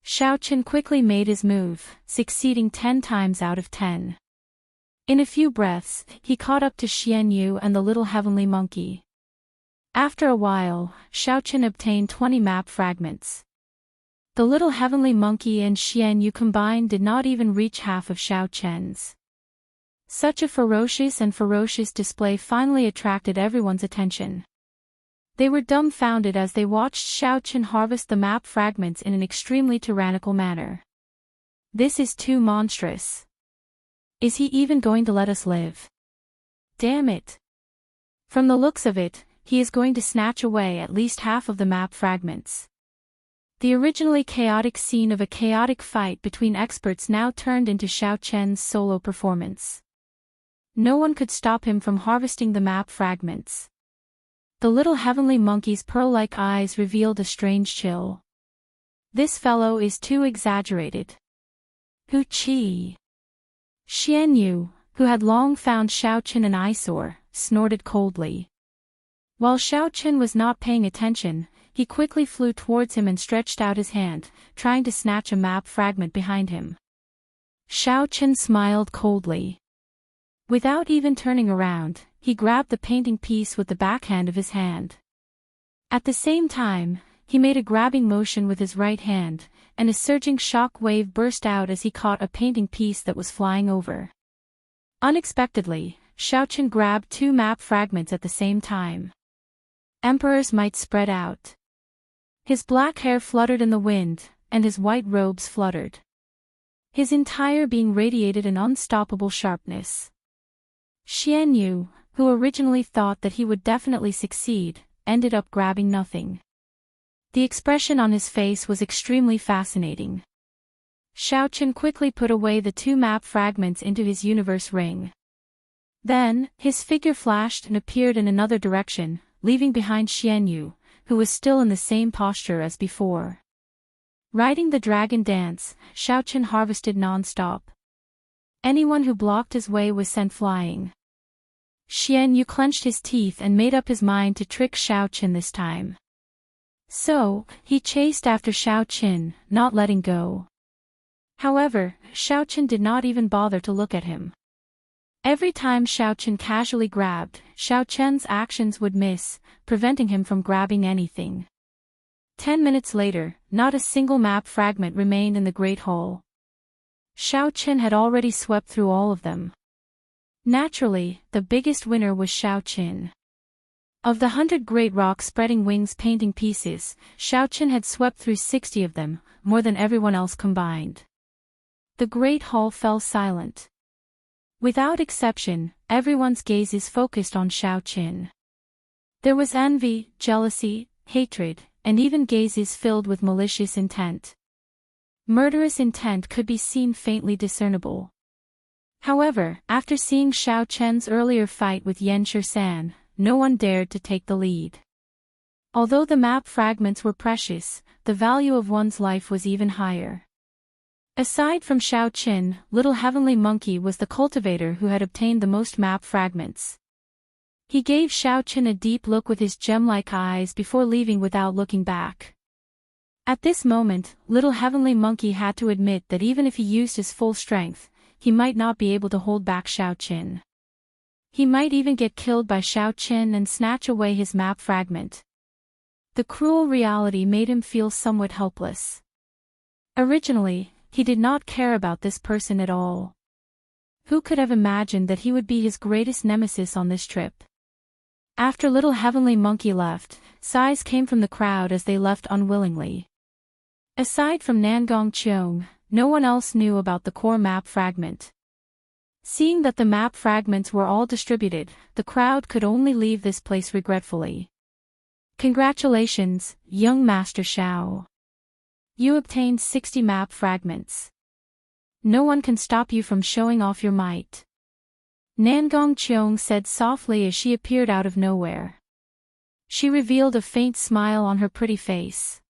Xiao Chen quickly made his move, succeeding 10 times out of 10. In a few breaths, he caught up to Xianyu and the little heavenly monkey. After a while, Xiao Chen obtained 20 map fragments. The little heavenly monkey and Xianyu combined did not even reach half of Xiao Chen's. Such a ferocious display finally attracted everyone's attention. They were dumbfounded as they watched Xiao Chen harvest the map fragments in an extremely tyrannical manner. This is too monstrous. Is he even going to let us live? Damn it. From the looks of it, he is going to snatch away at least half of the map fragments. The originally chaotic scene of a chaotic fight between experts now turned into Xiao Chen's solo performance. No one could stop him from harvesting the map fragments. The little heavenly monkey's pearl-like eyes revealed a strange chill. This fellow is too exaggerated. Hu Qi. Xianyu, who had long found Xiao Chen an eyesore, snorted coldly. While Xiao Chen was not paying attention, he quickly flew towards him and stretched out his hand, trying to snatch a map fragment behind him. Xiao Chen smiled coldly. Without even turning around, he grabbed the painting piece with the backhand of his hand. At the same time, he made a grabbing motion with his right hand, and a surging shock wave burst out as he caught a painting piece that was flying over. Unexpectedly, Xiao Chen grabbed 2 map fragments at the same time. Emperor's might spread out. His black hair fluttered in the wind, and his white robes fluttered. His entire being radiated an unstoppable sharpness. Xianyu, who originally thought that he would definitely succeed, ended up grabbing nothing. The expression on his face was extremely fascinating. Xiao Chen quickly put away the 2 map fragments into his universe ring. Then, his figure flashed and appeared in another direction, leaving behind Xianyu, who was still in the same posture as before. Riding the dragon dance, Xiao Chen harvested non-stop. Anyone who blocked his way was sent flying. Xianyu clenched his teeth and made up his mind to trick Xiao Chen this time. So, he chased after Xiao Chen, not letting go. However, Xiao Chen did not even bother to look at him. Every time Xiao Chen casually grabbed, Xiao Chen's actions would miss, preventing him from grabbing anything. 10 minutes later, not a single map fragment remained in the Great Hall. Xiao Chen had already swept through all of them. Naturally, the biggest winner was Xiao Chen. Of the 100 Great Rock Spreading Wings painting pieces, Xiao Chen had swept through 60 of them, more than everyone else combined. The Great Hall fell silent. Without exception, everyone's gaze is focused on Xiao Chen. There was envy, jealousy, hatred, and even gazes filled with malicious intent. Murderous intent could be seen faintly discernible. However, after seeing Xiao Chen's earlier fight with Yan Shisan, no one dared to take the lead. Although the map fragments were precious, the value of one's life was even higher. Aside from Xiao Chen, Little Heavenly Monkey was the cultivator who had obtained the most map fragments. He gave Xiao Chen a deep look with his gem-like eyes before leaving without looking back. At this moment, little heavenly monkey had to admit that even if he used his full strength, he might not be able to hold back Xiao Qin. He might even get killed by Xiao Qin and snatch away his map fragment. The cruel reality made him feel somewhat helpless. Originally, he did not care about this person at all. Who could have imagined that he would be his greatest nemesis on this trip? After little heavenly monkey left, sighs came from the crowd as they left unwillingly. Aside from Nangong Cheong, no one else knew about the core map fragment. Seeing that the map fragments were all distributed, the crowd could only leave this place regretfully. Congratulations, young Master Xiao. You obtained 60 map fragments. No one can stop you from showing off your might. Nangong Cheong said softly as she appeared out of nowhere. She revealed a faint smile on her pretty face.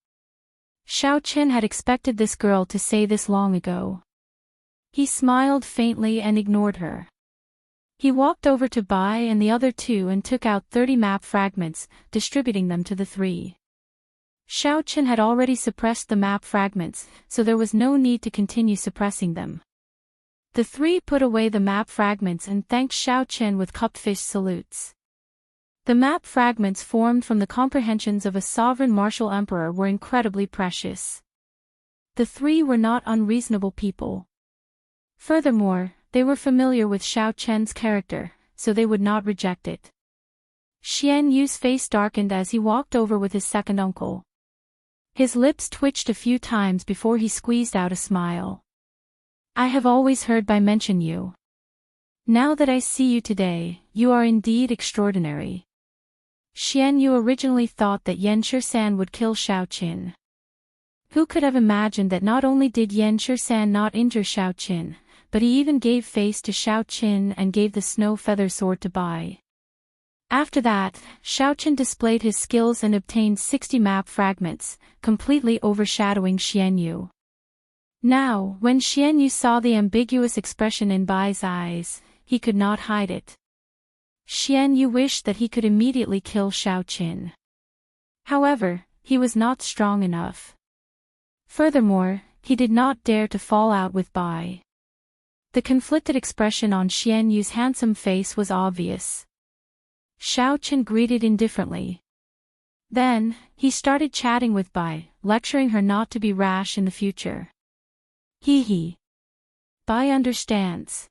Xiao Qin had expected this girl to say this long ago. He smiled faintly and ignored her. He walked over to Bai and the other two and took out 30 map fragments, distributing them to the three. Xiao Qin had already suppressed the map fragments, so there was no need to continue suppressing them. The three put away the map fragments and thanked Xiao Qin with cupfish salutes. The map fragments formed from the comprehensions of a sovereign martial emperor were incredibly precious. The three were not unreasonable people. Furthermore, they were familiar with Xiao Qin's character, so they would not reject it. Xian Yu's face darkened as he walked over with his second uncle. His lips twitched a few times before he squeezed out a smile. I have always heard Bai mention you. Now that I see you today, you are indeed extraordinary. Xian Yu originally thought that Yan Shisan would kill Xiao Qin. Who could have imagined that not only did Yan Shisan not injure Xiao Qin, but he even gave face to Xiao Qin and gave the snow feather sword to Bai. After that, Xiao Qin displayed his skills and obtained 60 map fragments, completely overshadowing Xian Yu. Now, when Xian Yu saw the ambiguous expression in Bai's eyes, he could not hide it. Xian Yu wished that he could immediately kill Xiao Qin. However, he was not strong enough. Furthermore, he did not dare to fall out with Bai. The conflicted expression on Xian Yu's handsome face was obvious. Xiao Qin greeted indifferently. Then, he started chatting with Bai, lecturing her not to be rash in the future. Hee. Bai understands.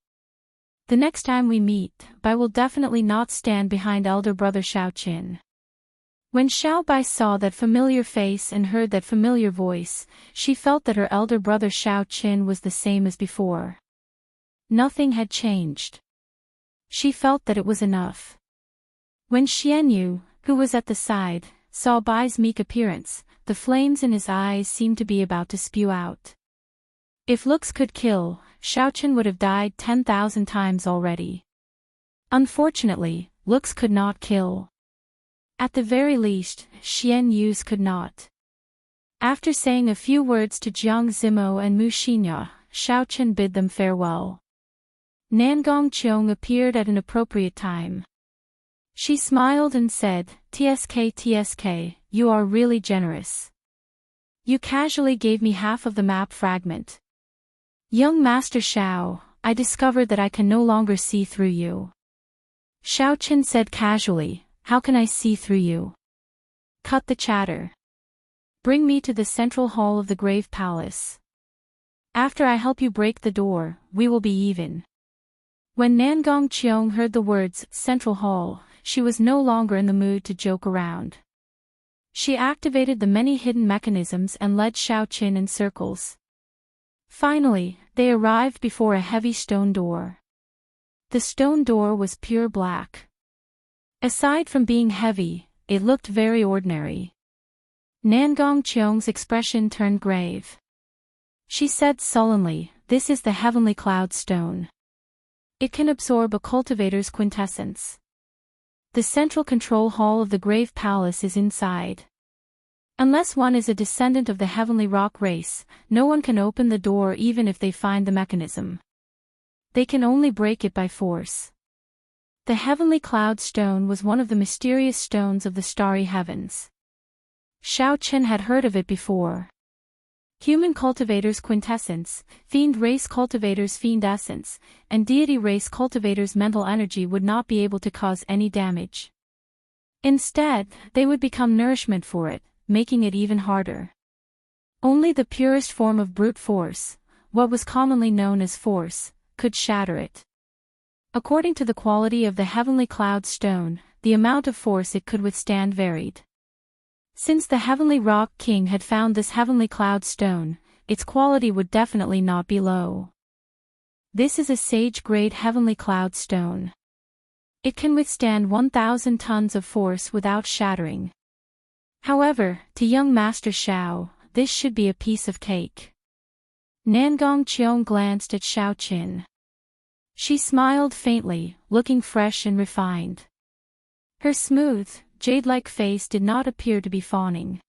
The next time we meet, Bai will definitely not stand behind elder brother Xiao Qin. When Xiao Bai saw that familiar face and heard that familiar voice, she felt that her elder brother Xiao Qin was the same as before. Nothing had changed. She felt that it was enough. When Xian Yu, who was at the side, saw Bai's meek appearance, the flames in his eyes seemed to be about to spew out. If looks could kill, Xiao Qin would have died 10,000 times already. Unfortunately, looks could not kill. At the very least, Xian Yu's could not. After saying a few words to Jiang Zimo and Mu Xinya, Xiao Qin bid them farewell. Nangong Cheong appeared at an appropriate time. She smiled and said, TSK, you are really generous. You casually gave me half of the map fragment. Young Master Xiao, I discovered that I can no longer see through you. Xiao Qin said casually, how can I see through you? Cut the chatter. Bring me to the central hall of the Grave Palace. After I help you break the door, we will be even. When Nangong Cheong heard the words, Central Hall, she was no longer in the mood to joke around. She activated the many hidden mechanisms and led Xiao Qin in circles. Finally, they arrived before a heavy stone door. The stone door was pure black. Aside from being heavy, it looked very ordinary. Nangong Cheong's expression turned grave. She said sullenly, this is the heavenly cloud stone. It can absorb a cultivator's quintessence. The central control hall of the Grave Palace is inside. Unless one is a descendant of the heavenly rock race, no one can open the door even if they find the mechanism. They can only break it by force. The heavenly cloud stone was one of the mysterious stones of the starry heavens. Xiao Qin had heard of it before. Human cultivators quintessence, fiend race cultivators fiend essence, and deity race cultivators mental energy would not be able to cause any damage. Instead, they would become nourishment for it, making it even harder. Only the purest form of brute force, what was commonly known as force, could shatter it. According to the quality of the heavenly cloud stone, the amount of force it could withstand varied. Since the heavenly rock king had found this heavenly cloud stone, its quality would definitely not be low. This is a sage-grade heavenly cloud stone. It can withstand 1,000 tons of force without shattering. However, to young Master Xiao, this should be a piece of cake. Nangong Qiong glanced at Xiao Qin. She smiled faintly, looking fresh and refined. Her smooth, jade-like face did not appear to be fawning.